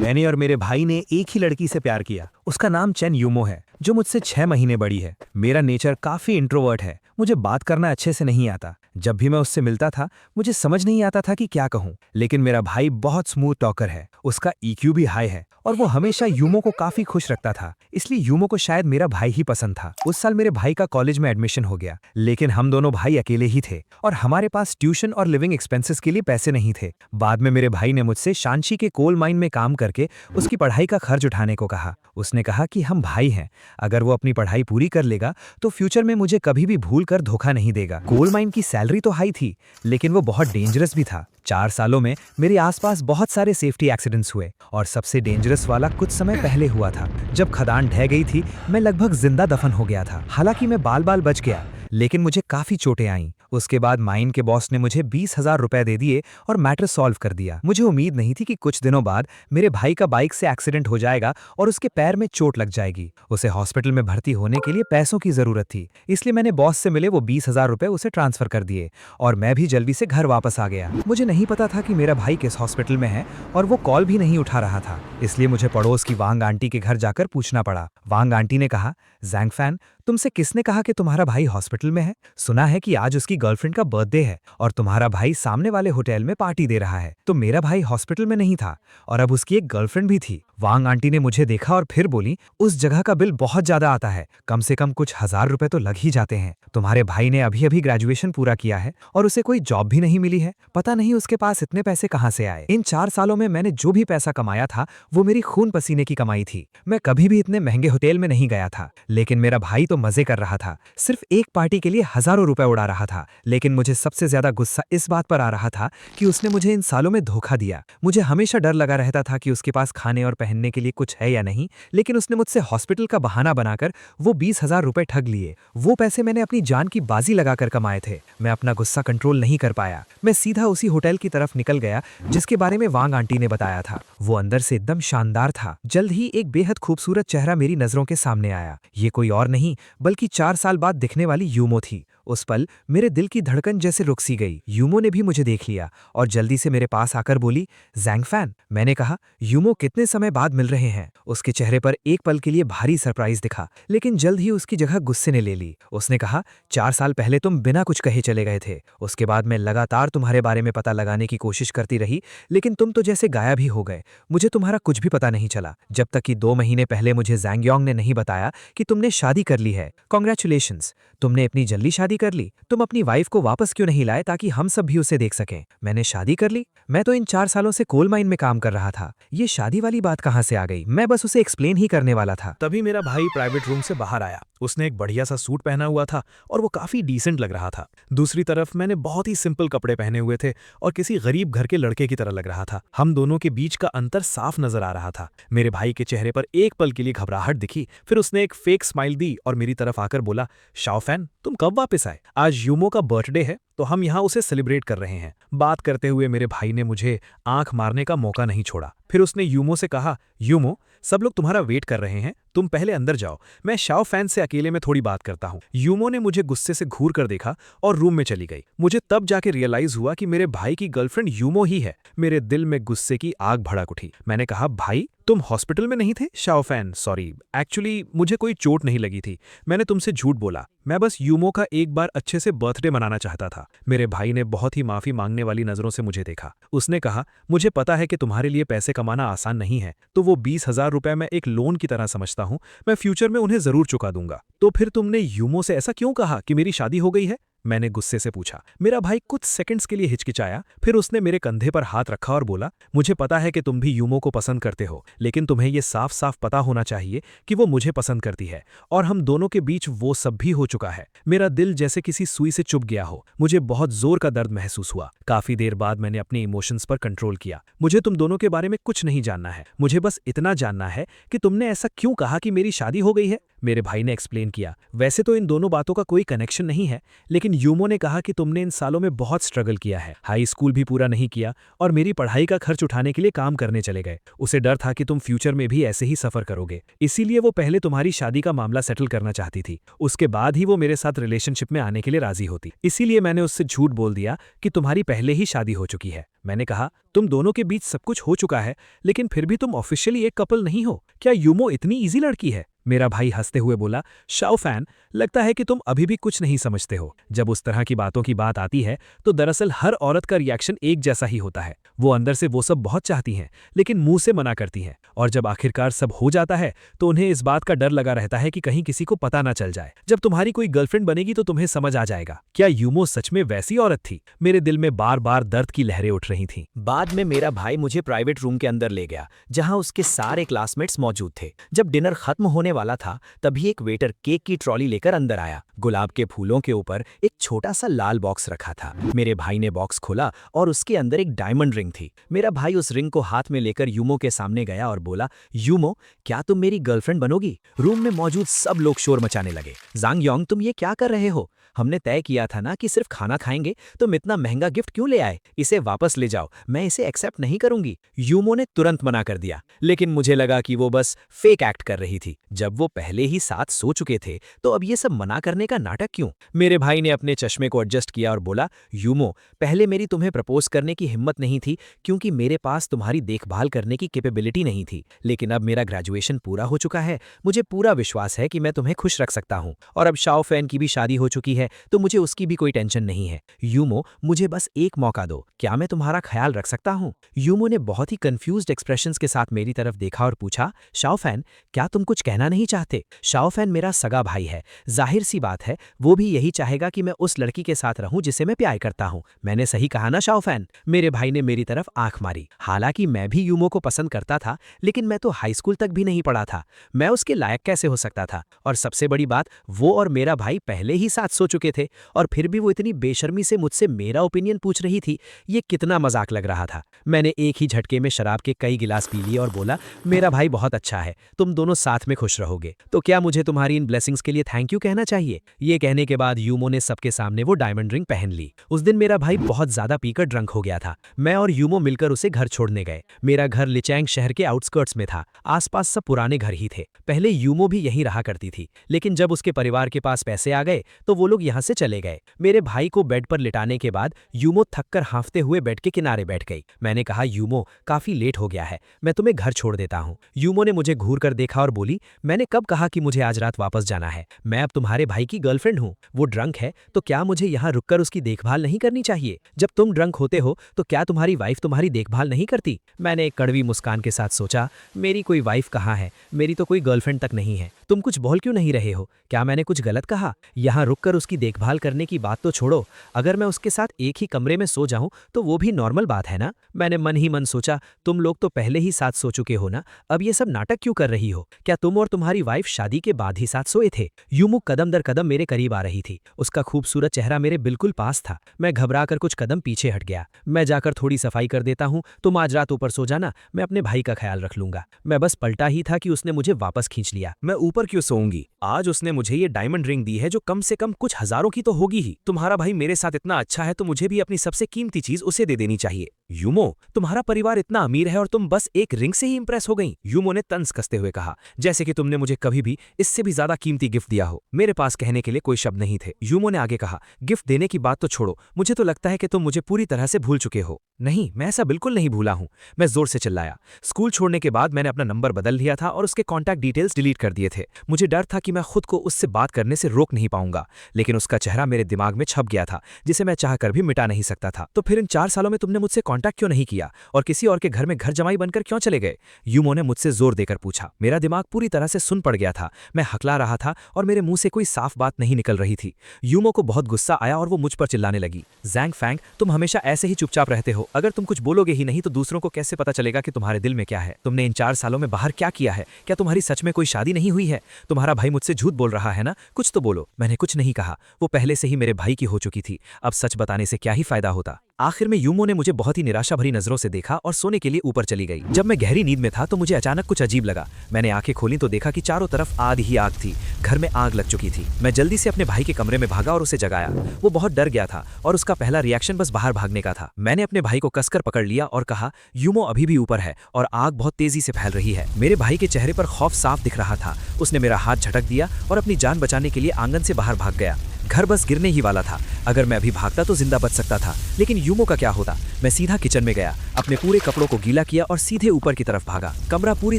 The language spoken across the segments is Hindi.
मैंने और मेरे भाई ने एक ही लड़की से प्यार किया। उसका नाम चेन यूमो है, जो मुझसे 6 महीने बड़ी है। मेरा नेचर काफी इंट्रोवर्ट है, मुझे बात करना अच्छे से नहीं आता। जब भी मैं उससे मिलता था मुझे समझ नहीं आता था कि क्या कहूँ। लेकिन मेरा भाई बहुत स्मूथ टॉकर है, उसका ईक्यू भी हाई है और वो हमेशा यूमो को काफी खुश रखता था, इसलिए यूमो को शायद मेरा भाई ही पसंद था। उस साल मेरे भाई का कॉलेज में एडमिशन हो गया, लेकिन हम दोनों भाई अकेले ही थे और हमारे पास ट्यूशन और लिविंग एक्सपेंसेस के लिए पैसे नहीं थे। बाद में मेरे भाई ने मुझसे शांची के कोल माइन में काम करके उसकी पढ़ाई का खर्च उठाने को कहा। उसने कहा कि हम भाई हैं, अगर वो अपनी पढ़ाई पूरी कर लेगा तो फ्यूचर में मुझे कभी भी भूल कर धोखा नहीं देगा। कोल माइन की सैलरी तो हाई थी, लेकिन वो बहुत डेंजरस भी था। 4 सालों में मेरे आसपास बहुत सारे सेफ्टी एक्सीडेंट्स हुए और सबसे डेंजरस वाला कुछ समय पहले हुआ था। जब खदान ढह गई थी मैं लगभग जिंदा दफन हो गया था। हालांकि मैं बाल बाल बच गया, लेकिन मुझे काफी चोटें आईं। उसके बाद माइन के बॉस ने मुझे 20,000 रुपए दे दिए और मैटर सॉल्व कर दिया। मुझे उम्मीद नहीं थी कि कुछ दिनों बाद मेरे भाई का बाइक से एक्सीडेंट हो जाएगा और उसके पैर में चोट लग जाएगी। उसे हॉस्पिटल में भर्ती होने के लिए पैसों की जरूरत थी, इसलिए मैंने बॉस से मिले वो 20,000 रुपए उसे ट्रांसफर कर दिए और मैं भी जल्दी से घर वापस आ गया। मुझे नहीं पता था कि मेरा भाई किस हॉस्पिटल में है और वो कॉल भी नहीं उठा रहा था, इसलिए मुझे पड़ोस की वांग आंटी के घर जाकर पूछना पड़ा। वांग आंटी ने कहा, जैंगफैन, तुमसे किसने कहा कि तुम्हारा भाई हॉस्पिटल में है? सुना है कि आज उसकी गर्लफ्रेंड का बर्थडे है और तुम्हारा भाई सामने वाले होटल में पार्टी दे रहा है। तो मेरा भाई हॉस्पिटल में नहीं था और अब उसकी एक गर्लफ्रेंड भी थी। वांग आंटी ने मुझे देखा और फिर बोली, उस जगह का बिल बहुत ज्यादा आता है, कम से कम कुछ 1000 रुपए तो लग ही जाते हैं। तुम्हारे भाई ने अभी अभी ग्रेजुएशन पूरा किया है और उसे कोई जॉब भी नहीं मिली है। पता नहीं उसके पास इतने पैसे कहाँ से आए। इन 4 सालों में मैंने जो भी पैसा कमाया था वो मेरी खून पसीने की कमाई थी। मैं कभी भी इतने महंगे होटल में नहीं गया था, लेकिन मेरा भाई तो मजे कर रहा था, सिर्फ एक पार्टी के लिए हजारों रुपए उड़ा रहा था। लेकिन मुझे सबसे ज्यादा गुस्सा इस बात पर आ रहा था कि उसने मुझे इन सालों में धोखा दिया। मुझे हमेशा डर लगा रहता था कि उसके पास खाने और पहनने के लिए कुछ है या नहीं, लेकिन उसने मुझसे हॉस्पिटल का बहाना बनाकर वो 20,000 रुपए ठग लिए। वो पैसे मैंने अपनी जान की बाजी लगाकर कमाए थे। मैं अपना गुस्सा कंट्रोल नहीं कर पाया। मैं सीधा उसी होटल की तरफ निकल गया जिसके बारे में वांग आंटी ने बताया था। वो अंदर से एकदम शानदार था। जल्द ही एक बेहद खूबसूरत चेहरा मेरी नजरों के सामने आया। ये कोई और नहीं बल्कि 4 साल बाद दिखने वाली यूमो थी। उस पल मेरे दिल की धड़कन जैसे रुक सी गई। यूमो ने भी मुझे देख लिया और जल्दी से मेरे पास आकर बोली, जैंगफैन। मैंने कहा, यूमो, कितने समय बाद मिल रहे हैं? उसके चेहरे पर एक पल के लिए भारी सरप्राइज दिखा, लेकिन जल्द ही उसकी जगह गुस्से ने ले ली। उसने कहा, 4 साल पहले तुम बिना कुछ कहे चले गए थे। उसके बाद मैं लगातार तुम्हारे बारे में पता लगाने की कोशिश करती रही, लेकिन तुम तो जैसे गायब ही हो गए। मुझे तुम्हारा कुछ भी पता नहीं चला, जब तक कि 2 महीने पहले मुझे जैंगयोंग ने नहीं बताया कि तुमने शादी कर ली है। कॉन्ग्रेचुलेशंस, तुमने इतनी जल्दी शादी कर ली। तुम अपनी वाइफ को वापस क्यों नहीं लाए ताकि हम सब भी उसे देख सकें? मैंने शादी कर ली? मैं तो इन 4 सालों से कोल माइन में काम कर रहा था। ये शादी वाली बात कहाँ से आ गई? मैं बस उसे एक्सप्लेन ही करने वाला था। तभी मेरा भाई प्राइवेट रूम से बाहर आया। उसने एक बढ़िया सा सूट पहना हुआ था और वो काफी डिसेंट लग रहा था। दूसरी तरफ मैंने बहुत ही सिंपल कपड़े पहने हुए थे और किसी गरीब घर के लड़के की तरह लग रहा था। हम दोनों के बीच का अंतर साफ नजर आ रहा था। मेरे भाई के चेहरे पर एक पल के लिए घबराहट दिखी, फिर उसने एक फेक स्माइल दी और मेरी तरफ आकर बोला, शाओफैन, तुम कब वापस आए? आज यूमो का बर्थडे है तो हम यहाँ उसे सेलिब्रेट कर रहे हैं। बात करते हुए मेरे भाई ने मुझे आंख मारने का मौका नहीं छोड़ा। फिर उसने यूमो से कहा, यूमो, सब लोग तुम्हारा वेट कर रहे हैं, तुम पहले अंदर जाओ, मैं शाओफैन से अकेले में थोड़ी बात करता हूँ। यूमो ने मुझे गुस्से से घूर कर देखा और रूम में चली गई। मुझे तब जाके रियलाइज हुआ कि मेरे भाई की गर्लफ्रेंड यूमो ही है। मेरे दिल में गुस्से की आग भड़क उठी। मैंने कहा, भाई, तुम हॉस्पिटल में नहीं थे? शाओफैन, सॉरी, एक्चुअली मुझे कोई चोट नहीं लगी थी, मैंने तुमसे झूठ बोला। मैं बस यूमो का एक बार अच्छे से बर्थडे मनाना चाहता था। मेरे भाई ने बहुत ही माफी मांगने वाली नजरों से मुझे देखा। उसने कहा, मुझे पता है कि तुम्हारे लिए पैसे कमाना आसान नहीं है, तो वो 20,000 रुपए मैं एक लोन की तरह समझता हूँ, मैं फ्यूचर में उन्हें जरूर चुका दूंगा। तो फिर तुमने यूमो से ऐसा क्यों कहा कि मेरी शादी हो गई है? मैंने गुस्से से पूछा। मेरा भाई कुछ सेकंड्स के लिए हिचकिचाया, फिर उसने मेरे कंधे पर हाथ रखा और बोला, मुझे पता है कि तुम भी यूमो को पसंद करते हो, लेकिन तुम्हें यह साफ साफ पता होना चाहिए कि वो मुझे पसंद करती है और हम दोनों के बीच वो सब भी हो चुका है। मेरा दिल जैसे किसी सुई से चुभ गया हो। मुझे बहुत जोर का दर्द महसूस हुआ। काफी देर बाद मैंने अपने इमोशंस पर कंट्रोल किया। मुझे तुम दोनों के बारे में कुछ नहीं जानना है, मुझे बस इतना जानना है कि तुमने ऐसा क्यों कहा कि मेरी शादी हो गई है। मेरे भाई ने एक्सप्लेन किया, वैसे तो इन दोनों बातों का कोई कनेक्शन नहीं है, लेकिन यूमो ने कहा कि तुमने इन सालों में बहुत स्ट्रगल किया है, हाई स्कूल भी पूरा नहीं किया और मेरी पढ़ाई का खर्च उठाने के लिए काम करने चले गए। उसे डर था कि तुम फ्यूचर में भी ऐसे ही सफर करोगे, इसीलिए वो पहले तुम्हारी शादी का मामला सेटल करना चाहती थी, उसके बाद ही वो मेरे साथ रिलेशनशिप में आने के लिए राजी होती। इसीलिए मैंने उससे झूठ बोल दिया कि तुम्हारी पहले ही शादी हो चुकी है। मैंने कहा, तुम दोनों के बीच सब कुछ हो चुका है, लेकिन फिर भी तुम ऑफिशियली एक कपल नहीं हो। क्या यूमो इतनी इजी लड़की है? मेरा भाई हंसते हुए बोला, शाओफैन, लगता है कि तुम अभी भी कुछ नहीं समझते हो। जब उस तरह की बातों की बात आती है तो दरअसल हर औरत का रिएक्शन एक जैसा ही होता है। वो अंदर से वो सब बहुत चाहती हैं, लेकिन मुंह से मना करती हैं, और जब आखिरकार सब हो जाता है तो उन्हें इस बात का डर लगा रहता है कि कहीं किसी को पता ना चल जाए। जब तुम्हारी कोई गर्लफ्रेंड बनेगी तो तुम्हें समझ आ जाएगा। क्या यूमो सच में वैसी औरत थी? मेरे दिल में बार बार दर्द की लहरें उठ रही थीं। बाद में मेरा भाई मुझे प्राइवेट रूम के अंदर ले गया, जहां उसके सारे क्लासमेट्स मौजूद थे। जब डिनर खत्म होने वाला था तभी एक वेटर केक की ट्रॉली लेकर अंदर आया। गुलाब के फूलों के ऊपर एक छोटा सा लाल बॉक्स रखा था। मेरे भाई ने बॉक्स खोला और उसके अंदर एक डायमंड रिंग थी। मेरा भाई उस रिंग को हाथ में लेकर यूमो के सामने गया और बोला, यूमो, क्या तुम मेरी गर्लफ्रेंड बनोगी? रूम में मौजूद सब लोग शोर मचाने लगे। जांग योंग, तुम ये क्या कर रहे हो? हमने तय किया था ना कि सिर्फ खाना खाएंगे, तुम इतना महंगा गिफ्ट क्यों ले आए? इसे वापस ले जाओ, मैं इसे एक्सेप्ट नहीं करूंगी। यूमो ने तुरंत मना कर दिया, लेकिन मुझे लगा कि वो बस फेक एक्ट कर रही थी। जब वो पहले ही साथ सो चुके थे तो अब ये सब मना करने का नाटक क्यों? मेरे भाई ने अपने चश्मे को एडजस्ट किया और बोला, यूमो, पहले मेरी तुम्हें प्रपोज करने की हिम्मत नहीं थी क्योंकि मेरे पास तुम्हारी देखभाल करने की कैपेबिलिटी नहीं थी, लेकिन अब मेरा ग्रेजुएशन पूरा हो चुका है। मुझे पूरा विश्वास है कि मैं तुम्हें खुश रख सकता हूँ, और अब शाओफैन की भी शादी हो चुकी है तो मुझे उसकी भी कोई टेंशन नहीं है। यूमो, मुझे बस एक मौका दो, क्या मैं तुम्हारा ख्याल रख सकता हूँ? यूमो ने बहुत ही कंफ्यूज्ड एक्सप्रेशंस के साथ मेरी तरफ देखा और पूछा, शाओफैन, क्या तुम कुछ कहना नहीं चाहते? शाओफैन मेरा सगा भाई है, जाहिर सी बात है वो भी यही चाहेगा कि मैं उस लड़की के साथ रहूं जिसे मैं प्यार करता हूं। मैंने सही कहा ना शाओफैन? मेरे भाई ने मेरी तरफ आंख मारी। हालांकि मैं भी यूमो को पसंद करता था, लेकिन मैं तो हाई स्कूल तक भी नहीं पढ़ा था। मैं उसके लायक कैसे हो सकता था? और सबसे बड़ी बात, वो और मेरा भाई पहले ही साथ सो चुके थे, और फिर भी वो इतनी बेशर्मी से मुझसे मेरा ओपिनियन पूछ रही थी। ये कितना मजाक लग रहा था। मैंने एक ही झटके में शराब के कई गिलास पी लिए और बोला, मेरा भाई बहुत अच्छा है, तुम दोनों साथ में खुश रहोगे। तो क्या मुझे तुम्हारी इन ब्लेसिंग्स के लिए थैंक यू कहना चाहिए? ये कहने के बाद यूमो ने सबके सामने वो डायमंड रिंग पहन ली। उस दिन मेरा भाई बहुत ज्यादा पीकर ड्रंक हो गया था। मैं और यूमो मिलकर उसे घर छोड़ने गए। मेरा घर लिचैंग शहर के आउटस्कर्ट्स में था। आसपास सब पुराने घर ही थे। पहले यूमो भी यहीं रहा करती थी, लेकिन जब उसके परिवार के पास पैसे आ गए तो वो लोग यहाँ से चले गए। मेरे भाई को बेड पर लिटाने के बाद यूमो थककर हांफते हुए बेड के किनारे बैठ गई। मैंने कहा, यूमो, काफी लेट हो गया है, मैं तुम्हें घर छोड़ देता हूँ। यूमो ने मुझे घूर कर देखा और बोली, मैंने कब कहा कि मुझे आज रात वापस जाना है? मैं अब तुम्हारे भाई की गर्लफ्रेंड हूँ। वो ड्रंक है तो क्या मुझे यहाँ रुककर उसकी देखभाल नहीं करनी चाहिए? जब तुम ड्रंक होते हो तो क्या तुम्हारी वाइफ तुम्हारी देखभाल नहीं करती? मैंने एक कड़वी मुस्कान के साथ सोचा, मेरी कोई वाइफ कहाँ है? मेरी तो कोई गर्लफ्रेंड तक नहीं है। तुम कुछ बोल क्यों नहीं रहे हो? क्या मैंने कुछ गलत कहा? यहाँ रुककर उसकी देखभाल करने की बात तो छोड़ो, अगर मैं उसके साथ एक ही कमरे में सो जाऊं तो वो भी नॉर्मल बात है ना? मैंने मन ही मन सोचा, तुम लोग तो पहले ही साथ सो चुके हो ना, अब ये सब नाटक क्यों कर रही हो? क्या तुम और तुम्हारी वाइफ शादी के बाद ही साथ सोए थे? यूमो कदम दर कदम मेरे करीब आ रही थी। उसका खूबसूरत चेहरा मेरे बिल्कुल पास था। मैं घबराकर कुछ कदम पीछे हट गया। मैं जाकर थोड़ी सफाई कर देता हूँ, तुम आज रात ऊपर सो जाना, मैं अपने भाई का ख्याल रख लूंगा। मैं बस पलटा ही था कि उसने मुझे वापस खींच लिया। मैं ऊपर क्यों सोऊंगी? आज उसने मुझे ये डायमंड रिंग दी है जो कम से कम कुछ हजारों की तो होगी ही। तुम्हारा भाई मेरे साथ इतना अच्छा है तो मुझे भी अपनी सबसे कीमती चीज उसे दे देनी चाहिए। यूमो, तुम्हारा परिवार इतना अमीर है और तुम बस एक रिंग से ही इंप्रेस हो गई? यूमो ने तंज कसते हुए कहा, जैसे कि तुमने मुझे कभी भी इससे भी ज्यादा कीमती गिफ्ट दिया हो। मेरे पास कहने के लिए कोई शब्द नहीं थे। यूमो ने आगे कहा, गिफ्ट देने की बात तो छोड़ो, मुझे तो लगता है कि तुम मुझे पूरी तरह से भूल चुके हो। नहीं, मैं ऐसा बिल्कुल नहीं भूला हूं। मैं जोर से चिल्लाया। स्कूल छोड़ने के बाद मैंने अपना नंबर बदल लिया था और उसके कॉन्टैक्ट डिटेल्स डिलीट कर दिए थे। मुझे डर था कि मैं खुद को उससे बात करने से रोक नहीं पाऊंगा, लेकिन उसका चेहरा मेरे दिमाग में छप गया था, जिसे मैं चाहकर भी मिटा नहीं सकता था। तो फिर इन 4 सालों में तुमने मुझसे कॉन्टैक्ट क्यों नहीं किया और किसी और के घर में घर जमाई बनकर क्यों चले गए? यूमो ने मुझसे जोर देकर पूछा। मेरा दिमाग पूरी तरह से सुन पड़ गया था। मैं हकला रहा था और मेरे मुंह से कोई साफ बात नहीं निकल रही थी। यूमो को बहुत गुस्सा आया और वो मुझ पर चिल्लाने लगी, जैंग फैंग, तुम हमेशा ऐसे ही चुपचाप रहते हो। अगर तुम कुछ बोलोगे ही नहीं तो दूसरों को कैसे पता चलेगा कि तुम्हारे दिल में क्या है? तुमने इन 4 सालों में बाहर क्या किया है? क्या तुम्हारी सच में कोई शादी नहीं हुई है? तुम्हारा भाई मुझसे झूठ बोल रहा है ना? कुछ तो बोलो। मैंने कुछ नहीं कहा। वो पहले से ही मेरे भाई की हो चुकी थी। अब सच बताने से क्या ही फायदा होता? आखिर में यूमो ने मुझे बहुत ही निराशा भरी नजरों से देखा और सोने के लिए ऊपर चली गई। जब मैं गहरी नींद में था तो मुझे अचानक कुछ अजीब लगा। मैंने आंखें खोली तो देखा कि चारों तरफ आग ही आग थी। घर में आग लग चुकी थी। मैं जल्दी से अपने भाई के कमरे में भागा और उसे जगाया। वो बहुत डर गया था और उसका पहला रिएक्शन बस बाहर भागने का था। मैंने अपने भाई को कसकर पकड़ लिया और कहा, यूमो अभी भी ऊपर है और आग बहुत तेजी से फैल रही है। मेरे भाई के चेहरे पर खौफ साफ दिख रहा था। उसने मेरा हाथ झटक दिया और अपनी जान बचाने के लिए आंगन से बाहर भाग गया। घर बस गिरने ही वाला था। अगर मैं अभी भागता तो जिंदा बच सकता था, लेकिन यूमो का क्या होता। मैं सीधा किचन में गया, अपने पूरे कपड़ों को गीला किया और सीधे ऊपर की तरफ भागा। कमरा पूरी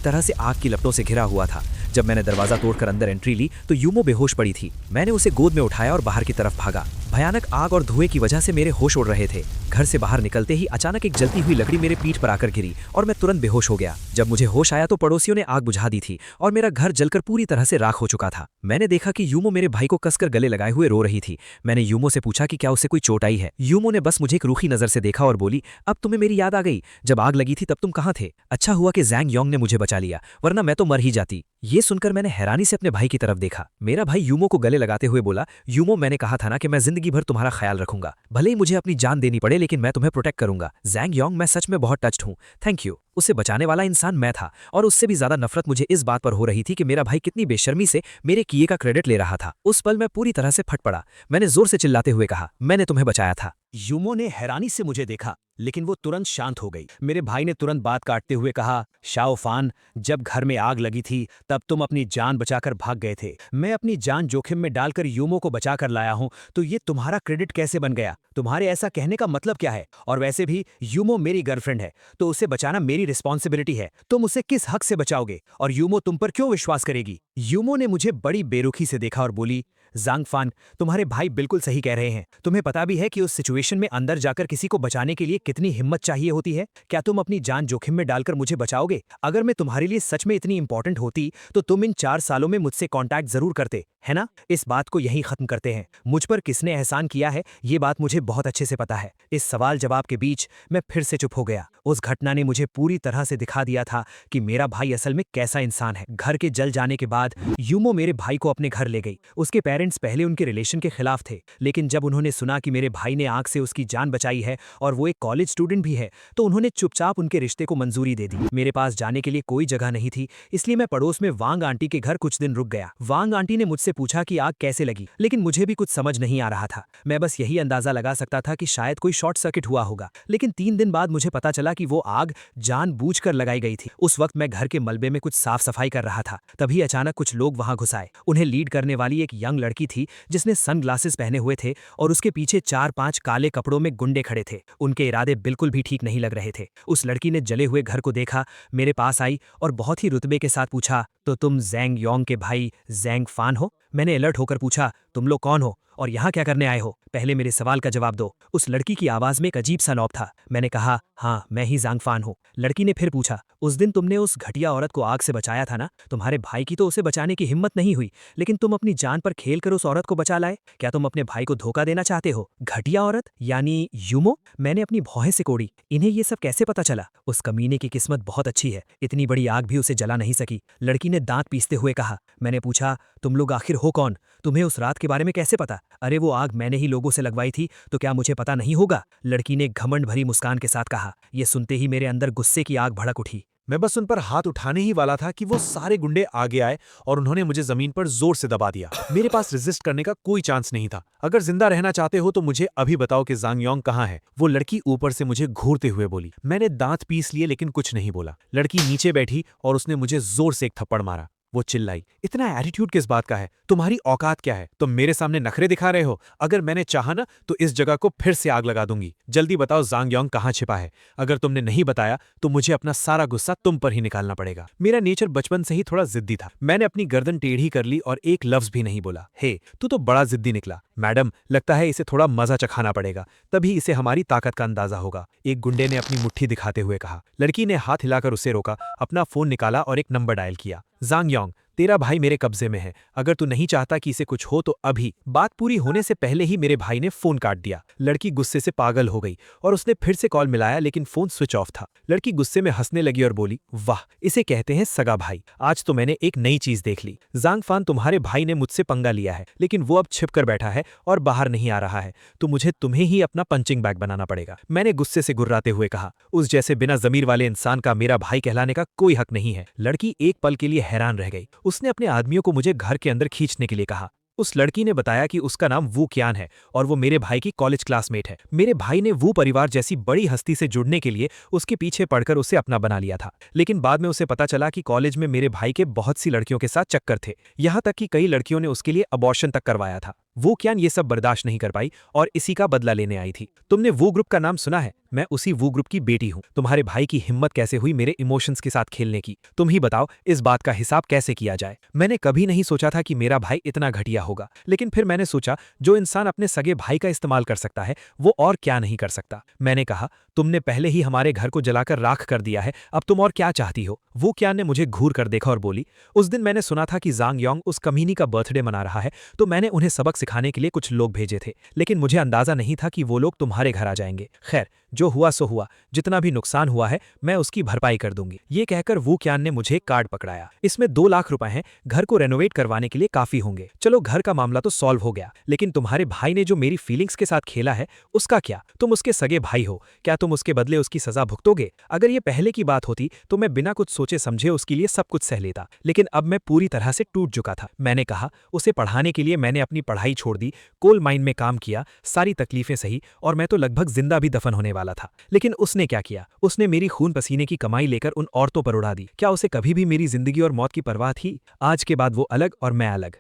तरह से आग की लपटों से घिरा हुआ था। जब मैंने दरवाजा तोड़कर अंदर एंट्री ली तो यूमो बेहोश पड़ी थी। मैंने उसे गोद में उठाया और बाहर की तरफ भागा। भयानक आग और धुएं की वजह से मेरे होश उड़ रहे थे। घर से बाहर निकलते ही अचानक एक जलती हुई लकड़ी मेरे पीठ पर आकर गिरी और मैं तुरंत बेहोश हो गया। जब मुझे होश आया तो पड़ोसियों ने आग बुझा दी थी और मेरा घर जलकर पूरी तरह से राख हो चुका था। मैंने देखा कि यूमो मेरे भाई को कसकर गले लगाए हुए रो रही थी। मैंने यूमो से पूछा कि क्या उसे कोई चोट आई है। यूमो ने बस मुझे एक रूखी नजर से देखा और बोली, अब तुम्हें मेरी याद आ गई। जब आग लगी थी तब तुम कहाँ थे? अच्छा हुआ कि ज़ैंग योंग ने मुझे बचा लिया, वरना मैं तो मर ही जाती। ये सुनकर मैंने हैरानी से अपने भाई की तरफ देखा। मेरा भाई यूमो को गले लगाते हुए बोला, यूमो, मैंने कहा था ना कि मैं जिंदगी भर तुम्हारा ख्याल रखूंगा। भले ही मुझे अपनी जान देनी पड़े, लेकिन मैं तुम्हें प्रोटेक्ट करूंगा। ज़ैंग योंग, मैं सच में बहुत टच्ड हूँ। Thank you. उसे बचाने वाला इंसान मैं था और उससे भी ज्यादा नफरत मुझे इस बात पर हो रही थी कि मेरा भाई कितनी बेशर्मी से मेरे किए का क्रेडिट ले रहा था। उस पल मैं पूरी तरह से फट पड़ा। मैंने जोर से चिल्लाते हुए कहा, मैंने तुम्हें बचाया था। यूमो ने हैरानी से मुझे देखा, लेकिन वो तुरंत शांत हो गई। मेरे भाई ने तुरंत बात काटते हुए कहा, शाओफान, जब घर में आग लगी थी तब तुम अपनी जान बचाकर भाग गए थे। मैं अपनी जान जोखिम में डालकर यूमो को बचाकर लाया हूं, तो ये तुम्हारा क्रेडिट कैसे बन गया? तुम्हारे ऐसा कहने का मतलब क्या है? और वैसे भी यूमो मेरी गर्लफ्रेंड है, तो उसे बचाना मेरी रिस्पॉन्सिबिलिटी है। तुम उसे किस हक से बचाओगे और यूमो तुम पर क्यों विश्वास करेगी? यूमो ने मुझे बड़ी बेरुखी से देखा और बोली, ज़ांगफान, तुम्हारे भाई बिल्कुल सही कह रहे हैं। तुम्हें पता भी है कि उस सिचुएशन में अंदर जाकर किसी को बचाने के लिए कितनी हिम्मत चाहिए होती है। क्या तुम अपनी जान जोखिम में डालकर मुझे बचाओगे? अगर मैं तुम्हारे लिए सच में इतनी इंपॉर्टेंट होती तो तुम इन 4 सालों में मुझसे कांटेक्ट जरूर करते, है ना? इस बात को यहीं खत्म करते हैं। मुझ पर किसने एहसान किया है ये बात मुझे बहुत अच्छे से पता है। इस सवाल जवाब के बीच मैं फिर से चुप हो गया। उस घटना ने मुझे पूरी तरह से दिखा दिया था कि मेरा भाई असल में कैसा इंसान है। घर के जल जाने के बाद यूमो मेरे भाई को अपने घर ले गई। उसके पेरेंट्स पहले उनके रिलेशन के खिलाफ थे, लेकिन जब उन्होंने सुना कि मेरे भाई ने आग से उसकी जान बचाई है और वो एक कॉलेज स्टूडेंट भी है, तो उन्होंने चुपचाप उनके रिश्ते को मंजूरी दे दी। मेरे पास जाने के लिए कोई जगह नहीं थी, इसलिए मैं पड़ोस में वांग आंटी के घर कुछ दिन रुक गया। वांग आंटी ने मुझसे पूछा कि आग कैसे लगी, लेकिन मुझे भी कुछ समझ नहीं आ रहा था। मैं बस यही अंदाजा लगा सकता था कि शायद कोई शॉर्ट सर्किट हुआ होगा, लेकिन 3 दिन बाद मुझे पता चला कि वो आग जानबूझकर लगाई गई थी। उस वक्त मैं घर के मलबे में कुछ साफ सफाई कर रहा था, तभी अचानक कुछ लोग वहां घुस आए। उन्हें लीड करने वाली एक यंग लड़की थी जिसने सनग्लासेस पहने हुए थे और उसके पीछे 4-5 काले कपड़ों में गुंडे खड़े थे। उनके इरादे बिल्कुल भी ठीक नहीं लग रहे थे। उस लड़की ने जले हुए घर को देखा, मेरे पास आई और बहुत ही रुतबे के साथ पूछा, तो तुम ज़ैंग योंग के भाई ज़ैंग फान हो? मैंने अलर्ट होकर पूछा, तुम लोग कौन हो और यहाँ क्या करने आए हो? पहले मेरे सवाल का जवाब दो। उस लड़की की आवाज में एक अजीब सा नौब था। मैंने कहा, हाँ, मैं ही ज़ांगफान हूँ। लड़की ने फिर पूछा, उस दिन तुमने उस घटिया औरत को आग से बचाया था ना? तुम्हारे भाई की तो उसे बचाने की हिम्मत नहीं हुई, लेकिन तुम अपनी जान पर खेलकर उस औरत को बचा लाए। क्या तुम अपने भाई को धोखा देना चाहते हो? घटिया औरत यानी यूमो? मैंने अपनी भौहें सिकोड़ी। इन्हें ये सब कैसे पता चला? उस कमीने की किस्मत बहुत अच्छी है, इतनी बड़ी आग भी उसे जला नहीं सकी। लड़की ने दांत पीसते हुए कहा। मैंने पूछा, तुम लोग आखिर हो कौन? तुम्हें उस रात के बारे में कैसे पता? अरे वो आग मैंने ही लोगों से लगवाई थी, तो क्या मुझे पता नहीं होगा? लड़की ने घमंड भरी मुस्कान के साथ कहा। ये सुनते ही मेरे अंदर गुस्से की आग भड़क उठी। मैं बस उन पर हाथ उठाने ही वाला था कि वो सारे गुंडे आगे आए और उन्होंने मुझे जमीन पर जोर से दबा दिया। मेरे पास रेजिस्ट करने का कोई चांस नहीं था। अगर जिंदा रहना चाहते हो तो मुझे अभी बताओ कि ज़ांग योंग कहाँ है? वो लड़की ऊपर से मुझे घूरते हुए बोली। मैंने दांत पीस लिए लेकिन कुछ नहीं बोला। लड़की नीचे बैठी और उसने मुझे जोर से एक थप्पड़ मारा। वो चिल्लाई, इतना एटीट्यूड किस बात का है? तुम्हारी औकात क्या है? तुम मेरे सामने नखरे दिखा रहे हो? अगर मैंने चाहा ना तो इस जगह को फिर से आग लगा दूंगी। जल्दी बताओ ज़ांग योंग कहाँ छिपा है? अगर तुमने नहीं बताया तो मुझे अपना सारा गुस्सा तुम पर ही निकालना पड़ेगा। मेरा नेचर बचपन से ही थोड़ा जिद्दी था। मैंने अपनी गर्दन टेढ़ी कर ली और एक लफ्ज भी नहीं बोला। हे, तू तो बड़ा जिद्दी निकला। मैडम, लगता है इसे थोड़ा मजा चखाना पड़ेगा, तभी इसे हमारी ताकत का अंदाजा होगा, एक गुंडे ने अपनी मुट्ठी दिखाते हुए कहा। लड़की ने हाथ हिलाकर उसे रोका, अपना फोन निकाला और एक नंबर डायल किया। ज़ांग योंग, तेरा भाई मेरे कब्जे में है। अगर तू नहीं चाहता कि इसे कुछ हो तो अभी। बात पूरी होने से पहले ही मेरे भाई ने फोन काट दिया। लड़की गुस्से से पागल हो गई और उसने फिर से कॉल मिलाया, लेकिन फोन स्विच ऑफ था। लड़की गुस्से में हंसने लगी और बोली, वाह, इसे कहते हैं सगा भाई। आज तो मैंने एक नई चीज देख ली। ज़ांगफान, तुम्हारे भाई ने मुझसे पंगा लिया है, लेकिन वो अब छिप कर बैठा है और बाहर नहीं आ रहा है, तो मुझे तुम्हें ही अपना पंचिंग बैग बनाना पड़ेगा। मैंने गुस्से से गुर्राते हुए कहा। उस जैसे बिना जमीर वाले इंसान का मेरा भाई कहलाने का कोई हक नहीं है। लड़की एक पल के लिए हैरान रह गई। उसने अपने आदमियों को मुझे घर के अंदर खींचने के लिए कहा। उस लड़की ने बताया कि उसका नाम वू क्यान है और वो मेरे भाई की कॉलेज क्लासमेट है। मेरे भाई ने वू परिवार जैसी बड़ी हस्ती से जुड़ने के लिए उसके पीछे पड़कर उसे अपना बना लिया था, लेकिन बाद में उसे पता चला कि कॉलेज में मेरे भाई के बहुत सी लड़कियों के साथ चक्कर थे, यहाँ तक कि कई लड़कियों ने उसके लिए अबॉर्शन तक करवाया था। वो क्यान ये सब बर्दाश्त नहीं कर पाई और इसी का बदला लेने आई थी। तुमने वो ग्रुप का नाम सुना है? मैं उसी वो ग्रुप की बेटी हूँ। तुम्हारे भाई की हिम्मत कैसे हुई मेरे इमोशंस के साथ खेलने की? तुम ही बताओ, इस बात का हिसाब कैसे किया जाए? मैंने कभी नहीं सोचा था कि मेरा भाई इतना घटिया होगा, लेकिन फिर मैंने सोचा जो इंसान अपने सगे भाई का इस्तेमाल कर सकता है वो और क्या नहीं कर सकता। मैंने कहा, तुमने पहले ही हमारे घर को जलाकर राख कर दिया है, अब तुम और क्या चाहती हो? वो क्यान ने मुझे घूर कर देखा और बोली, उस दिन मैंने सुना था कि जांग योंग उस कमीनी का बर्थडे मना रहा है, तो मैंने उन्हें सबक सिखाने के लिए कुछ लोग भेजे थे, लेकिन मुझे अंदाजा नहीं था कि वो लोग तुम्हारे घर आ जाएंगे। खैर, जो हुआ सो हुआ, जितना भी नुकसान हुआ है मैं उसकी भरपाई कर दूंगी। ये कहकर वो क्यान ने मुझे कार्ड पकड़ाया। इसमें 2 लाख रुपए हैं, घर को रेनोवेट करवाने के लिए काफी होंगे। चलो, घर का मामला तो सॉल्व हो गया, लेकिन तुम्हारे भाई ने जो मेरी फीलिंग्स के साथ खेला है उसका क्या? तुम उसके सगे भाई हो, क्या तुम उसके बदले उसकी सजा भुगतोगे? अगर ये पहले की बात होती तो मैं बिना कुछ सोचे समझे उसके लिए सब कुछ सह लेता, लेकिन अब मैं पूरी तरह से टूट चुका था। मैंने कहा, उसे पढ़ाने के लिए मैंने अपनी पढ़ाई छोड़ दी, कोल माइन में काम किया, सारी तकलीफें सही, और मैं तो लगभग जिंदा भी दफन होने वाला था। लेकिन उसने क्या किया? उसने मेरी खून पसीने की कमाई लेकर उन औरतों पर उड़ा दी। क्या उसे कभी भी मेरी जिंदगी और मौत की परवाह थी? आज के बाद वो अलग और मैं अलग।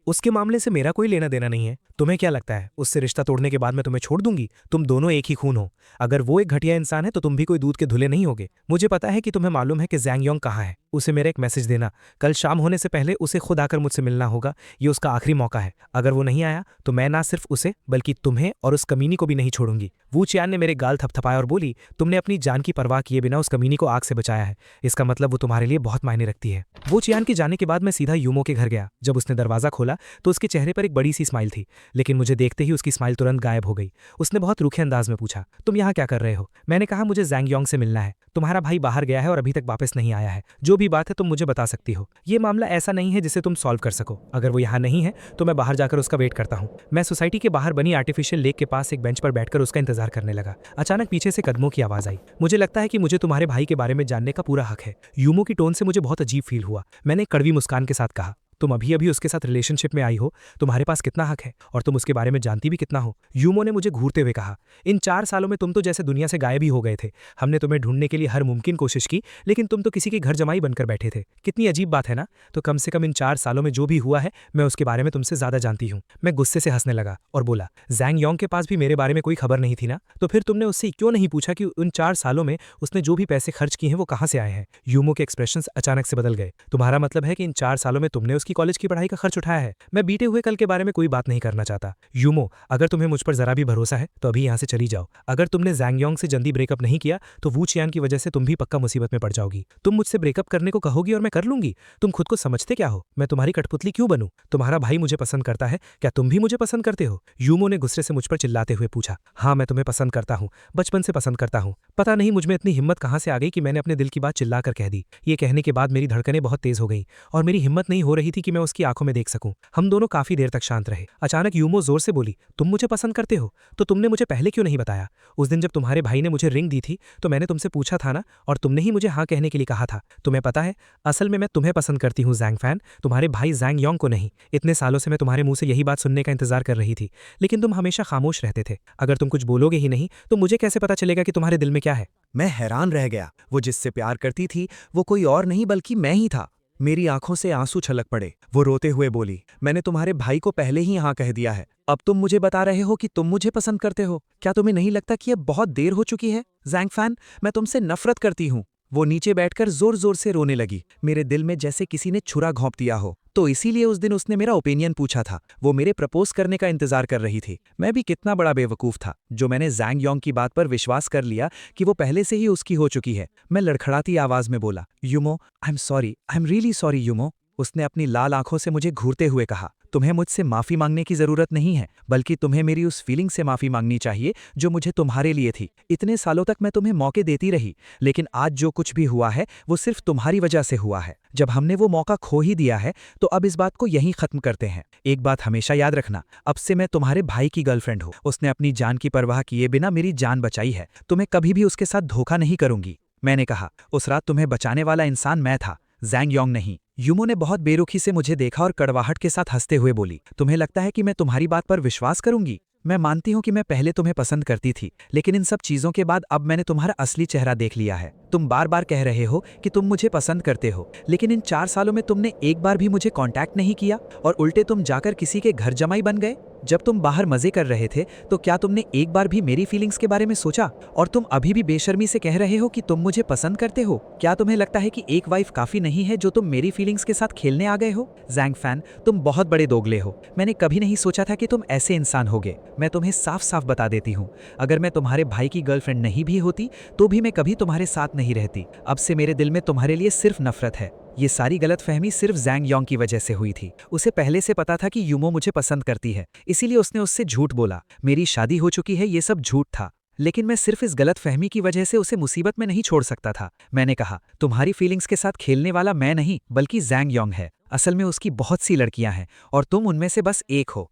उसके मामले से मेरा कोई लेना देना नहीं है। तुम्हें क्या लगता है उससे रिश्ता तोड़ने के बाद मैं तुम्हें छोड़ दूंगी? तुम दोनों एक ही खून हो। अगर वो एक घटिया इंसान है तो तुम भी कोई दूध के धुले नहीं होगे। मुझे पता है कि तुम्हें मालूम है कि जैंग योंग कहाँ है। उसे मेरा एक मैसेज देना, कल शाम होने से पहले उसे खुद आकर मुझसे मिलना होगा। ये उसका आखिरी मौका है। अगर वो नहीं आया तो मैं ना सिर्फ उसे बल्कि तुम्हें और उस कमीनी को भी नहीं छोड़ूंगी। वू चियान ने मेरे गाल थपथपाया और बोली, तुमने अपनी जान की परवाह किए बिना उस कमीनी को आग से बचाया है। इसका मतलब वो तुम्हारे लिए बहुत मायने रखती है। वो चियान के जाने के बाद मैं सीधा यूमो के घर गया। जब उसने दरवाजा खोला तो उसके चेहरे पर एक बड़ी सी स्माइल थी, लेकिन मुझे देखते ही उसकी स्माइल तुरंत गायब हो गई। उसने बहुत रूखे अंदाज में पूछा, तुम यहाँ क्या कर रहे हो? मैंने कहा, मुझे जैंग योंग से मिलना है। तुम्हारा भाई बाहर गया है और अभी तक वापस नहीं आया है। जो भी बात है तुम मुझे बता सकती हो। ये मामला ऐसा नहीं है जिसे तुम सॉल्व कर सको। अगर वो यहाँ नहीं है तो मैं बाहर जाकर उसका वेट करता हूँ। मैं सोसाइटी के बाहर बनी आर्टिफिशियल लेक के पास एक बेंच पर बैठकर उसका इंतजार करने लगा। अचानक पीछे से कदमों की आवाज आई। मुझे लगता है कि मुझे तुम्हारे भाई के बारे में जानने का पूरा हक है। यूमो की टोन से मुझे बहुत अजीब फील हुआ। मैंने एक कड़वी मुस्कान के साथ कहा, तुम अभी अभी उसके साथ रिलेशनशिप में आई हो, तुम्हारे पास कितना हक है और तुम उसके बारे में जानती भी कितना हो? यूमो ने मुझे घूरते हुए कहा, इन 4 सालों में तुम तो जैसे दुनिया से गायब ही हो गए थे। हमने तुम्हें ढूंढने के लिए हर मुमकिन कोशिश की, लेकिन तुम तो किसी के घर जमाई बनकर बैठे थे। कितनी अजीब बात है ना? तो कम से कम इन 4 सालों में जो भी हुआ है मैं उसके बारे में तुमसे ज्यादा जानती हूँ। मैं गुस्से से हंसने लगा और बोला, जैंग योंग के पास भी मेरे बारे में कोई खबर नहीं थी ना? तो फिर तुमने उससे क्यों नहीं पूछा कि उन 4 सालों में उसने जो भी पैसे खर्च किए हैं वो कहाँ से आए हैं? यूमो के एक्सप्रेशंस अचानक से बदल गए। तुम्हारा मतलब है कि इन 4 सालों में तुमने उसकी कॉलेज की पढ़ाई का खर्च उठाया है? मैं बीते हुए कल के बारे में कोई बात नहीं करना चाहता। यूमो, अगर तुम्हें मुझ पर जरा भी भरोसा है तो अभी यहाँ से चली जाओ। अगर तुमने जैंग योंग से जल्दी ब्रेकअप नहीं किया तो वू चियान की वजह से तुम भी पक्का मुसीबत में पड़ जाओगी। तुम मुझसे ब्रेकअप करने को कहोगी और मैं कर लूंगी। तुम खुद को समझते क्या हो? मैं तुम्हारी कठपुतली क्यों बनूं? तुम्हारा भाई मुझे पसंद करता है, क्या तुम भी मुझे पसंद करते हो? यूमो ने गुस्से से मुझ पर चिल्लाते हुए पूछा। हाँ, मैं तुम्हें पसंद करता हूँ, बचपन से पसंद करता हूँ। पता नहीं मुझ में इतनी हिम्मत कहाँ से आ गई कि मैंने अपने दिल की बात चिल्लाकर कह दी। ये कहने के बाद मेरी धड़कनें बहुत तेज हो गई और मेरी हिम्मत नहीं हो रही थी कि मैं उसकी आंखों में देख सकूं। हम दोनों काफी देर तक शांत रहे। अचानक यूमो जोर से बोली, तुम मुझे पसंद करते हो? तो तुमने मुझे पहले क्यों नहीं बताया? उस दिन जब तुम्हारे भाई ने मुझे रिंग दी थी तो मैंने तुमसे पूछा था ना, और तुमने ही मुझे हाँ कहने के लिए कहा था। तुम्हें पता है, असल में मैं तुम्हें पसंद करती हूँ जैंग फैन, तुम्हारे भाई जैंग योंग को नहीं। इतने सालों से मैं तुम्हारे मुंह से यही बात सुनने का इंतजार कर रही थी, लेकिन तुम हमेशा खामोश रहते थे। अगर तुम कुछ बोलोगे ही नहीं तो मुझे कैसे पता चलेगा कि तुम्हारे दिल में क्या है? मैं हैरान रह गया। वो जिससे प्यार करती थी वो कोई और नहीं बल्कि मैं ही था। मेरी आंखों से आंसू छलक पड़े। वो रोते हुए बोली, मैंने तुम्हारे भाई को पहले ही हाँ कह दिया है। अब तुम मुझे बता रहे हो कि तुम मुझे पसंद करते हो। क्या तुम्हें नहीं लगता कि अब बहुत देर हो चुकी है? जैंग फैन, मैं तुमसे नफरत करती हूँ। वो नीचे बैठकर जोर जोर से रोने लगी। मेरे दिल में जैसे किसी ने छुरा घोंप दिया हो। तो इसीलिए उस दिन उसने मेरा ओपिनियन पूछा था। वो मेरे प्रपोज करने का इंतजार कर रही थी। मैं भी कितना बड़ा बेवकूफ था जो मैंने जैंग योंग की बात पर विश्वास कर लिया कि वो पहले से ही उसकी हो चुकी है। मैं लड़खड़ाती आवाज में बोला, यूमो, I am sorry, I am really sorry यूमो। उसने अपनी लाल आंखों से मुझे घूरते हुए कहा, तुम्हें मुझसे माफी मांगने की जरूरत नहीं है, बल्कि तुम्हें मेरी उस फीलिंग से माफी मांगनी चाहिए जो मुझे तुम्हारे लिए थी। इतने सालों तक मैं तुम्हें मौके देती रही, लेकिन आज जो कुछ भी हुआ है वो सिर्फ तुम्हारी वजह से हुआ है। जब हमने वो मौका खो ही दिया है तो अब इस बात को यहीं खत्म करते हैं। एक बात हमेशा याद रखना, अब से मैं तुम्हारे भाई की गर्लफ्रेंड हूँ। उसने अपनी जान की परवाह किए बिना मेरी जान बचाई है। तुम्हें कभी भी उसके साथ धोखा नहीं करूंगी। मैंने कहा, उस रात तुम्हें बचाने वाला इंसान मैं था, जैंग योंग नहीं। यूमो ने बहुत बेरुखी से मुझे देखा और कड़वाहट के साथ हंसते हुए बोली, तुम्हें लगता है कि मैं तुम्हारी बात पर विश्वास करूंगी? मैं मानती हूं कि मैं पहले तुम्हें पसंद करती थी, लेकिन इन सब चीजों के बाद अब मैंने तुम्हारा असली चेहरा देख लिया है। तुम बार बार कह रहे हो कि तुम मुझे पसंद करते हो, लेकिन इन 4 सालों में तुमने एक बार भी मुझे कांटेक्ट नहीं किया और उल्टे तुम जाकर किसी के घर जमाई बन गए। जब तुम बाहर मजे कर रहे थे तो क्या तुमने एक बार भी मेरी फीलिंग्स के बारे में सोचा? और तुम अभी भी बेशर्मी से कह रहे हो कि तुम मुझे पसंद करते हो? क्या तुम्हें लगता है कि एक वाइफ काफी नहीं है जो तुम मेरी फीलिंग्स के साथ खेलने आ गए हो? जैंग फैन, तुम बहुत बड़े दोगले हो। मैंने कभी नहीं सोचा था कि तुम ऐसे इंसान होगे। मैं तुम्हें साफ साफ बता देती हूँ, अगर मैं तुम्हारे भाई की गर्लफ्रेंड नहीं भी होती तो भी मैं कभी तुम्हारे साथ नहीं रहती। अब से मेरे दिल में तुम्हारे लिए सिर्फ नफरत है। ये सारी गलतफहमी सिर्फ जैंग योंग की वजह से हुई थी। उसे पहले से पता था कि यूमो मुझे पसंद करती है, इसीलिए उसने उससे झूठ बोला। मेरी शादी हो चुकी है, ये सब झूठ था। लेकिन मैं सिर्फ इस गलतफहमी की वजह से उसे मुसीबत में नहीं छोड़ सकता था। मैंने कहा, तुम्हारी फीलिंग्स के साथ खेलने वाला मैं नहीं बल्कि जैंग योंग है। असल में उसकी बहुत सी लड़कियां हैं और तुम उनमें से बस एक हो।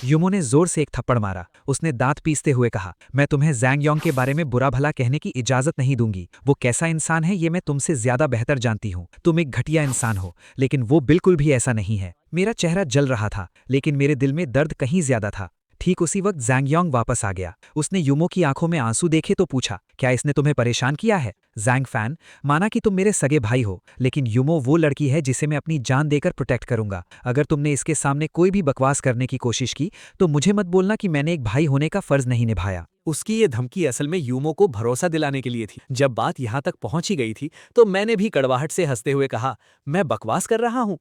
यूमो ने जोर से एक थप्पड़ मारा। उसने दांत पीसते हुए कहा, मैं तुम्हें जैंग योंग के बारे में बुरा भला कहने की इजाजत नहीं दूंगी। वो कैसा इंसान है ये मैं तुमसे ज्यादा बेहतर जानती हूँ। तुम एक घटिया इंसान हो, लेकिन वो बिल्कुल भी ऐसा नहीं है। मेरा चेहरा जल रहा था, लेकिन मेरे दिल में दर्द कहीं ज्यादा था। ठीक उसी वक्त जैंग योंग वापस आ गया। उसने यूमो की आंखों में आंसू देखे तो पूछा, क्या इसने तुम्हें परेशान किया है? जैंग फैन, माना कि तुम मेरे सगे भाई हो, लेकिन यूमो वो लड़की है जिसे मैं अपनी जान देकर प्रोटेक्ट करूंगा। अगर तुमने इसके सामने कोई भी बकवास करने की कोशिश की तो मुझे मत बोलना कि मैंने एक भाई होने का फर्ज नहीं निभाया। उसकी ये धमकी असल में यूमो को भरोसा दिलाने के लिए थी। जब बात यहाँ तक पहुंच ही गई थी तो मैंने भी कड़वाहट से हंसते हुए कहा, मैं बकवास कर रहा हूँ?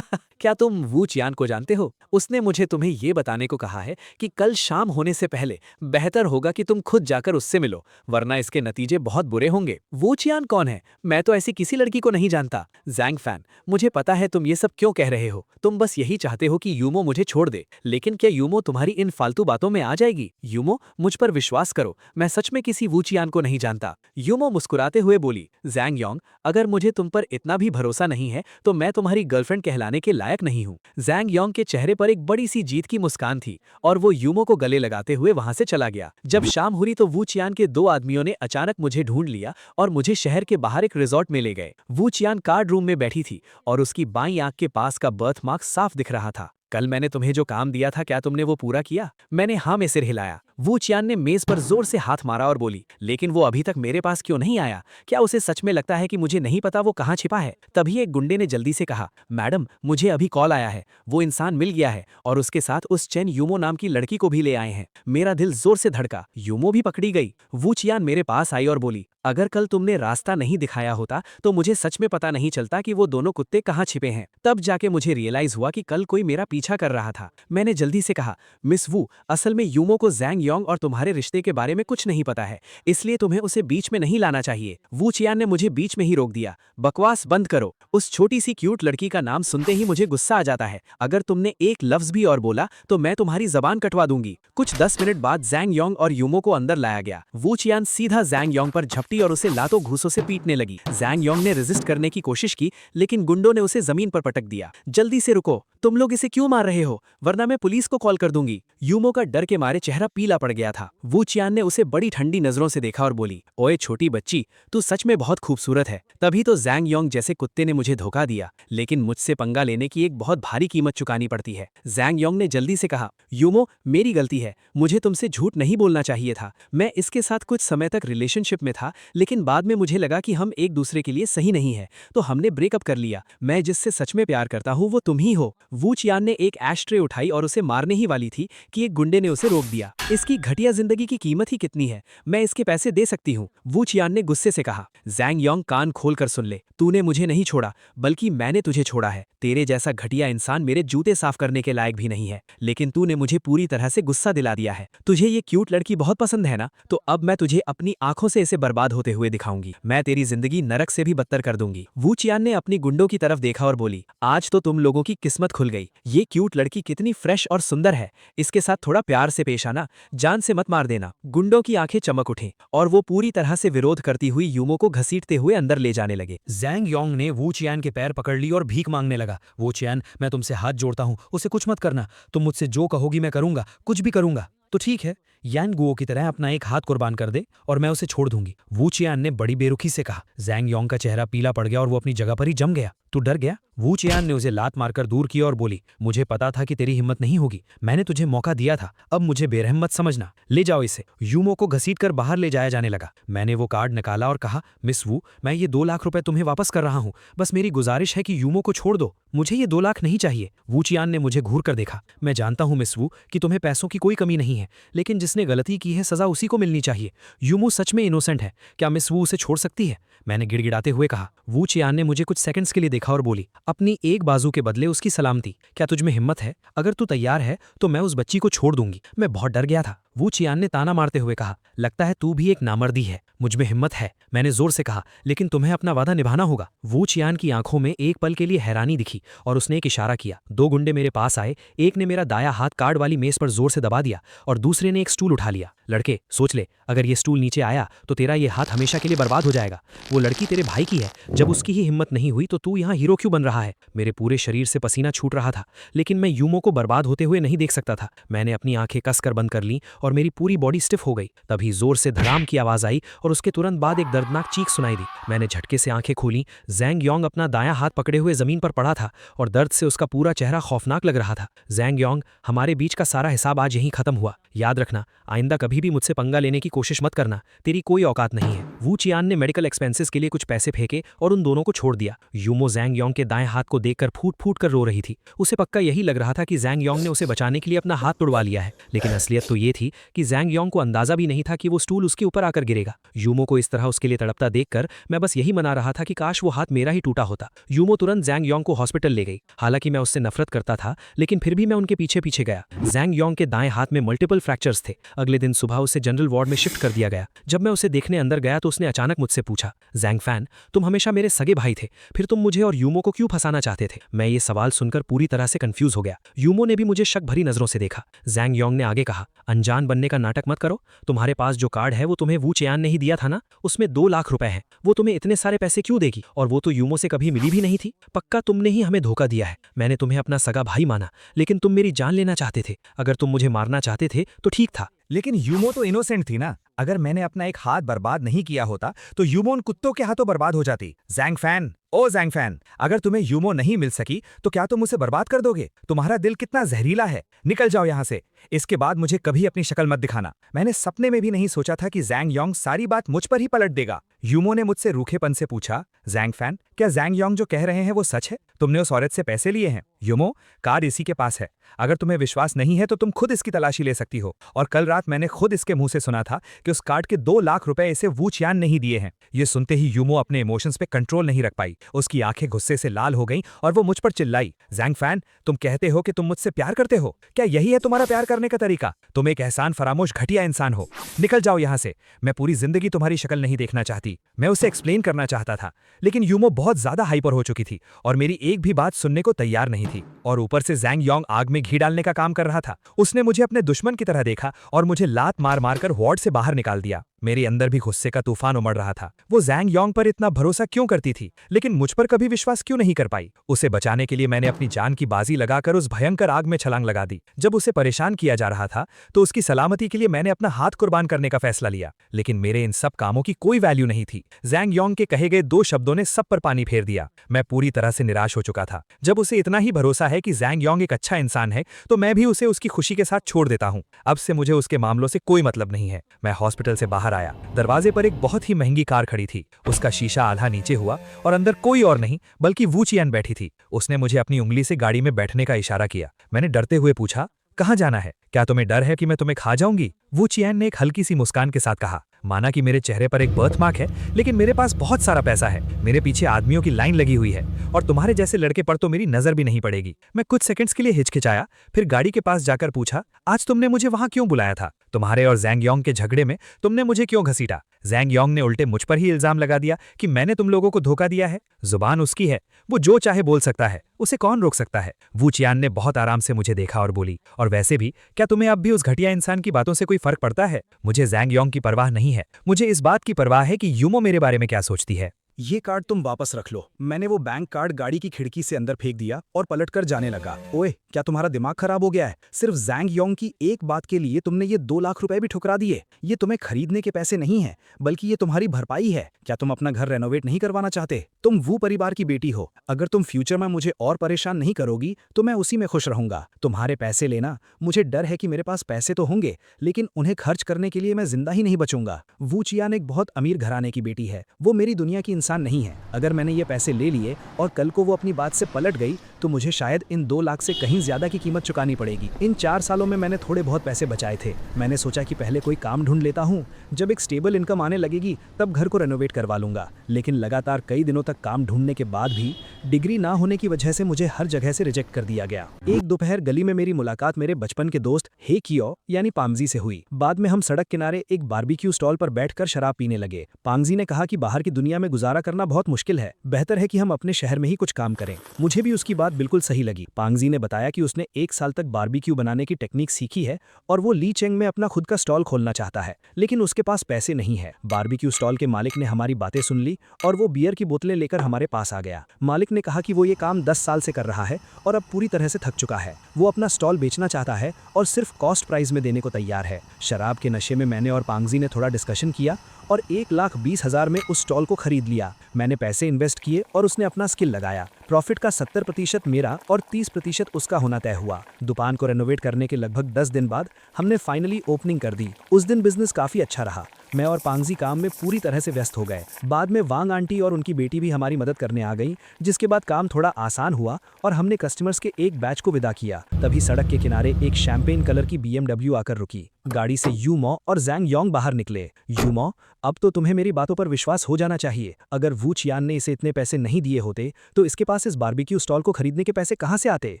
क्या तुम वू चियान को जानते हो? उसने मुझे तुम्हें ये बताने को कहा है कि कल शाम होने से पहले बेहतर होगा कि तुम खुद जाकर उससे मिलो, वरना इसके नतीजे बहुत बुरे होंगे। वू चियान कौन है? मैं तो ऐसी किसी लड़की को नहीं जानता। जैंग फैन, मुझे पता है तुम ये सब क्यों कह रहे हो। तुम बस यही चाहते हो कि यूमो मुझे छोड़ दे, लेकिन क्या यूमो तुम्हारी इन फालतू बातों में आ जाएगी? यूमो, मुझ पर विश्वास करो, मैं सच में किसी वू चियान को नहीं जानता। यूमो मुस्कुराते हुए बोली, जैंग योंग, अगर मुझे तुम पर इतना भी भरोसा नहीं है तो मैं तुम्हारी गर्लफ्रेंड कहलाने के लायक नहीं हूँ। जैंग योंग के चेहरे पर एक बड़ी सी जीत की मुस्कान थी और वो यूमो को गले लगाते हुए वहां से चला गया। जब शाम हुई तो वू चियान के दो आदमियों ने अचानक मुझे ढूंढ लिया और मुझे शहर के बाहर एक रिजॉर्ट में ले गए। वू चियान कार्ड रूम में बैठी थी और उसकी बाईं आंख के पास का बर्थ मार्क साफ दिख रहा था। कल मैंने तुम्हें जो काम दिया था, क्या तुमने वो पूरा किया? मैंने हाँ में सिर हिलाया। वू चियान ने मेज पर जोर से हाथ मारा और बोली, लेकिन वो अभी तक मेरे पास क्यों नहीं आया? क्या उसे सच में लगता है कि मुझे नहीं पता वो कहाँ छिपा है? तभी एक गुंडे ने जल्दी से कहा, मैडम, मुझे अभी कॉल आया है, वो इंसान मिल गया है और उसके साथ उस चेन यूमो नाम की लड़की को भी ले आए हैं। मेरा दिल जोर से धड़का। यूमो भी पकड़ी गई। वू चियान मेरे पास आई और बोली, अगर कल तुमने रास्ता नहीं दिखाया होता तो मुझे सच में पता नहीं चलता कि वो दोनों कुत्ते कहाँ छिपे हैं। तब जाके मुझे रियलाइज हुआ कि कल कोई मेरा पीछा कर रहा था। मैंने जल्दी से कहा, मिस वू, असल में यूमो को जैंग योंग और तुम्हारे रिश्ते के बारे में कुछ नहीं पता है, इसलिए तुम्हें उसे बीच में नहीं लाना चाहिए। वू चियान ने मुझे बीच में ही रोक दिया। बकवास बंद करो। उस छोटी सी क्यूट लड़की का नाम सुनते ही मुझे गुस्सा आ जाता है। अगर तुमने एक लफ्ज भी और बोला तो मैं तुम्हारी जबान कटवा दूंगी। कुछ 10 मिनट बाद जैंग योंग और यूमो को अंदर लाया गया। वू चियान सीधा जैंग योंग पर झपटी और उसे लातों घूसों से पीटने लगी। जैंग योंग ने रेजिस्ट करने की कोशिश की, लेकिन गुंडों ने उसे जमीन पर पटक दिया। जल्दी से रुको, तुम लोग इसे क्यों मार रहे हो, वरना मैं पुलिस को कॉल कर दूंगी। यूमो का डर के मारे चेहरा पीला पड़ गया था। वू चियान ने उसे बड़ी ठंडी नजरों से देखा और बोली, ओए छोटी बच्ची, तू सच में बहुत खूबसूरत है। तभी तो जैंग योंग जैसे कुत्ते ने मुझे धोखा दिया, लेकिन मुझसे पंगा लेने की एक बहुत भारी कीमत चुकानी पड़ती है। जैंग योंग ने जल्दी से कहा, यूमो, मेरी गलती है, मुझे तुमसे झूठ नहीं बोलना चाहिए था। मैं इसके साथ कुछ समय तक रिलेशनशिप में था, लेकिन बाद में मुझे लगा कि हम एक दूसरे के लिए सही नहीं है, तो हमने ब्रेकअप कर लिया। मैं जिससे सच में प्यार करता हूँ वो तुम ही हो। वू चियान ने एक एशट्रे उठाई और उसे मारने ही वाली थी कि एक गुंडे ने उसे रोक दिया। इसकी घटिया जिंदगी की कीमत ही कितनी है, मैं इसके पैसे दे सकती हूँ। वू चियान ने गुस्से से कहा, जैंग योंग, कान खोल कर सुन ले, तूने मुझे नहीं छोड़ा बल्कि मैंने तुझे छोड़ा है। तेरे जैसा घटिया इंसान मेरे जूते साफ करने के लायक भी नहीं है, लेकिन तूने मुझे पूरी तरह से गुस्सा दिला दिया है। तुझे ये क्यूट लड़की बहुत पसंद है ना, तो अब मैं तुझे अपनी आंखों से इसे बर्बाद होते हुए दिखाऊंगी। मैं तेरी जिंदगी नरक से भी बदतर कर दूंगी। वू चियान ने अपनी गुंडों की तरफ देखा और बोली, आज तो तुम लोगों की किस्मत खुल गई। ये क्यूट लड़की कितनी फ्रेश और सुंदर है, इसके साथ थोड़ा प्यार से पेश आना, जान से मत मार देना। गुंडों की आंखें चमक उठीं और वो पूरी तरह से विरोध करती हुई यूमो को घसीटते हुए अंदर ले जाने लगे। जैंग योंग ने वू चियान के पैर पकड़ ली और भीख मांगने लगा। वू चियान, मैं तुमसे हाथ जोड़ता हूँ, उसे कुछ मत करना। तुम मुझसे जो कहोगी मैं करूंगा, कुछ भी करूंगा। तो ठीक है, यान गुओ की तरह अपना एक हाथ कुर्बान कर दे और मैं उसे छोड़ दूंगी। वू चियान ने बड़ी बेरुखी से कहा। जैंग योंग का चेहरा पीला पड़ गया और वो अपनी जगह पर ही जम गया। तू डर गया? वू चियान ने उसे लात मारकर दूर किया और बोली, मुझे पता था कि तेरी हिम्मत नहीं होगी। मैंने तुझे मौका दिया था, अब मुझे बेरहम मत समझना। ले जाओ इसे। यूमो को घसीटकर बाहर ले जाया जाने लगा। मैंने वो कार्ड निकाला और कहा, मिस वू, मैं ये 2 लाख रुपए तुम्हें वापस कर रहा हूँ। बस मेरी गुजारिश है कि यूमो को छोड़ दो। मुझे ये 2 लाख नहीं चाहिए। वू चियान ने मुझे घूर कर देखा। मैं जानता हूँ मिस वू कि तुम्हें पैसों की कोई कमी नहीं है, लेकिन जिसने गलती की है सजा उसी को मिलनी चाहिए। यूमो सच में इनोसेंट है। क्या मिस वू उसे छोड़ सकती है? मैंने गिड़गिड़ाते हुए कहा। वू चियान ने मुझे कुछ सेकंड्स के लिए देखा और बोली, अपनी एक बाजू के बदले उसकी सलामती। क्या तुझ में हिम्मत है? अगर तू तैयार है तो मैं उस बच्ची को छोड़ दूंगी। मैं बहुत डर गया था। वू चियान ने ताना मारते हुए कहा, लगता है तू भी एक नामर्दी है। मुझ में हिम्मत है, मैंने जोर से कहा, लेकिन तुम्हें अपना वादा निभाना होगा। वू चियान की आंखों में एक पल के लिए हैरानी दिखी और उसने एक इशारा किया। 2 गुंडे मेरे पास आए। एक ने मेरा दाया हाथ कार्ड वाली मेज पर जोर से दबा दिया और दूसरे ने एक स्टूल उठा लिया। लड़के, सोच ले, अगर ये स्टूल नीचे आया तो तेरा ये हाथ हमेशा के लिए बर्बाद हो जाएगा। वो लड़की तेरे भाई की है। जब उसकी ही हिम्मत नहीं हुई तो तू यहाँ हीरो क्यों बन रहा है? मेरे पूरे शरीर से पसीना छूट रहा था, लेकिन मैं यूमो को बर्बाद होते हुए नहीं देख सकता था। मैंने अपनी आंखें कसकर बंद कर लीं और मेरी पूरी बॉडी स्टिफ हो गई। तभी जोर से धड़ाम की आवाज आई और उसके तुरंत बाद एक दर्दनाक चीख सुनाई दी। मैंने झटके से आंखें खोली। जैंग योंग अपना दायां हाथ पकड़े हुए जमीन पर पड़ा था और दर्द से उसका पूरा चेहरा खौफनाक लग रहा था। जैंग योंग, हमारे बीच का सारा हिसाब आज यहीं खत्म हुआ। याद रखना, आइंदा कभी भी मुझसे पंगा लेने की कोशिश मत करना। तेरी कोई औकात नहीं है। वू चियान ने मेडिकल एक्सपेंसेस के लिए कुछ पैसे फेंके और उन दोनों को छोड़ दिया। यूमो जैंग योंग के दाएं हाथ को देखकर फूट फूट कर रो रही थी। उसे पक्का यही लग रहा था कि जैंग योंग ने उसे बचाने के लिए अपना हाथ तुड़वा लिया है, लेकिन असलियत तो ये थी कि जैंग योंग को अंदाजा भी नहीं था कि वो स्टूल उसके ऊपर आकर गिरेगा। यूमो को इस तरह उसके लिए तड़पता देखकर मैं बस यही मना रहा था कि काश वो हाथ मेरा ही टूटा होता। यूमो तुरंत जैंग योंग को हॉस्पिटल ले गई। हालांकि मैं उससे नफरत करता था, लेकिन फिर भी मैं उनके पीछे पीछे गया। जैंग योंग के दाएं हाथ में मल्टीपल फ्रैक्चर्स थे। अगले दिन सुबह उसे जनरल वार्ड में शिफ्ट कर दिया गया। जब मैं उसे देखने अंदर गया तो उसने अचानक मुझसे पूछा, जैंग फैन, तुम हमेशा मेरे सगे भाई थे, फिर तुम मुझे और यूमो को क्यों फंसाना चाहते थे? मैं ये सवाल सुनकर पूरी तरह से कंफ्यूज हो गया। यूमो ने भी मुझे शक भरी नजरों से देखा। जैंग योंग ने आगे कहा, अनजान बनने का नाटक मत करो। तुम्हारे पास जो कार्ड है वो तुम्हें वू चियान ने ही दिया था ना? उसमें 2 लाख रुपए हैं। वो तुम्हें इतने सारे पैसे क्यों देगी? और वो तो यूमो से कभी मिली भी नहीं थी। पक्का तुमने ही हमें धोखा दिया है। मैंने तुम्हें अपना सगा भाई माना, लेकिन तुम मेरी जान लेना चाहते थे। अगर तुम मुझे मारना चाहते थे तो ठीक था। लेकिन यूमो तो इनोसेंट थी ना। अगर मैंने अपना एक हाथ बर्बाद नहीं किया होता तो यूमो उन कुत्तों के हाथों बर्बाद हो जाती। जैंग फैन, ओ जैंग फैन, अगर तुम्हें यूमो नहीं मिल सकी तो क्या तुम उसे बर्बाद कर दोगे? तुम्हारा दिल कितना जहरीला है। निकल जाओ यहाँ से। इसके बाद मुझे कभी अपनी शक्ल मत दिखाना। मैंने सपने में भी नहीं सोचा था कि जैंग योंग सारी बात मुझ पर ही पलट देगा। यूमो ने मुझसे रूखेपन से पूछा, जैंग फैन, क्या जैंग योंग जो कह रहे हैं वो सच है? तुमने उस औरत से पैसे लिए हैं? यूमो, कार्ड इसी के पास है। अगर तुम्हें विश्वास नहीं है तो तुम खुद इसकी तलाशी ले सकती हो। और कल रात मैंने खुद इसके मुंह से सुना था कि उस कार्ड के 2 लाख रुपए इसे वू चियान नहीं दिए हैं। ये सुनते ही यूमो अपने इमोशंस पे कंट्रोल नहीं रख पाई। उसकी आंखें गुस्से से लाल हो गईं और वो मुझ पर चिल्लाई, जैंग फैन, तुम कहते हो कि तुम मुझसे प्यार करते हो। क्या यही है तुम्हारा प्यार करने का तरीका? तुम एक एहसान फरामोश घटिया इंसान हो। निकल जाओ यहाँ से। मैं पूरी जिंदगी तुम्हारी शक्ल नहीं देखना चाहती। मैं उसे एक्सप्लेन करना चाहता था, लेकिन यूमो बहुत ज्यादा हाइपर हो चुकी थी और मेरी एक भी बात सुनने को तैयार नहीं थी। और ऊपर से जैंग योंग आग में घी डालने का काम कर रहा था। उसने मुझे अपने दुश्मन की तरह देखा और मुझे लात मार मार कर वार्ड से बाहर निकाल दिया। मेरे अंदर भी गुस्से का तूफान उमड़ रहा था। वो जैंग योंग पर इतना भरोसा क्यों करती थी, लेकिन मुझ पर कभी विश्वास क्यों नहीं कर पाई? उसे बचाने के लिए मैंने अपनी जान की बाजी लगाकर उस भयंकर आग में छलांग लगा दी। जब उसे परेशान किया जा रहा था तो उसकी सलामती के लिए मैंने अपना हाथ कुर्बान करने का फैसला लिया। लेकिन मेरे इन सब कामों की कोई वैल्यू नहीं थी। जैंग योंग के कहे गए 2 शब्दों ने सब पर पानी फेर दिया। मैं पूरी तरह से निराश हो चुका था। जब उसे इतना ही भरोसा है कि जैंग योंग एक अच्छा इंसान है तो मैं भी उसे उसकी खुशी के साथ छोड़ देता हूँ। अब से मुझे उसके मामलों से कोई मतलब नहीं है। मैं हॉस्पिटल से बाहर आया। दरवाजे पर एक बहुत ही महंगी कार खड़ी थी। उसका शीशा आधा नीचे हुआ और अंदर कोई और नहीं बल्कि वू चियान बैठी थी। उसने मुझे अपनी उंगली से गाड़ी में बैठने का इशारा किया। मैंने डरते हुए पूछा, कहाँ जाना है? क्या तुम्हें डर है कि मैं तुम्हें खा जाऊंगी? वू चियान ने एक हल्की सी मुस्कान के साथ कहा। माना कि मेरे चेहरे पर एक बर्थ मार्क है, लेकिन मेरे पास बहुत सारा पैसा है। मेरे पीछे आदमियों की लाइन लगी हुई है और तुम्हारे जैसे लड़के पर तो मेरी नजर भी नहीं पड़ेगी। मैं कुछ सेकंड्स के लिए हिचकिचाया, फिर गाड़ी के पास जाकर पूछा, आज तुमने मुझे वहां क्यों बुलाया था? तुम्हारे और जैंग योंग के झगड़े में तुमने मुझे क्यों घसीटा? जैंग योंग ने उल्टे मुझ पर ही इल्जाम लगा दिया कि मैंने तुम लोगों को धोखा दिया है। जुबान उसकी है, वो जो चाहे बोल सकता है, उसे कौन रोक सकता है? वू चियान ने बहुत आराम से मुझे देखा और बोली, और वैसे भी क्या तुम्हें अब भी उस घटिया इंसान की बातों से कोई फर्क पड़ता है? मुझे जैंग योंग की परवाह नहीं है। मुझे इस बात की परवाह है कि यूमो मेरे बारे में क्या सोचती है। ये कार्ड तुम वापस रख लो। मैंने वो बैंक कार्ड गाड़ी की खिड़की से अंदर फेंक दिया और पलटकर जाने लगा। ओए, क्या तुम्हारा दिमाग खराब हो गया है? सिर्फ जैंग योंग की एक बात के लिए तुमने ये 2 लाख रुपए भी ठुकरा दिए। ये तुम्हें खरीदने के पैसे नहीं है, बल्कि ये तुम्हारी भरपाई है। क्या तुम अपना घर रेनोवेट नहीं करवाना चाहते? तुम वो परिवार की बेटी हो। अगर तुम फ्यूचर में मुझे और परेशान नहीं करोगी तो मैं उसी में खुश रहूंगा। तुम्हारे पैसे लेना, मुझे डर है कि मेरे पास पैसे तो होंगे, लेकिन उन्हें खर्च करने के लिए मैं जिंदा ही नहीं बचूंगा। वू चियान एक बहुत अमीर घराने की बेटी है, वो मेरी दुनिया की इंसान नहीं है। अगर मैंने ये पैसे ले लिए और कल को वो अपनी बात से पलट गई तो मुझे शायद इन 2 लाख से कहीं ज्यादा की कीमत चुकानी पड़ेगी। इन 4 सालों में मैंने थोड़े बहुत पैसे बचाए थे। मैंने सोचा कि पहले कोई काम ढूंढ लेता हूँ, जब एक स्टेबल इनकम आने लगेगी तब घर को रेनोवेट करवा लूंगा। लेकिन लगातार कई दिनों तक काम ढूंढने के बाद भी डिग्री ना होने की वजह से मुझे हर जगह से रिजेक्ट कर दिया गया। एक दोपहर गली में मेरी मुलाकात मेरे बचपन के दोस्त हे कियो यानी पांगजी से हुई। बाद में हम सड़क किनारे एक बारबेक्यू स्टॉल पर बैठकर शराब पीने लगे। पांगजी ने कहा कि बाहर की दुनिया में गुजारा करना बहुत मुश्किल है, बेहतर है कि हम अपने शहर में ही कुछ काम करें। मुझे भी उसकी बात बिल्कुल सही लगी। पांगजी ने बताया कि उसने 1 साल तक बारबेक्यू बनाने की टेक्निक सीखी है और वो ली चेंग में अपना खुद का स्टॉल खोलना चाहता है, लेकिन उसके पास पैसे नहीं है। बारबेक्यू स्टॉल के मालिक ने हमारी बातें सुन ली और वो बियर की बोतलें लेकर हमारे पास आ गया। मालिक ने कहा कि वो ये काम 10 साल से कर रहा है और अब पूरी तरह से थक चुका है। वो अपना स्टॉल बेचना चाहता है और सिर्फ कॉस्ट प्राइस में देने को तैयार है। शराब के नशे में मैंने और पांगजी ने थोड़ा डिस्कशन किया और 1,20,000 में उस स्टॉल को खरीद लिया। मैंने पैसे इन्वेस्ट किए और उसने अपना स्किल लगाया। प्रॉफिट का 70% मेरा और 30% उसका होना तय हुआ। दुकान को रेनोवेट करने के लगभग 10 दिन बाद हमने फाइनली ओपनिंग कर दी। उस दिन बिजनेस काफी अच्छा रहा। मैं और पांगजी काम में पूरी तरह से व्यस्त हो गए। बाद में वांग आंटी और उनकी बेटी भी हमारी मदद करने आ गई, जिसके बाद काम थोड़ा आसान हुआ और हमने कस्टमर्स के एक बैच को विदा किया। तभी सड़क के किनारे एक शैंपेन कलर की BMW आकर रुकी। गाड़ी से यूमो और जैंग योंग बाहर निकले। यूमो, अब तो तुम्हें मेरी बातों पर विश्वास हो जाना चाहिए। अगर वू चियान ने इसे इतने पैसे नहीं दिए होते तो इसके पास इस बारबेक्यू स्टॉल को खरीदने के पैसे कहाँ से आते?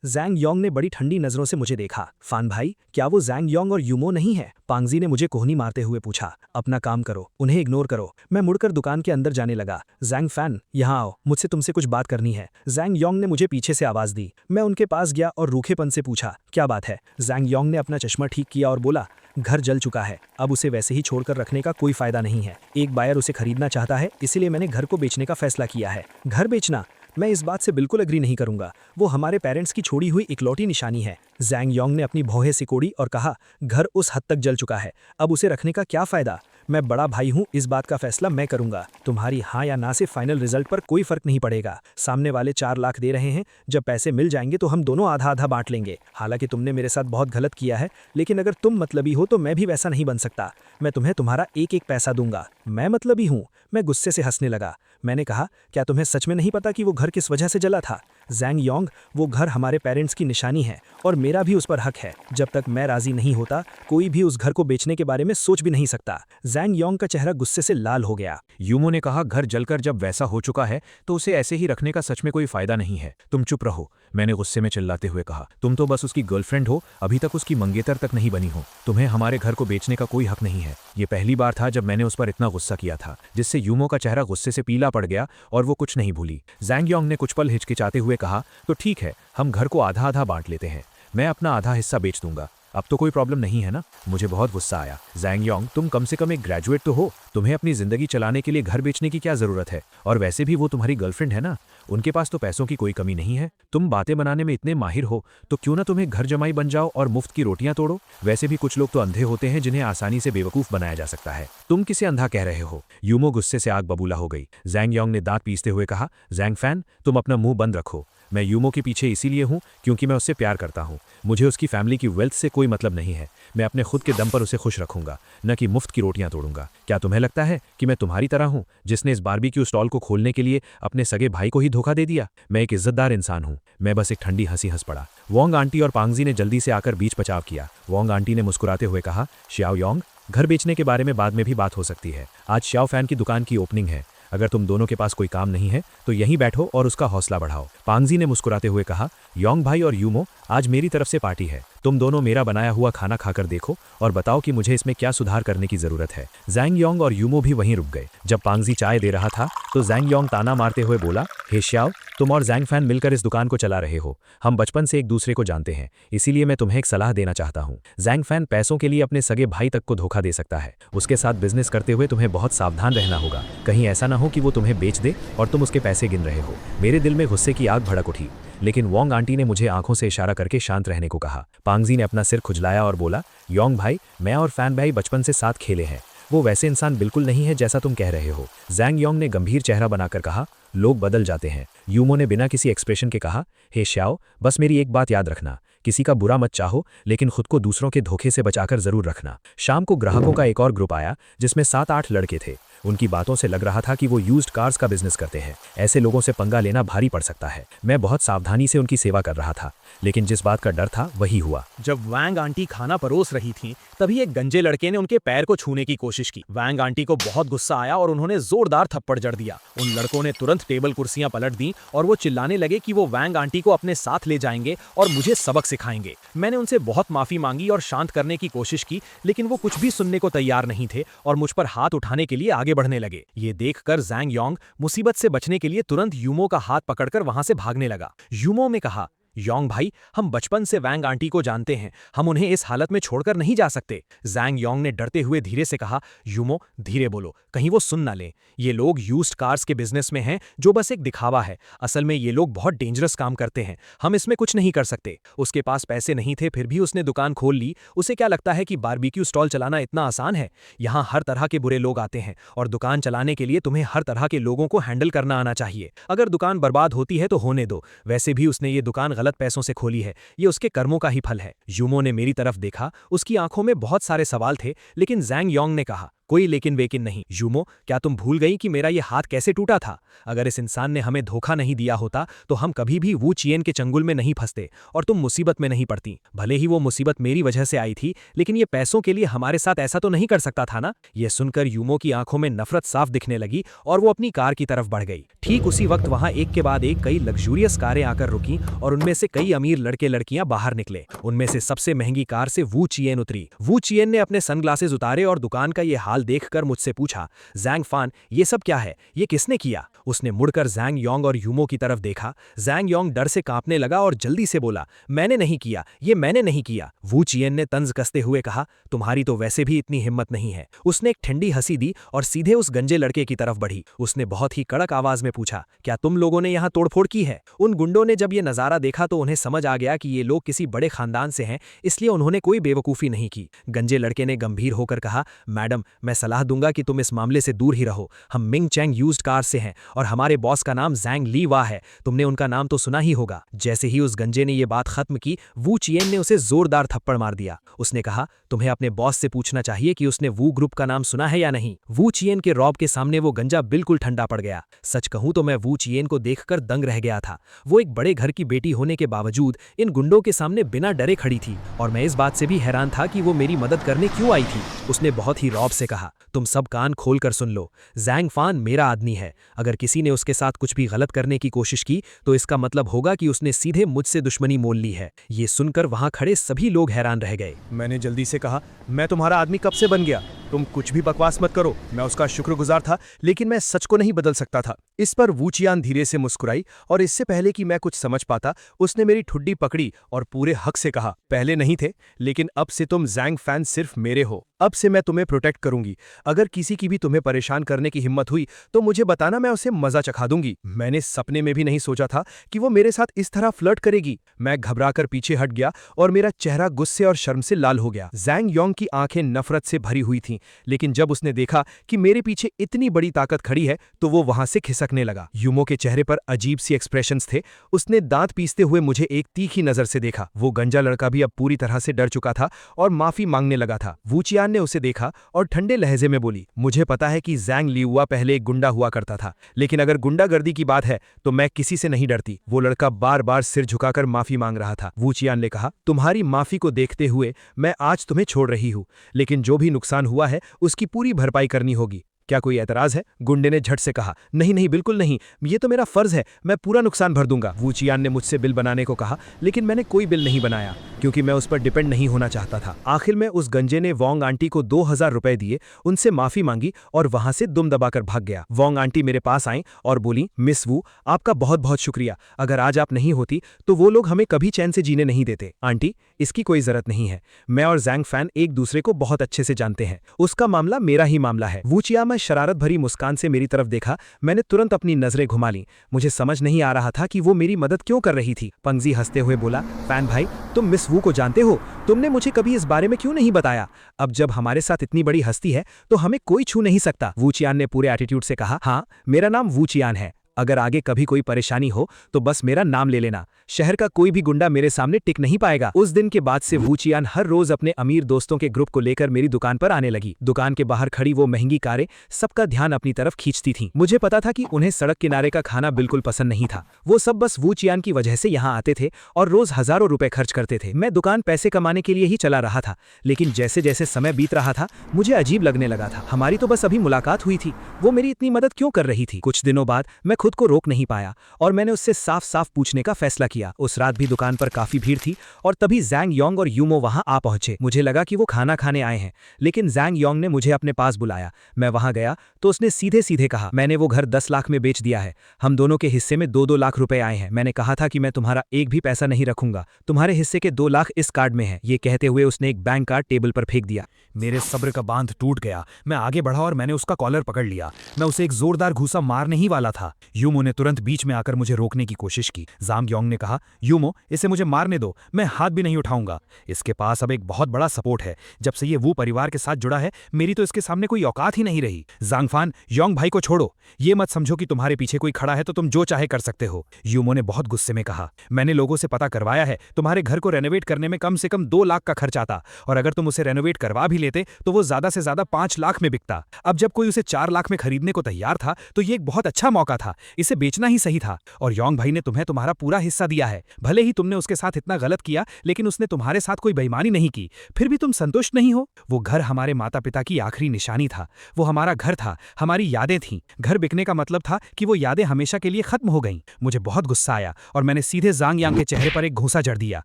जैंग योंग ने बड़ी ठंडी नजरों से मुझे देखा। फान भाई, क्या वो जैंग योंग और यूमो नहीं है? पांगजी ने मुझे कोहनी मारते हुए पूछा। अपना काम करो, उन्हें इग्नोर करो। मैं मुड़कर दुकान के अंदर जाने लगा। जैंग फैन, यहाँ आओ, मुझसे तुमसे कुछ बात करनी है। जैंग योंग ने मुझे पीछे से आवाज दी। मैं उनके पास गया और रूखेपन से पूछा, क्या बात है? जैंग योंग ने अपना चश्मा ठीक किया और बोला, घर जल चुका है, अब उसे वैसे ही छोड़कर रखने का कोई फायदा नहीं है। एक बायर उसे खरीदना चाहता है, इसीलिए मैंने घर को बेचने का फैसला किया है। घर बेचना? मैं इस बात से बिल्कुल एग्री नहीं करूंगा। वो हमारे पेरेंट्स की छोड़ी हुई इकलौती निशानी है। जैंग योंग ने अपनी भौहें सिकोड़ी और कहा, घर उस हद तक जल चुका है, अब उसे रखने का क्या फायदा? मैं बड़ा भाई हूँ, इस बात का फैसला मैं करूंगा। तुम्हारी हाँ या ना से फाइनल रिजल्ट पर कोई फर्क नहीं पड़ेगा। सामने वाले 4 लाख दे रहे हैं, जब पैसे मिल जाएंगे तो हम दोनों आधा आधा बांट लेंगे। हालांकि तुमने मेरे साथ बहुत गलत किया है, लेकिन अगर तुम मतलबी हो तो मैं भी वैसा नहीं बन सकता। मैं तुम्हें तुम्हारा एक एक पैसा दूंगा। मैं मतलबी हूँ? मैं गुस्से से हंसने लगा। मैंने कहा, क्या तुम्हें सच में नहीं पता कि वो घर किस वजह से जला था? जैंग योंग, वो घर हमारे पेरेंट्स की निशानी है और मेरा भी उस पर हक है। जब तक मैं राजी नहीं होता, कोई भी उस घर को बेचने के बारे में सोच भी नहीं सकता। जैंग योंग का चेहरा गुस्से से लाल हो गया। यूमो ने कहा, घर जलकर जब वैसा हो चुका है तो उसे ऐसे ही रखने का सच में कोई फायदा नहीं है। तुम चुप रहो, मैंने गुस्से में चिल्लाते हुए कहा। तुम तो बस उसकी गर्लफ्रेंड हो, अभी तक उसकी मंगेतर तक नहीं बनी हो। तुम्हें हमारे घर को बेचने का कोई हक नहीं है। ये पहली बार था जब मैंने उस पर इतना गुस्सा किया था, जिससे यूमो का चेहरा गुस्से से पीला पड़ गया और वो कुछ नहीं भूली। जैंग योंग ने कुछ पल हिचकिचाते हुए कहा, तो ठीक है, हम घर को आधा आधा बांट लेते हैं। मैं अपना आधा हिस्सा बेच दूंगा। अब तो कोई प्रॉब्लम नहीं है ना? मुझे बहुत गुस्सा आया। जैंग योंग, तुम कम से कम एक ग्रेजुएट तो हो, तुम्हें अपनी जिंदगी चलाने के लिए घर बेचने की क्या जरूरत है? और वैसे भी वो तुम्हारी गर्लफ्रेंड है ना, उनके पास तो पैसों की कोई कमी नहीं है। तुम बातें बनाने में इतने माहिर हो तो क्यों ना तुम्हें घर जमाई बन जाओ और मुफ्त की रोटियां तोड़ो। वैसे भी कुछ लोग तो अंधे होते हैं जिन्हें आसानी से बेवकूफ बनाया जा सकता है। तुम किसे अंधा कह रहे हो? यूमो गुस्से से आग बबूला हो गई। जैंग योंग ने दांत पीसते हुए कहा, जैंग फैन, तुम अपना मुंह बंद रखो। मैं यूमो के पीछे इसीलिए हूँ क्योंकि मैं उससे प्यार करता हूँ। मुझे उसकी फैमिली की वेल्थ से कोई मतलब नहीं है। मैं अपने खुद के दम पर उसे खुश रखूंगा, न कि मुफ्त की रोटियां तोड़ूंगा। क्या तुम्हें लगता है कि मैं तुम्हारी तरह हूं, जिसने इस बारबेक्यू स्टॉल को खोलने के लिए अपने सगे भाई को ही धोखा दे दिया? मैं एक इज्जतदार इंसान हूं। मैं बस एक ठंडी हंसी हंस पड़ा। वोंग आंटी और पांगजी ने जल्दी से आकर बीच बचाव किया। वोंग आंटी ने मुस्कुराते हुए कहा, श्याओ योंग, घर बेचने के बारे में बाद में भी बात हो सकती है। आज श्याओ फैन की दुकान की ओपनिंग है। अगर तुम दोनों के पास कोई काम नहीं है तो यहीं बैठो और उसका हौसला बढ़ाओ। पांगजी ने मुस्कुराते हुए कहा, योंग भाई और यूमो, आज मेरी तरफ से पार्टी है। तुम दोनों मेरा बनाया हुआ खाना खाकर देखो और बताओ कि मुझे इसमें क्या सुधार करने की जरूरत है। जैंग योंग और यूमो भी वहीं रुक गए। जब पांगजी चाय दे रहा था तो जैंग योंग ताना मारते हुए बोला, हे श्याओ, तुम और जैंग फैन मिलकर इस दुकान को चला रहे हो। हम बचपन से एक दूसरे को जानते हैं, इसीलिए मैं तुम्हें एक सलाह देना चाहता हूँ। जैंग फैन पैसों के लिए अपने सगे भाई तक को धोखा दे सकता है। उसके साथ बिजनेस करते हुए तुम्हें बहुत सावधान रहना होगा। कहीं ऐसा ना हो कि वो तुम्हें बेच दे और तुम उसके पैसे गिन रहे हो। मेरे दिल में गुस्से की आग भड़क उठी, लेकिन वोंग आंटी ने मुझे आंखों से इशारा करके शांत रहने को कहा। पांगजी ने अपना सिर खुजलाया और बोला, योंग भाई, मैं और फैन भाई बचपन से साथ खेले हैं। वो वैसे इंसान बिल्कुल नहीं है जैसा तुम कह रहे हो। जैंग योंग ने गंभीर चेहरा बनाकर कहा, लोग बदल जाते हैं। यूमो ने बिना किसी एक्सप्रेशन के कहा, हे श्याओ, बस मेरी एक बात याद रखना, किसी का बुरा मत चाहो, लेकिन खुद को दूसरों के धोखे से बचाकर जरूर रखना। शाम को ग्राहकों का एक और ग्रुप आया जिसमें 7-8 लड़के थे। उनकी बातों से लग रहा था कि वो यूज्ड कार्स का बिजनेस करते हैं। ऐसे लोगों से पंगा लेना भारी पड़ सकता है। मैं बहुत सावधानी से उनकी सेवा कर रहा था, लेकिन जिस बात का डर था वही हुआ। जब वैंग आंटी खाना परोस रही थीं, तभी एक गंजे लड़के ने उनके पैर को छूने की कोशिश की। वैंग आंटी को बहुत गुस्सा आया और उन्होंने जोरदार थप्पड़ जड़ दिया। उन लड़कों ने तुरंत टेबल कुर्सियां पलट दी और वो चिल्लाने लगे कि वो वैंग आंटी को अपने साथ ले जाएंगे और मुझे सबक सिखाएंगे। मैंने उनसे बहुत माफी मांगी और शांत करने की कोशिश की, लेकिन वो कुछ भी सुनने को तैयार नहीं थे और मुझ पर हाथ उठाने के लिए आगे बढ़ने लगे। ये देखकर जैंग योंग मुसीबत से बचने के लिए तुरंत यूमो का हाथ पकड़कर वहां से भागने लगा। यूमो ने कहा, योंग भाई, हम बचपन से वैंग आंटी को जानते हैं, हम उन्हें इस हालत में छोड़कर नहीं जा सकते। जैंग योंग ने डरते हुए धीरे से कहा, यूमो, धीरे बोलो, कहीं वो सुन ना लें। ये लोग यूज्ड कार्स के बिजनेस में हैं, जो बस एक दिखावा है। असल में ये लोग बहुत डेंजरस काम करते हैं, हम इसमें कुछ नहीं कर सकते। उसके पास पैसे नहीं थे, फिर भी उसने दुकान खोल ली। उसे क्या लगता है कि बारबेक्यू स्टॉल चलाना इतना आसान है? यहाँ हर तरह के बुरे लोग आते हैं और दुकान चलाने के लिए तुम्हें हर तरह के लोगों को हैंडल करना आना चाहिए। अगर दुकान बर्बाद होती है तो होने दो, वैसे भी उसने ये दुकान गलत पैसों से खोली है, ये उसके कर्मों का ही फल है। यूमो ने मेरी तरफ देखा, उसकी आंखों में बहुत सारे सवाल थे, लेकिन जैंग योंग ने कहा, कोई लेकिन वेकिन नहीं। यूमो, क्या तुम भूल गई कि मेरा ये हाथ कैसे टूटा था? अगर इस इंसान ने हमें धोखा नहीं दिया होता तो हम कभी भी वू चियन के चंगुल में नहीं फंसते और तुम मुसीबत में नहीं पड़ती। भले ही वो मुसीबत मेरी वजह से आई थी, लेकिन ये पैसों के लिए हमारे साथ ऐसा तो नहीं कर सकता था ना? ये सुनकर यूमो की आंखों में नफरत साफ दिखने लगी और वो अपनी कार की तरफ बढ़ गई। ठीक उसी वक्त वहां एक के बाद एक कई लग्जूरियस कारें आकर रुकी और उनमें से कई अमीर लड़के लड़कियां बाहर निकले। उनमें से सबसे महंगी कार से वू चियन उतरी। वू चियन ने अपने सनग्लासेस उतारे और दुकान का ये हाल देखकर मुझसे पूछा, जैंग फान, ये सब क्या है? ये किसने किया? उसने मुड़कर जैंग योंग और यूमो की तरफ देखा। जैंग योंग डर से कांपने लगा और जल्दी से बोला, मैंने नहीं किया, ये मैंने नहीं किया। वू चियन ने तंज कसते हुए कहा, तुम्हारी तो वैसे भी इतनी हिम्मत नहीं है। उसने एक ठंडी हंसी दी और सीधे उस गंजे लड़के की तरफ बढ़ी। उसने बहुत ही कड़क आवाज में पूछा, क्या तुम लोगों ने यहाँ तोड़फोड़ की है? उन गुंडों ने जब ये नजारा देखा तो उन्हें समझ आ गया कि ये लोग किसी बड़े खानदान से हैं, इसलिए उन्होंने कोई बेवकूफी नहीं की। गंजे लड़के ने गंभीर होकर कहा, मैडम, मैं सलाह दूंगा कि तुम इस मामले से दूर ही रहो। हम मिंग चैंग यूज्ड कार से हैं और हमारे बॉस का नाम जैंग ली वा है। तुमने उनका नाम तो सुना ही होगा। जैसे ही उस गंजे ने ये बात खत्म की, वू चियन ने उसे जोरदार थप्पड़ मार दिया। उसने कहा, तुम्हें अपने बॉस से पूछना चाहिए कि उसने वू ग्रुप का नाम सुना है या नहीं। वू चियन के रौब के सामने वो गंजा बिल्कुल ठंडा पड़ गया। सच कहूं तो मैं वू चियन को देखकर दंग रह गया था। वो एक बड़े घर की बेटी होने के बावजूद इन गुंडों के सामने बिना डरे खड़ी थी और मैं इस बात से भी हैरान था कि वो मेरी मदद करने क्यों आई थी। उसने बहुत ही रौब से कहा, तुम सब कान खोलकर सुन लो, जैंग फान मेरा आदमी है। अगर किसी ने उसके साथ कुछ भी गलत करने की कोशिश की तो इसका मतलब होगा कि उसने सीधे मुझसे दुश्मनी मोल ली है। ये सुनकर वहां खड़े सभी लोग हैरान रह गए। मैंने जल्दी से कहा, मैं तुम्हारा आदमी कब से बन गया? तुम कुछ भी बकवास मत करो। मैं उसका शुक्रगुजार था, लेकिन मैं सच को नहीं बदल सकता था। इस पर वू चियान धीरे से मुस्कुराई और इससे पहले कि मैं कुछ समझ पाता, उसने मेरी ठुड्डी पकड़ी और पूरे हक से कहा, पहले नहीं थे, लेकिन अब से तुम जैंग फैन सिर्फ मेरे हो। अब से मैं तुम्हें प्रोटेक्ट करूंगी। अगर किसी की भी तुम्हें परेशान करने की हिम्मत हुई तो मुझे बताना, मैं उसे मजा चखा दूंगी। मैंने सपने में भी नहीं सोचा था कि वो मेरे साथ इस तरह फ्लर्ट करेगी। मैं घबराकर पीछे हट गया और मेरा चेहरा गुस्से और शर्म से लाल हो गया। जैंग योंग की आंखें नफरत से भरी हुई थीं, लेकिन जब उसने देखा कि मेरे पीछे इतनी बड़ी ताकत खड़ी है तो वो वहां से खिसकने लगा। यूमो के चेहरे पर अजीब सी एक्सप्रेशंस थे। उसने दांत पीसते हुए मुझे एक तीखी नजर से देखा। वो गंजा लड़का भी अब पूरी तरह से डर चुका था और माफी मांगने लगा था। वू चियान ने उसे देखा और ठंडे लहजे में बोली, मुझे पता है कि जैंग लियुआ पहले एक गुंडा हुआ करता था, लेकिन अगर गुंडागर्दी की बात है तो मैं किसी से नहीं डरती। वो लड़का बार बार सिर झुकाकर माफी मांग रहा था। वू चियान ने कहा, तुम्हारी माफी को देखते हुए मैं आज तुम्हें छोड़ रही हूं, लेकिन जो भी नुकसान हुआ है उसकी पूरी भरपाई करनी होगी। क्या कोई एतराज है? गुंडे ने झट से कहा, नहीं नहीं, बिल्कुल नहीं, ये तो मेरा फर्ज है, मैं पूरा नुकसान भर दूंगा। वू चियान ने मुझसे बिल बनाने को कहा, लेकिन मैंने कोई बिल नहीं बनाया। क्योंकि मैं उस पर डिपेंड नहीं होना चाहता था। आखिर में उस गंजे ने वोंग आंटी को 2000 रुपए दिए, उनसे माफी मांगी और वहां से दुम दबाकर भाग गया। वोंग आंटी मेरे पास आई और बोली, मिस वू, आपका बहुत बहुत शुक्रिया। अगर आज आप नहीं होती तो वो लोग हमें कभी चैन से जीने नहीं देते। आंटी, इसकी कोई जरूरत नहीं है। मैं और जैंग फैन एक दूसरे को बहुत अच्छे से जानते हैं। उसका मामला मेरा ही मामला है। वू चिया शरारत भरी मुस्कान से मेरी तरफ देखा। मैंने तुरंत अपनी नजरें घुमा ली। मुझे समझ नहीं आ रहा था कि वो मेरी मदद क्यों कर रही थी। पंगजी हंसते हुए बोला, फैन भाई, तुम मिस वू को जानते हो? तुमने मुझे कभी इस बारे में क्यों नहीं बताया? अब जब हमारे साथ इतनी बड़ी हस्ती है तो हमें कोई छू नहीं सकता। वू चियान ने पूरे एटीट्यूड से कहा, हाँ, मेरा नाम वू चियान है। अगर आगे कभी कोई परेशानी हो तो बस मेरा नाम ले लेना। शहर का कोई भी गुंडा मेरे सामने टिक नहीं पाएगा। उस दिन के बाद से वू चियान हर रोज अपने अमीर दोस्तों के ग्रुप को लेकर मेरी दुकान पर आने लगी। दुकान के बाहर खड़ी वो महंगी कारें सबका ध्यान अपनी तरफ खींचती थीं। मुझे पता था कि उन्हें सड़क किनारे का खाना बिल्कुल पसंद नहीं था। वो सब बस वू चियान की वजह से यहाँ आते थे और रोज हजारों रुपए खर्च करते थे। मैं दुकान पैसे कमाने के लिए ही चला रहा था, लेकिन जैसे जैसे समय बीत रहा था मुझे अजीब लगने लगा था। हमारी तो बस अभी मुलाकात हुई थी, वो मेरी इतनी मदद क्यों कर रही थी? कुछ दिनों बाद मैं खुद को रोक नहीं पाया और मैंने उससे साफ साफ पूछने का फैसला किया। उस रात भी दुकान पर काफी भीड़ थी और तभी जैंग योंग और यूमो वहां आ पहुंचे। मुझे लगा कि वो खाना खाने आए हैं, लेकिन जैंग योंग ने मुझे अपने पास बुलाया। मैं वहां गया तो उसने सीधे सीधे कहा, मैंने वो घर 10 लाख में बेच दिया है। हम दोनों के हिस्से में 2-2 लाख रुपए आए हैं। मैंने कहा था कि मैं तुम्हारा एक भी पैसा नहीं रखूंगा। तुम्हारे हिस्से के 2 लाख इस कार्ड में है। ये कहते हुए उसने एक बैंक कार्ड टेबल पर फेंक दिया। मेरे सब्र का बांध टूट गया। मैं आगे बढ़ा और मैंने उसका कॉलर पकड़ लिया। मैं उसे एक जोरदार घूसा मारने ही वाला था। यूमो ने तुरंत बीच में आकर मुझे रोकने की कोशिश की। जांग योंग ने कहा, यूमो, इसे मुझे मारने दो, मैं हाथ भी नहीं उठाऊंगा। इसके पास अब एक बहुत बड़ा सपोर्ट है। जब से ये वू परिवार के साथ जुड़ा है, मेरी तो इसके सामने कोई औकात ही नहीं रही। जांगफान, योंग भाई को छोड़ो। ये मत समझो कि तुम्हारे पीछे कोई खड़ा है तो तुम जो चाहे कर सकते हो। यूमो ने बहुत गुस्से में कहा, मैंने लोगों से पता करवाया है, तुम्हारे घर को रेनोवेट करने में कम से कम 2 लाख का खर्च आता, और अगर तुम उसे रेनोवेट करवा भी लेते तो वो ज्यादा से ज्यादा 5 लाख में बिकता। अब जब कोई उसे 4 लाख में खरीदने को तैयार था तो ये एक बहुत अच्छा मौका था। इसे बेचना ही सही था। और योंग भाई ने तुम्हें तुम्हारा पूरा हिस्सा दिया है। भले ही तुमने उसके साथ इतना गलत किया, लेकिन उसने तुम्हारे साथ कोई बेईमानी नहीं की। फिर भी तुम संतुष्ट नहीं हो? वो घर हमारे माता पिता की आखिरी निशानी था। वो हमारा घर था, हमारी यादें थीं। घर बिकने का मतलब था कि वो यादें हमेशा के लिए खत्म हो गईं। मुझे बहुत गुस्सा आया और मैंने सीधे जांग यांग के चेहरे पर एक घूंसा जड़ दिया।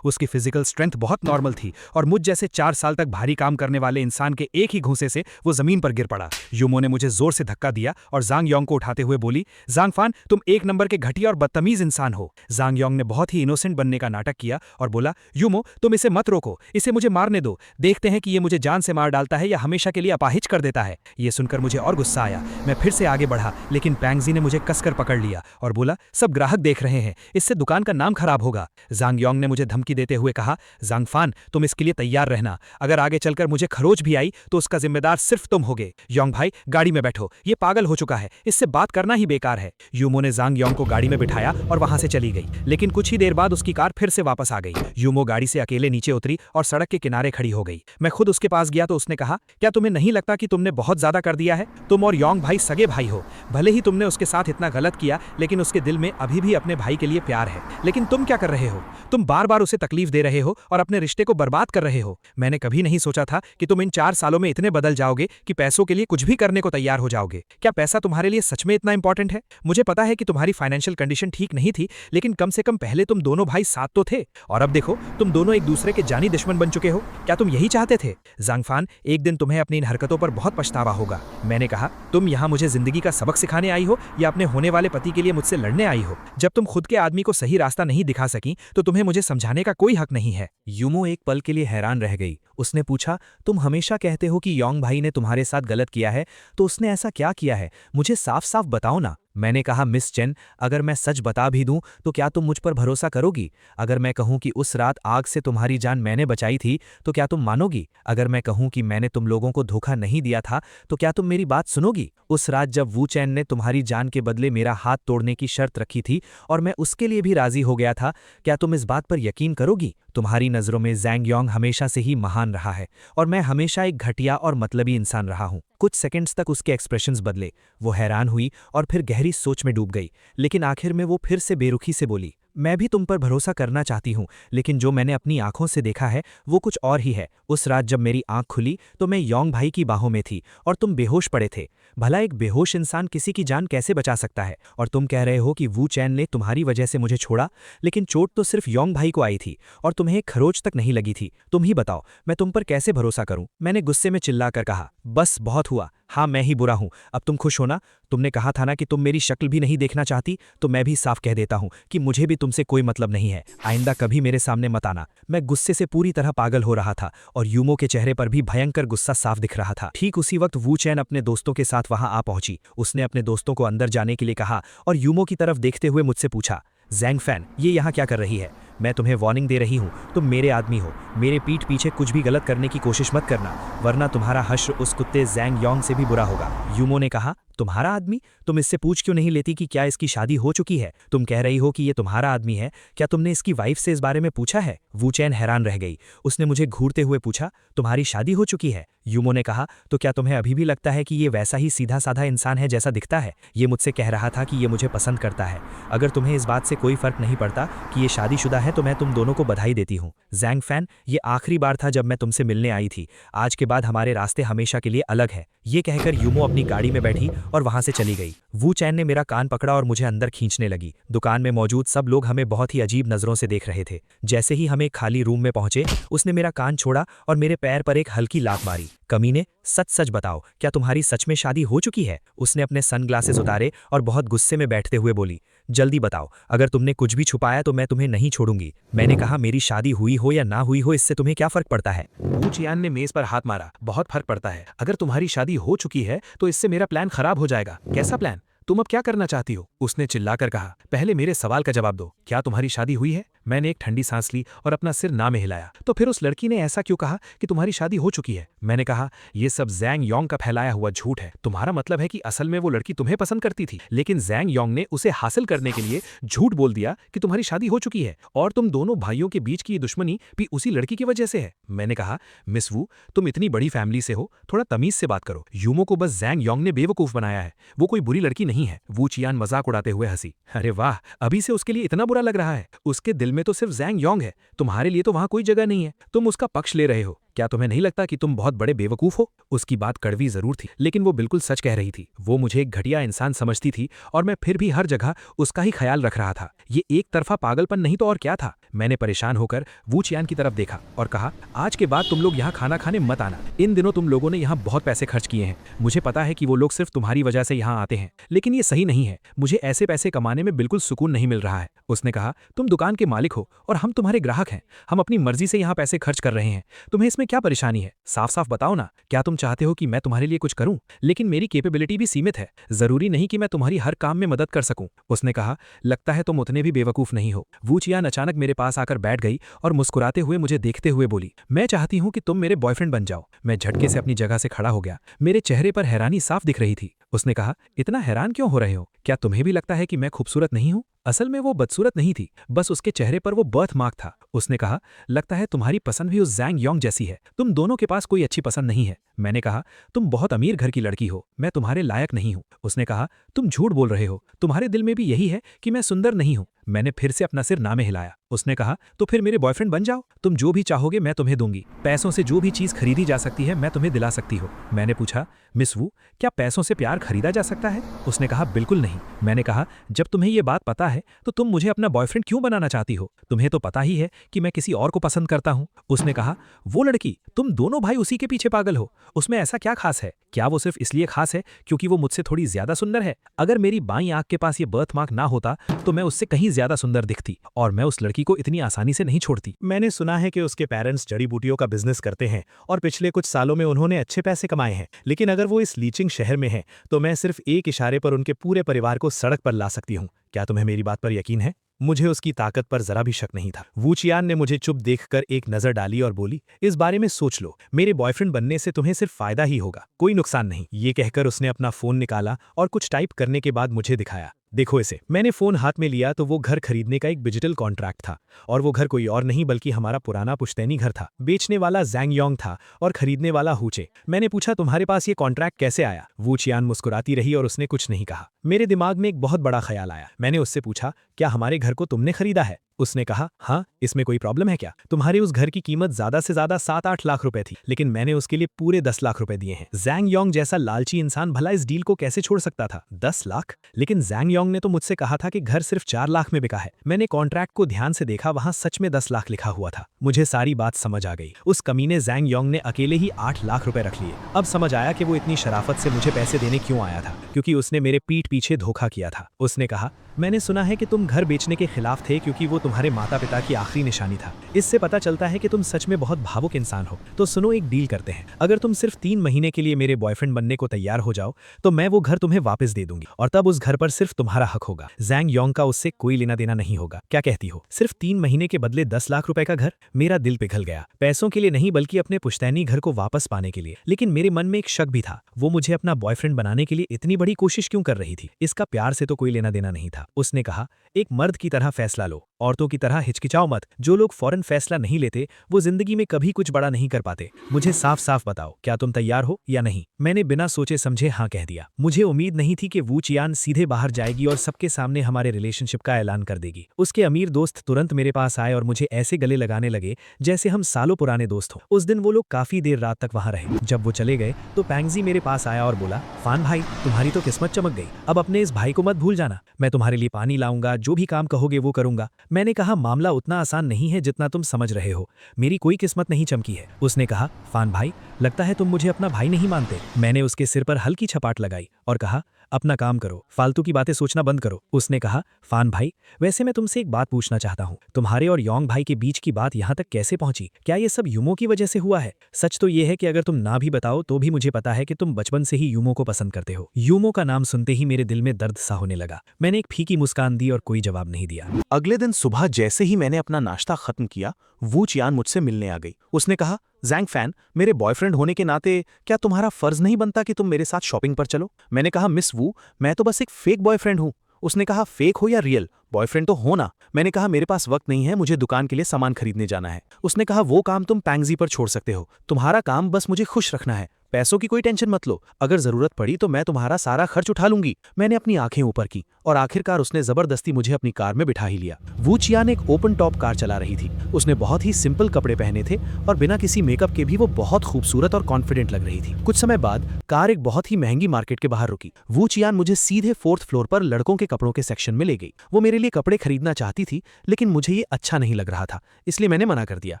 उसकी फिजिकल स्ट्रेंथ बहुत नॉर्मल थी और मुझ जैसे 4 साल तक भारी काम करने वाले इंसान के एक ही घूंसे से वो जमीन पर गिर पड़ा। यूमो ने मुझे जोर से धक्का दिया और जांग योंग को उठाते हुए बोली, जांगफान, तुम 1 नंबर के घटिया और बदतमीज इंसान हो। जांग योंग ने बहुत ही इनोसेंट बनने का नाटक किया और बोला, यूमो, तुम इसे मत रोको, इसे मुझे मारने दो। देखते हैं कि ये मुझे जान से मार डालता है या हमेशा के लिए अपाहिज कर देता है। ये सुनकर मुझे और गुस्सा आया। मैं फिर से आगे बढ़ा, लेकिन पैंगजी ने मुझे कसकर पकड़ लिया और बोला, सब ग्राहक देख रहे हैं, इससे दुकान का नाम खराब होगा। जांग योंग ने मुझे धमकी देते हुए कहा, जांगफान, तुम इसके लिए तैयार रहना। अगर आगे चलकर मुझे खरोच भी आई तो उसका जिम्मेदार सिर्फ तुम होगे। योंग भाई, गाड़ी में बैठो, ये पागल हो चुका है, इससे बात करना ही बेकार है। यूमो ने जांग योंग को गाड़ी में बिठाया और वहां से चली गई, लेकिन कुछ ही देर बाद उसकी कार फिर से वापस आ गई। यूमो गाड़ी से अकेले नीचे उतरी और सड़क के किनारे खड़ी हो गई। मैं खुद उसके पास गया तो उसने कहा, क्या तुम्हें नहीं लगता कि तुमने बहुत ज्यादा कर दिया है? तुम और योंग भाई सगे भाई हो। भले ही तुमने उसके साथ इतना गलत किया, लेकिन उसके दिल में अभी भी अपने भाई के लिए प्यार है। लेकिन तुम क्या कर रहे हो? तुम बार बार उसे तकलीफ दे रहे हो और अपने रिश्ते को बर्बाद कर रहे हो। मैंने कभी नहीं सोचा था कि तुम इन 4 सालों में इतने बदल जाओगे कि पैसों के लिए कुछ भी करने को तैयार हो जाओगे। क्या पैसा तुम्हारे लिए सच में इतना इंपॉर्टेंट है? मुझे पता है कि तुम्हारी फाइनेंशियल कंडीशन ठीक नहीं थी, लेकिन कम से कम पहले तुम दोनों भाई साथ तो थे, और अब देखो तुम दोनों एक दूसरे के जानी दुश्मन बन चुके हो। क्या तुम यही चाहते थे? जांगफान, एक दिन तुम्हें अपनी इन हरकतों पर बहुत पछतावा होगा। मैंने कहा, तुम यहाँ मुझे जिंदगी का सबक सिखाने आई हो या अपने होने वाले पति के लिए मुझसे लड़ने आई हो? जब तुम खुद के आदमी को सही रास्ता नहीं दिखा सकी तो तुम्हें मुझे समझाने का कोई हक नहीं है। यूमो एक पल के लिए हैरान रह गई। उसने पूछा, तुम हमेशा कहते हो कि योंग भाई ने तुम्हारे साथ गलत किया है, तो उसने ऐसा क्या किया है? मुझे साफ साफ बताओ ना। मैंने कहा, मिस चेन, अगर मैं सच बता भी दूं तो क्या तुम मुझ पर भरोसा करोगी? अगर मैं कहूं कि उस रात आग से तुम्हारी जान मैंने बचाई थी तो क्या तुम मानोगी? अगर मैं कहूं कि मैंने तुम लोगों को धोखा नहीं दिया था तो क्या तुम मेरी बात सुनोगी? उस रात जब वू चैन ने तुम्हारी जान के बदले मेरा हाथ तोड़ने की शर्त रखी थी और मैं उसके लिए भी राजी हो गया था, क्या तुम इस बात पर यकीन करोगी? तुम्हारी नज़रों में जैंग योंग हमेशा से ही महान रहा है और मैं हमेशा एक घटिया और मतलबी इंसान रहा हूं। कुछ सेकंड्स तक उसके एक्सप्रेशंस बदले। वो हैरान हुई और फिर गहरी सोच में डूब गई, लेकिन आखिर में वो फिर से बेरुखी से बोली, मैं भी तुम पर भरोसा करना चाहती हूँ, लेकिन जो मैंने अपनी आंखों से देखा है वो कुछ और ही है। उस रात जब मेरी आंख खुली तो मैं योंग भाई की बाहों में थी और तुम बेहोश पड़े थे। भला एक बेहोश इंसान किसी की जान कैसे बचा सकता है? और तुम कह रहे हो कि वू चैन ने तुम्हारी वजह से मुझे छोड़ा, लेकिन चोट तो सिर्फ योंग भाई को आई थी और तुम्हें एक खरोच तक नहीं लगी थी। तुम ही बताओ, मैं तुम पर कैसे भरोसा करूं? मैंने गुस्से में चिल्लाकर कहा, बस बहुत हुआ। हाँ, मैं ही बुरा हूं। अब तुम खुश हो ना? तुमने कहा था ना कि तुम मेरी शक्ल भी नहीं देखना चाहती, तो मैं भी साफ कह देता हूं कि मुझे भी तुमसे कोई मतलब नहीं है। आइंदा कभी मेरे सामने मत आना। मैं गुस्से से पूरी तरह पागल हो रहा था और यूमो के चेहरे पर भी भयंकर गुस्सा साफ दिख रहा था। ठीक उसी वक्त वू चैन अपने दोस्तों के साथ वहां आ पहुंची। उसने अपने दोस्तों को अंदर जाने के लिए कहा और यूमो की तरफ देखते हुए मुझसे पूछा, जैंग फैन, ये यहाँ क्या कर रही है? मैं तुम्हें वार्निंग दे रही हूँ, तुम मेरे आदमी हो। मेरे पीठ पीछे कुछ भी गलत करने की कोशिश मत करना, वरना तुम्हारा हश्र उस कुत्ते जैंग योंग से भी बुरा होगा। यूमो ने कहा, तुम्हारा आदमी? तुम इससे पूछ क्यों नहीं लेती कि क्या इसकी शादी हो चुकी है? तुम कह रही हो कि ये तुम्हारा आदमी है, क्या तुमने इसकी वाइफ से इस बारे में पूछा है? वू चैन हैरान रह गई। उसने मुझे घूरते हुए पूछा, तुम्हारी शादी हो चुकी है? यूमो ने कहा, तो क्या तुम्हें अभी भी लगता है कि ये वैसा ही सीधा साधा इंसान है जैसा दिखता है? ये मुझसे कह रहा था कि ये मुझे पसंद करता है। अगर तुम्हें इस बात से कोई फर्क नहीं पड़ता कि ये शादीशुदा है तो मैं तुम दोनों को बधाई देती हूँ। जैंग फैन, ये आखिरी बार था जब मैं तुमसे मिलने आई थी। आज के बाद हमारे रास्ते हमेशा के लिए अलग है। ये कहकर यूमो अपनी गाड़ी में बैठी और वहां से चली गई। वू चैन ने मेरा कान पकड़ा और मुझे अंदर खींचने लगी। दुकान में मौजूद सब लोग हमें बहुत ही अजीब नजरों से देख रहे थे। जैसे ही हम एक खाली रूम में पहुंचे, उसने मेरा कान छोड़ा और मेरे पैर पर एक हल्की लात मारी। कमीने, सच सच बताओ, क्या तुम्हारी सच में शादी हो चुकी है? उसने अपने सनग्लासेस उतारे और बहुत गुस्से में बैठते हुए बोली, जल्दी बताओ, अगर तुमने कुछ भी छुपाया तो मैं तुम्हें नहीं छोड़ूंगी। मैंने कहा, मेरी शादी हुई हो या ना हुई हो इससे तुम्हें क्या फर्क पड़ता है? वू चियान ने मेज पर हाथ मारा, बहुत फर्क पड़ता है। अगर तुम्हारी शादी हो चुकी है तो इससे मेरा प्लान खराब हो जाएगा। कैसा प्लान? तुम अब क्या करना चाहती हो? उसने चिल्लाकर कहा, पहले मेरे सवाल का जवाब दो, क्या तुम्हारी शादी हुई है? मैंने एक ठंडी सांस ली और अपना सिर ना में हिलाया। तो फिर उस लड़की ने ऐसा क्यों कहा कि तुम्हारी शादी हो चुकी है? मैंने कहा, यह सब जैंग योंग का फैलाया हुआ झूठ है। तुम्हारा मतलब है कि असल में वो लड़की तुम्हें पसंद करती थी, लेकिन जैंग योंग ने उसे हासिल करने के लिए झूठ बोल दिया कि तुम्हारी शादी हो चुकी है और तुम दोनों भाइयों के बीच की ये दुश्मनी भी उसी लड़की की वजह से है। मैंने कहा, मिस वू, तुम इतनी बड़ी फैमिली से हो, थोड़ा तमीज से बात करो। यूमो को बस जैंग योंग ने बेवकूफ बनाया है, वो कोई बुरी लड़की नहीं है। वू चियान मजाक उड़ाते हुए हंसी। अरे वाह, अभी से उसके लिए इतना बुरा लग रहा है? उसके दिल में तो सिर्फ जैंग योंग है, तुम्हारे लिए तो वहां कोई जगह नहीं है। तुम उसका पक्ष ले रहे हो। क्या तुम्हें नहीं लगता कि तुम बहुत बड़े बेवकूफ हो? उसकी बात कड़वी जरूर थी, लेकिन वो बिल्कुल सच कह रही थी। वो मुझे एक घटिया इंसान समझती थी और मैं फिर भी हर जगह उसका ही ख्याल रख रहा था। ये एक तरफा पागलपन नहीं तो और क्या था? मैंने परेशान होकर वू चियान की तरफ देखा और कहा, आज के बाद तुम लोग यहाँ खाना खाने मत आना। इन दिनों तुम लोगों ने यहाँ बहुत पैसे खर्च किए हैं। मुझे पता है कि वो लोग सिर्फ तुम्हारी वजह से यहाँ आते हैं, लेकिन ये सही नहीं है। मुझे ऐसे पैसे कमाने में बिल्कुल सुकून नहीं मिल रहा है। उसने कहा, तुम दुकान के मालिक हो और हम तुम्हारे ग्राहक हैं। हम अपनी मर्जी से यहाँ पैसे खर्च कर रहे हैं, तुम्हें इसमें क्या परेशानी है? साफ साफ बताओ ना, क्या तुम चाहते हो कि मैं तुम्हारे लिए कुछ करूं? लेकिन मेरी कैपेबिलिटी भी सीमित है, जरूरी नहीं कि मैं तुम्हारी हर काम में मदद कर सकूं। उसने कहा, लगता है तुम उतने भी बेवकूफ नहीं हो। वू चियान अचानक मेरे पास आकर बैठ गई और मुस्कुराते हुए मुझे देखते हुए बोली, मैं चाहती हूं कि तुम मेरे बॉयफ्रेंड बन जाओ। मैं झटके से अपनी जगह से खड़ा हो गया। मेरे चेहरे पर हैरानी साफ दिख रही थी। उसने कहा, इतना हैरान क्यों हो रहे हो? क्या तुम्हें भी लगता है कि मैं खूबसूरत नहीं हूं? असल में वो बदसूरत नहीं थी, बस उसके चेहरे पर वो बर्थ मार्क था। उसने कहा, लगता है तुम्हारी पसंद भी उस जैंग योंग जैसी है। तुम दोनों के पास कोई अच्छी पसंद नहीं है। मैंने कहा, तुम बहुत अमीर घर की लड़की हो, मैं तुम्हारे लायक नहीं हूं। उसने कहा, तुम झूठ बोल रहे हो, तुम्हारे दिल में भी यही है कि मैं सुंदर नहीं हूं। मैंने फिर से अपना सिर ना में हिलाया। उसने कहा, तो फिर मेरे बॉयफ्रेंड बन जाओ। तुम जो भी चाहोगे मैं तुम्हें दूंगी। पैसों से जो भी चीज खरीदी जा सकती है मैं तुम्हें दिला सकती हो। मैंने पूछा, मिस वू, क्या पैसों से प्यार खरीदा जा सकता है? उसने कहा, बिल्कुल नहीं। मैंने कहा, जब तुम्हें यह बात पता है तो तुम मुझे अपना बॉयफ्रेंड क्यों बनाना चाहती हो? तुम्हें तो पता ही है कि मैं किसी और को पसंद करता हूं। उसने कहा, वो लड़की, तुम दोनों भाई उसी के पीछे पागल हो। उसमें ऐसा क्या खास है? क्या वो सिर्फ इसलिए खास है क्योंकि वो मुझसे थोड़ी ज्यादा सुंदर है? अगर मेरी बाईं आंख के पास ये बर्थ मार्क ना होता तो मैं उससे कहीं ज्यादा सुंदर दिखती और मैं उस लड़की को इतनी आसानी से नहीं छोड़ती। मैंने सुना है कि उसके पेरेंट्स जड़ी बूटियों का बिजनेस करते हैं और पिछले कुछ सालों में उन्होंने अच्छे पैसे कमाए हैं, लेकिन अगर वो इस लीचिंग शहर में हैं तो मैं सिर्फ एक इशारे पर उनके पूरे परिवार को सड़क पर ला सकती हूँ। क्या तुम्हें मेरी बात पर यकीन है? मुझे उसकी ताकत पर जरा भी शक नहीं था। वू चियान ने मुझे चुप देखकर एक नजर डाली और बोली, इस बारे में सोच लो, मेरे बॉयफ्रेंड बनने से तुम्हें सिर्फ फायदा ही होगा, कोई नुकसान नहीं। ये कहकर उसने अपना फोन निकाला और कुछ टाइप करने के बाद मुझे दिखाया। देखो इसे। मैंने फोन हाथ में लिया तो वो घर खरीदने का एक डिजिटल कॉन्ट्रैक्ट था, और वो घर कोई और नहीं बल्कि हमारा पुराना पुश्तैनी घर था। बेचने वाला जैंग योंग था और खरीदने वाला हुचे। मैंने पूछा, तुम्हारे पास ये कॉन्ट्रैक्ट कैसे आया? वू चियान मुस्कुराती रही और उसने कुछ नहीं कहा। मेरे दिमाग में एक बहुत बड़ा ख्याल आया। मैंने उससे पूछा, क्या हमारे घर को तुमने खरीदा है? उसने कहा, हाँ। इसमें कोई प्रॉब्लम है क्या? तुम्हारे उस घर की कीमत ज्यादा से ज्यादा 7-8 लाख रुपए थी, लेकिन मैंने उसके लिए पूरे 10 लाख रुपए दिए हैं। जैंग योंग जैसा लालची इंसान भला इस डील को कैसे छोड़ सकता था? 10 लाख? लेकिन जैंग योंग ने तो मुझसे कहा था कि घर सिर्फ 4 लाख में बिका है। मैंने कॉन्ट्रैक्ट को ध्यान से देखा, वहां सच में 10 लाख लिखा हुआ था। मुझे सारी बात समझ आ गई। उस कमीने जैंग योंग ने अकेले ही 8 लाख रुपए रख लिए। अब समझ आया कि वो इतनी शराफत से मुझे पैसे देने क्यों आया था, क्योंकि उसने मेरे पीठ पीछे धोखा किया था। उसने कहा, मैंने सुना है कि तुम घर बेचने के खिलाफ थे क्योंकि वो तुम्हारे माता पिता की आखिरी निशानी था। इससे पता चलता है कि तुम सच में बहुत भावुक इंसान हो। तो सुनो, एक डील करते हैं। अगर तुम सिर्फ 3 महीने के लिए मेरे बॉयफ्रेंड बनने को तैयार हो जाओ तो मैं वो घर तुम्हें वापस दे दूंगी, और तब उस घर पर सिर्फ तुम्हारा हक होगा। जैंग योंग का उससे कोई लेना देना नहीं होगा। क्या कहती हो? सिर्फ 3 महीने के बदले 10 लाख रुपए का घर? मेरा दिल पिघल गया। पैसों के लिए नहीं बल्कि अपने पुश्तैनी घर को वापस पाने के लिए। लेकिन मेरे मन में एक शक भी था, वो मुझे अपना बॉयफ्रेंड बनाने के लिए इतनी बड़ी कोशिश क्यों कर रही थी? इसका प्यार से तो कोई लेना देना नहीं था। उसने कहा, एक मर्द की तरह फैसला लो, औरतों की तरह हिचकिचाओ मत। जो लोग फौरन फैसला नहीं लेते वो जिंदगी में कभी कुछ बड़ा नहीं कर पाते। मुझे साफ साफ बताओ, क्या तुम तैयार हो या नहीं? मैंने बिना सोचे समझे हाँ कह दिया। मुझे उम्मीद नहीं थी कि वू चियान सीधे बाहर जाएगी और सबके सामने हमारे रिलेशनशिप का ऐलान कर देगी। उसके अमीर दोस्त तुरंत मेरे पास आए और मुझे ऐसे गले लगाने लगे जैसे हम सालों पुराने दोस्त हों। उस दिन वो लोग काफी देर रात तक वहां रहे। जब वो चले गए तो पैंगजी मेरे पास आया और बोला, फान भाई, तुम्हारी तो किस्मत चमक गई। अब अपने इस भाई को मत भूल जाना। मैं तुम्हारे लिए पानी लाऊंगा, जो भी काम कहोगे वो करूंगा। मैंने कहा, मामला उतना आसान नहीं है जितना तुम समझ रहे हो। मेरी कोई किस्मत नहीं चमकी है। उसने कहा, फान भाई, लगता है तुम मुझे अपना भाई नहीं मानते। मैंने उसके सिर पर हल्की छपाट लगाई और कहा, अपना काम करो, फालतू की बातें सोचना बंद करो। उसने कहा, फान भाई, वैसे मैं तुमसे एक बात पूछना चाहता हूँ। तुम्हारे और योंग भाई के बीच की बात यहाँ तक कैसे पहुंची? क्या ये सब यूमो की वजह से हुआ है? सच तो ये है कि अगर तुम ना भी बताओ तो भी मुझे पता है कि तुम बचपन से ही यूमो को पसंद करते हो। यूमो का नाम सुनते ही मेरे दिल में दर्द सा होने लगा। मैंने एक फीकी मुस्कान दी और कोई जवाब नहीं दिया। अगले दिन सुबह जैसे ही मैंने अपना नाश्ता खत्म किया, वू चियान मुझसे मिलने आ गई। उसने कहा, जैंग फैन, मेरे बॉयफ्रेंड होने के नाते क्या तुम्हारा फर्ज नहीं बनता कि तुम मेरे साथ शॉपिंग पर चलो? मैंने कहा, मिस वू, मैं तो बस एक फेक बॉयफ्रेंड हूँ। उसने कहा, फेक हो या रियल, बॉयफ्रेंड तो हो ना। मैंने कहा, मेरे पास वक्त नहीं है, मुझे दुकान के लिए सामान खरीदने जाना है। उसने कहा, वो काम तुम पैंगजी पर छोड़ सकते हो। तुम्हारा काम बस मुझे खुश रखना है। पैसों की कोई टेंशन मत लो। अगर जरूरत पड़ी तो मैं तुम्हारा सारा खर्च उठा लूंगी। मैंने अपनी आंखें ऊपर की और आखिरकार उसने जबरदस्ती मुझे अपनी कार में बिठा ही लिया। वू चियान एक ओपन टॉप कार चला रही थी। उसने बहुत ही सिंपल कपड़े पहने थे और बिना किसी मेकअप के भी वो बहुत खूबसूरत और कॉन्फिडेंट लग रही थी। कुछ समय बाद कार एक बहुत ही महंगी मार्केट के बाहर रुकी। वू चियान मुझे सीधे 4th फ्लोर पर लड़कों के कपड़ों के सेक्शन में ले गई। वो मेरे लिए कपड़े खरीदना चाहती थी, लेकिन मुझे ये अच्छा नहीं लग रहा था, इसलिए मैंने मना कर दिया।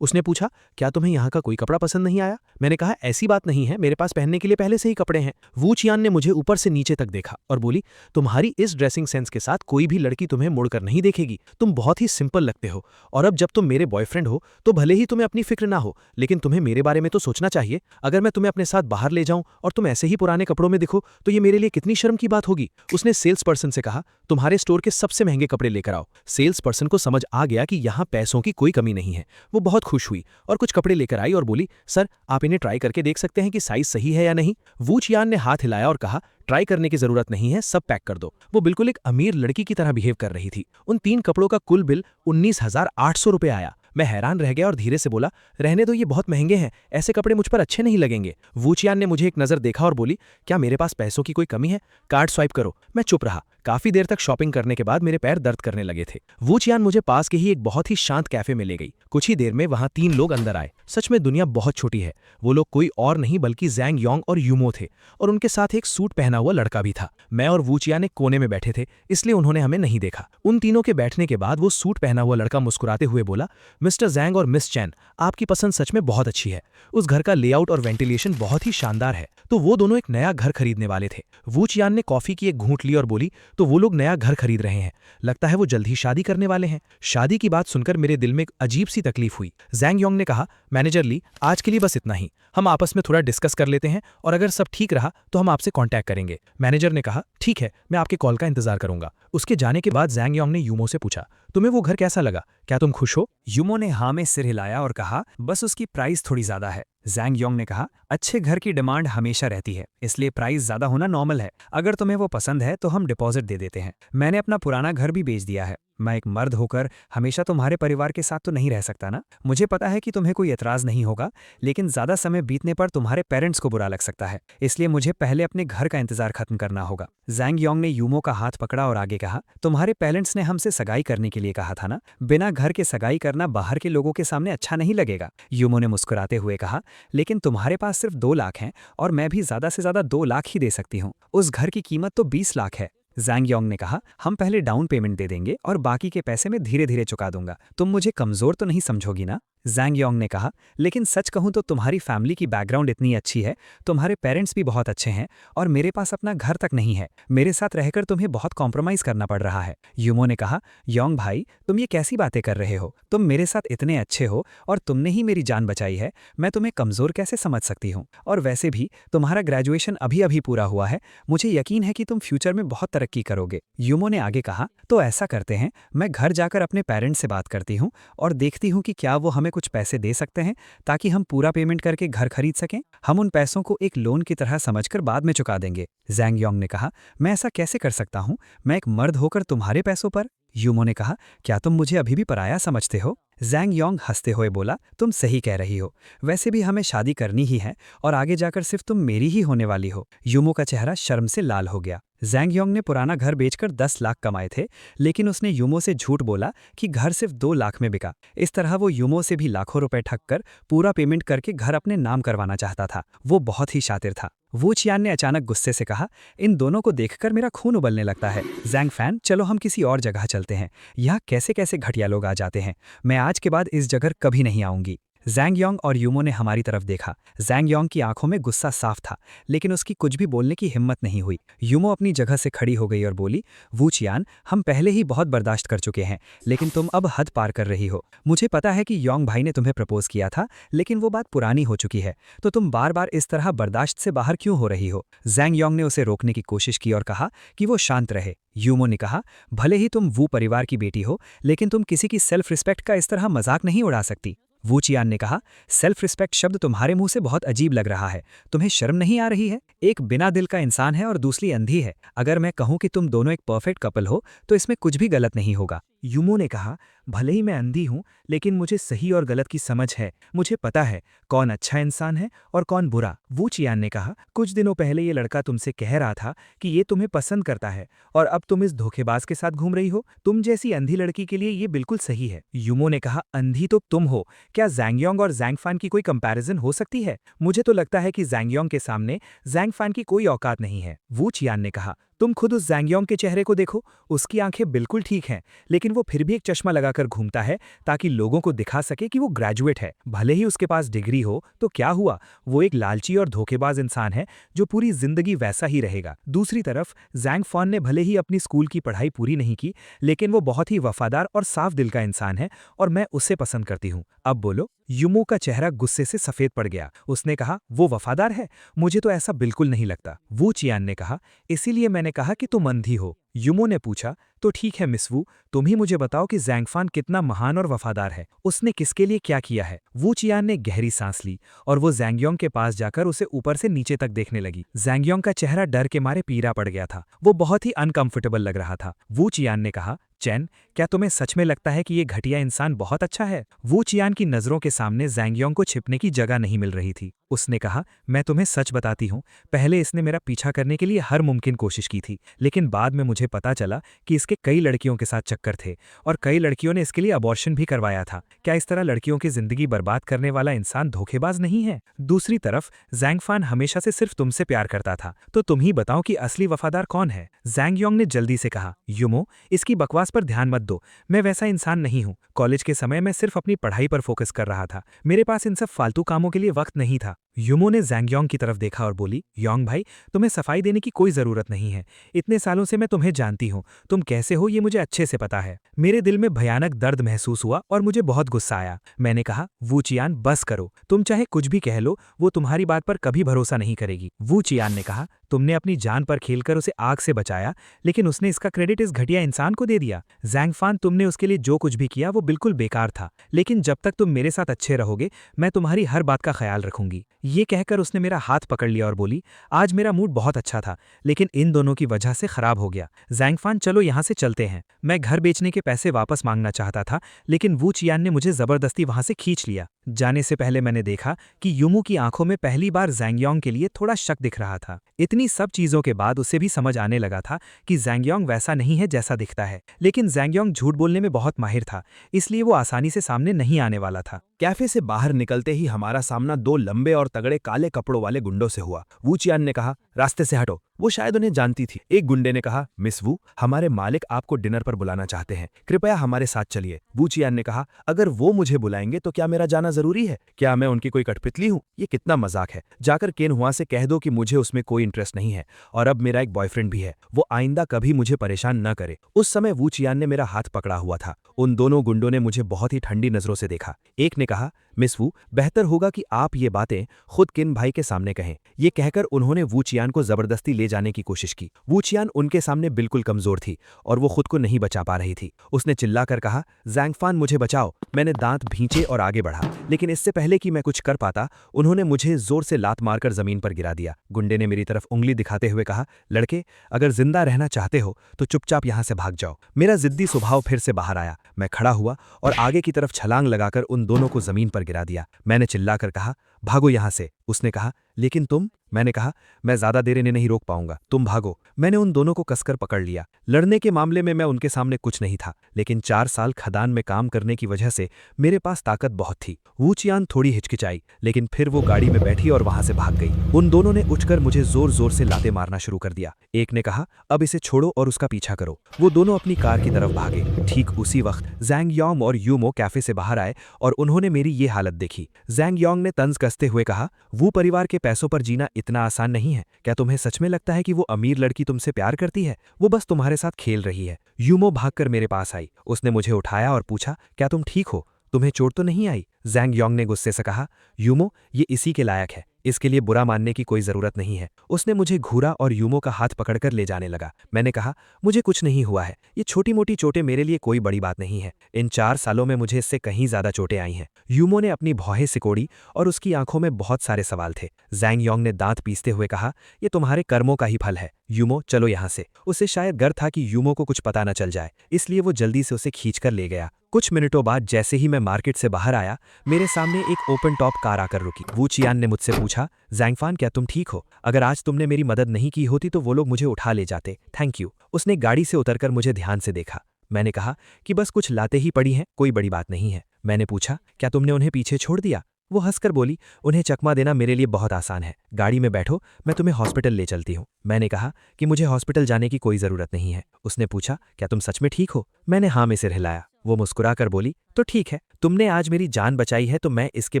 उसने पूछा, क्या तुम्हें यहाँ का कोई कपड़ा पसंद नहीं आया? मैंने कहा, ऐसी बात नहीं है, मेरे पास पहनने के लिए पहले से ही कपड़े हैं। वू चियान ने मुझे ऊपर से नीचे तक देखा और बोली, तुम्हारी इस ड्रेसिंग सेंस के साथ कोई भी लड़की तुम्हें मुड़कर नहीं देखेगी। तुम बहुत ही सिंपल लगते हो, और अब जब तुम मेरे बॉयफ्रेंड हो तो भले ही तुम्हें अपनी फिक्र ना हो, लेकिन तुम्हें मेरे बारे में तो सोचना चाहिए। अगर मैं तुम्हें अपने साथ बाहर ले जाऊं और तुम ऐसे ही पुराने कपड़ों में दिखो तो ये मेरे लिए कितनी शर्म की बात होगी। उसने सेल्स पर्सन से कहा, तुम्हारे स्टोर के सबसे महंगे कपड़े लेकर आओ। सेल्स पर्सन को समझ आ गया कि यहाँ पैसों की कोई कमी नहीं है। वो बहुत खुश हुई और कुछ कपड़े लेकर आई और बोली, सर, आप इन्हें ट्राई करके देख सकते हैं कि साइज सही है या नहीं। वू चियान ने हाथ हिलाया और कहा, ट्राई करने की जरूरत नहीं है, सब पैक कर दो। वो बिल्कुल एक अमीर लड़की की तरह बिहेव कर रही थी। उन 3 कपड़ों का कुल बिल 19,800 रुपये आया। मैं हैरान रह गया और धीरे से बोला, रहने दो, ये बहुत महंगे हैं, ऐसे कपड़े मुझ पर अच्छे नहीं लगेंगे। वू चियान ने मुझे एक नज़र देखा और बोली, क्या मेरे पास पैसों की कोई कमी है? कार्ड स्वाइप करो। मैं चुप रहा। काफी देर तक शॉपिंग करने के बाद मेरे पैर दर्द करने लगे थे। वू चियान मुझे पास के ही एक बहुत ही शांत कैफे में ले गई। कुछ ही देर में वहां 3 लोग अंदर आए। सच में दुनिया बहुत छोटी है। वो लोग कोई और नहीं बल्कि जैंग योंग और यूमो थे, और उनके साथ एक सूट पहना हुआ लड़का भी था। मैं और वू चियान एक कोने में बैठे थे, इसलिए उन्होंने हमें नहीं देखा। उन तीनों के बैठने के बाद वो सूट पहना हुआ लड़का मुस्कुराते हुए बोला, मिस्टर जैंग और मिस चैन, आपकी पसंद सच में बहुत अच्छी है। उस घर का लेआउट और वेंटिलेशन बहुत ही शानदार है। तो वो दोनों एक नया घर खरीदने वाले थे। वू चियान ने कॉफी की एक घूंट ली और बोली, तो वो लोग नया घर खरीद रहे हैं, लगता है वो जल्द ही शादी करने वाले हैं। शादी की बात सुनकर मेरे दिल में एक अजीब सी तकलीफ हुई। जैंग योंग ने कहा, मैनेजर ली, आज के लिए बस इतना ही, हम आपस में थोड़ा डिस्कस कर लेते हैं और अगर सब ठीक रहा तो हम आपसे कांटेक्ट करेंगे। मैनेजर ने कहा, ठीक है, मैं आपके कॉल का इंतजार करूंगा। उसके जाने के बाद जैंग योंग ने यूमो से पूछा, तुम्हें वो घर कैसा लगा, क्या तुम खुश हो? यूमो ने हाँ में सिर हिलाया और कहा, बस उसकी प्राइस थोड़ी ज्यादा है। जैंग योंग ने कहा, अच्छे घर की डिमांड हमेशा रहती है, इसलिए प्राइस ज्यादा होना नॉर्मल है। अगर तुम्हें वो पसंद है तो हम डिपॉजिट दे देते हैं। मैंने अपना पुराना घर भी बेच दिया है। मैं एक मर्द होकर हमेशा तुम्हारे परिवार के साथ तो नहीं रह सकता ना। मुझे पता है कि तुम्हें कोई एतराज नहीं होगा, लेकिन ज्यादा समय बीतने पर तुम्हारे पेरेंट्स को बुरा लग सकता है, इसलिए मुझे पहले अपने घर का इंतजार खत्म करना होगा। जैंग योंग ने यूमो का हाथ पकड़ा और आगे कहा, तुम्हारे पेरेंट्स ने हमसे सगाई करने के लिए कहा था ना। बिना घर के सगाई करना बाहर के लोगों के सामने अच्छा नहीं लगेगा। यूमो ने मुस्कुराते हुए कहा, लेकिन तुम्हारे पास सिर्फ 2 लाख हैं और मैं भी ज्यादा से ज्यादा 2 लाख ही दे सकती हूँ। उस घर की कीमत तो 20 लाख है। जैंग योंग ने कहा, हम पहले डाउन पेमेंट दे देंगे और बाकी के पैसे मैं धीरे धीरे चुका दूंगा। तुम मुझे कमजोर तो नहीं समझोगी ना? जैंग योंग ने कहा, लेकिन सच कहूं तो तुम्हारी फैमिली की बैकग्राउंड इतनी अच्छी है, तुम्हारे पेरेंट्स भी बहुत अच्छे हैं और मेरे पास अपना घर तक नहीं है। मेरे साथ रहकर तुम्हें बहुत कॉम्प्रोमाइज करना पड़ रहा है। यूमो ने कहा, योंग भाई, तुम ये कैसी बातें कर रहे हो? तुम मेरे साथ इतने अच्छे हो और तुमने ही मेरी जान बचाई है, मैं तुम्हें कमजोर कैसे समझ सकती हूँ? और वैसे भी तुम्हारा ग्रेजुएशन अभी अभी पूरा हुआ है, मुझे यकीन है कि तुम फ्यूचर में बहुत तरक्की करोगे। यूमो ने आगे कहा, तो ऐसा करते हैं, मैं घर जाकर अपने पेरेंट्स से बात करती हूँ और देखती हूँ कि क्या वो हमें कुछ पैसे दे सकते हैं ताकि हम पूरा पेमेंट करके घर खरीद सकें। हम उन पैसों को एक लोन की तरह समझकर बाद में चुका देंगे। जैंग योंग ने कहा, मैं ऐसा कैसे कर सकता हूँ? मैं एक मर्द होकर तुम्हारे पैसों पर? यूमो ने कहा, क्या तुम मुझे अभी भी पराया समझते हो? जैंग योंग हंसते हुए बोला, तुम सही कह रही हो, वैसे भी हमें शादी करनी ही है और आगे जाकर सिर्फ तुम मेरी ही होने वाली हो। यूमो का चेहरा शर्म से लाल हो गया। जैंग योंग ने पुराना घर बेचकर 10 लाख कमाए थे, लेकिन उसने यूमो से झूठ बोला कि घर सिर्फ 2 लाख में बिका। इस तरह वो यूमो से भी लाखों रुपए ठगकर पूरा पेमेंट करके घर अपने नाम करवाना चाहता था। वो बहुत ही शातिर था। वू चियान ने अचानक गुस्से से कहा, इन दोनों को देखकर मेरा खून उबलने लगता है। जैंग फैन, चलो हम किसी और जगह चलते हैं। यहाँ कैसे कैसे घटिया लोग आ जाते हैं। मैं आज के बाद इस जगह कभी नहीं आऊंगी। जैंग योंग और यूमो ने हमारी तरफ देखा। जैंग योंग की आंखों में गुस्सा साफ था, लेकिन उसकी कुछ भी बोलने की हिम्मत नहीं हुई। यूमो अपनी जगह से खड़ी हो गई और बोली, वू चियान, हम पहले ही बहुत बर्दाश्त कर चुके हैं, लेकिन तुम अब हद पार कर रही हो। मुझे पता है कि योंग भाई ने तुम्हें प्रपोज किया था, लेकिन वो बात पुरानी हो चुकी है, तो तुम बार बार इस तरह बर्दाश्त से बाहर क्यों हो रही हो? जैंग योंग ने उसे रोकने की कोशिश की और कहा कि वो शांत रहे। यूमो ने कहा, भले ही तुम वू परिवार की बेटी हो, लेकिन तुम किसी की सेल्फ रिस्पेक्ट का इस तरह मजाक नहीं उड़ा सकती। वू चियान ने कहा, सेल्फ रिस्पेक्ट शब्द तुम्हारे मुंह से बहुत अजीब लग रहा है। तुम्हें शर्म नहीं आ रही है? एक बिना दिल का इंसान है और दूसरी अंधी है। अगर मैं कहूं कि तुम दोनों एक परफेक्ट कपल हो तो इसमें कुछ भी गलत नहीं होगा। यूमो ने कहा, भले ही मैं अंधी हूं, लेकिन मुझे सही और गलत की समझ है। मुझे पता है कौन अच्छा इंसान है और कौन बुरा। वू चियान ने कहा, कुछ दिनों पहले ये लड़का तुमसे कह रहा था कि ये तुम्हें पसंद करता है और अब तुम इस धोखेबाज के साथ घूम रही हो। तुम जैसी अंधी लड़की के लिए ये बिल्कुल सही है। यूमो ने कहा, अंधी तो तुम हो। क्या जैंग योंग और जैंग फैन की कोई कंपैरिजन हो सकती है? मुझे तो लगता है कि जैंग योंग के सामने जैंग फैन की कोई औकात नहीं है। वू चियान ने कहा, तुम खुद उस जैंग योंग के चेहरे को देखो। उसकी आंखें बिल्कुल ठीक हैं, लेकिन वो फिर भी एक चश्मा लगाकर घूमता है ताकि लोगों को दिखा सके कि वो ग्रेजुएट है। भले ही उसके पास डिग्री हो तो क्या हुआ, वो एक लालची और धोखेबाज इंसान है जो पूरी जिंदगी वैसा ही रहेगा। दूसरी तरफ जैंग फॉन ने भले ही अपनी स्कूल की पढ़ाई पूरी नहीं की, लेकिन वो बहुत ही वफादार और साफ दिल का इंसान है और मैं उसे पसंद करती हूँ। अब बोलो। यूमो का चेहरा गुस्से से सफेद पड़ गया। उसने कहा, वो वफादार है? मुझे तो ऐसा बिल्कुल नहीं लगता। वू चियान ने कहा, इसीलिए मैंने कहा कि तुम अंधी हो। यूमो ने पूछा, तो ठीक है मिस वू, तुम ही मुझे बताओ कि जैंग फैन कितना महान और वफादार है। उसने किसके लिए क्या किया है? वू चियान ने गहरी सांस ली और वो जैंग योंग के पास जाकर उसे ऊपर से नीचे तक देखने लगी। जैंग योंग का चेहरा डर के मारे पीला पड़ गया था। वो बहुत ही अनकंफर्टेबल लग रहा था। वू चियान ने कहा, चैन, क्या तुम्हें सच में लगता है कि ये घटिया इंसान बहुत अच्छा है? वू चियान की नजरों के सामने जैंग योंग को छिपने की जगह नहीं मिल रही थी। उसने कहा, मैं तुम्हें सच बताती हूँ, पहले इसने मेरा पीछा करने के लिए हर मुमकिन कोशिश की थी, लेकिन बाद में मुझे पता चला कि इसके कई लड़कियों के साथ चक्कर थे और कई लड़कियों ने इसके लिए अबॉर्शन भी करवाया था। क्या इस तरह लड़कियों की जिंदगी बर्बाद करने वाला इंसान धोखेबाज नहीं है? दूसरी तरफ जैंग फैन हमेशा से सिर्फ तुमसे प्यार करता था, तो तुम ही बताओ कि असली वफादार कौन है? जैंग योंग ने जल्दी से कहा, यूमो, इसकी बकवास पर ध्यान मत दो। मैं वैसा इंसान नहीं हूँ। कॉलेज के समय मैं सिर्फ अपनी पढ़ाई पर फोकस कर रहा था। मेरे पास इन सब फालतू कामों के लिए वक्त नहीं था। युमो ने जैंगयोंग की तरफ देखा और बोली, योंग भाई, तुम्हें सफाई देने की कोई जरूरत नहीं है। इतने सालों से मैं तुम्हें जानती हूँ, तुम कैसे हो ये मुझे अच्छे से पता है। मेरे दिल में भयानक दर्द महसूस हुआ और मुझे बहुत गुस्सा आया। मैंने कहा, वू चियान बस करो, तुम चाहे कुछ भी कह लो, वो तुम्हारी बात पर कभी भरोसा नहीं करेगी। वू चियान ने कहा, तुमने अपनी जान पर खेलकर उसे आग से बचाया, लेकिन उसने इसका क्रेडिट इस घटिया इंसान को दे दिया। जैंगफान, तुमने उसके लिए जो कुछ भी किया वो बिल्कुल बेकार था, लेकिन जब तक तुम मेरे साथ अच्छे रहोगे मैं तुम्हारी हर बात का ख्याल रखूंगी। ये कहकर उसने मेरा हाथ पकड़ लिया और बोली, आज मेरा मूड बहुत अच्छा था, लेकिन इन दोनों की वजह से खराब हो गया। जैंगफान, चलो यहाँ से चलते हैं। मैं घर बेचने के पैसे वापस मांगना चाहता था, लेकिन वू चियान ने मुझे जबरदस्ती वहां से खींच लिया। जाने से पहले मैंने देखा कि युमू की आंखों में पहली बार जैंगयोंग के लिए थोड़ा शक दिख रहा था। इतनी सब चीजों के बाद उसे भी समझ आने लगा था कि जैंगयोंग वैसा नहीं है जैसा दिखता है, लेकिन जैंगयोंग झूठ बोलने में बहुत माहिर था, इसलिए वो आसानी से सामने नहीं आने वाला था। कैफे से बाहर निकलते ही हमारा सामना 2 लंबे और तगड़े काले कपड़ों वाले गुंडों से हुआ। वू चियान ने कहा, रास्ते से हटो। वो शायद उन्हें जानती थी। एक गुंडे ने कहा, मिस वू, हमारे मालिक आपको डिनर पर बुलाना चाहते हैं, कृपया हमारे साथ चलिए। वू चियान ने कहा, अगर वो मुझे बुलाएंगे तो क्या मेरा जाना जरूरी है? क्या मैं उनकी कोई कठपुतली हूँ? ये कितना मजाक है। जाकर केन हुआ से कह दो कि मुझे उसमें कोई इंटरेस्ट नहीं है और अब मेरा एक बॉयफ्रेंड भी है, वो आइंदा कभी मुझे परेशान न करे। उस समय वू चियान ने मेरा हाथ पकड़ा हुआ था। उन दोनों गुंडों ने मुझे बहुत ही ठंडी नजरों से देखा। एक ने कहा, मिस वू, बेहतर होगा कि आप ये बातें खुद किन भाई के सामने कहें। ये कहकर उन्होंने वू चियान को जबरदस्ती ले जाने की कोशिश की। वू चियान उनके सामने बिल्कुल कमजोर थी और वो खुद को नहीं बचा पा रही थी। उसने चिल्लाकर कहा, जैंगफान, मुझे बचाओ। मैंने दांत भींचे और आगे बढ़ा, लेकिन इससे पहले कि मैं कुछ कर पाता उन्होंने मुझे जोर से लात मारकर जमीन पर गिरा दिया। गुंडे ने मेरी तरफ उंगली दिखाते हुए कहा, लड़के, अगर जिंदा रहना चाहते हो तो चुपचाप यहां से भाग जाओ। मेरा जिद्दी स्वभाव फिर से बाहर आया। मैं खड़ा हुआ और आगे की तरफ छलांग लगाकर उन दोनों को जमीन पर गिरा दिया। मैंने चिल्लाकर कहा, भागो यहां से। उसने कहा, लेकिन तुम? मैंने कहा, मैं ज्यादा देर इन्हें नहीं रोक पाऊंगा, तुम भागो। मैंने उन दोनों को कसकर पकड़ लिया। लड़ने के मामले में मैं उनके सामने कुछ नहीं था, लेकिन 4 साल खदान में काम करने की वजह से मेरे पास ताकत बहुत थी। वू चियान थोड़ी हिचकिचाई, लेकिन फिर वो गाड़ी में बैठी और वहां से भाग गई। उन दोनों ने उठकर मुझे जोर जोर से लाते मारना शुरू कर दिया। एक ने कहा, अब इसे छोड़ो और उसका पीछा करो। वो दोनों अपनी कार की तरफ भागे। ठीक उसी वक्त जैंगयोंग और युमो कैफे से बाहर आए और उन्होंने मेरी ये हालत देखी। जैंगयोंग ने तंज कसते हुए कहा, वो परिवार के पैसों पर जीना इतना आसान नहीं है। क्या तुम्हें सच में लगता है कि वो अमीर लड़की तुमसे प्यार करती है? वो बस तुम्हारे साथ खेल रही है। युमो भागकर मेरे पास आई। उसने मुझे उठाया और पूछा, क्या तुम ठीक हो? तुम्हें चोट तो नहीं आई? जैंगयोंग ने गुस्से से कहा, युमो, ये इसी के लायक है, इसके लिए बुरा मानने की कोई जरूरत नहीं है। उसने मुझे घूरा और युमो का हाथ पकड़कर ले जाने लगा। मैंने कहा, मुझे कुछ नहीं हुआ है, ये छोटी मोटी चोटें मेरे लिए कोई बड़ी बात नहीं है। इन 4 सालों में मुझे इससे कहीं ज्यादा चोटें आई हैं। युमो ने अपनी भौहें सिकोड़ी और उसकी आंखों में बहुत सारे सवाल थे। जैंगयोंग ने दांत पीसते हुए कहा, ये तुम्हारे कर्मों का ही फल है। युमो, चलो यहाँ से। उसे शायद डर था कि युमो को कुछ पता न चल जाए, इसलिए वो जल्दी से उसे खींचकर ले गया। कुछ मिनटों बाद जैसे ही मैं मार्केट से बाहर आया, मेरे सामने एक ओपन टॉप कार आकर रुकी। वू चियान ने मुझसे पूछा, जैंगफान, क्या तुम ठीक हो? अगर आज तुमने मेरी मदद नहीं की होती तो वो लोग मुझे उठा ले जाते। Thank you. उसने गाड़ी से उतरकर मुझे ध्यान से देखा। मैंने कहा कि बस कुछ लाते ही पड़ी हैं, कोई बड़ी बात नहीं है। मैंने पूछा, क्या तुमने उन्हें पीछे छोड़ दिया? वो हंसकर बोली, उन्हें चकमा देना मेरे लिए बहुत आसान है। गाड़ी में बैठो, मैं तुम्हें हॉस्पिटल ले चलती हूँ। मैंने कहा कि मुझे हॉस्पिटल जाने की कोई जरूरत नहीं है। उसने पूछा, क्या तुम सच में ठीक हो? मैंने हाँ में सिर हिलाया। वो मुस्कुराकर बोली, तो ठीक है, तुमने आज मेरी जान बचाई है तो मैं इसके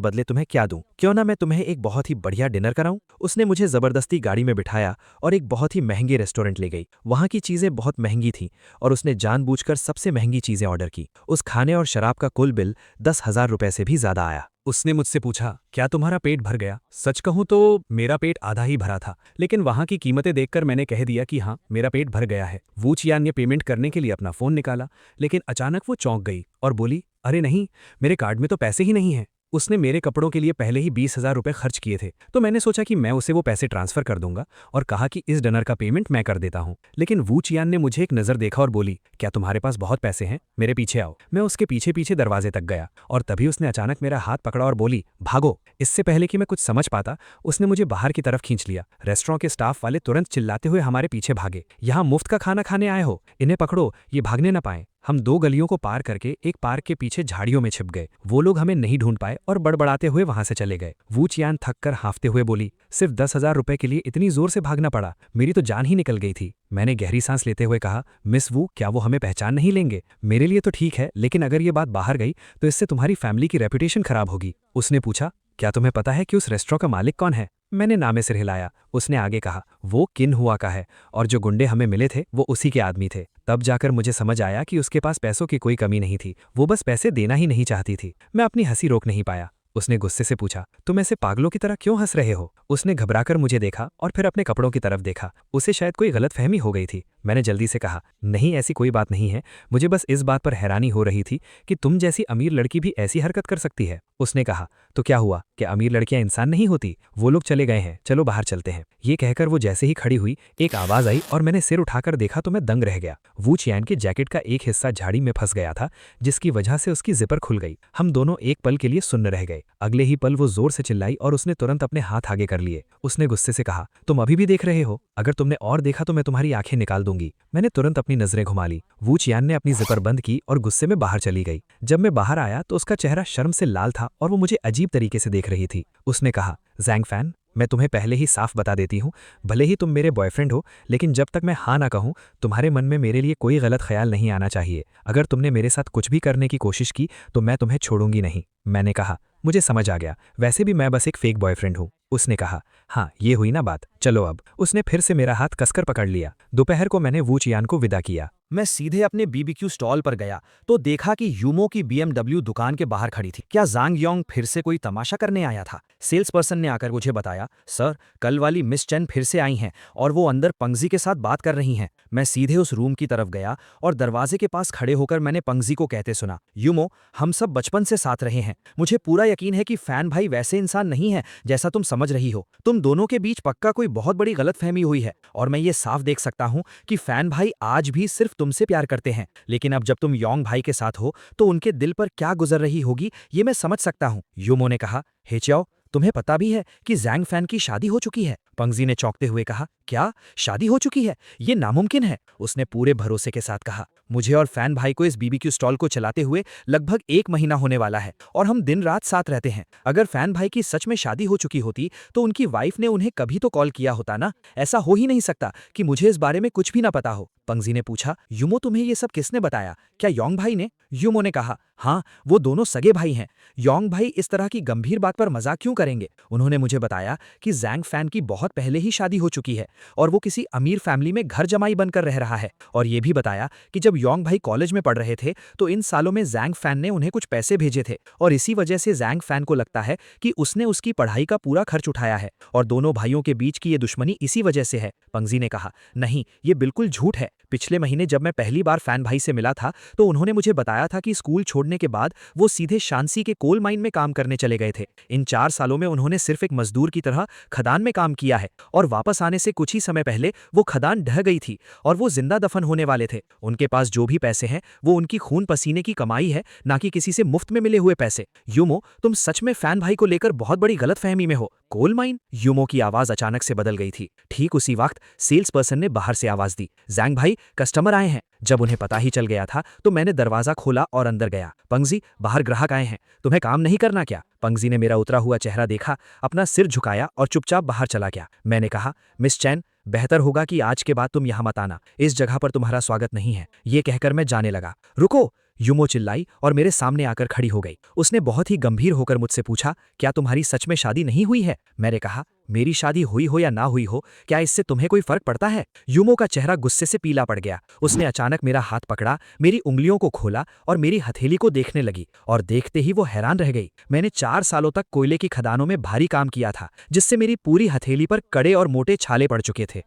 बदले तुम्हें क्या दूं? क्यों ना मैं तुम्हें एक बहुत ही बढ़िया डिनर कराऊं? उसने मुझे जबरदस्ती गाड़ी में बिठाया और एक बहुत ही महंगे रेस्टोरेंट ले गई। वहां की चीजें बहुत महंगी थीं और उसने जानबूझकर सबसे महंगी चीजें ऑर्डर की। उस खाने और शराब का कुल बिल 10,000 रुपए से भी ज्यादा आया। उसने मुझसे पूछा, क्या तुम्हारा पेट भर गया? सच कहूं तो मेरा पेट आधा ही भरा था, लेकिन वहां की कीमतें देखकर मैंने कह दिया कि हाँ, मेरा पेट भर गया है। वू चियान ने पेमेंट करने के लिए अपना फोन निकाला, लेकिन अचानक वो चौंक गई और बोली, अरे नहीं, मेरे कार्ड में तो पैसे ही नहीं हैं। उसने मेरे कपड़ों के लिए पहले ही 20,000 रुपए खर्च किए थे, तो मैंने सोचा कि मैं उसे वो पैसे ट्रांसफर कर दूंगा और कहा कि इस डिनर का पेमेंट मैं कर देता हूं। लेकिन वू चियान ने मुझे एक नजर देखा और बोली, क्या तुम्हारे पास बहुत पैसे हैं? मेरे पीछे आओ। मैं उसके पीछे पीछे दरवाजे तक गया और तभी उसने अचानक मेरा हाथ पकड़ा और बोली, भागो। इससे पहले कि मैं कुछ समझ पाता, उसने मुझे बाहर की तरफ खींच लिया। रेस्टोरेंट के स्टाफ वाले तुरंत चिल्लाते हुए हमारे पीछे भागे, यहाँ मुफ्त का खाना खाने आए हो, इन्हें पकड़ो, ये भागने न पाए। हम 2 गलियों को पार करके एक पार्क के पीछे झाड़ियों में छिप गए। वो लोग हमें नहीं ढूंढ पाए और बड़बड़ाते हुए वहां से चले गए। वू चियान थककर हांफते हुए बोली, सिर्फ 10,000 रुपए के लिए इतनी जोर से भागना पड़ा, मेरी तो जान ही निकल गई थी। मैंने गहरी सांस लेते हुए कहा, मिस वू, क्या वो हमें पहचान नहीं लेंगे? मेरे लिए तो ठीक है, लेकिन अगर ये बात बाहर गई तो इससे तुम्हारी फैमिली की रेपुटेशन खराब होगी। उसने पूछा, क्या तुम्हें पता है कि उस रेस्टोरेंट का मालिक कौन है? मैंने नामे सिर हिलाया। उसने आगे कहा, वो किन हुआ का है, और जो गुंडे हमें मिले थे वो उसी के आदमी थे। तब जाकर मुझे समझ आया कि उसके पास पैसों की कोई कमी नहीं थी, वो बस पैसे देना ही नहीं चाहती थी। मैं अपनी हंसी रोक नहीं पाया। उसने गुस्से से पूछा, तुम ऐसे पागलों की तरह क्यों हंस रहे हो? उसने घबराकर मुझे देखा और फिर अपने कपड़ों की तरफ देखा। उसे शायद कोई गलतफहमी हो गई थी। मैंने जल्दी से कहा, नहीं ऐसी कोई बात नहीं है, मुझे बस इस बात पर हैरानी हो रही थी कि तुम जैसी अमीर लड़की भी ऐसी हरकत कर सकती है। उसने कहा, तो क्या हुआ, क्या अमीर लड़कियां इंसान नहीं होती? वो लोग चले गए हैं, चलो बाहर चलते हैं। ये कहकर वो जैसे ही खड़ी हुई, एक आवाज आई और मैंने सिर उठाकर देखा तो मैं दंग रह गया। वू चियान के जैकेट का एक हिस्सा झाड़ी में फंस गया था, जिसकी वजह से उसकी जिपर खुल गई। हम दोनों एक पल के लिए सुन्न रह गए। अगले ही पल वो जोर से चिल्लाई और उसने तुरंत अपने हाथ आगे कर लिए। उसने गुस्से से कहा, तुम अभी भी देख रहे हो? अगर तुमने और देखा तो मैं तुम्हारी आंखें निकाल दूंगी। मैंने तुरंत अपनी नजरें घुमा ली। वू चियान ने अपनी जिपर बंद की और गुस्से में बाहर चली गई। जब मैं बाहर आया तो उसका चेहरा शर्म से लाल था और वो मुझे अजीब तरीके से देख रही थी। उसने कहा, ज़ैंग फैन, मैं तुम्हें पहले ही साफ बता देती हूँ, भले ही तुम मेरे बॉयफ्रेंड हो, लेकिन जब तक मैं हाँ ना कहूँ तुम्हारे मन में मेरे लिए कोई गलत ख्याल नहीं आना चाहिए। अगर तुमने मेरे साथ कुछ भी करने की कोशिश की तो मैं तुम्हें छोड़ूंगी नहीं। मैंने कहा, मुझे समझ आ गया, वैसे भी मैं बस एक फेक बॉयफ्रेंड हूँ। उसने कहा, हाँ ये हुई ना बात, चलो अब। उसने फिर से मेरा हाथ कसकर पकड़ लिया। दोपहर को मैंने वू चियान को विदा किया। मैं सीधे अपने बीबीक्यू स्टॉल पर गया तो देखा कि यूमो की BMW दुकान के बाहर खड़ी थी। क्या ज़ांग योंग फिर से कोई तमाशा करने आया था? सेल्स पर्सन ने आकर मुझे बताया, सर कल वाली मिस चेन फिर से आई हैं और वो अंदर पंगजी के साथ बात कर रही हैं। मैं सीधे उस रूम की तरफ गया और दरवाजे के पास खड़े होकर मैंने पंगजी को कहते सुना, यूमो, हम सब बचपन से साथ रहे हैं। मुझे पूरा यकीन है कि फैन भाई वैसे इंसान नहीं है जैसा तुम समझ रही हो। तुम दोनों के बीच पक्का कोई बहुत बड़ी गलतफहमी हुई है और मैं ये साफ देख सकता हूँ कि फैन भाई आज भी सिर्फ तुमसे प्यार करते हैं। लेकिन अब जब तुम योंग भाई के साथ हो तो उनके दिल पर क्या गुजर रही होगी ये मैं समझ सकता हूँ। यूमो ने कहा, हेचियाओ, तुम्हें पता भी है कि ज़ैंग फैन की शादी हो चुकी है? पंगजी ने चौंकते हुए कहा, क्या शादी हो चुकी है? ये नामुमकिन है। उसने पूरे भरोसे के साथ कहा, मुझे और फैन भाई को इस बीबीक्यू स्टॉल को चलाते हुए लगभग 1 महीना होने वाला है और हम दिन रात साथ रहते हैं। अगर फैन भाई की सच में शादी हो चुकी होती तो उनकी वाइफ ने उन्हें कभी तो कॉल किया होता ना। ऐसा हो ही नहीं सकता कि मुझे इस बारे में कुछ भी ना पता हो। पंगजी ने पूछा, यूमो, तुम्हें ये सब किसने बताया? क्या योंग भाई ने? यूमो ने कहा, हाँ, वो दोनों सगे भाई हैं। योंग भाई इस तरह की गंभीर बात पर मजाक क्यों करेंगे? उन्होंने मुझे बताया कि ज़ैंग फैन की बहुत पहले ही शादी हो चुकी है और वो किसी अमीर फैमिली में घर जमाई बनकर रह रहा है। और ये भी बताया कि जब योंग भाई कॉलेज में पढ़ रहे थे तो इन सालों में ज़ैंग फैन ने उन्हें कुछ पैसे भेजे थे और इसी वजह से ज़ैंग फैन को लगता है कि उसने उसकी पढ़ाई का पूरा खर्च उठाया है और दोनों भाइयों के बीच की ये दुश्मनी इसी वजह से है। पंगजी ने कहा, नहीं, ये बिल्कुल झूठ है। पिछले महीने जब मैं पहली बार फैन भाई से मिला था तो उन्होंने मुझे बताया था कि स्कूल छोड़ने के बाद वो सीधे शांसी के कोल माइन में काम करने चले गए थे। इन 4 सालों में उन्होंने सिर्फ एक मजदूर की तरह खदान में काम किया है और वापस आने से कुछ ही समय पहले वो खदान ढह गई थी और वो जिंदा दफन होने वाले थे। उनके पास जो भी पैसे हैं वो उनकी खून पसीने की कमाई है, ना कि किसी से मुफ्त में मिले हुए पैसे। यूमो, तुम सच में फैन भाई को लेकर बहुत बड़ी गलतफहमी में हो। Coal mine? यूमो की आवाज अचानक से बदल गई थी। ठीक उसी वक्त सेल्स पर्सन ने बाहर से आवाज दी, ज़ैंग भाई, कस्टमर आए हैं। जब उन्हें पता ही चल गया था तो मैंने दरवाजा खोला और अंदर गया। पंगजी, बाहर ग्राहक आए हैं, तुम्हें काम नहीं करना क्या? पंगजी ने मेरा उतरा हुआ चेहरा देखा, अपना सिर झुकाया और चुपचाप बाहर चला गया। मैंने कहा, मिस चैन, बेहतर होगा कि आज के बाद तुम यहाँ मत आना, इस जगह पर तुम्हारा स्वागत नहीं है। ये कहकर मैं जाने लगा। रुको! यूमो चिल्लाई और मेरे सामने आकर खड़ी हो गई। उसने बहुत ही गंभीर होकर मुझसे पूछा, क्या तुम्हारी सच में शादी नहीं हुई है? मैंने कहा, मेरी शादी हुई हो या ना हुई हो, क्या इससे तुम्हें कोई फर्क पड़ता है? यूमो का चेहरा गुस्से से पीला पड़ गया। उसने अचानक मेरा हाथ पकड़ा, मेरी उंगलियों को खोला और मेरी हथेली को देखने लगी और देखते ही वो हैरान रह गई। मैंने 4 सालों तक कोयले की खदानों में भारी काम किया था, जिससे मेरी पूरी हथेली पर कड़े और मोटे छाले पड़ चुके थे।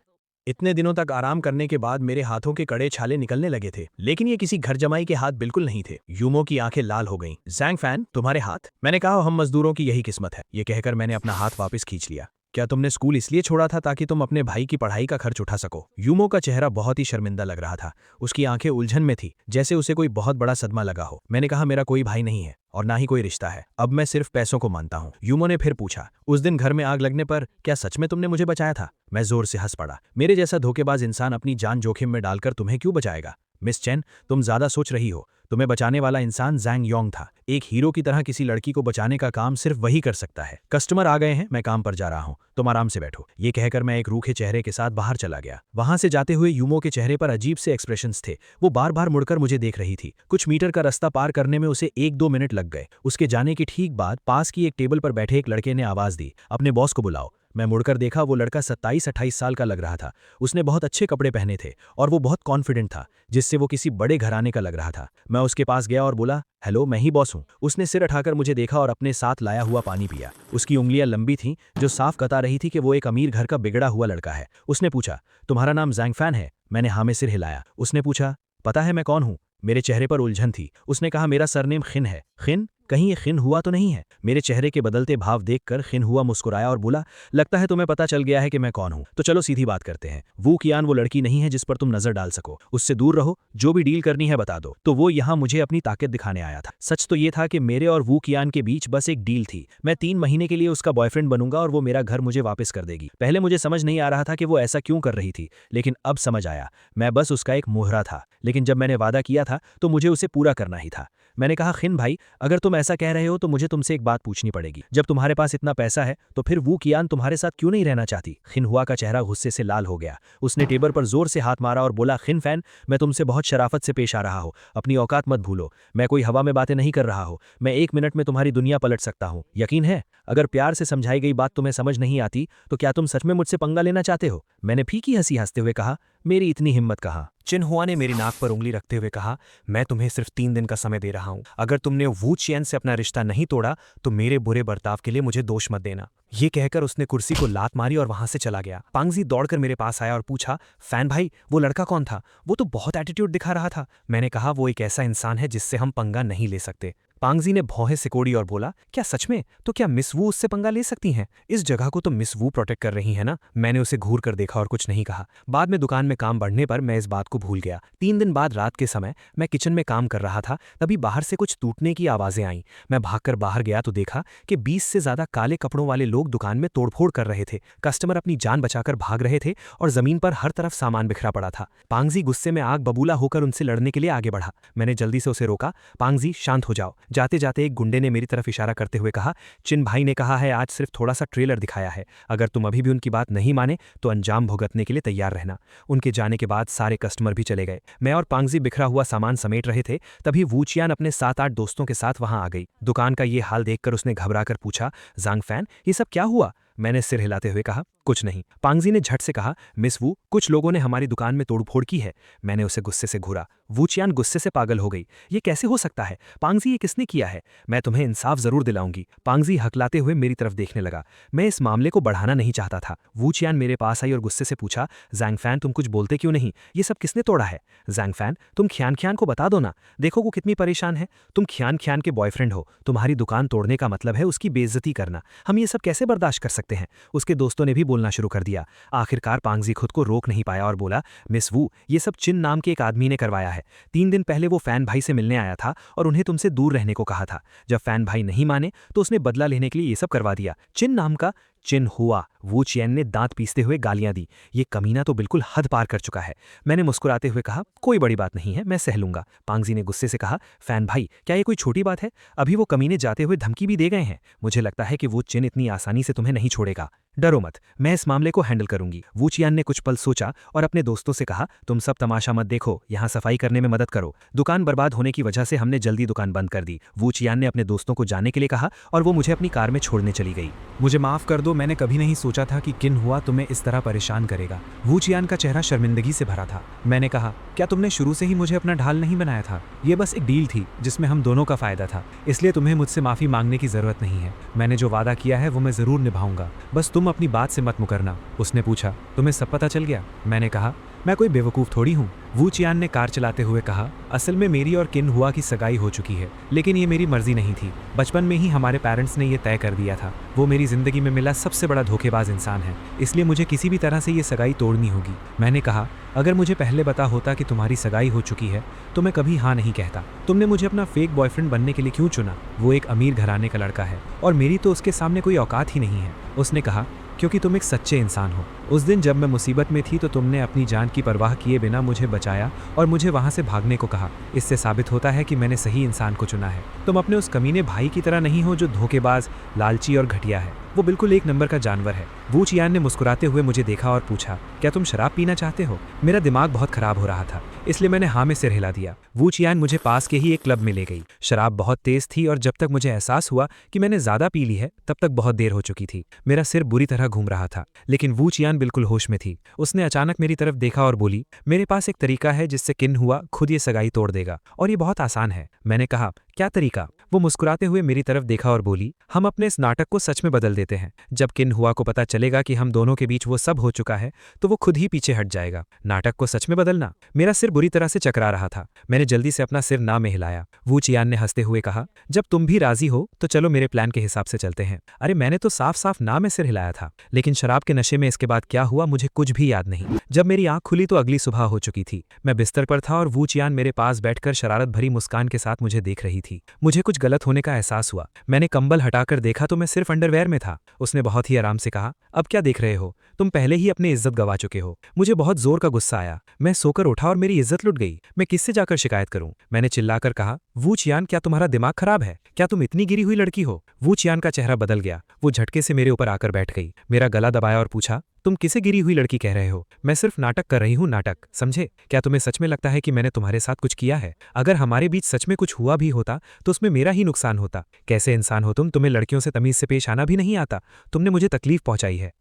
इतने दिनों तक आराम करने के बाद मेरे हाथों के कड़े छाले निकलने लगे थे, लेकिन ये किसी घर जमाई के हाथ बिल्कुल नहीं थे। यूमो की आंखें लाल हो गईं। ज़ैंग फैन, तुम्हारे हाथ? मैंने कहा, हम मजदूरों की यही किस्मत है। ये कहकर मैंने अपना हाथ वापस खींच लिया। क्या तुमने स्कूल इसलिए छोड़ा था ताकि तुम अपने भाई की पढ़ाई का खर्च उठा सको? यूमो का चेहरा बहुत ही शर्मिंदा लग रहा था। उसकी आंखें उलझन में थी, जैसे उसे कोई बहुत बड़ा सदमा लगा हो। मैंने कहा, मेरा कोई भाई नहीं है और ना ही कोई रिश्ता है। अब मैं सिर्फ पैसों को मानता हूँ। यूमो ने फिर पूछा, उस दिन घर में आग लगने पर क्या सच में तुमने मुझे बचाया था? मैं जोर से हंस पड़ा। मेरे जैसा धोखेबाज इंसान अपनी जान जोखिम में डालकर तुम्हें क्यों बचाएगा? मिस चैन, तुम ज्यादा सोच रही हो। तुम्हें बचाने वाला इंसान जैंग योंग था। एक हीरो की तरह किसी लड़की को बचाने का काम सिर्फ वही कर सकता है। कस्टमर आ गए हैं, मैं काम पर जा रहा हूँ, तुम आराम से बैठो। ये कहकर मैं एक रूखे चेहरे के साथ बाहर चला गया। वहां से जाते हुए यूमो के चेहरे पर अजीब से एक्सप्रेशंस थे। वो बार बार मुड़कर मुझे देख रही थी। कुछ मीटर का रास्ता पार करने में उसे 1-2 मिनट लग गए। उसके जाने के ठीक बाद पास की एक टेबल पर बैठे एक लड़के ने आवाज दी, अपने बॉस को बुलाओ। मैं मुड़कर देखा, वो लड़का 27-28 साल का लग रहा था। उसने बहुत अच्छे कपड़े पहने थे और वो बहुत कॉन्फिडेंट था, जिससे वो किसी बड़े घराने का लग रहा था। मैं उसके पास गया और बोला, हेलो, मैं ही बॉस हूँ। उसने सिर उठाकर मुझे देखा और अपने साथ लाया हुआ पानी पिया। उसकी उंगलियां लंबी थीं, जो साफ बता रही थी कि वो एक अमीर घर का बिगड़ा हुआ लड़का है। उसने पूछा, तुम्हारा नाम जैंग फैन है? मैंने हाँ में सिर हिलाया। उसने पूछा, पता है मैं कौन हूँ? मेरे चेहरे पर उलझन थी। उसने कहा, मेरा सरनेम खिन है। खिन? कहीं ये खिन हुआ तो नहीं है? मेरे चेहरे के बदलते भाव देखकर खिन हुआ मुस्कुराया और बोला, लगता है तुम्हें पता चल गया है कि मैं कौन हूं। तो चलो सीधी बात करते हैं। वू कियान वो लड़की नहीं है जिस पर तुम नजर डाल सको। उससे दूर रहो, जो भी डील करनी है बता दो। तो वो यहाँ मुझे अपनी ताकत दिखाने आया था। सच तो ये था कि मेरे और वू कियान के बीच बस एक डील थी। मैं 3 महीने के लिए उसका बॉयफ्रेंड बनूंगा और वो मेरा घर मुझे वापस कर देगी। पहले मुझे समझ नहीं आ रहा था कि वो ऐसा क्यों कर रही थी, लेकिन अब समझ आया। मैं बस उसका एक मोहरा था, लेकिन जब मैंने वादा किया था तो मुझे उसे पूरा करना ही था। मैंने कहा, खिन भाई, अगर तुम ऐसा कह रहे हो तो मुझे तुमसे एक बात पूछनी पड़ेगी। जब तुम्हारे पास इतना पैसा है तो फिर वू कियान तुम्हारे साथ क्यों नहीं रहना चाहती? खिन हुआ का चेहरा गुस्से से लाल हो गया। उसने टेबल पर जोर से हाथ मारा और बोला, खिन फैन, मैं तुमसे बहुत शराफत से पेश आ रहा हूँ। अपनी औकात मत भूलो। मैं कोई हवा में बातें नहीं कर रहा हूँ। मैं 1 मिनट में तुम्हारी दुनिया पलट सकता हूँ। यकीन है? अगर प्यार से समझाई गई बात तुम्हें समझ नहीं आती तो क्या तुम सच में मुझसे पंगा लेना चाहते हो? मैंने फीकी हंसी हंसते हुए कहा, मेरी इतनी हिम्मत कहाँ। चिन्हुआ ने मेरी नाक पर उंगली रखते हुए कहा, मैं तुम्हें सिर्फ 3 दिन का समय दे रहा हूं। अगर तुमने वू चियन से अपना रिश्ता नहीं तोड़ा तो मेरे बुरे बर्ताव के लिए मुझे दोष मत देना। ये कहकर उसने कुर्सी को लात मारी और वहां से चला गया। पांगजी दौड़कर मेरे पास आया और पूछा, फैन भाई, वो लड़का कौन था? वो तो बहुत एटीट्यूड दिखा रहा था। मैंने कहा, वो एक ऐसा इंसान है जिससे हम पंगा नहीं ले सकते। पांगजी ने भौहें सिकोड़ी और बोला, क्या सच में? तो क्या मिस वू उससे पंगा ले सकती हैं? इस जगह को तो मिस वू प्रोटेक्ट कर रही है ना? मैंने उसे घूर कर देखा और कुछ नहीं कहा। बाद में दुकान में काम बढ़ने पर मैं इस बात को भूल गया। 3 दिन बाद रात के समय मैं किचन में काम कर रहा था, तभी बाहर से कुछ टूटने की आवाजें आईं। मैं भागकर बाहर गया तो देखा कि 20 से ज्यादा काले कपड़ों वाले लोग दुकान में तोड़फोड़ कर रहे थे। कस्टमर अपनी जान बचाकर भाग रहे थे और जमीन पर हर तरफ सामान बिखरा पड़ा था। पांगजी गुस्से में आग बबूला होकर उनसे लड़ने के लिए आगे बढ़ा। मैंने जल्दी से उसे रोका। पांगजी, शांत हो जाओ। जाते जाते एक गुंडे ने मेरी तरफ इशारा करते हुए कहा, चिन भाई ने कहा है आज सिर्फ थोड़ा सा ट्रेलर दिखाया है। अगर तुम अभी भी उनकी बात नहीं माने तो अंजाम भुगतने के लिए तैयार रहना। उनके जाने के बाद सारे कस्टमर भी चले गए। मैं और पांगजी बिखरा हुआ सामान समेट रहे थे, तभी वू चियान अपने 7-8 दोस्तों के साथ वहां आ गई। दुकान का ये हाल देखकर उसने घबराकर पूछा, ज़ांग फैन, ये सब क्या हुआ? मैंने सिर हिलाते हुए कहा, कुछ नहीं। पांगजी ने झट से कहा, मिस वू, कुछ लोगों ने हमारी दुकान में तोड़फोड़ की है। मैंने उसे गुस्से से घूरा। वू चियान गुस्से से पागल हो गई। ये कैसे हो सकता है? पांगजी, ये किसने किया है? मैं तुम्हें इंसाफ जरूर दिलाऊंगी। पांगजी हकलाते हुए मेरी तरफ देखने लगा। मैं इस मामले को बढ़ाना नहीं चाहता था। वू चियान मेरे पास आई और गुस्से से पूछा, ज़ांग फैन, तुम कुछ बोलते क्यों नहीं? ये सब किसने तोड़ा है? ज़ांग फैन, तुम ख्यान ख्यान को बता दो ना। देखो वो कितनी परेशान है। तुम ख्यान ख्यान के बॉयफ्रेंड हो। तुम्हारी दुकान तोड़ने का मतलब है उसकी बेइज्जती करना। हम ये सब कैसे बर्दाश्त कर सकते हैं? उसके दोस्तों ने भी बोलना शुरू कर दिया। आखिरकार पांगजी खुद को रोक नहीं पाया और बोला, मिस वू, ये सब चिन नाम के एक आदमी ने करवाया है। 3 दिन पहले वो फैन भाई से मिलने आया था और उन्हें तुमसे दूर रहने को कहा था। जब फैन भाई नहीं माने तो उसने बदला लेने के लिए ये सब करवा दिया। चिन नाम का? चिन हुआ। वू चियन ने दांत पीसते हुए गालियां दी। ये कमीना तो बिल्कुल हद पार कर चुका है। मैंने मुस्कुराते हुए कहा, कोई बड़ी बात नहीं है, मैं सह लूंगा। पांगजी ने गुस्से से कहा, फैन भाई, क्या ये कोई छोटी बात है? अभी वो कमीने जाते हुए धमकी भी दे गए हैं। मुझे लगता है कि वो चिन इतनी आसानी से तुम्हें नहीं छोड़ेगा। डरो मत, मैं इस मामले को हैंडल करूंगी। वू चियान ने कुछ पल सोचा और अपने दोस्तों से कहा, तुम सब तमाशा मत देखो, यहाँ सफाई करने में मदद करो। दुकान बर्बाद होने की वजह से हमने जल्दी दुकान बंद कर दी। वू चियान ने अपने दोस्तों को जाने के लिए कहा और वो मुझे अपनी कार में छोड़ने चली गई। मुझे माफ कर दो, मैंने कभी नहीं सोचा था कि किन हुआ तुम्हें इस तरह परेशान करेगा। वू चियान का चेहरा शर्मिंदगी से भरा था। मैंने कहा, क्या तुमने शुरू से ही मुझे अपना ढाल नहीं बनाया था? ये बस एक डील थी जिसमें हम दोनों का फायदा था, इसलिए तुम्हें मुझसे माफी मांगने की जरूरत नहीं है। मैंने जो वादा किया है वो मैं जरूर निभाऊंगा, बस तुम अपनी बात से मत मुकरना। उसने पूछा, तुम्हें सब पता चल गया? मैंने कहा, मैं कोई बेवकूफ़ थोड़ी हूँ। वू चियान ने कार चलाते हुए कहा, असल में मेरी और किन हुआ की सगाई हो चुकी है, लेकिन ये मेरी मर्जी नहीं थी। बचपन में ही हमारे पेरेंट्स ने ये तय कर दिया था। वो मेरी जिंदगी में मिला सबसे बड़ा धोखेबाज इंसान है, इसलिए मुझे किसी भी तरह से ये सगाई तोड़नी होगी। मैंने कहा, अगर मुझे पहले पता होता कि तुम्हारी सगाई हो चुकी है तो मैं कभी हाँ नहीं कहता। तुमने मुझे अपना फेक बॉयफ्रेंड बनने के लिए क्यों चुना? वो एक अमीर घराने का लड़का है और मेरी तो उसके सामने कोई औकात ही नहीं है। उसने कहा, क्योंकि तुम एक सच्चे इंसान हो। उस दिन जब मैं मुसीबत में थी तो तुमने अपनी जान की परवाह किए बिना मुझे बचाया और मुझे वहां से भागने को कहा। इससे साबित होता है कि मैंने सही इंसान को चुना है। तुम अपने उस कमीने भाई की तरह नहीं हो जो धोखेबाज, लालची और घटिया है। वो बिल्कुल एक नंबर का जानवर है। वू चियान ने मुस्कुराते हुए मुझे देखा और पूछा, क्या तुम शराब पीना चाहते हो? मेरा दिमाग बहुत खराब हो रहा था, इसलिए मैंने हाँ में सिर हिला दिया। वू चियान मुझे पास के ही एक क्लब में ले गई। शराब बहुत तेज थी और जब तक मुझे एहसास हुआ कि मैंने ज्यादा पी ली है तब तक बहुत देर हो चुकी थी। मेरा सिर बुरी तरह घूम रहा था, लेकिन वू चियान बिल्कुल होश में थी। उसने अचानक मेरी तरफ देखा और बोली, मेरे पास एक तरीका है जिससे किन हुआ खुद ये सगाई तोड़ देगा, और ये बहुत आसान है। मैंने कहा, क्या तरीका? वो मुस्कुराते हुए मेरी तरफ देखा और बोली, हम अपने इस नाटक को सच में बदल देते हैं। जब किन हुआ को पता चलेगा कि हम दोनों के बीच वो सब हो चुका है तो वो खुद ही पीछे हट जाएगा। नाटक को सच में बदलना? मेरा सिर बुरी तरह से चकरा रहा था। मैंने जल्दी से अपना सिर ना में हिलाया। वू चियान ने हंसते हुए कहा, जब तुम भी राजी हो तो चलो मेरे प्लान के हिसाब से चलते हैं। अरे मैंने तो साफ साफ ना में सिर हिलाया था, लेकिन शराब के नशे में इसके बाद क्या हुआ मुझे कुछ भी याद नहीं। जब मेरी आंख खुली तो अगली सुबह हो चुकी थी। मैं बिस्तर पर था और वू चियान मेरे पास बैठकर शरारत भरी मुस्कान के साथ मुझे देख रही थी। मुझे कुछ गलत होने का एहसास हुआ। मैंने कंबल हटाकर देखा तो मैं सिर्फ अंडरवेयर में था। उसने बहुत ही आराम से कहा, अब क्या देख रहे हो? तुम पहले ही अपनी इज्जत गवा चुके हो। मुझे बहुत जोर का गुस्सा आया। मैं सोकर उठा और मेरी इज्जत लुट गई। मैं किससे जाकर शिकायत करूं? मैंने चिल्लाकर कहा, वू चियान, क्या तुम्हारा दिमाग खराब है? क्या तुम इतनी गिरी हुई लड़की हो? वू चियान का चेहरा बदल गया। वो झटके से मेरे ऊपर आकर बैठ गई, मेरा गला दबाया और पूछा, तुम किसे गिरी हुई लड़की कह रहे हो? मैं सिर्फ नाटक कर रही हूँ, नाटक, समझे? क्या तुम्हें सच में लगता है कि मैंने तुम्हारे साथ कुछ किया है? अगर हमारे बीच सच में कुछ हुआ भी होता तो उसमें मेरा ही नुकसान होता। कैसे इंसान हो तुम? तुम्हें लड़कियों से तमीज से पेश आना भी नहीं आता। तुमने मुझे तकलीफ पहुंचाई है।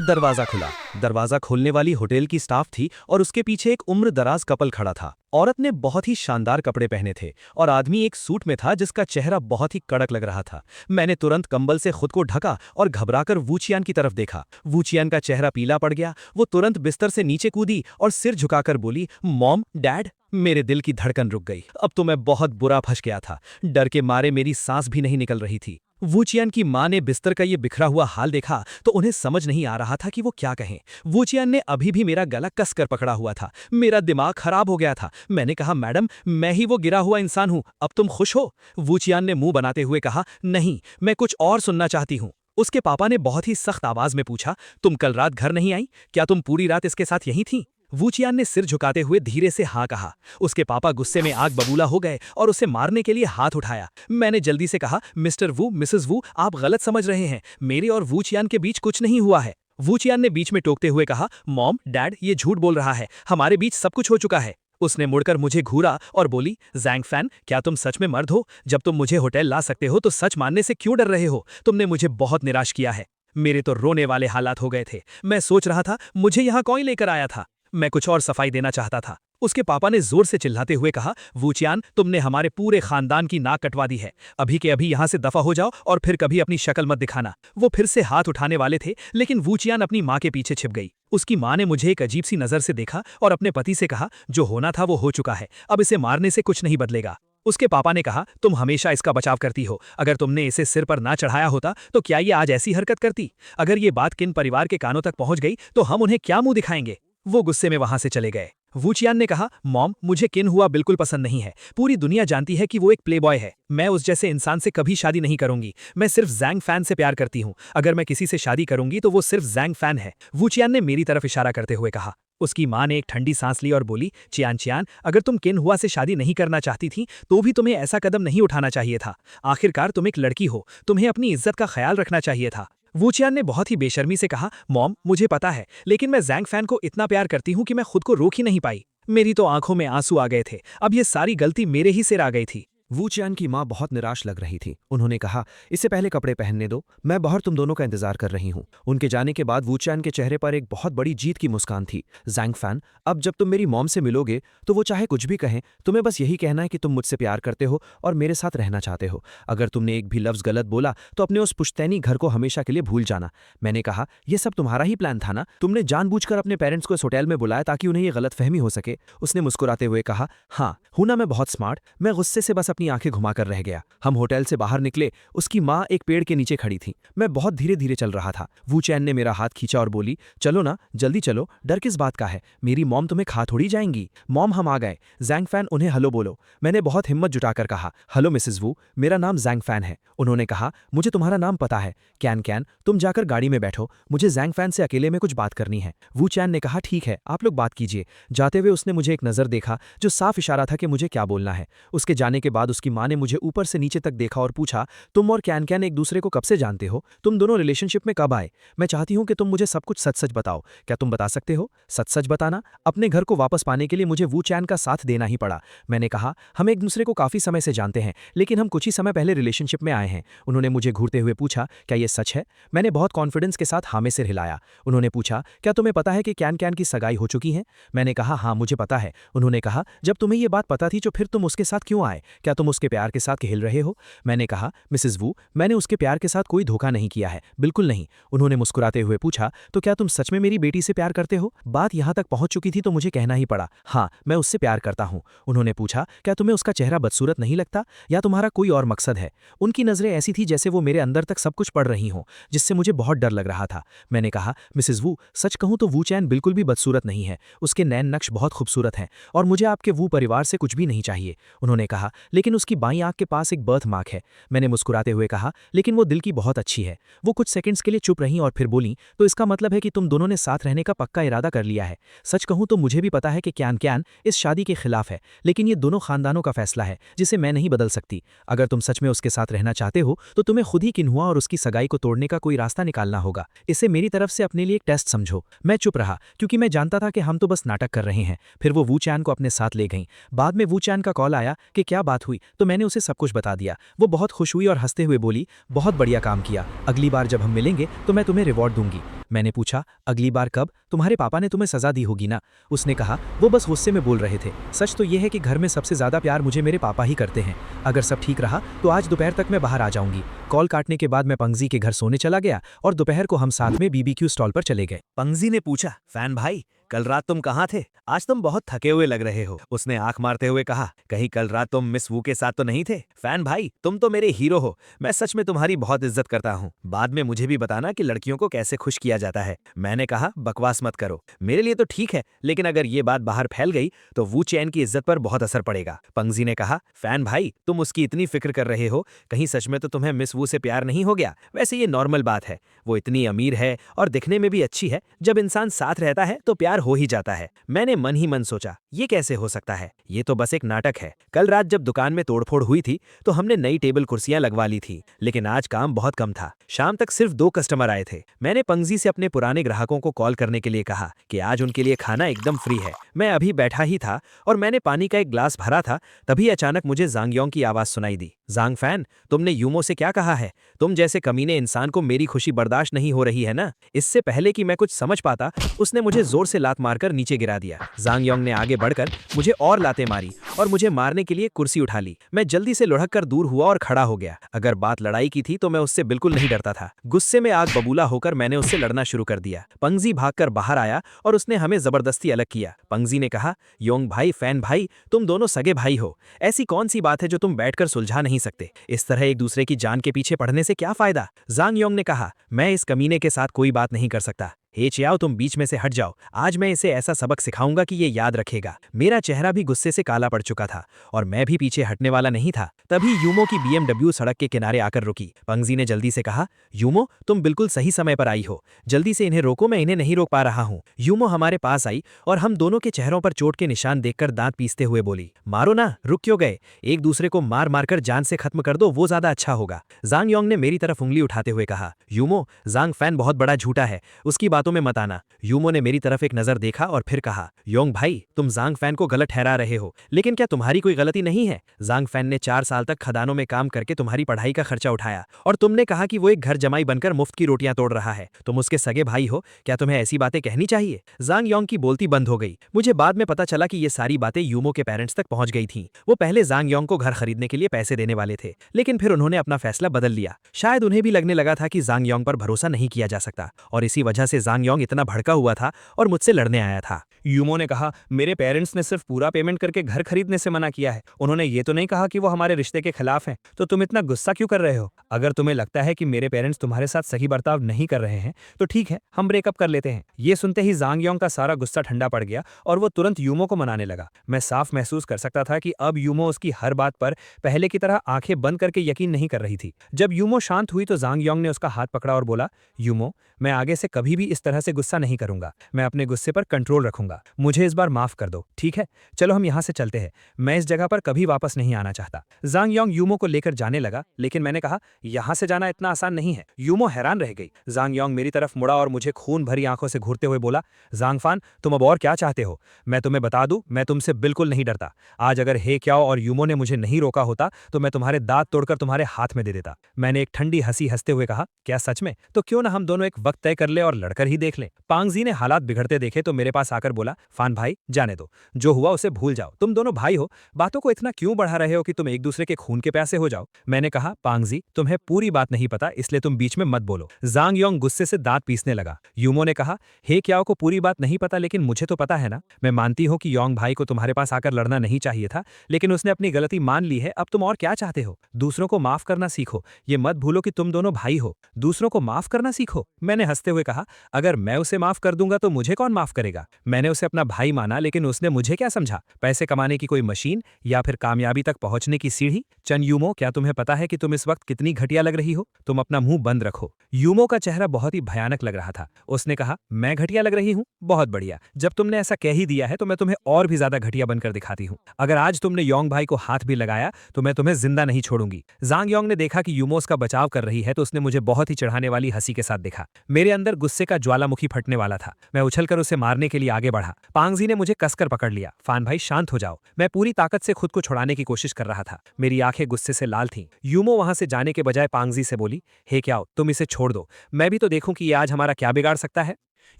दरवाजा खुला। दरवाजा खोलने वाली होटल की स्टाफ थी और उसके पीछे एक उम्र दराज कपल खड़ा था। औरत ने बहुत ही शानदार कपड़े पहने थे और आदमी एक सूट में था जिसका चेहरा बहुत ही कड़क लग रहा था। मैंने तुरंत कंबल से खुद को ढका और घबराकर वू चियान की तरफ देखा। वू चियान का चेहरा पीला पड़ गया। वो तुरंत बिस्तर से नीचे कूदी और सिर झुकाकर बोली, मॉम, डैड। मेरे दिल की धड़कन रुक गई। अब तो मैं बहुत बुरा फंस गया था। डर के मारे मेरी सांस भी नहीं निकल रही थी। वू चियान की मां ने बिस्तर का ये बिखरा हुआ हाल देखा तो उन्हें समझ नहीं आ रहा था कि वो क्या कहें। वू चियान ने अभी भी मेरा गला कसकर पकड़ा हुआ था। मेरा दिमाग खराब हो गया था। मैंने कहा, मैडम, मैं ही वो गिरा हुआ इंसान हूं। अब तुम खुश हो? वू चियान ने मुंह बनाते हुए कहा, नहीं, मैं कुछ और सुनना चाहती हूं। उसके पापा ने बहुत ही सख्त आवाज में पूछा, तुम कल रात घर नहीं आई? क्या तुम पूरी रात इसके साथ यहीं थी? वू चियान ने सिर झुकाते हुए धीरे से हाँ कहा। उसके पापा गुस्से में आग बबूला हो गए और उसे मारने के लिए हाथ उठाया। मैंने जल्दी से कहा, मिस्टर वू, मिसेस वू, आप गलत समझ रहे हैं। मेरे और वू चियान के बीच कुछ नहीं हुआ है। वू चियान ने बीच में टोकते हुए कहा, मॉम, डैड, ये झूठ बोल रहा है। हमारे बीच सब कुछ हो चुका है। उसने मुड़कर मुझे घूरा और बोली, ज़ैंग फैन, क्या तुम सच में मर्द हो? जब तुम मुझे होटल ला सकते हो तो सच मानने से क्यों डर रहे हो? तुमने मुझे बहुत निराश किया है। मेरे तो रोने वाले हालात हो गए थे। मैं सोच रहा था, मुझे यहाँ कौन लेकर आया था? मैं कुछ और सफाई देना चाहता था। उसके पापा ने जोर से चिल्लाते हुए कहा, वू चियान, तुमने हमारे पूरे खानदान की नाक कटवा दी है। अभी के अभी यहाँ से दफा हो जाओ और फिर कभी अपनी शक्ल मत दिखाना। वो फिर से हाथ उठाने वाले थे, लेकिन वू चियान अपनी माँ के पीछे छिप गई। उसकी माँ ने मुझे एक अजीब सी नजर से देखा और अपने पति से कहा, जो होना था वो हो चुका है, अब इसे मारने से कुछ नहीं बदलेगा। उसके पापा ने कहा, तुम हमेशा इसका बचाव करती हो। अगर तुमने इसे सिर पर ना चढ़ाया होता तो क्या ये आज ऐसी हरकत करती? अगर ये बात किन परिवार के कानों तक पहुंच गई तो हम उन्हें क्या मुंह दिखाएंगे? वो गुस्से में वहां से चले गए। वू चियान ने कहा, मॉम, मुझे किन हुआ बिल्कुल पसंद नहीं है। पूरी दुनिया जानती है कि वो एक प्लेबॉय है। मैं उस जैसे इंसान से कभी शादी नहीं करूंगी। मैं सिर्फ ज़ैंग फैन से प्यार करती हूं। अगर मैं किसी से शादी करूंगी तो वो सिर्फ ज़ैंग फैन है। वू चियान ने मेरी तरफ इशारा करते हुए कहा। उसकी मां ने एक ठंडी सांस ली और बोली, चियान चियान, अगर तुम किन हुआ से शादी नहीं करना चाहती थी तो भी तुम्हें ऐसा कदम नहीं उठाना चाहिए था। आखिरकार तुम एक लड़की हो, तुम्हें अपनी इज्जत का ख्याल रखना चाहिए था। वू चियान ने बहुत ही बेशर्मी से कहा, मॉम, मुझे पता है, लेकिन मैं ज़ैंग फैन को इतना प्यार करती हूँ कि मैं खुद को रोक ही नहीं पाई। मेरी तो आंखों में आंसू आ गए थे। अब ये सारी गलती मेरे ही सिर आ गई थी। वू चियान की माँ बहुत निराश लग रही थी। उन्होंने कहा, इससे पहले कपड़े पहनने दो, मैं बाहर तुम दोनों का इंतजार कर रही हूँ। उनके जाने के बाद वू चियान के चेहरे पर एक बहुत बड़ी जीत की मुस्कान थी। ज़ैंग फैन, अब जब तुम मेरी मॉम से मिलोगे तो वो चाहे कुछ भी कहें, तुम्हें बस यही कहना है कि तुम मुझसे प्यार करते हो और मेरे साथ रहना चाहते हो। अगर तुमने एक भी लफ्ज़ गलत बोला तो अपने उस पुश्तैनी घर को हमेशा के लिए भूल जाना। मैंने कहा, यह सब तुम्हारा ही प्लान था ना? तुमने जानबूझकर अपने पेरेंट्स को इस होटल में बुलाया ताकि उन्हें ये गलतफहमी हो सके। उसने मुस्कुराते हुए कहा, हाँ, हूं ना मैं बहुत स्मार्ट। मैं गुस्से से बस अपनी आंखें घुमाकर रह गया। हम होटल से बाहर निकले, उसकी माँ एक पेड़ के नीचे खड़ी थी। मैं बहुत धीरे धीरे चल रहा था। वू चैन ने मेरा हाथ खींचा और बोली, चलो ना, जल्दी चलो, डर किस बात का है, मेरी मॉम तुम्हें खा थोड़ी जाएंगी। मॉम, हम आ गए। जैंग फैन, उन्हें हेलो बोलो। मैंने बहुत हिम्मत जुटाकर कहा, हेलो मिसेस वू, मेरा नाम जैंग फैन है। उन्होंने कहा, मुझे तुम्हारा नाम पता है। कैन कैन, तुम जाकर गाड़ी में बैठो, मुझे जैंग फैन से अकेले में कुछ बात करनी है। वू चैन ने कहा, ठीक है, आप लोग बात कीजिए। जाते हुए उसने मुझे एक नज़र देखा जो साफ इशारा था कि मुझे क्या बोलना है। उसके जाने के बाद उसकी माँ ने मुझे ऊपर से नीचे तक देखा और पूछा, तुम और कैन कैन एक दूसरे को कब से जानते हो? तुम दोनों रिलेशनशिप में कब आए? मैं चाहती हूँ कि तुम मुझे सब कुछ सच सच बताओ। क्या तुम बता सकते हो? सच सच बताना? अपने घर को वापस पाने के लिए मुझे वू चैन का साथ देना ही पड़ा। मैंने कहा, हम एक दूसरे को काफ़ी समय से जानते हैं, लेकिन हम कुछ ही समय पहले रिलेशनशिप में आए हैं। उन्होंने मुझे घूरते हुए पूछा, क्या ये सच है? मैंने बहुत कॉन्फिडेंस के साथ हाँ में सिर हिलाया। उन्होंने पूछा, क्या तुम्हें पता है कि कैन कैन की सगाई हो चुकी है? मैंने कहा, हाँ मुझे पता है। उन्होंने कहा, जब तुम्हें ये बात पता थी तो फिर तुम उसके साथ क्यों आए? क्या तुम उसके प्यार के साथ खेल रहे हो? मैंने कहा, मिसेस वू, मैंने उसके प्यार के साथ कोई धोखा नहीं किया है, बिल्कुल नहीं। उन्होंने मुस्कुराते हुए पूछा, तो क्या तुम सच में मेरी बेटी से प्यार करते हो? बात यहाँ तक पहुंच चुकी थी तो मुझे कहना ही पड़ा, हाँ मैं उससे प्यार करता हूँ। उन्होंने पूछा, क्या तुम्हें उसका चेहरा बदसूरत नहीं लगता, या तुम्हारा कोई और मकसद है? उनकी नज़रें ऐसी थी जैसे वो मेरे अंदर तक सब कुछ पढ़ रही हों, जिससे मुझे बहुत डर लग रहा था। मैंने कहा, मिसेस वू, सच कहूँ तो वू चैन बिल्कुल भी बदसूरत नहीं है, उसके नैन नक्श बहुत खूबसूरत हैं और मुझे आपके वू परिवार से कुछ भी नहीं चाहिए। उन्होंने कहा, लेकिन उसकी बाईं आंख के पास एक बर्थ मार्क है। मैंने मुस्कुराते हुए कहा, लेकिन वो दिल की बहुत अच्छी है। वो कुछ सेकंड्स के लिए चुप रहीं और फिर बोलीं, तो इसका मतलब है कि तुम दोनों ने साथ रहने का पक्का इरादा कर लिया है। सच कहूँ तो मुझे भी पता है कि कैन कैन इस शादी के खिलाफ है, लेकिन ये दोनों खानदानों का फैसला है जिसे मैं नहीं बदल सकती। अगर तुम सच में उसके साथ रहना चाहते हो तो तुम्हें खुद ही किन्हुआ और उसकी सगाई को तोड़ने का कोई रास्ता निकालना होगा। इसे मेरी तरफ से अपने लिए एक टेस्ट समझो। मैं चुप रहा क्योंकि मैं जानता था कि हम तो बस नाटक कर रहे हैं। फिर वो वू चैन को अपने साथ ले गईं। बाद में वू चैन का कॉल आया कि क्या बात हुई, तो मैंने उसे सब कुछ बता दिया। वो बहुत खुश हुई और हंसते हुए बोली, बहुत बढ़िया काम किया, अगली बार जब हम मिलेंगे तो मैं तुम्हें रिवॉर्ड दूंगी। मैंने पूछा, अगली बार कब? तुम्हारे पापा ने तुम्हें सजा दी होगी ना? उसने कहा, वो बस गुस्से में बोल रहे थे। सच तो यह है कि घर में सबसे ज़्यादा प्यार मुझे मेरे पापा ही करते हैं। अगर सब ठीक रहा तो आज दोपहर तक मैं बाहर आ जाऊंगी। कॉल काटने के बाद मैं पंगजी के घर सोने चला गया और दोपहर को हम साथ में बीबीक्यू स्टॉल पर चले गए। पंगजी ने पूछा, फैन भाई, कल रात तुम कहाँ थे? आज तुम बहुत थके हुए लग रहे हो। उसने आंख मारते हुए कहा, कहीं कल रात तुम मिस वू के साथ तो नहीं थे? फैन भाई, तुम तो मेरे हीरो हो, मैं सच में तुम्हारी बहुत इज्जत करता हूँ। बाद में मुझे भी बताना कि लड़कियों को कैसे खुश किया जाता है। मैंने कहा, बकवास मत करो, मेरे लिए तो ठीक है, लेकिन अगर ये बात बाहर फैल गई तो वू चैन की इज्जत पर बहुत असर पड़ेगा। पंगजी ने कहा, फैन भाई, तुम उसकी इतनी फिक्र कर रहे हो, कहीं सच में तो तुम्हें मिस वू से प्यार नहीं हो गया? वैसे ये नॉर्मल बात है, वो इतनी अमीर है और दिखने में भी अच्छी है, जब इंसान साथ रहता है तो प्यार हो ही जाता है। मैंने मन ही मन सोचा, ये कैसे हो सकता है, ये तो बस एक नाटक है। कल रात जब दुकान में तोड़फोड़ हुई थी तो हमने नई टेबल कुर्सियां लगवा ली थी, लेकिन आज काम बहुत कम था। शाम तक सिर्फ 2 कस्टमर आए थे। मैंने पंगजी से अपने पुराने ग्राहकों को कॉल करने के लिए कहा कि आज उनके लिए खाना एकदम फ्री है। मैं अभी बैठा ही था और मैंने पानी का एक ग्लास भरा था, तभी अचानक मुझे जांग योंग की आवाज सुनाई दी। जांग फैन, तुमने यूमो से क्या कहा है? तुम जैसे कमीने इंसान को मेरी खुशी बर्दाश्त नहीं हो रही है ना? इससे पहले कि मैं कुछ समझ पाता, उसने मुझे जोर से लात मारकर नीचे गिरा दिया। जांग योंग ने आगे बढ़कर मुझे और लातें मारी और मुझे मारने के लिए कुर्सी उठा ली। मैं जल्दी से लुढ़क कर दूर हुआ और खड़ा हो गया। अगर बात लड़ाई की थी तो मैं उससे बिल्कुल नहीं डरता था। गुस्से में आग बबूला होकर मैंने उससे लड़ना शुरू कर दिया। पंगजी भागकर बाहर आया और उसने हमें जबरदस्ती अलग किया। पंगजी ने कहा, योंग भाई, फैन भाई, तुम दोनों सगे भाई हो, ऐसी कौन सी बात है जो तुम बैठकर सुलझा नहीं सकते? इस तरह एक दूसरे की जान के पीछे पड़ने से क्या फायदा? जांग योंग ने कहा, मैं इस कमीने के साथ कोई बात नहीं कर सकता। हे चियाओ, तुम बीच में से हट जाओ, आज मैं इसे ऐसा सबक सिखाऊंगा कि ये याद रखेगा। मेरा चेहरा भी गुस्से से काला पड़ चुका था और मैं भी पीछे हटने वाला नहीं था। तभी यूमो की BMW सड़क के किनारे आकर रुकी। पंगजी ने जल्दी से कहा, यूमो, तुम बिल्कुल सही समय पर आई हो, जल्दी से इन्हें रोको, मैं इन्हें नहीं रोक पा रहा हूँ। यूमो हमारे पास आई और हम दोनों के चेहरों पर चोट के निशान देखकर दांत पीसते हुए बोली, मारो ना, रुक क्यों गए? एक दूसरे को मार मारकर जान से खत्म कर दो, वो ज्यादा अच्छा होगा। जांग योंग ने मेरी तरफ उंगली उठाते हुए कहा, यूमो, जांग फैन बहुत बड़ा झूठा है, उसकी बातों में मत आना। यूमो ने मेरी तरफ एक नजर देखा और फिर कहा, योंग भाई, तुम जांग फैन को गलत ठहरा रहे हो, लेकिन क्या तुम्हारी कोई गलती नहीं है? जांग फैन ने 4 साल तक खदानों में काम करके तुम्हारी पढ़ाई का खर्चा उठाया और तुमने कहा कि वो एक घर जमाई बनकर मुफ्त की रोटियां तोड़ रहा है। तुम उसके सगे भाई हो, क्या तुम्हें ऐसी बातें कहनी चाहिए? जांग योंग की बोलती बंद हो गई। मुझे बाद में पता चला कि ये सारी बातें यूमो के पेरेंट्स तक पहुंच गई थीं। वो पहले जांग योंग को घर खरीदने के लिए पैसे देने वाले थे, लेकिन फिर उन्होंने अपना फैसला बदल लिया। शायद उन्हें भी लगने लगा था कि जांग योंग पर भरोसा नहीं किया जा सकता और इसी वजह से जांग योंग इतना भड़का हुआ था और मुझसे लड़ने आया था। यूमो ने कहा, मेरे पेरेंट्स ने सिर्फ पूरा पेमेंट करके घर खरीदने से मना किया है। उन्होंने ये तो नहीं कहा कि वो हमारे रिश्ते के खिलाफ हैं। तो तुम इतना गुस्सा क्यों कर रहे हो? अगर तुम्हें लगता है कि मेरे पेरेंट्स तुम्हारे साथ सही बर्ताव नहीं कर रहे हैं तो ठीक है, हम ब्रेकअप कर लेते हैं। ये सुनते ही जांग योंग का सारा गुस्सा ठंडा पड़ गया और वो तुरंत यूमो को मनाने लगा। मैं साफ महसूस कर सकता था कि अब यूमो उसकी हर बात पर पहले की तरह आंखें बंद करके यकीन नहीं कर रही थी। जब यूमो शांत हुई तो जांग योंग ने उसका हाथ पकड़ा और बोला, यूमो, मैं आगे से कभी भी इस तरह से गुस्सा नहीं करूंगा। मैं अपने गुस्से पर कंट्रोल रखूंगा। मुझे इस बार माफ कर दो, ठीक है? चलो हम यहाँ से चलते हैं। मैं इस जगह पर कभी वापस नहीं आना चाहता। जांग योंग यूमो को लेकर जाने लगा, लेकिन मैंने कहा, यहाँ से जाना इतना आसान नहीं है। यूमो हैरान रह गई। जांग योंग मेरी तरफ मुड़ा और मुझे खून भरी आंखों से घूरते हुए बोला, जांग फान, तुम अब और क्या चाहते हो? मैं तुम्हें बता दूं, मैं तुमसे बिल्कुल नहीं डरता। आज अगर हे क्याओ और यूमो ने मुझे नहीं रोका होता तो मैं तुम्हारे दांत तोड़कर तुम्हारे हाथ में दे देता। मैंने एक ठंडी हंसी हंसते हुए कहा, क्या सच में? तो क्यों ना हम दोनों एक वक्त तय कर ले और लड़कर ही देख लें। पांगजी ने हालात बिगड़ते देखे तो मेरे पास आकर बोला, फान भाई, जाने दो। जो हुआ उसे भूल जाओ। तुम दोनों भाई हो, बातों को इतना क्यों बढ़ा रहे हो कि तुम एक दूसरे के खून के प्यासे हो जाओ? मैंने कहा, पांगजी, तुम्हें पूरी बात नहीं पता, इसलिए तुम बीच में मत बोलो। जांग योंग गुस्से से दांत पीसने लगा। यूमो ने कहा, हे क्याओ को पूरी बात नहीं पता, लेकिन मुझे तो पता है ना। मैं मानती हूँ कि योंग भाई को तुम्हारे पास आकर लड़ना नहीं चाहिए था, लेकिन उसने अपनी गलती मान ली है। अब तुम और क्या चाहते हो? दूसरों को माफ करना सीखो। ये मत भूलो कि तुम दोनों भाई हो। दूसरों को माफ करना सीखो। मैंने हंसते हुए कहा, अगर मैं उसे माफ कर दूंगा तो मुझे कौन माफ करेगा? मैंने उसे अपना भाई माना, लेकिन उसने मुझे क्या समझा? पैसे कमाने की कोई मशीन या फिर कामयाबी तक पहुंचने की सीढ़ी? चन यूमो, क्या तुम्हें पता है कि तुम इस वक्त कितनी घटिया लग रही हो? तुम अपना मुंह बंद रखो। यूमो का चेहरा बहुत ही भयानक लग रहा था। उसने कहा, मैं घटिया लग रही हूँ? बहुत बढ़िया। जब तुमने ऐसा कह ही दिया है तो मैं तुम्हें और भी ज्यादा घटिया बनकर दिखाती हूँ। अगर आज तुमने योंग भाई को हाथ भी लगाया तो मैं तुम्हें जिंदा नहीं छोड़ूंगी। जांग योंग ने देखा कि यूमो उसका बचाव कर रही है तो उसने मुझे बहुत ही चढ़ाने वाली हंसी के साथ देखा। मेरे अंदर गुस्से का ज्वालामुखी फटने वाला था। मैं उछलकर उसे मारने के लिए आगे बढ़ा। पांगजी ने मुझे कसकर पकड़ लिया। फान भाई, शांत हो जाओ। मैं पूरी ताकत से खुद को छुड़ाने की कोशिश कर रहा था। मेरी आंखें गुस्से से लाल थीं। यूमो वहां से जाने के बजाय पांगजी से बोली, हे क्याओ, तुम इसे छोड़ दो। मैं भी तो देखूं कि ये आज हमारा क्या बिगाड़ सकता है।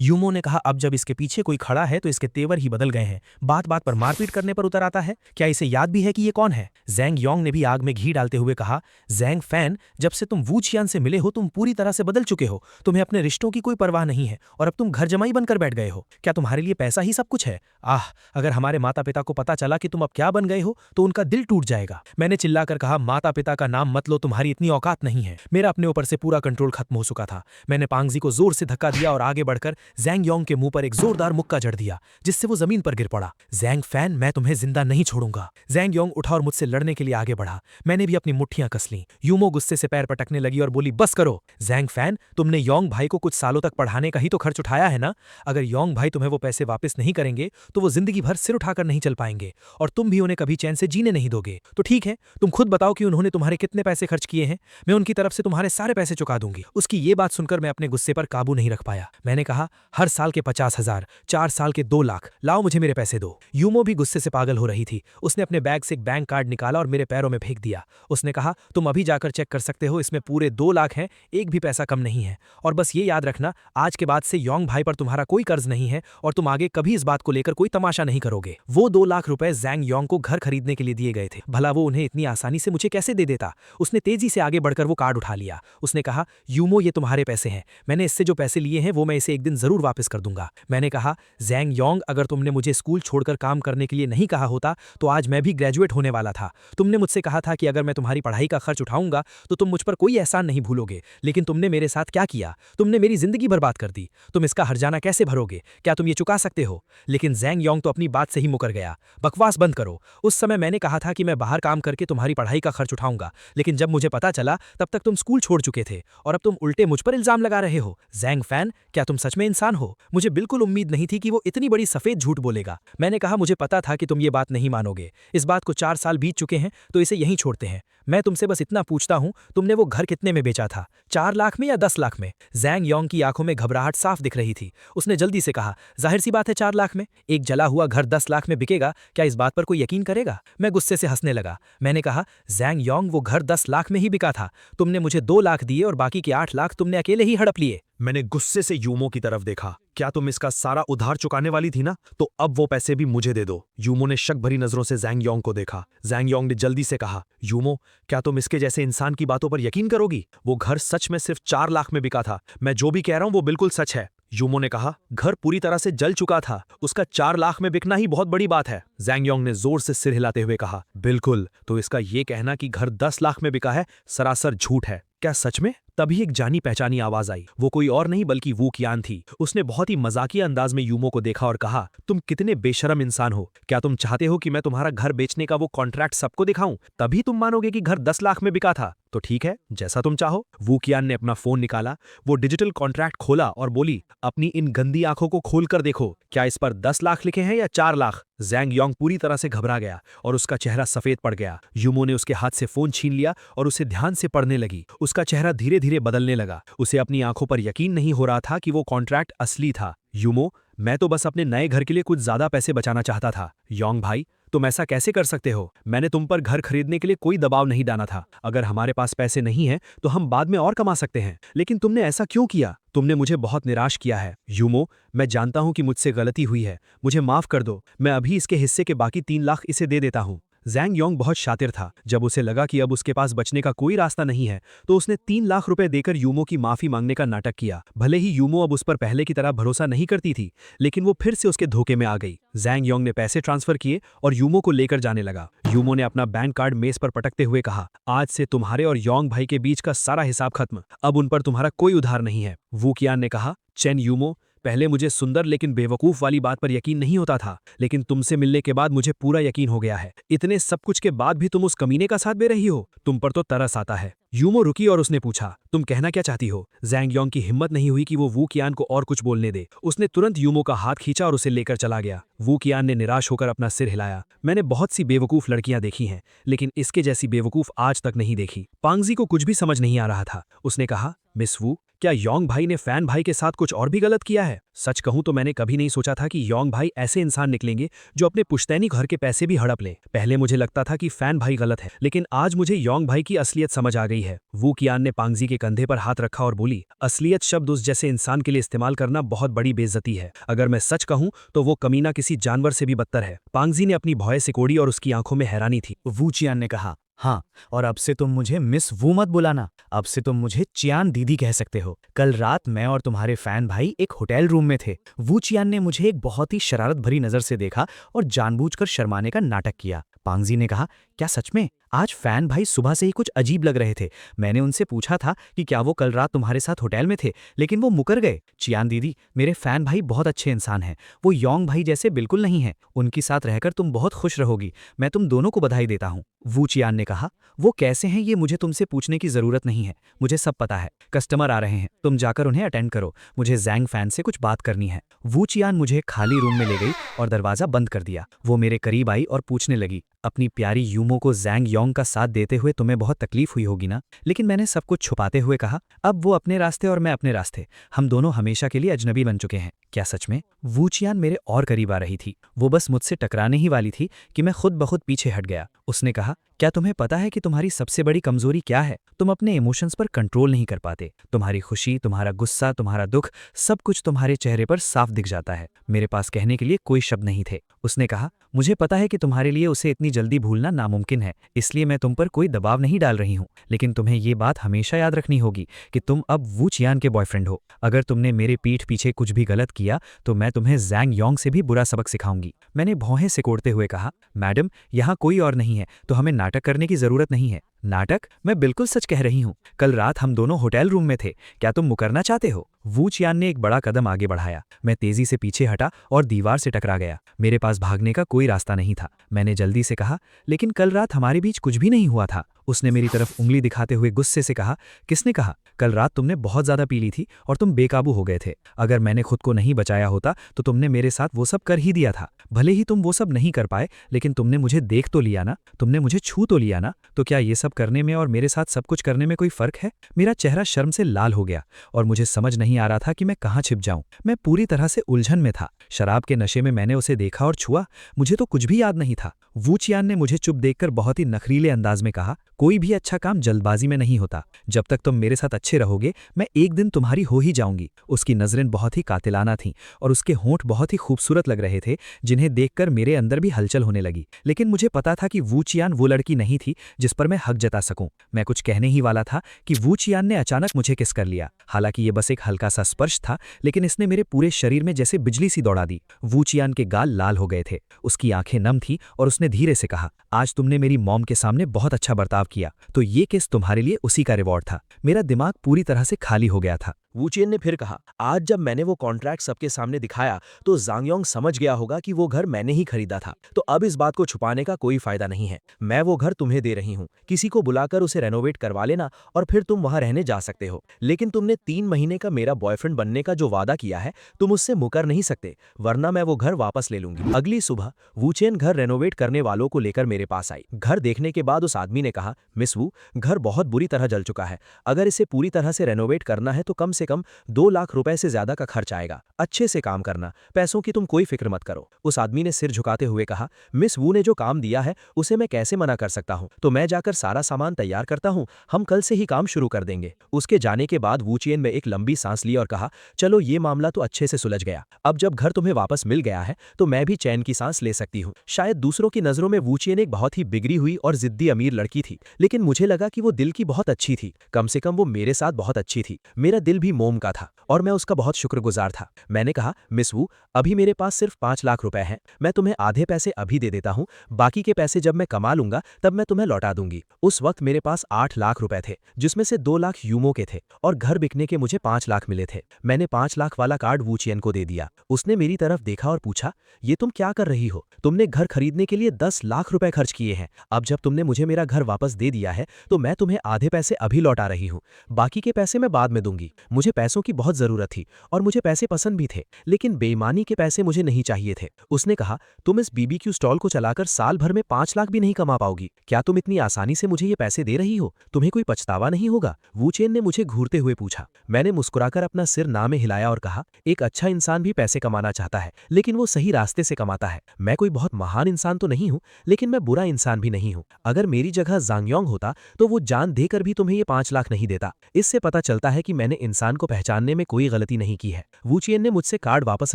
यूमो ने कहा, अब जब इसके पीछे कोई खड़ा है तो इसके तेवर ही बदल गए हैं। बात बात पर मारपीट करने पर उतर आता है। क्या इसे याद भी है कि ये कौन है? जैंग योंग ने भी आग में घी डालते हुए कहा, जैंग फैन, जब से तुम वू चियान से मिले हो तुम पूरी तरह से बदल चुके हो। तुम्हें अपने रिश्तों की कोई परवाह नहीं है और अब तुम घर जमाई बनकर बैठ गए हो। क्या तुम्हारे लिए पैसा ही सब कुछ है? आह, अगर हमारे माता पिता को पता चला कि तुम अब क्या बन गए हो तो उनका दिल टूट जाएगा। मैंने चिल्लाकर कहा, माता पिता का नाम मत लो, तुम्हारी इतनी औकात नहीं है। मेरा अपने ऊपर से पूरा कंट्रोल खत्म हो चुका था। मैंने पांगजी को जोर से धक्का दिया और आगे बढ़कर जैंग योंग के मुंह पर एक जोरदार मुक्का जड़ दिया, जिससे वो जमीन पर गिर पड़ा। जैंग फैन, मैं तुम्हें जिंदा नहीं छोड़ूंगा। जैंग योंग उठा और मुझसे लड़ने के लिए आगे बढ़ा। मैंने भी अपनी मुट्ठियां कस लीं। यूमो गुस्से से पैर पटकने लगी और बोली, बस करो। जैंग फैन, तुमने योंग भाई को कुछ सालों तक पढ़ाने का ही तो खर्च उठाया है ना? अगर योंग भाई तुम्हें वो पैसे वापस नहीं करेंगे तो वो जिंदगी भर सिर उठाकर नहीं चल पाएंगे और तुम भी उन्हें कभी चैन से जीने नहीं दोगे। तो ठीक है, तुम खुद बताओ कि उन्होंने तुम्हारे कितने पैसे खर्च किए हैं। मैं उनकी तरफ से तुम्हारे सारे पैसे चुका दूंगी। उसकी ये बात सुनकर मैं अपने गुस्से पर काबू नहीं रख पाया। मैंने कहा, हर साल के 50,000, 4 साल के 2 लाख, लाओ मुझे मेरे पैसे दो। यूमो भी गुस्से से पागल हो रही थी। उसने अपने बैग से एक बैंक कार्ड निकाला और मेरे पैरों में फेंक दिया। उसने कहा, तुम अभी जाकर चेक कर सकते हो, इसमें पूरे 2 लाख हैं, एक भी पैसा कम नहीं है। और बस ये याद रखना, आज के बाद से योंग भाई पर तुम्हारा कोई कर्ज नहीं है और तुम आगे कभी इस बात को लेकर कोई तमाशा नहीं करोगे। वो 2 लाख रुपए जैंग योंग को घर खरीदने के लिए दिए गए थे। भला वो उन्हें इतनी आसानी से मुझे कैसे दे देता? उसने तेजी से आगे बढ़कर वो कार्ड उठा लिया। उसने कहा, यूमो, ये तुम्हारे पैसे हैं। मैंने इससे जो पैसे लिए हैं वो मैं इसे एक दिन जरूर वापस कर दूंगा। मैंने कहा, जैंग योंग, अगर तुमने मुझे स्कूल छोड़कर काम करने के लिए नहीं कहा होता तो आज मैं भी ग्रेजुएट होने वाला था। तुमने मुझसे कहा था कि अगर मैं तुम्हारी पढ़ाई का खर्च उठाऊंगा तो तुम मुझ पर कोई एहसान नहीं भूलोगे, लेकिन तुमने मेरे साथ क्या किया? तुमने मेरी जिंदगी बर्बाद कर दी। तुम इसका हर्जाना कैसे भरोगे? क्या तुम ये चुका सकते हो? लेकिन जैंग योंग तो अपनी बात से ही मुकर गया। बकवास बंद करो। उस समय मैंने कहा था कि मैं बाहर काम करके तुम्हारी पढ़ाई का खर्च उठाऊंगा, लेकिन जब मुझे पता चला तब तक तुम स्कूल छोड़ चुके थे और अब तुम उल्टे मुझ पर इल्जाम लगा रहे हो। जैंग फैन, क्या तुम सच में इंसान हो? मुझे बिल्कुल उम्मीद नहीं थी कि वो इतनी बड़ी सफेद झूठ बोलेगा। मैंने कहा, मुझे पता था कि तुम ये बात नहीं मानोगे। इस बात को 4 साल बीत चुके हैं तो इसे यहीं छोड़ते हैं। मैं तुमसे बस इतना पूछता हूं, तुमने वो घर कितने में बेचा था? 4 लाख में या 10 लाख में? जैंग योंग की आंखों में घबराहट साफ दिख रही थी। उसने जल्दी से कहा, जाहिर सी बात है 4 लाख में। एक जला हुआ घर 10 लाख में बिकेगा, क्या इस बात पर कोई यकीन करेगा? मैं गुस्से से हंसने लगा। मैंने कहा, जैंग योंग, वो घर 10 लाख में ही बिका था। तुमने मुझे 2 लाख दिए और बाकी के 8 लाख तुमने अकेले ही हड़प लिए। मैंने गुस्से से यूमो की तरफ देखा। क्या तुम इसका सारा उधार चुकाने वाली थी ना? तो अब वो पैसे भी मुझे दे दो। यूमो ने शक भरी नजरों से जैंग योंग को देखा। जैंग योंग ने जल्दी से कहा, यूमो, क्या तुम इसके जैसे इंसान की बातों पर यकीन करोगी? वो घर सच में सिर्फ 4 लाख में बिका था। मैं जो भी कह रहा हूं वो बिल्कुल सच है। यूमो ने कहा, घर पूरी तरह से जल चुका था, उसका 4 लाख में बिकना ही बहुत बड़ी बात है। जैंग योंग ने जोर से सिर हिलाते हुए कहा, बिल्कुल, तो इसका ये कहना कि घर 10 लाख में बिका है सरासर झूठ है। क्या सच में? तभी एक जानी पहचानी आवाज आई। वो कोई और नहीं बल्कि वू कियान थी। उसने बहुत ही मजाकिया अंदाज में यूमो को देखा और कहा, तुम कितने बेशरम इंसान हो। क्या तुम चाहते हो कि मैं तुम्हारा घर बेचने का वो कॉन्ट्रैक्ट सबको दिखाऊं? तभी तुम मानोगे कि घर 10 लाख में बिका था। तो ठीक है, जैसा तुम चाहो। वू कियान ने अपना फोन निकाला, वो डिजिटल कॉन्ट्रैक्ट खोला और बोली, अपनी इन गंदी आंखों को खोल कर देखो, क्या इस पर 10 लाख लिखे हैं या 4 लाख? जैंग योंग पूरी तरह से घबरा गया और उसका चेहरा सफेद पड़ गया। यूमो ने उसके हाथ से फोन छीन लिया और उसे ध्यान से पढ़ने लगी। उसका चेहरा धीरे धीरे बदलने लगा। उसे अपनी आंखों पर यकीन नहीं हो रहा था कि वो कॉन्ट्रैक्ट असली था। यूमो, मैं तो बस अपने नए घर के लिए कुछ ज्यादा पैसे बचाना चाहता था। योंग भाई, तुम ऐसा कैसे कर सकते हो? मैंने तुम पर घर खरीदने के लिए कोई दबाव नहीं डाला था। अगर हमारे पास पैसे नहीं हैं तो हम बाद में और कमा सकते हैं, लेकिन तुमने ऐसा क्यों किया? तुमने मुझे बहुत निराश किया है। यूमो, मैं जानता हूं कि मुझसे गलती हुई है, मुझे माफ कर दो। मैं अभी इसके हिस्से के बाकी 3 लाख इसे दे देता हूं। जैंग योंग बहुत शातिर था। जब उसे लगा कि अब उसके पास बचने का कोई रास्ता नहीं है, तो उसने 3 लाख रुपए देकर यूमो की माफी मांगने का नाटक किया। भले ही यूमो अब उस पर पहले की तरह भरोसा नहीं करती थी, लेकिन वो फिर से उसके धोखे में आ गई। जैंग योंग ने पैसे ट्रांसफर किए और यूमो को लेकर जाने लगा। यूमो ने अपना बैंक कार्ड मेज पर पटकते हुए कहा, आज से तुम्हारे और योंग भाई के बीच का सारा हिसाब खत्म। अब उन पर तुम्हारा कोई उधार नहीं है। वू कियान ने कहा, चेन यूमो, पहले मुझे सुंदर लेकिन बेवकूफ वाली बात पर यकीन नहीं होता था, लेकिन तुमसे मिलने के बाद मुझे पूरा यकीन हो गया है। इतने सब कुछ के बाद भी तुम उस कमीने का साथ दे रही हो, तुम पर तो तरस आता है। यूमो रुकी और उसने पूछा, तुम कहना क्या चाहती हो? जैंग योंग की हिम्मत नहीं हुई कि वो वू कियान को और कुछ बोलने दे। उसने तुरंत यूमो का हाथ खींचा और उसे लेकर चला गया। वू कियान ने निराश होकर अपना सिर हिलाया। मैंने बहुत सी बेवकूफ लड़कियां देखी हैं, लेकिन इसके जैसी बेवकूफ आज तक नहीं देखी। पांगजी को कुछ भी समझ नहीं आ रहा था। उसने कहा, मिस वू, क्या योंग भाई ने फैन भाई के साथ कुछ और भी गलत किया है? सच कहूं तो मैंने कभी नहीं सोचा था कि योंग भाई ऐसे इंसान निकलेंगे जो अपने पुश्तैनी घर के पैसे भी हड़प लें। पहले मुझे लगता था कि फैन भाई गलत है, लेकिन आज मुझे योंग भाई की असलियत समझ आ गई है। वू कियान ने पांगजी के कंधे पर हाथ रखा और बोली, असलियत शब्द उस जैसे इंसान के लिए इस्तेमाल करना बहुत बड़ी बेइज्जती है। अगर मैं सच कहूं तो वो कमीना किसी जानवर से भी बदतर है। पांगजी ने अपनी भौएं सिकोड़ी और उसकी आंखों में हैरानी थी। वू चियान ने कहा, हाँ, और अब से तुम मुझे मिस वू मत बुलाना, अब से तुम मुझे चियान दीदी कह सकते हो। कल रात मैं और तुम्हारे फैन भाई एक होटल रूम में थे। वू चियान ने मुझे एक बहुत ही शरारत भरी नजर से देखा और जानबूझकर शर्माने का नाटक किया। पांगजी ने कहा, क्या सच में? आज फैन भाई सुबह से ही कुछ अजीब लग रहे थे। मैंने उनसे पूछा था कि क्या वो कल रात तुम्हारे साथ होटल में थे, लेकिन वो मुकर गए। चियान दीदी, मेरे फैन भाई बहुत अच्छे इंसान हैं, वो योंग भाई जैसे बिल्कुल नहीं हैं। उनके साथ रहकर तुम बहुत खुश रहोगी। मैं तुम दोनों को बधाई देता हूँ। वू चियान ने कहा, वो कैसे हैं ये मुझे तुमसे पूछने की जरूरत नहीं है, मुझे सब पता है। कस्टमर आ रहे हैं, तुम जाकर उन्हें अटेंड करो, मुझे जैंग फैन से कुछ बात करनी है। वू चियान मुझे खाली रूम में ले गई और दरवाजा बंद कर दिया। वो मेरे करीब आई और पूछने लगी, अपनी प्यारी यूमो को जैंग योंग का साथ देते हुए तुम्हें बहुत तकलीफ हुई होगी ना? लेकिन मैंने सब कुछ छुपाते हुए कहा, अब वो अपने रास्ते और मैं अपने रास्ते, हम दोनों हमेशा के लिए अजनबी बन चुके हैं। क्या सच में? वू चियान मेरे और करीब आ रही थी। वो बस मुझसे टकराने ही वाली थी कि मैं खुद ब खुद पीछे हट गया। उसने कहा, क्या तुम्हें पता है कि तुम्हारी सबसे बड़ी कमजोरी क्या है? तुम अपने इमोशंस पर कंट्रोल नहीं कर पाते। तुम्हारी खुशी, तुम्हारा गुस्सा, तुम्हारा दुख, सब कुछ तुम्हारे चेहरे पर साफ दिख जाता है। मेरे पास कहने के लिए कोई शब्द नहीं थे। उसने कहा, मुझे पता है कि तुम्हारे लिए उसे इतनी जल्दी भूलना नामुमकिन है, इसलिए मैं तुम पर कोई दबाव नहीं डाल रही हूँ, लेकिन तुम्हें ये बात हमेशा याद रखनी होगी कि तुम अब वू चियान के बॉयफ्रेंड हो। अगर तुमने मेरे पीठ पीछे कुछ भी गलत किया तो मैं तुम्हें जैंग योंग से भी बुरा सबक सिखाऊंगी। मैंने भौहें सिकोड़ते हुए कहा, मैडम, यहाँ कोई और नहीं है, तो हमें नाटक करने की जरूरत नहीं है। नाटक? मैं बिल्कुल सच कह रही हूँ। कल रात हम दोनों होटल रूम में थे। क्या तुम मुकरना चाहते हो? वू चियान ने एक बड़ा कदम आगे बढ़ाया। मैं तेजी से पीछे हटा और दीवार से टकरा गया। मेरे पास भागने का कोई रास्ता नहीं था। मैंने जल्दी से कहा, लेकिन कल रात हमारे बीच कुछ भी नहीं हुआ था। उसने मेरी तरफ उंगली दिखाते हुए गुस्से से कहा, किसने कहा? कल रात तुमने बहुत ज्यादा पी ली थी और तुम बेकाबू हो गए थे। अगर मैंने खुद को नहीं बचाया होता तो तुमने मेरे साथ वो सब कर ही दिया था। भले ही तुम वो सब नहीं कर पाए, लेकिन तुमने मुझे देख तो लिया ना, तुमने मुझे छू तो लिया ना। तो क्या ये सब करने में और मेरे साथ सब कुछ करने में कोई फर्क है? मेरा चेहरा शर्म से लाल हो गया और मुझे समझ नहीं आ रहा था कि मैं कहाँ छिप जाऊं। मैं पूरी तरह से उलझन में था। शराब के नशे में मैंने उसे देखा और छुआ, मुझे तो कुछ भी याद नहीं था। वू चियान ने मुझे चुप देखकर बहुत ही नखरीले अंदाज में कहा, कोई भी अच्छा काम जल्दबाजी में नहीं होता। जब तक तुम मेरे साथ अच्छे रहोगे मैं एक दिन तुम्हारी हो ही जाऊंगी। उसकी नजरें बहुत ही कातिलाना थीं और उसके होंठ बहुत ही खूबसूरत लग रहे थे, जिन्हें देखकर मेरे अंदर भी हलचल होने लगी। लेकिन मुझे पता था कि वू चियान वो लड़की नहीं थी जिस पर मैं हक जता सकूं। मैं कुछ कहने ही वाला था कि वू चियान ने अचानक मुझे किस कर लिया। हालांकि ये बस एक हल्का सा स्पर्श था, लेकिन इसने मेरे पूरे शरीर में जैसे बिजली सी दौड़ा दी। वू चियान के गाल लाल हो गए थे, उसकी आंखें नम थीं और उसने धीरे से कहा, आज तुमने मेरी मॉम के सामने बहुत अच्छा बर्ताव किया, तो ये किस तुम्हारे लिए उसी का रिवॉर्ड था। मेरा दिमाग पूरी तरह से खाली हो गया था। वूचेन ने फिर कहा, आज जब मैंने वो कॉन्ट्रैक्ट सबके सामने दिखाया तो ज़ांग समझ गया होगा कि वो घर मैंने ही खरीदा था, तो अब इस बात को छुपाने का कोई फायदा नहीं है। मैं वो घर तुम्हें दे रही हूँ, किसी को बुलाकर उसे रेनोवेट करवा लेना और फिर तुम वहां रहने जा सकते हो। लेकिन तुमने 3 महीने का मेरा बॉयफ्रेंड बनने का जो वादा किया है, तुम उससे मुकर नहीं सकते, वरना मैं वो घर वापस ले लूंगी। अगली सुबह वूचेन घर रेनोवेट करने वालों को लेकर मेरे पास आई। घर देखने के बाद उस आदमी ने कहा, मिस वू, घर बहुत बुरी तरह जल चुका है, अगर इसे पूरी तरह से रेनोवेट करना है तो कम से कम 2 लाख रुपए से ज्यादा का खर्च आएगा। अच्छे से काम करना, पैसों की तुम कोई फिक्र मत करो। उस आदमी ने सिर झुकाते हुए कहा, मिस वू ने जो काम दिया है उसे मैं कैसे मना कर सकता हूं, तो मैं जाकर सारा सामान तैयार करता हूं, हम कल से ही काम शुरू कर देंगे। उसके जाने के बाद वूचियन में एक लंबी सांस ली और कहा, चलो ये मामला तो अच्छे से सुलझ गया, अब जब घर तुम्हें वापस मिल गया है तो मैं भी चैन की सांस ले सकती हूँ। शायद दूसरों की नजरों में वूचियन एक बहुत ही बिगड़ी हुई और जिद्दी अमीर लड़की थी, लेकिन मुझे लगा कि वो दिल की बहुत अच्छी थी। कम से कम वो मेरे साथ बहुत अच्छी थी। मेरा दिल भी मोम का था और मैं उसका बहुत शुक्रगुजार था। मैंने कहा, मिस वू, अभी मेरे पास सिर्फ 5 लाख रुपए हैं, मैं तुम्हें आधे पैसे अभी दे देता हूँ, बाकी के पैसे जब मैं कमा लूंगा तब मैं तुम्हें लौटा दूंगी। उस वक्त मेरे पास 8 लाख रुपए थे, जिसमें से 2 लाख यूमो के थे और घर बिकने के मुझे 5 लाख मिले थे। मैंने 5 लाख वाला कार्ड वूचियन को दे दिया। उसने मेरी तरफ देखा और पूछा, ये तुम क्या कर रही हो? तुमने घर खरीदने के लिए 10 लाख रुपए खर्च किए हैं, अब जब तुमने मुझे मेरा घर वापस दे दिया है तो मैं तुम्हें आधे पैसे अभी लौटा रही हूँ, बाकी के पैसे मैं बाद में दूंगी। मुझे पैसों की बहुत जरूरत थी और मुझे पैसे पसंद भी थे, लेकिन बेईमानी के पैसे मुझे नहीं चाहिए थे। उसने कहा, तुम इस बीबीक्यू स्टॉल को चलाकर साल भर में 5 लाख भी नहीं कमा पाओगी, क्या तुम इतनी आसानी से मुझे ये पैसे दे रही हो? तुम्हें कोई पछतावा नहीं होगा? वूचेन ने मुझे घूरते हुए पूछा। मैंने मुस्कुराकर अपना सिर ना में हिलाया और कहा, एक अच्छा इंसान भी पैसे कमाना चाहता है, लेकिन वो सही रास्ते से कमाता है। मैं कोई बहुत महान इंसान तो नहीं हूं, लेकिन मैं बुरा इंसान भी नहीं हूं। अगर मेरी जगह ज़ांगयोंग होता तो वो जान देकर भी तुम्हें ये 5 लाख नहीं देता। इससे पता चलता है कि मैंने इंसान को पहचानने में कोई गलती नहीं की है। वूचियन ने मुझसे कार्ड वापस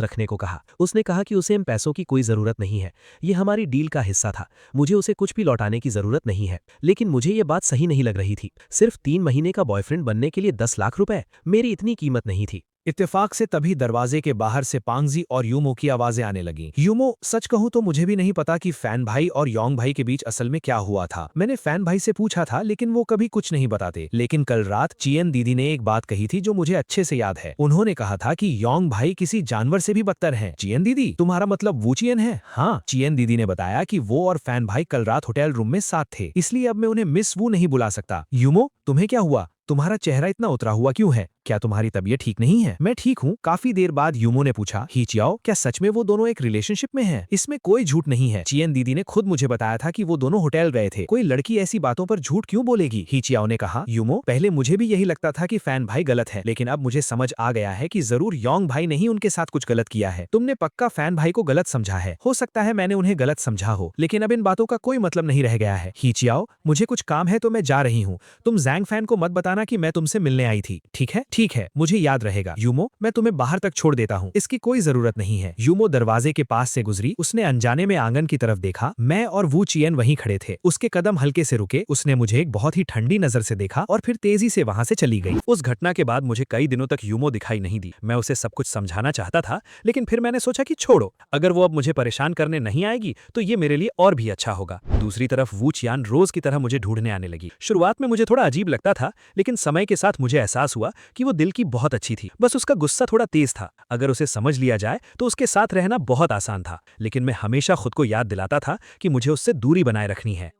रखने को कहा। उसने कहा कि उसे इन पैसों की कोई जरूरत नहीं है, ये हमारी डील का हिस्सा था, मुझे उसे कुछ भी लौटाने की जरूरत नहीं है। लेकिन मुझे ये बात सही नहीं लग रही थी। सिर्फ 3 महीने का बॉयफ्रेंड बनने के लिए 10 लाख रुपए, मेरी इतनी कीमत नहीं थी। इत्तेफाक से तभी दरवाजे के बाहर से पांगजी और यूमो की आवाजें आने लगीं। यूमो, सच कहूं तो मुझे भी नहीं पता कि फैन भाई और योंग भाई के बीच असल में क्या हुआ था। मैंने फैन भाई से पूछा था, लेकिन वो कभी कुछ नहीं बताते। लेकिन कल रात चियन दीदी ने एक बात कही थी जो मुझे अच्छे से याद है। उन्होंने कहा था कि योंग भाई किसी जानवर से भी बदतर हैं। चियन दीदी, तुम्हारा मतलब वो चियन है? हाँ, चियन दीदी ने बताया कि वो और फैन भाई कल रात होटल रूम में साथ थे, इसलिए अब मैं उन्हें मिस वू नहीं बुला सकता। यूमो, तुम्हें क्या हुआ? तुम्हारा चेहरा इतना उतरा हुआ क्यों है? क्या तुम्हारी तबीयत ठीक नहीं है? मैं ठीक हूँ। काफी देर बाद यूमो ने पूछा, हीचियाओ, क्या सच में वो दोनों एक रिलेशनशिप में हैं? इसमें कोई झूठ नहीं है। चियन दीदी ने खुद मुझे बताया था कि वो दोनों होटल गए थे। कोई लड़की ऐसी बातों पर झूठ क्यों बोलेगी? हीचियाओ ने कहा, यूमो, पहले मुझे भी यही लगता था कि फैन भाई गलत है, लेकिन अब मुझे समझ आ गया है कि जरूर योंग भाई ने ही उनके साथ कुछ गलत किया है। तुमने पक्का फैन भाई को गलत समझा है। हो सकता है मैंने उन्हें गलत समझा हो, लेकिन अब इन बातों का कोई मतलब नहीं रह गया है। हीचियाओ, मुझे कुछ काम है तो मैं जा रही हूँ। तुम ज़ैंग फैन को मत बताना कि मैं तुमसे मिलने आई थी, ठीक है? ठीक है, मुझे याद रहेगा। यूमो, मैं तुम्हें बाहर तक छोड़ देता हूँ, इसकी कोई जरूरत नहीं है। यूमो दरवाजे के पास से गुजरी। उसने अनजाने में आंगन की तरफ देखा। मैं और वू चियन वहीं खड़े थे। उसके कदम हल्के से रुके। उसने मुझे एक बहुत ही ठंडी नजर से देखा और फिर तेजी से वहां से चली गई। उस घटना के बाद मुझे कई दिनों तक यूमो दिखाई नहीं दी। मैं उसे सब कुछ समझाना चाहता था, लेकिन फिर मैंने सोचा कि छोड़ो, अगर वो अब मुझे परेशान करने नहीं आएगी तो ये मेरे लिए और भी अच्छा होगा। दूसरी तरफ वू चियान रोज की तरह मुझे ढूंढने आने लगी। शुरुआत में मुझे थोड़ा अजीब लगता था, लेकिन समय के साथ मुझे एहसास हुआ कि वो दिल की बहुत अच्छी थी, बस उसका गुस्सा थोड़ा तेज था। अगर उसे समझ लिया जाए तो उसके साथ रहना बहुत आसान था, लेकिन मैं हमेशा खुद को याद दिलाता था कि मुझे उससे दूरी बनाए रखनी है।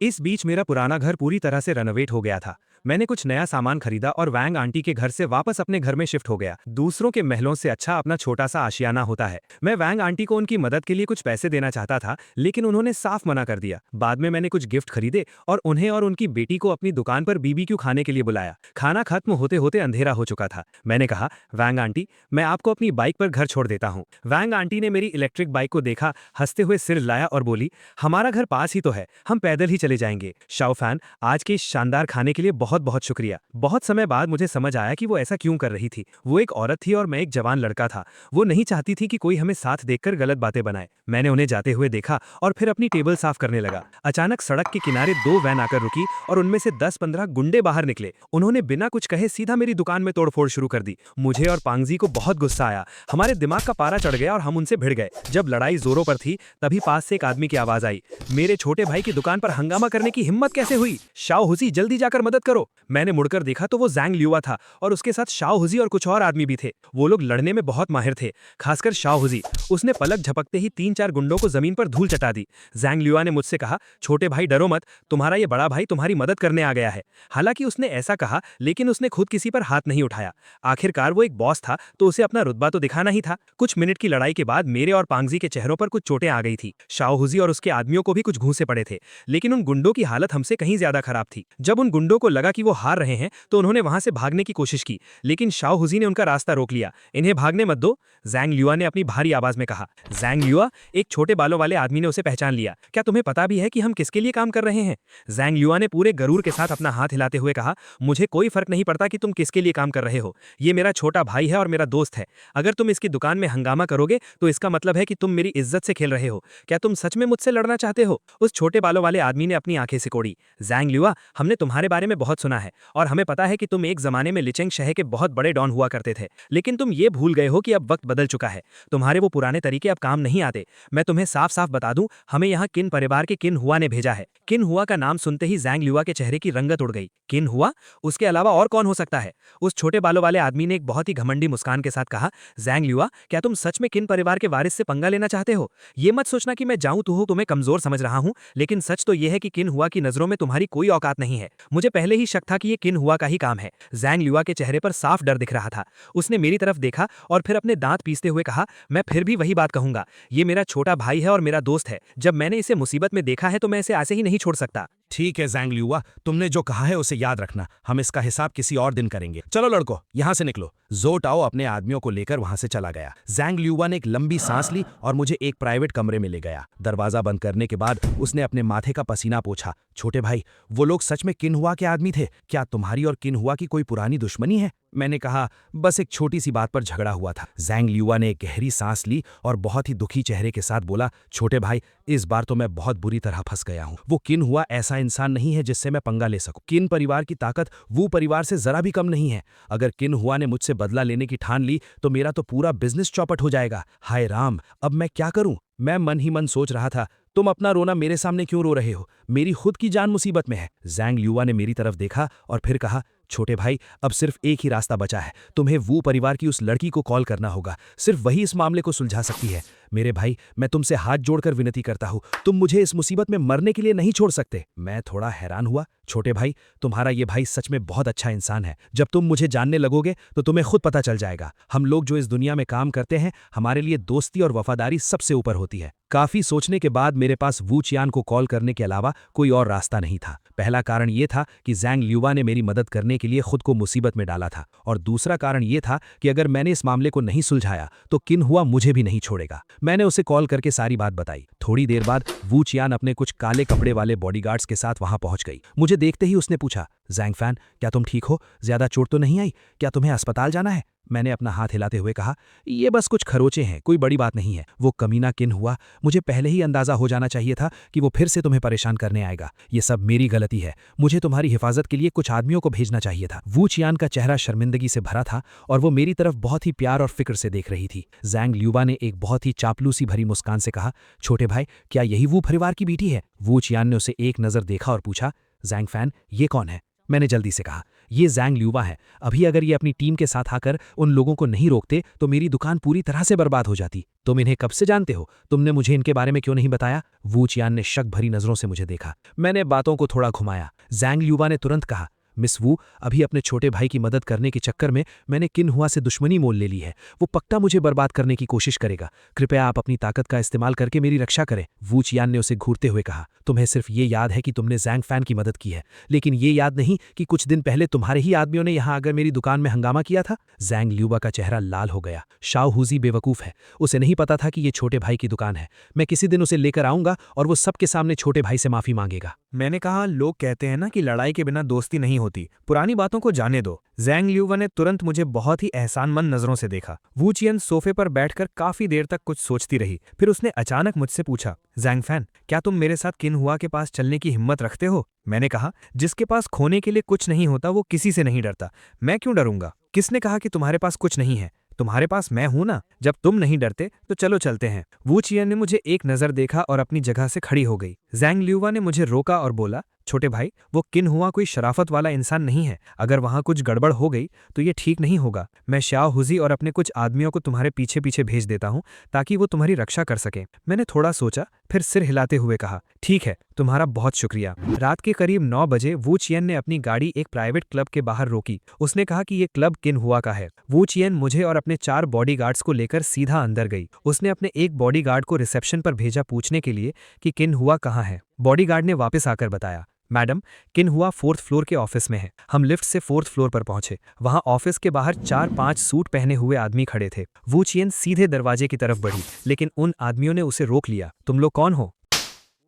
इस बीच मेरा पुराना घर पूरी तरह से रेनोवेट हो गया था। मैंने कुछ नया सामान खरीदा और वैंग आंटी के घर से वापस अपने घर में शिफ्ट हो गया। दूसरों के महलों से अच्छा अपना छोटा सा आशियाना होता है। मैं वैंग आंटी को उनकी मदद के लिए कुछ पैसे देना चाहता था, लेकिन उन्होंने साफ मना कर दिया। बाद में मैंने कुछ गिफ्ट खरीदे और उन्हें और उनकी बेटी को अपनी दुकान पर बीबीक्यू खाने के लिए बुलाया। खाना खत्म होते होते अंधेरा हो चुका था। मैंने कहा, वैंग आंटी, मैं आपको अपनी बाइक पर घर छोड़ देता हूँ। वैंग आंटी ने मेरी इलेक्ट्रिक बाइक को देखा, हंसते हुए सिर हिलाया और बोली, हमारा घर पास ही तो है, हम पैदल ही चले जाएंगे। शाओ फैन, आज के इस शानदार खाने के लिए बहुत बहुत शुक्रिया। बहुत समय बाद मुझे समझ आया कि वो ऐसा क्यों कर रही थी। वो एक औरत थी और मैं एक जवान लड़का था। वो नहीं चाहती थी कि कोई हमें साथ देखकर गलत बातें बनाए। मैंने उन्हें जाते हुए देखा और फिर अपनी टेबल साफ करने लगा। अचानक सड़क के किनारे 2 वैन आकर रुकी और उनमें से 10-15 गुंडे बाहर निकले। उन्होंने बिना कुछ कहे सीधा मेरी दुकान में तोड़फोड़ शुरू कर दी। मुझे और पांगजी को बहुत गुस्सा आया। हमारे दिमाग का पारा चढ़ गया और हम उनसे भिड़ गए। जब लड़ाई जोरों पर थी, तभी पास से एक आदमी की आवाज आई, मेरे छोटे भाई की दुकान पर हंगामा करने की हिम्मत कैसे हुई? शाओ हुजी, जल्दी जाकर मदद करो। मैंने मुड़कर देखा तो वो ज़ैंग लियुआ था और उसके साथ शाओ हुजी और कुछ और आदमी भी थे। वो लोग लड़ने में बहुत माहिर थे, खासकर शाओ हुजी। उसने पलक झपकते ही 3-4 गुंडों को जमीन पर धूल चटा दी। ज़ैंग लियुआ ने मुझसे कहा, छोटे भाई डरो मत, तुम्हारा ये बड़ा भाई तुम्हारी मदद करने आ गया है। हालांकि उसने ऐसा कहा, लेकिन उसने खुद किसी पर हाथ नहीं उठाया। आखिरकार वो एक बॉस था, तो उसे अपना रुतबा तो दिखाना ही था। कुछ मिनट की लड़ाई के बाद मेरे और पांगजी के चेहरों पर कुछ चोटें आ गई थी। शाओ हुजी और उसके आदमियों को भी कुछ घूंसे पड़े थे, लेकिन उन गुंडों की हालत हमसे कहीं ज्यादा खराब थी। जब उन गुंडों को लगा कि वो हार रहे हैं, तो उन्होंने वहां से भागने की कोशिश की, लेकिन शाओ हुजी ने उनका रास्ता रोक लिया। इन्हें भागने मत दो, ज़ैंग लियुआ ने अपनी भारी आवाज में कहा। ज़ैंग लियुआ, एक छोटे बालों वाले आदमी ने उसे पहचान लिया। क्या तुम्हें पता भी है कि हम किसके लिए काम कर रहे हैं? ज़ैंग लियुआ ने पूरे गरूर के साथ अपना हाथ हिलाते हुए कहा, मुझे कोई फर्क नहीं पड़ता कि तुम किसके लिए काम कर रहे हो। ये मेरा छोटा भाई है और मेरा दोस्त है। अगर तुम इसकी दुकान में हंगामा करोगे तो इसका मतलब है कि तुम मेरी इज्जत से खेल रहे हो। क्या तुम सच में मुझसे लड़ना चाहते हो? उस छोटे बालों वाले आदमी ने अपनी आंखें सिकोड़ी। ज़ैंग लियुआ, हमने तुम्हारे बारे में बहुत सुना है और हमें पता है कि तुम एक जमाने में लिचेंग शहर के बहुत बड़े डॉन हुआ करते थे, लेकिन तुम ये भूल गए हो कि अब वक्त बदल चुका है। तुम्हारे वो पुराने तरीके अब काम नहीं आते। मैं तुम्हें साफ साफ बता दूं, हमें यहाँ किन परिवार के किन हुआ ने भेजा है। किन हुआ का नाम सुनते ही ज़ैंग लियुआ के चेहरे की रंगत उड़ गई। किन हुआ? उसके अलावा और कौन हो सकता है? उस छोटे बालों वाले आदमी ने एक बहुत ही घमंडी मुस्कान के साथ कहा, ज़ैंग लियुआ, क्या तुम सच में किन परिवार के वारिस से पंगा लेना चाहते हो? ये मत सोचना कि मैं जाऊं तो तुम्हें कमजोर समझ रहा हूं, लेकिन सच तो यह है कि किन हुआ की नजरों में तुम्हारी कोई औकात नहीं है। मुझे पहले ही शक था कि ये किन हुआ का ही काम है। ज़ैंग लियुआ के चेहरे पर साफ डर दिख रहा था। उसने मेरी तरफ देखा और फिर अपने दांत पीसते हुए कहा, मैं फिर भी वही बात कहूंगा, ये मेरा छोटा भाई है और मेरा दोस्त है। जब मैंने इसे मुसीबत में देखा है तो मैं इसे ऐसे ही नहीं छोड़ सकता। ठीक है ज़ैंग लियुआ, तुमने जो कहा है उसे याद रखना। हम इसका हिसाब किसी और दिन करेंगे। चलो लड़को, यहाँ से निकलो। ज़ो टाओ अपने आदमियों को लेकर वहां से चला गया। ज़ैंग लियुआ ने एक लंबी सांस ली और मुझे एक प्राइवेट कमरे में ले गया। दरवाजा बंद करने के बाद उसने अपने माथे का पसीना पोंछा। छोटे भाई, वो लोग सच में किन हुआ के आदमी थे? क्या तुम्हारी और किन हुआ की कोई पुरानी दुश्मनी है? मैंने कहा, बस एक छोटी सी बात पर झगड़ा हुआ था। ज़ैंग लियुआ ने एक गहरी सांस ली और बहुत ही दुखी चेहरे के साथ बोला, छोटे भाई, इस बार तो मैं बहुत बुरी तरह फंस गया हूँ। वो किन हुआ ऐसा इंसान नहीं है जिससे मैं पंगा ले सकूं। किन परिवार की ताकत वो परिवार से जरा भी कम नहीं है। अगर किन हुआ ने मुझसे बदला लेने की ठान ली तो मेरा तो पूरा बिजनेस चौपट हो जाएगा। हाय राम, अब मैं क्या करूं? मैं मन ही मन सोच रहा था, तुम अपना रोना मेरे सामने क्यों रो रहे हो? मेरी खुद की जान मुसीबत में है। ज़ैंग लियुआ ने मेरी तरफ देखा और फिर कहा, छोटे भाई, अब सिर्फ एक ही रास्ता बचा है। तुम्हें वो परिवार की उस लड़की को कॉल करना होगा। सिर्फ वही इस मामले को सुलझा सकती है। मेरे भाई, मैं तुमसे हाथ जोड़कर विनती करता हूँ, तुम मुझे इस मुसीबत में मरने के लिए नहीं छोड़ सकते। मैं थोड़ा हैरान हुआ। छोटे भाई, तुम्हारा ये भाई सच में बहुत अच्छा इंसान है। जब तुम मुझे जानने लगोगे तो तुम्हें खुद पता चल जाएगा। हम लोग जो इस दुनिया में काम करते हैं, हमारे लिए दोस्ती और वफादारी सबसे ऊपर होती है। काफी सोचने के बाद मेरे पास वू चियान को कॉल करने के अलावा कोई और रास्ता नहीं था। पहला कारण ये था कि ज़ैंग लियुआ ने मेरी मदद करने के लिए खुद को मुसीबत में डाला था, और दूसरा कारण ये था कि अगर मैंने इस मामले को नहीं सुलझाया तो किन हुआ मुझे भी नहीं छोड़ेगा। मैंने उसे कॉल करके सारी बात बताई। थोड़ी देर बाद वू चियान अपने कुछ काले कपड़े वाले बॉडीगार्ड्स के साथ वहां पहुंच गई। मुझे देखते ही उसने पूछा, ज़ैंग फैन, क्या तुम ठीक हो? ज्यादा चोट तो नहीं आई? क्या तुम्हें अस्पताल जाना है? मैंने अपना हाथ हिलाते हुए कहा, ये बस कुछ खरोचे हैं, कोई बड़ी बात नहीं है। वो कमीना किन हुआ, मुझे पहले ही अंदाजा हो जाना चाहिए था कि वो फिर से तुम्हें परेशान करने आएगा। ये सब मेरी गलती है। मुझे तुम्हारी हिफाजत के लिए कुछ आदमियों को भेजना चाहिए था। वू चियान का चेहरा शर्मिंदगी से भरा था और वो मेरी तरफ बहुत ही प्यार और फिक्र से देख रही थी। ज़ैंग लियुआ ने एक बहुत ही चापलूसी भरी मुस्कान से कहा, छोटे भाई, क्या यही वो परिवार की बेटी है? वू चियान ने उसे एक नज़र देखा और पूछा, ज़ैंग फैन, ये कौन है? मैंने जल्दी से कहा, ये ज़ैंग लियुआ है। अभी अगर ये अपनी टीम के साथ आकर उन लोगों को नहीं रोकते तो मेरी दुकान पूरी तरह से बर्बाद हो जाती। तुम इन्हें कब से जानते हो? तुमने मुझे इनके बारे में क्यों नहीं बताया? वू चियान ने शक भरी नजरों से मुझे देखा। मैंने बातों को थोड़ा घुमाया। ज़ैंग लियुआ ने तुरंत कहा, मिस वू, अभी अपने छोटे भाई की मदद करने के चक्कर में मैंने किन्हुआ से दुश्मनी मोल ले ली है। वो पक्का मुझे बर्बाद करने की कोशिश करेगा। कृपया आप अपनी ताकत का इस्तेमाल करके मेरी रक्षा करें। वू चियान ने उसे घूरते हुए कहा, तुम्हें सिर्फ ये याद है कि तुमने जैंग फैन की मदद की है, लेकिन ये याद नहीं कि कुछ दिन पहले तुम्हारे ही आदमियों ने यहाँ आकर मेरी दुकान में हंगामा किया था। जैंग ल्यूबा का चेहरा लाल हो गया। शाओ हुजी बेवकूफ़ है, उसे नहीं पता था कि ये छोटे भाई की दुकान है। मैं किसी दिन उसे लेकर आऊंगा और वो सबके सामने छोटे भाई से माफी मांगेगा। मैंने कहा, लोग कहते हैं ना कि लड़ाई के बिना दोस्ती नहीं होती। पुरानी बातों को जाने दो। जैंग ल्यूवा ने तुरंत मुझे बहुत ही एहसानमंद नजरों से देखा। वू चियन सोफे पर बैठकर काफी देर तक कुछ सोचती रही। फिर उसने अचानक मुझसे पूछा, जैंग फैन, क्या तुम मेरे साथ किन्हुआ के पास चलने की हिम्मत रखते हो? मैंने कहा, जिसके पास खोने के लिए कुछ नहीं होता वो किसी से नहीं डरता। मैं क्यों डरूंगा? किसने कहा कि तुम्हारे पास कुछ नहीं है? तुम्हारे पास मैं हूं ना। जब तुम नहीं डरते तो चलो चलते हैं। वू चियन ने मुझे एक नजर देखा और अपनी जगह से खड़ी हो गई। जैंग ल्यूवा ने मुझे रोका और बोला, छोटे भाई, वो किन्हुआ कोई शराफत वाला इंसान नहीं है। अगर वहां कुछ गड़बड़ हो गई तो ये ठीक नहीं होगा। मैं शाओ हुजी और अपने कुछ आदमियों को तुम्हारे पीछे पीछे भेज देता हूं ताकि वो तुम्हारी रक्षा कर सकें। मैंने थोड़ा सोचा, फिर सिर हिलाते हुए कहा, ठीक है, तुम्हारा बहुत शुक्रिया। रात के करीब 9 बजे वू चियन ने अपनी गाड़ी एक प्राइवेट क्लब के बाहर रोकी। उसने कहा कि ये क्लब किन्हुआ का है। वू चियन मुझे और अपने 4 बॉडीगार्ड्स को लेकर सीधा अंदर गई। उसने अपने एक बॉडीगार्ड को रिसेप्शन पर भेजा पूछने के लिए कि किन्हुआ कहाँ है। बॉडीगार्ड ने वापस आकर बताया, मैडम, किन्हुआ 4th फ्लोर के ऑफिस में है। हम लिफ्ट से 4th फ्लोर पर पहुंचे। वहां ऑफिस के बाहर 4-5 सूट पहने हुए आदमी खड़े थे। वू चियन सीधे दरवाजे की तरफ बढ़ी, लेकिन उन आदमियों ने उसे रोक लिया। तुम लोग कौन हो?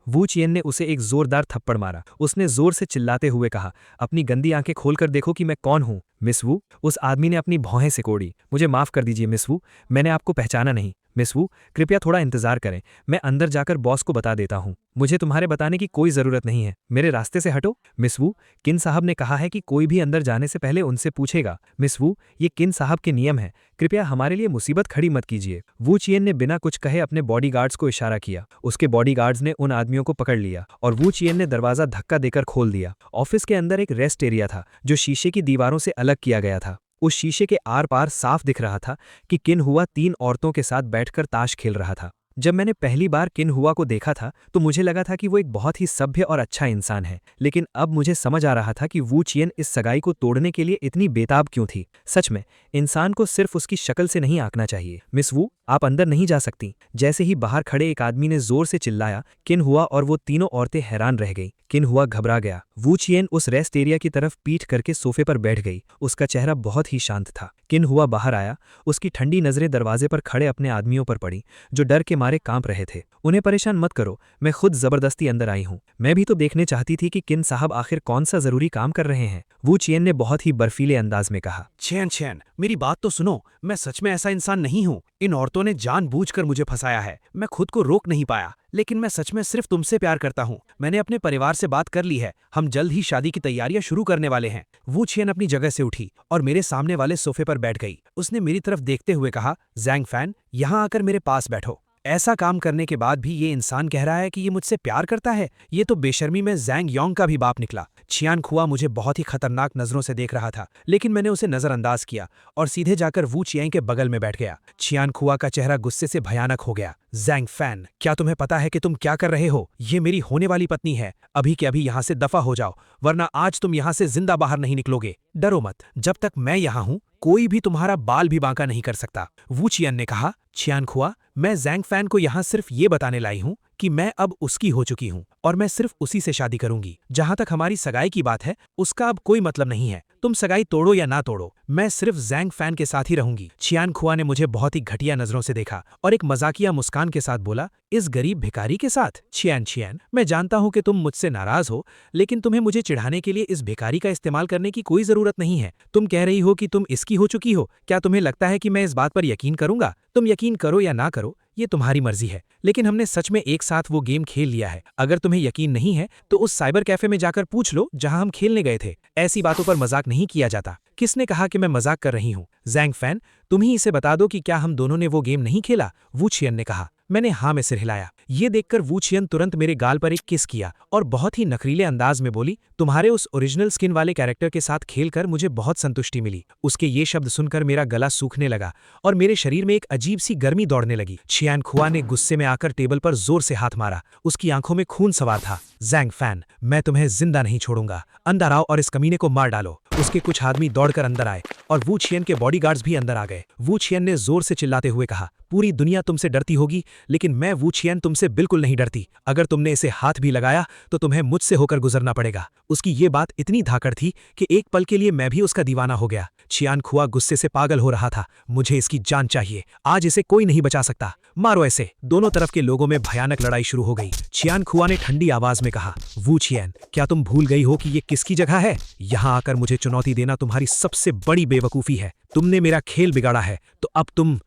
वू चियन ने उसे एक जोरदार थप्पड़ मारा। उसने जोर से चिल्लाते हुए कहा, अपनी गंदी आंखें खोलकर देखो कि मैं कौन हूं। मिस वू, उस आदमी ने अपनी भौहें सिकोड़ी। मुझे माफ कर दीजिए मिस वू, मैंने आपको पहचाना नहीं। मिस वू, कृपया थोड़ा इंतजार करें, मैं अंदर जाकर बॉस को बता देता हूं। मुझे तुम्हारे बताने की कोई जरूरत नहीं है, मेरे रास्ते से हटो। मिस वू, किन साहब ने कहा है कि कोई भी अंदर जाने से पहले उनसे पूछेगा। मिस वू, ये किन साहब के नियम है, कृपया हमारे लिए मुसीबत खड़ी मत कीजिए। वू चियन ने बिना कुछ कहे अपने बॉडीगार्ड्स को इशारा किया। उसके बॉडीगार्ड्स ने उन आदमियों को पकड़ लिया और वू चियन ने दरवाजा धक्का देकर खोल दिया। ऑफिस के अंदर एक रेस्ट एरिया था जो शीशे की दीवारों से अलग किया गया था। उस शीशे के आर पार साफ दिख रहा था कि किन्हुआ 3 औरतों के साथ बैठकर ताश खेल रहा था। जब मैंने पहली बार किन्हुआ को देखा था तो मुझे लगा था कि वो एक बहुत ही सभ्य और अच्छा इंसान है, लेकिन अब मुझे समझ आ रहा था कि वू चियन इस सगाई को तोड़ने के लिए इतनी बेताब क्यों थी। सच में, इंसान को सिर्फ उसकी शक्ल से नहीं आंकना चाहिए। मिस वू, आप अंदर नहीं जा सकती। जैसे ही बाहर खड़े एक आदमी ने जोर से चिल्लाया, किन्हुआ और वो तीनों औरतें हैरान रह गईं। किन्हुआ घबरा गया। वू चियन उस रेस्ट एरिया की तरफ पीठ करके सोफे पर बैठ गई। उसका चेहरा बहुत ही शांत था। किन्हुआ बाहर आया। उसकी ठंडी नजरें दरवाजे पर खड़े अपने आदमियों पर पड़ी जो डर के मारे कांप रहे थे। उन्हें परेशान मत करो, मैं खुद जबरदस्ती अंदर आई हूं। मैं भी तो देखने चाहती थी कि किन साहब आखिर कौन सा जरूरी काम कर रहे हैं। वू चियन ने बहुत ही बर्फीले अंदाज में कहा, चैन, मेरी बात तो सुनो, मैं सच में ऐसा इंसान नहीं हूँ। इन औरतों ने जानबूझकर मुझे फंसाया है। मैं खुद को रोक नहीं पाया, लेकिन मैं सच में सिर्फ तुमसे प्यार करता हूँ। मैंने अपने परिवार से बात कर ली है, हम जल्द ही शादी की तैयारियां शुरू करने वाले हैं। वू चियन अपनी जगह से उठी और मेरे सामने वाले सोफे पर बैठ गई। उसने मेरी तरफ देखते हुए कहा, जैंग फैन, यहाँ आकर मेरे पास बैठो। ऐसा काम करने के बाद भी ये इंसान कह रहा है कि ये मुझसे प्यार करता है। ये तो बेशर्मी में जैंग योंग का भी बाप निकला। चियान खुआ मुझे बहुत ही खतरनाक नजरों से देख रहा था, लेकिन मैंने उसे नजरअंदाज किया और सीधे जाकर वू चियांग के बगल में बैठ गया। चियान खुआ का चेहरा गुस्से से भयानक हो गया। जैंग फैन, क्या तुम्हें पता है कि तुम क्या कर रहे हो? ये मेरी होने वाली पत्नी है। अभी के अभी यहाँ से दफा हो जाओ, वरना आज तुम यहाँ से जिंदा बाहर नहीं निकलोगे। डरो मत, जब तक मैं यहाँ हूँ कोई भी तुम्हारा बाल भी बांका नहीं कर सकता। वू चियन ने कहा, चियान खुआ, मैं जैंग फैन को यहाँ सिर्फ ये बताने लाई हूँ कि मैं अब उसकी हो चुकी हूँ और मैं सिर्फ उसी से शादी करूंगी। जहां तक हमारी सगाई की बात है, उसका अब कोई मतलब नहीं है। तुम सगाई तोड़ो या ना तोड़ो, मैं सिर्फ जैंग फैन के साथ ही रहूंगी। चियान खुआ ने मुझे बहुत ही घटिया नजरों से देखा और एक मजाकिया मुस्कान के साथ बोला, इस गरीब भिखारी के साथ? चियान, मैं जानता हूं कि तुम मुझसे नाराज हो, लेकिन तुम्हें मुझे चिढ़ाने के लिए इस भिखारी का इस्तेमाल करने की कोई जरूरत नहीं है। तुम कह रही हो कि तुम इसकी हो चुकी हो। क्या तुम्हें लगता है कि मैं इस बात पर यकीन करूंगा? तुम यकीन करो या ना करो, ये तुम्हारी मर्जी है, लेकिन हमने सच में एक साथ वो गेम खेल लिया है। अगर तुम्हें यकीन नहीं है तो उस साइबर कैफे में जाकर पूछ लो जहां हम खेलने गए थे। ऐसी बातों पर मजाक नहीं किया जाता। किसने कहा कि मैं मजाक कर रही हूँ? जैंग फैन, तुम ही इसे बता दो कि क्या हम दोनों ने वो गेम नहीं खेला? वू छियन ने कहा। मैंने हाँ में सिर हिलाया। ये देखकर वू छियन तुरंत मेरे गाल पर एक किस किया और बहुत ही नखरीले अंदाज में बोली, तुम्हारे उस ओरिजिनल स्किन वाले कैरेक्टर के साथ खेलकर मुझे बहुत संतुष्टि मिली। उसके ये शब्द सुनकर मेरा गला सूखने लगा और मेरे शरीर में एक अजीब सी गर्मी दौड़ने लगी। छियान खुआ ने गुस्से में आकर टेबल पर जोर से हाथ मारा। उसकी आंखों में खून सवार था। जैंग फैन, मैं तुम्हें जिंदा नहीं छोड़ूंगा। अंदर आओ और इस कमीने को मार डालो। उसके कुछ आदमी दौड़कर अंदर आए और वू छियन के बॉडीगार्ड्स भी अंदर आ गए। वू छियन ने जोर से चिल्लाते हुए कहा, पूरी दुनिया तुमसे डरती होगी, लेकिन मैं वू छियन तुमसे बिल्कुल नहीं डरती। अगर तुमने इसे हाथ भी लगाया तो तुम्हें मुझसे होकर गुजरना पड़ेगा। उसकी ये बात इतनी धाकड़ थी कि एक पल के लिए मैं भी उसका दीवाना हो गया। छियान खुआ गुस्से से पागल हो रहा था। मुझे इसकी जान चाहिए। आज इसे कोई नहीं बचा सकता। मारो ऐसे। दोनों तरफ के लोगों में भयानक लड़ाई शुरू हो गई। छियान खुआ ने ठंडी आवाज में कहा, वू छियन, क्या तुम भूल गई हो कि ये किसकी जगह है? यहाँ आकर मुझे चुनौती देना तुम्हारी सबसे बड़ी बेवकूफी है। तुमने मेरा खेल बिगाड़ा है, तो अब तुम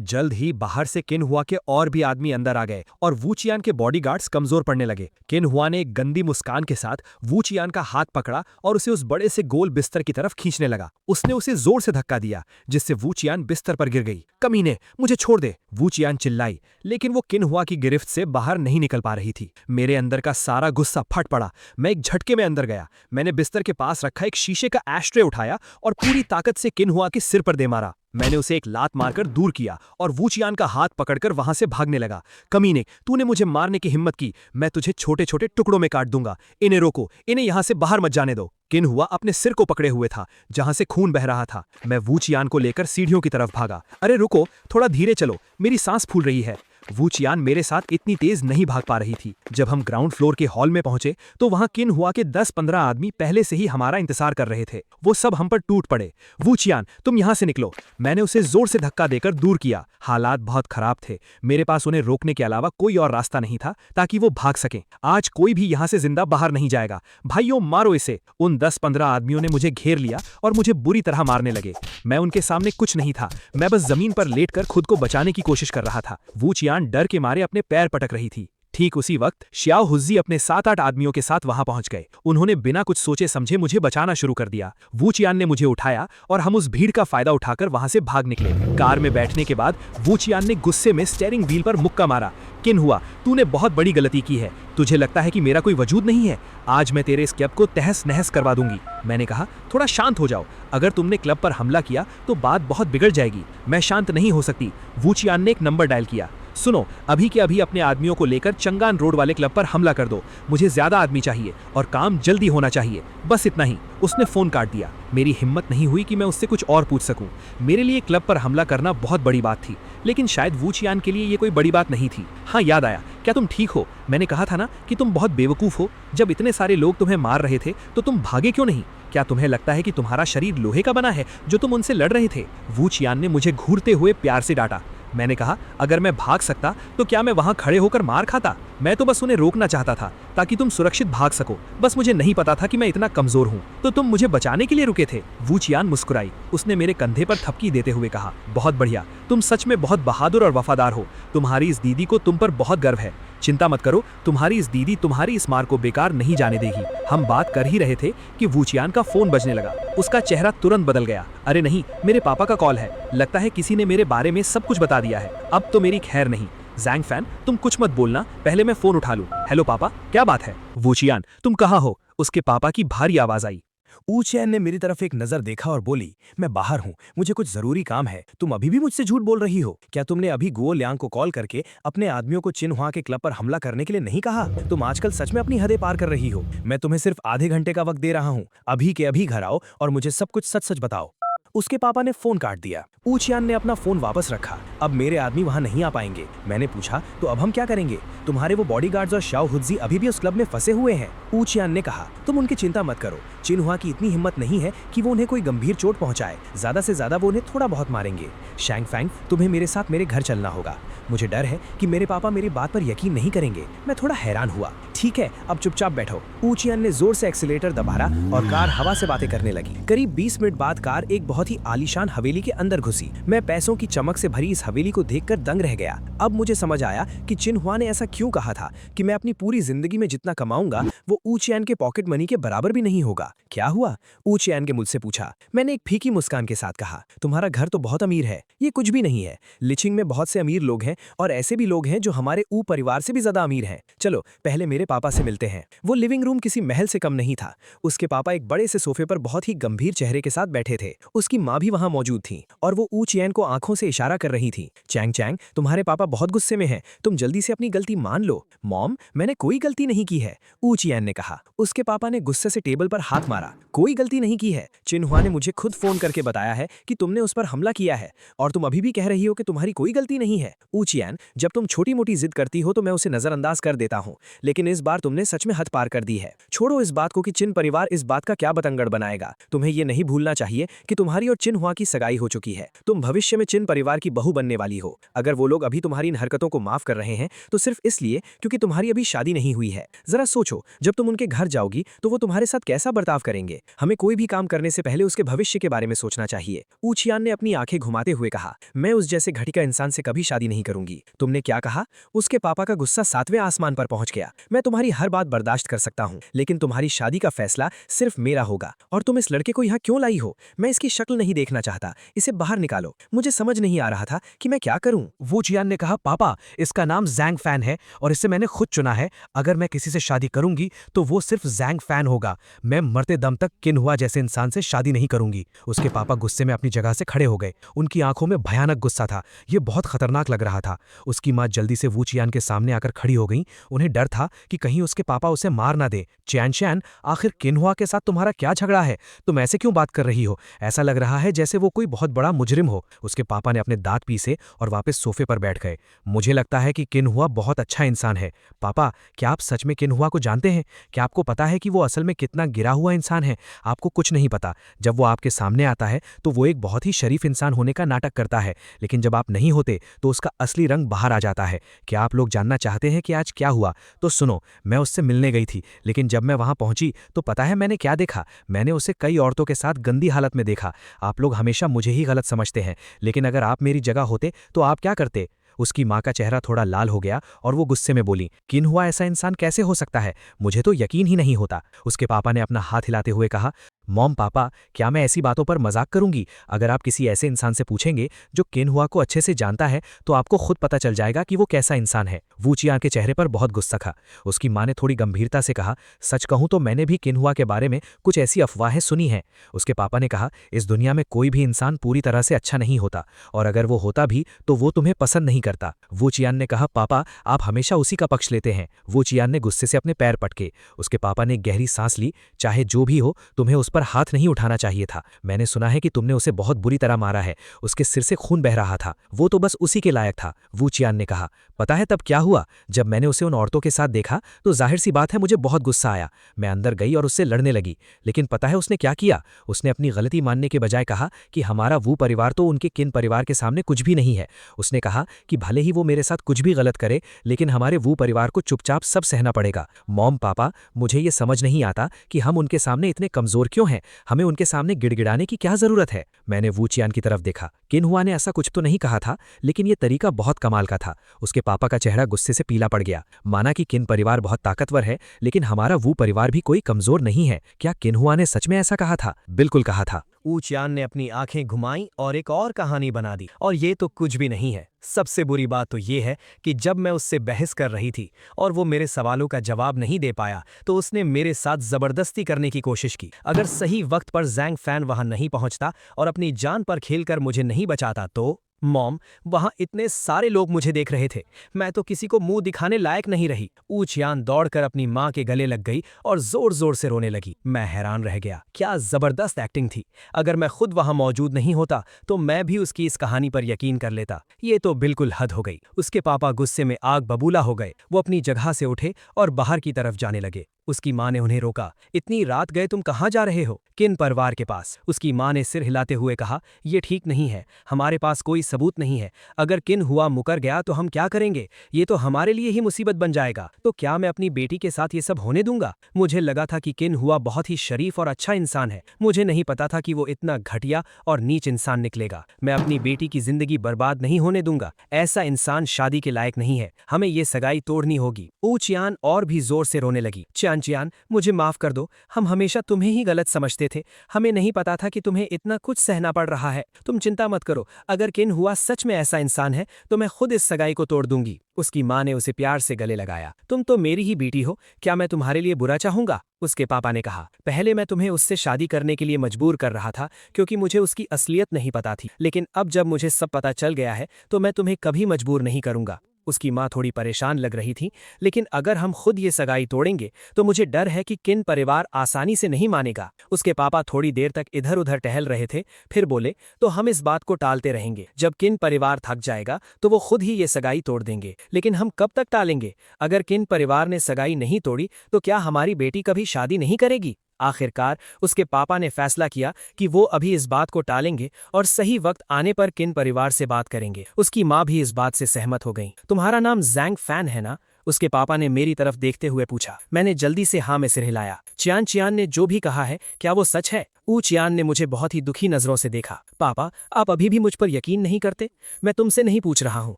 जल्द ही बाहर से किन हुआ के और भी आदमी अंदर आ गए और वू चियान के बॉडीगार्ड्स कमजोर पड़ने लगे। किन हुआ ने एक गंदी मुस्कान के साथ वू चियान का हाथ पकड़ा और उसे उस बड़े से गोल बिस्तर की तरफ खींचने लगा। उसने उसे जोर से धक्का दिया जिससे वू चियान बिस्तर पर गिर गई। कमीने, मुझे छोड़ दे, वू चियान चिल्लाई, लेकिन वो किन हुआ की गिरफ्त से बाहर नहीं निकल पा रही थी। मेरे अंदर का सारा गुस्सा फट पड़ा। मैं एक झटके में अंदर गया। मैंने बिस्तर के पास रखा एक शीशे का एस्ट्रे उठाया और पूरी ताकत से किन हुआ के सिर पर दे मारा। मैंने उसे एक लात मारकर दूर किया और वू चियान का हाथ पकड़कर वहां से भागने लगा। कमीने, तूने मुझे मारने की हिम्मत की, मैं तुझे छोटे छोटे टुकड़ों में काट दूंगा। इन्हें रोको, इन्हें यहां से बाहर मत जाने दो। किन हुआ अपने सिर को पकड़े हुए था जहां से खून बह रहा था। मैं वू चियान को लेकर सीढ़ियों की तरफ भागा। अरे रुको, थोड़ा धीरे चलो, मेरी सांस फूल रही है। वू चियान मेरे साथ इतनी तेज नहीं भाग पा रही थी। जब हम ग्राउंड फ्लोर के हॉल में पहुंचे तो वहां किन हुआ के 10-15 आदमी पहले से ही हमारा इंतजार कर रहे थे। वो सब हम पर टूट पड़े। वू चियान, तुम यहां से निकलो। मैंने उसे जोर से धक्का देकर दूर किया। हालात बहुत खराब थे। मेरे पास उन्हें रोकने के अलावा कोई और रास्ता नहीं था ताकि वो भाग सकें। आज कोई भी यहां से जिंदा बाहर नहीं जाएगा। भाइयों, मारो इसे। उन 10-15 आदमियों ने मुझे घेर लिया और मुझे बुरी तरह मारने लगे। मैं उनके सामने कुछ नहीं था। मैं बस जमीन पर लेटकर खुद को बचाने की कोशिश कर रहा था। वू चियान डर के मारे अपने पैर पटक रही थी। ठीक उसी वक्त श्याओ हुज्जी अपने 7-8 आदमियों के साथ वहां पहुंच गए। उन्होंने बिना कुछ सोचे समझे मुझे बचाना शुरू कर दिया। वू चियान ने मुझे उठाया और हम उस भीड़ का फायदा उठाकर वहां से भाग निकले। कार में बैठने के बाद वू चियान ने गुस्से में स्टीयरिंग व्हील पर मुक्का मारा। किन हुआ, तूने बहुत बड़ी गलती की है। तुझे लगता है कि मेरा कोई वजूद नहीं है? आज मैं तेरे इस क्लब को तहस नहस करवा दूंगी। मैंने कहा, थोड़ा शांत हो जाओ। अगर तुमने क्लब पर हमला किया तो बात बहुत बिगड़ जाएगी। मैं शांत नहीं हो सकती। वू चियान ने एक नंबर डायल किया। सुनो, अभी के अभी अपने आदमियों को लेकर चंगान रोड वाले क्लब पर हमला कर दो। मुझे ज्यादा आदमी चाहिए और काम जल्दी होना चाहिए। बस इतना ही। उसने फोन काट दिया। मेरी हिम्मत नहीं हुई कि मैं उससे कुछ और पूछ सकूं। मेरे लिए क्लब पर हमला करना बहुत बड़ी बात थी, लेकिन शायद वू चियान के लिए ये कोई बड़ी बात नहीं थी। हाँ, याद आया। क्या तुम ठीक हो? मैंने कहा था ना कि तुम बहुत बेवकूफ हो। जब इतने सारे लोग तुम्हें मार रहे थे तो तुम भागे क्यों नहीं? क्या तुम्हें लगता है कि तुम्हारा शरीर लोहे का बना है जो तुम उनसे लड़ रहे थे? वू चियान ने मुझे घूरते हुए प्यार से डांटा। मैंने कहा, अगर मैं भाग सकता तो क्या मैं वहां खड़े होकर मार खाता? मैं तो बस उन्हें रोकना चाहता था ताकि तुम सुरक्षित भाग सको। बस मुझे नहीं पता था कि मैं इतना कमजोर हूं। तो तुम मुझे बचाने के लिए रुके थे? वू चियान मुस्कुराई। उसने मेरे कंधे पर थपकी देते हुए कहा, बहुत बढ़िया, तुम सच में बहुत बहादुर और वफादार हो। तुम्हारी इस दीदी को तुम पर बहुत गर्व है। चिंता मत करो, तुम्हारी इस दीदी तुम्हारी इस मार को बेकार नहीं जाने देगी। हम बात कर ही रहे थे कि वू चियान का फोन बजने लगा। उसका चेहरा तुरंत बदल गया। अरे नहीं, मेरे पापा का कॉल है। लगता है किसी ने मेरे बारे में सब कुछ बता दिया है। अब तो मेरी खैर नहीं। जैंग फैन, तुम कुछ मत बोलना, पहले मैं फोन उठा लूं। हेलो पापा, क्या बात है? वू चियान, तुम कहाँ हो? उसके पापा की भारी आवाज आई। वू चियान ने मेरी तरफ एक नजर देखा और बोली, मैं बाहर हूँ, मुझे कुछ जरूरी काम है। तुम अभी भी मुझसे झूठ बोल रही हो? क्या तुमने अभी गुओ लियांग को कॉल करके अपने आदमियों को चिन हुआ के क्लब पर हमला करने के लिए नहीं कहा? तुम आजकल सच में अपनी हदें पार कर रही हो। मैं तुम्हें सिर्फ आधे घंटे का वक्त दे रहा हूँ। अभी के अभी घर आओ और मुझे सब कुछ सच सच बताओ। उसके पापा ने फोन काट दिया। वू चियान ने अपना फोन वापस रखा। अब मेरे आदमी वहां नहीं आ पाएंगे। मैंने पूछा, तो अब हम क्या करेंगे? तुम्हारे वो बॉडीगार्ड्स और श्याओ हुज्जी अभी भी उस क्लब में फंसे हुए हैं। वू चियान ने कहा, तुम उनकी चिंता मत करो। चिन हुआ की इतनी हिम्मत नहीं है कि वो उन्हें कोई गंभीर चोट पहुंचाए। ज्यादा से ज्यादा वो उन्हें थोड़ा बहुत मारेंगे। शैंग फैंग, तुम्हें मेरे साथ मेरे घर चलना होगा। मुझे डर है कि मेरे पापा मेरी बात पर यकीन नहीं करेंगे। मैं थोड़ा हैरान हुआ। ठीक है, अब चुपचाप बैठो। वू चियान ने जोर से एक्सीलेटर दबाया और कार हवा से बातें करने लगी। करीब 20 मिनट बाद कार एक बहुत ही आलीशान हवेली के अंदर घुसी। मैं पैसों की चमक से भरी इस हवेली को देखकर दंग रह गया। अब मुझे समझ आया कि चिन्हुआ ने ऐसा क्यों कहा था कि मैं अपनी पूरी जिंदगी में जितना कमाऊंगा वो ऊ चियान के पॉकेट मनी के बराबर भी नहीं होगा। क्या हुआ? ऊ चियान ने मुझसे पूछा। मैंने एक फीकी मुस्कान के साथ कहा, तुम्हारा घर तो बहुत अमीर है। ये कुछ भी नहीं है। लिचिंग में बहुत से अमीर लोग हैं और ऐसे भी लोग हैं जो हमारे ऊ परिवार से भी ज्यादा अमीर हैं। चलो पहले मेरे पापा से मिलते हैं। वो लिविंग रूम किसी महल से कम नहीं था। उसके पापा एक बड़े से सोफे पर बहुत ही गंभीर चेहरे के साथ बैठे थे। उसकी माँ भी वहां मौजूद थी और वो ऊ चियान को आंखों से इशारा कर रही थी। चैंग चैंग, तुम्हारे पापा बहुत गुस्से में हैं। तुम जल्दी से अपनी गलती मान लो। मॉम, मैंने कोई गलती नहीं की है, ऊ चियान ने कहा। उसके पापा ने गुस्से से टेबल पर हाथ मारा। कोई गलती नहीं की है। चिन्हुआ ने मुझे खुद फोन करके बताया है कि तुमने उस पर हमला किया है और तुम अभी भी कह रही हो कि तुम्हारी कोई गलती नहीं है। ऊ चियान, जब तुम छोटी मोटी जिद करती हो तो मैं उसे नजरअंदाज कर देता हूँ, लेकिन इस बार तुमने सच में हद पार कर दी है। छोड़ो इस बात को कि चिन परिवार इस बात का क्या बतंगड़ बनाएगा। तुम्हें ये नहीं भूलना चाहिए कि तुम्हारी और चिन्हुआ की सगाई हो चुकी है। तुम भविष्य में चिन परिवार की बहू बनने वाली हो। अगर वो लोग अभी तुम्हारी इन हरकतों को माफ कर रहे हैं तो सिर्फ इसलिए क्योंकि तुम्हारी अभी शादी नहीं हुई है। जरा सोचो, जब तुम उनके घर जाओगी तो वो तुम्हारे साथ कैसा बर्ताव करेंगे। हमें कोई भी काम करने से पहले उसके भविष्य के बारे में सोचना चाहिए। ऊ चियान ने अपनी आंखें घुमाते हुए कहा, मैं उस जैसे घटिया इंसान से कभी शादी नहीं करूंगी। तुमने क्या कहा? उसके पापा का गुस्सा 7वें आसमान पर पहुंच गया। मैं तुम्हारी हर बात बर्दाश्त कर सकता हूं, लेकिन तुम्हारी शादी का फैसला सिर्फ मेरा होगा। और तुम इस लड़के को यहाँ क्यों लाई हो? मैं इसकी शक्ल नहीं देखना चाहता। इसे बाहर निकालो। मुझे समझ नहीं आ रहा था कि मैं क्या करूं। वू चियान ने कहा, पापा, इसका नाम जैंग फैन है और इसे मैंने खुद चुना है। अगर मैं किसी से शादी करूंगी तो वो सिर्फ जैंग फैन होगा। मैं मरते दम तक किन्हुआ जैसे इंसान से शादी नहीं करूंगी। उसके पापा गुस्से में अपनी जगह से खड़े हो गए। उनकी आंखों में भयानक गुस्सा था। ये बहुत खतरनाक लग रहा था। उसकी माँ जल्दी से वू चियान के सामने आकर खड़ी हो गई। उन्हें डर था कि कहीं उसके पापा उसे मार ना दे। चैन शैन, आखिर किन्हुआ के साथ तुम्हारा क्या झगड़ा है? तुम ऐसे क्यों बात कर रही हो? ऐसा लग रहा है जैसे वो कोई बहुत बड़ा मुजरिम हो। उसके पापा ने अपने दांत पीसे और वापस सोफे पर बैठ गए। मुझे लगता है कि किन्हुआ बहुत अच्छा इंसान है। पापा, क्या आप सच में किन्हुआ को जानते हैं? क्या आपको पता है कि वो असल में कितना गिरा हुआ इंसान है? आपको कुछ नहीं पता। जब वो आपके सामने आता है तो वो एक बहुत ही शरीफ इंसान होने का नाटक करता है, लेकिन जब आप नहीं होते तो उसका असली रंग बाहर आ जाता है। क्या आप लोग जानना चाहते हैं कि आज क्या हुआ? तो सुनो, मैं उससे मिलने गई थी, लेकिन जब मैं वहां पहुंची तो पता है मैंने क्या देखा? मैंने उसे कई औरतों के साथ गंदी हालत में देखा। आप लोग हमेशा मुझे ही गलत समझते हैं, लेकिन अगर आप मेरी जगह होते तो आप क्या करते? उसकी माँ का चेहरा थोड़ा लाल हो गया और वो गुस्से में बोली, किन्हुआ ऐसा इंसान कैसे हो सकता है? मुझे तो यकीन ही नहीं होता। उसके पापा ने अपना हाथ हिलाते हुए कहा, मॉम, पापा, क्या मैं ऐसी बातों पर मजाक करूंगी? अगर आप किसी ऐसे इंसान से पूछेंगे जो किन्हुआ को अच्छे से जानता है तो आपको खुद पता चल जाएगा कि वो कैसा इंसान है। वू चियान के चेहरे पर बहुत गुस्सा था। उसकी माँ ने थोड़ी गंभीरता से कहा, सच कहूं तो मैंने भी किन्हुआ के बारे में कुछ ऐसी अफवाहें सुनी हैं। उसके पापा ने कहा, इस दुनिया में कोई भी इंसान पूरी तरह से अच्छा नहीं होता, और अगर वो होता भी तो वो तुम्हें पसंद नहीं करता। वू चियान ने कहा, पापा, आप हमेशा उसी का पक्ष लेते हैं। वू चियान ने गुस्से से अपने पैर पटके। उसके पापा ने गहरी सांस ली। चाहे जो भी हो, तुम्हें उस पर हाथ नहीं उठाना चाहिए था। मैंने सुना है कि तुमने उसे बहुत बुरी तरह मारा है। उसके सिर से खून बह रहा था। वो तो बस उसी के लायक था। वू चियान ने कहा, पता है तब क्या हुआ? जब मैंने उसे उन औरतों के साथ देखा तो जाहिर सी बात है मुझे बहुत गुस्सा आया। मैं अंदर गई और उससे लड़ने लगी, लेकिन पता है उसने क्या किया? उसने अपनी गलती मानने के बजाय कहा कि हमारा वो परिवार तो उनके किन परिवार के सामने कुछ भी नहीं है। उसने कहा कि भले ही वो मेरे साथ कुछ भी गलत करे, लेकिन हमारे वो परिवार को चुपचाप सब सहना पड़ेगा। मॉम, पापा, मुझे ये समझ नहीं आता कि हम उनके सामने इतने कमजोर क्यों हैं। हमें उनके सामने गिड़गिड़ाने की क्या जरूरत है? मैंने वू चियान की तरफ देखा। किन्हुआ ने ऐसा कुछ तो नहीं कहा था, लेकिन ये तरीका बहुत कमाल का था। उसके पापा का चेहरा गुस्से से पीला पड़ गया। माना कि किन परिवार बहुत ताकतवर है, लेकिन हमारा वो परिवार भी कोई कमजोर नहीं है। क्या किन्हुआ ने सच में ऐसा कहा था? बिल्कुल कहा था। ऊ चियान ने अपनी आंखें घुमाई और एक और कहानी बना दी। और ये तो कुछ भी नहीं है। सबसे बुरी बात तो ये है कि जब मैं उससे बहस कर रही थी और वो मेरे सवालों का जवाब नहीं दे पाया तो उसने मेरे साथ जबरदस्ती करने की कोशिश की। अगर सही वक्त पर जैंग फैन वहां नहीं पहुंचता और अपनी जान पर खेलकर मुझे नहीं बचाता तो मॉम, वहां इतने सारे लोग मुझे देख रहे थे। मैं तो किसी को मुंह दिखाने लायक नहीं रही। ऊ चियान दौड़कर अपनी मां के गले लग गई और जोर जोर से रोने लगी। मैं हैरान रह गया। क्या जबरदस्त एक्टिंग थी। अगर मैं खुद वहां मौजूद नहीं होता तो मैं भी उसकी इस कहानी पर यकीन कर लेता। ये तो बिल्कुल हद हो गई। उसके पापा गुस्से में आग बबूला हो गए। वो अपनी जगह से उठे और बाहर की तरफ जाने लगे। उसकी माँ ने उन्हें रोका। इतनी रात गए तुम कहाँ जा रहे हो? किन परिवार के पास? उसकी माँ ने सिर हिलाते हुए कहा, ये ठीक नहीं है, हमारे पास कोई सबूत नहीं है। अगर किन हुआ मुकर गया तो हम क्या करेंगे? ये तो हमारे लिए ही मुसीबत बन जाएगा। तो क्या मैं अपनी बेटी के साथ ये सब होने दूंगा? मुझे लगा था कि किन हुआ बहुत ही शरीफ और अच्छा इंसान है। मुझे नहीं पता था कि वो इतना घटिया और नीच इंसान निकलेगा। मैं अपनी बेटी की जिंदगी बर्बाद नहीं होने दूंगा। ऐसा इंसान शादी के लायक नहीं है। हमें ये सगाई तोड़नी होगी। ऊ चियान और भी जोर से रोने लगी। चियान, मुझे माफ कर दो, हम हमेशा तुम्हें ही गलत समझते थे। हमें नहीं पता था कि तुम्हें इतना कुछ सहना पड़ रहा है। तुम चिंता मत करो, अगर किन हुआ सच में ऐसा इंसान है तो मैं खुद इस सगाई को तोड़ दूंगी। उसकी माँ ने उसे प्यार से गले लगाया। तुम तो मेरी ही बेटी हो, क्या मैं तुम्हारे लिए बुरा चाहूंगा? उसके पापा ने कहा, पहले मैं तुम्हें उससे शादी करने के लिए मजबूर कर रहा था क्योंकि मुझे उसकी असलियत नहीं पता थी, लेकिन अब जब मुझे सब पता चल गया है तो मैं तुम्हें कभी मजबूर नहीं करूंगा। उसकी माँ थोड़ी परेशान लग रही थी, लेकिन अगर हम खुद ये सगाई तोड़ेंगे तो मुझे डर है कि किन परिवार आसानी से नहीं मानेगा। उसके पापा थोड़ी देर तक इधर उधर टहल रहे थे, फिर बोले, तो हम इस बात को टालते रहेंगे। जब किन परिवार थक जाएगा तो वो खुद ही ये सगाई तोड़ देंगे। लेकिन हम कब तक टालेंगे? अगर किन परिवार ने सगाई नहीं तोड़ी तो क्या हमारी बेटी कभी शादी नहीं करेगी? आखिरकार उसके पापा ने फैसला किया कि वो अभी इस बात को टालेंगे और सही वक्त आने पर किन परिवार से बात करेंगे। उसकी माँ भी इस बात से सहमत हो गई। तुम्हारा नाम ज़ैंग फैन है ना? उसके पापा ने मेरी तरफ देखते हुए पूछा। मैंने जल्दी से हाँ में सिर हिलाया। चियान ने जो भी कहा है, क्या वो सच है? ऊ चियान ने मुझे बहुत ही दुखी नजरों से देखा। पापा, आप अभी भी मुझ पर यकीन नहीं करते? मैं तुमसे नहीं पूछ रहा हूँ,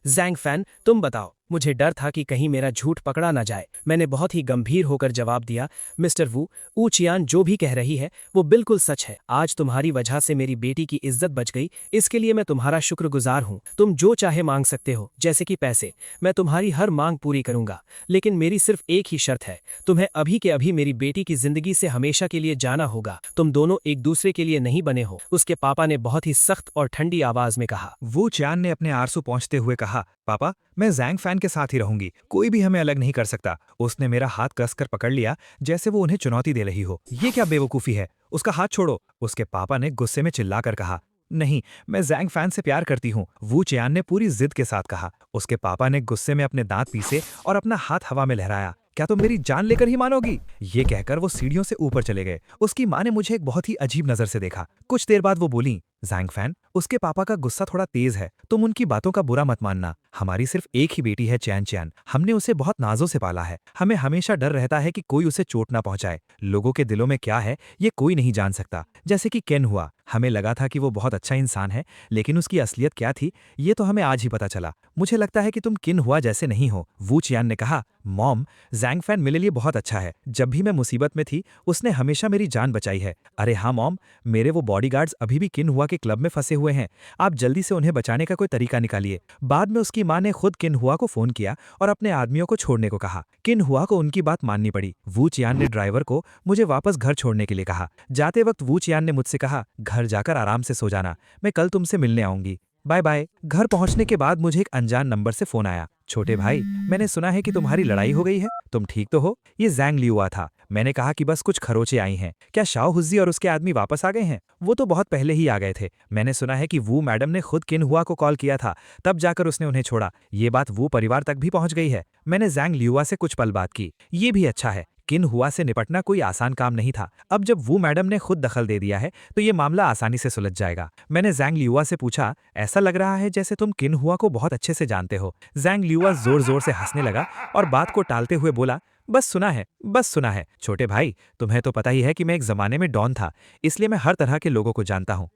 ज़ैंग फैन, तुम बताओ। मुझे डर था कि कहीं मेरा झूठ पकड़ा ना जाए। मैंने बहुत ही गंभीर होकर जवाब दिया, मिस्टर वू, ऊ चियान जो भी कह रही है वो बिल्कुल सच है। आज तुम्हारी वजह से मेरी बेटी की इज्जत बच गई, इसके लिए मैं तुम्हारा शुक्रगुजार हूँ। तुम जो चाहे मांग सकते हो, जैसे कि पैसे। मैं तुम्हारी हर मांग पूरी करूंगा, लेकिन मेरी सिर्फ एक ही शर्त है, तुम्हें अभी के अभी मेरी बेटी की जिंदगी से हमेशा के लिए जाना होगा। तुम दोनों एक दूसरे के लिए नहीं बने हो। उसके पापा ने बहुत ही सख्त और ठंडी आवाज में कहा। वो चियान ने अपने आंसू पहुंचते हुए कहा, पापा, मैं ज़ैंग फैन के साथ ही रहूंगी, कोई भी हमें अलग नहीं कर सकता। उसने मेरा हाथ कसकर पकड़ लिया जैसे वो उन्हें चुनौती दे रही हो। ये क्या बेवकूफ़ी है, उसका हाथ छोड़ो। उसके पापा ने गुस्से में चिल्लाकर कहा, नहीं, मैं ज़ैंग फैन से प्यार करती हूँ, वू चियान ने पूरी जिद के साथ कहा। उसके पापा ने गुस्से में अपने दांत पीसे और अपना हाथ हवा में लहराया। क्या तुम मेरी जान लेकर ही मानोगी? ये कहकर वो सीढ़ियों से ऊपर चले गए। उसकी माँ ने मुझे एक बहुत ही अजीब नजर से देखा। कुछ देर बाद वो बोली, ज़ैंग फैन, उसके पापा का गुस्सा थोड़ा तेज है, तुम उनकी बातों का बुरा मत मानना। हमारी सिर्फ एक ही बेटी है चियान। हमने उसे बहुत नाजों से पाला है। हमें हमेशा डर रहता है कि कोई उसे चोट ना पहुंचाए। लोगों के दिलों में क्या है ये कोई नहीं जान सकता। जैसे कि केन हुआ, हमें लगा था कि वो बहुत अच्छा इंसान है, लेकिन उसकी असलियत क्या थी ये तो हमें आज ही पता चला। मुझे लगता है कि तुम किन हुआ जैसे नहीं हो। वू चियान ने कहा, मॉम, ज़ैंग फैन मेरे लिए बहुत अच्छा है। जब भी मैं मुसीबत में थी उसने हमेशा मेरी जान बचाई है। अरे हाँ मॉम, मेरे वो बॉडीगार्ड्स अभी भी किन हुआ के क्लब में फंसे हुए हैं। आप जल्दी से उन्हें बचाने का कोई तरीका निकालिए। बाद में उसकी माँ ने खुद किन हुआ को फोन किया और अपने आदमियों को छोड़ने को कहा। किन हुआ को उनकी बात माननी पड़ी। वू चियान ने ड्राइवर को मुझे वापस घर छोड़ने के लिए कहा। जाते वक्त वू चियान ने मुझसे कहा, घर जाकर आराम से सो जाना, मैं कल तुमसे मिलने आऊंगी, बाय बाय। घर पहुंचने के बाद मुझे एक अनजान नंबर से फोन आया। छोटे भाई, मैंने सुना है कि तुम्हारी लड़ाई हो गई है, तुम ठीक तो हो? ये ज़ैंग लियुआ था। मैंने कहा कि बस कुछ खरोचे आई हैं। क्या शाओ हुज्जी और उसके आदमी वापस आ गए हैं? वो तो बहुत पहले ही आ गए थे। मैंने सुना है कि वू मैडम ने खुद किन हुआ को कॉल किया था, तब जाकर उसने उन्हें छोड़ा। ये बात वू परिवार तक भी पहुंच गई है। मैंने ज़ैंग लियुआ से कुछ पल बात की। ये भी अच्छा है, किन हुआ से निपटना कोई आसान काम नहीं था। अब जब वू मैडम ने खुद दखल दे दिया है तो ये मामला आसानी से सुलझ जाएगा। मैंने ज़ैंग लियुआ से पूछा, ऐसा लग रहा है जैसे तुम किन हुआ को बहुत अच्छे से जानते हो। ज़ैंग लियुआ जोर जोर से हंसने लगा और बात को टालते हुए बोला, बस सुना है, बस सुना है। छोटे भाई, तुम्हें तो पता ही है कि मैं एक जमाने में डॉन था, इसलिए मैं हर तरह के लोगों को जानता हूँ।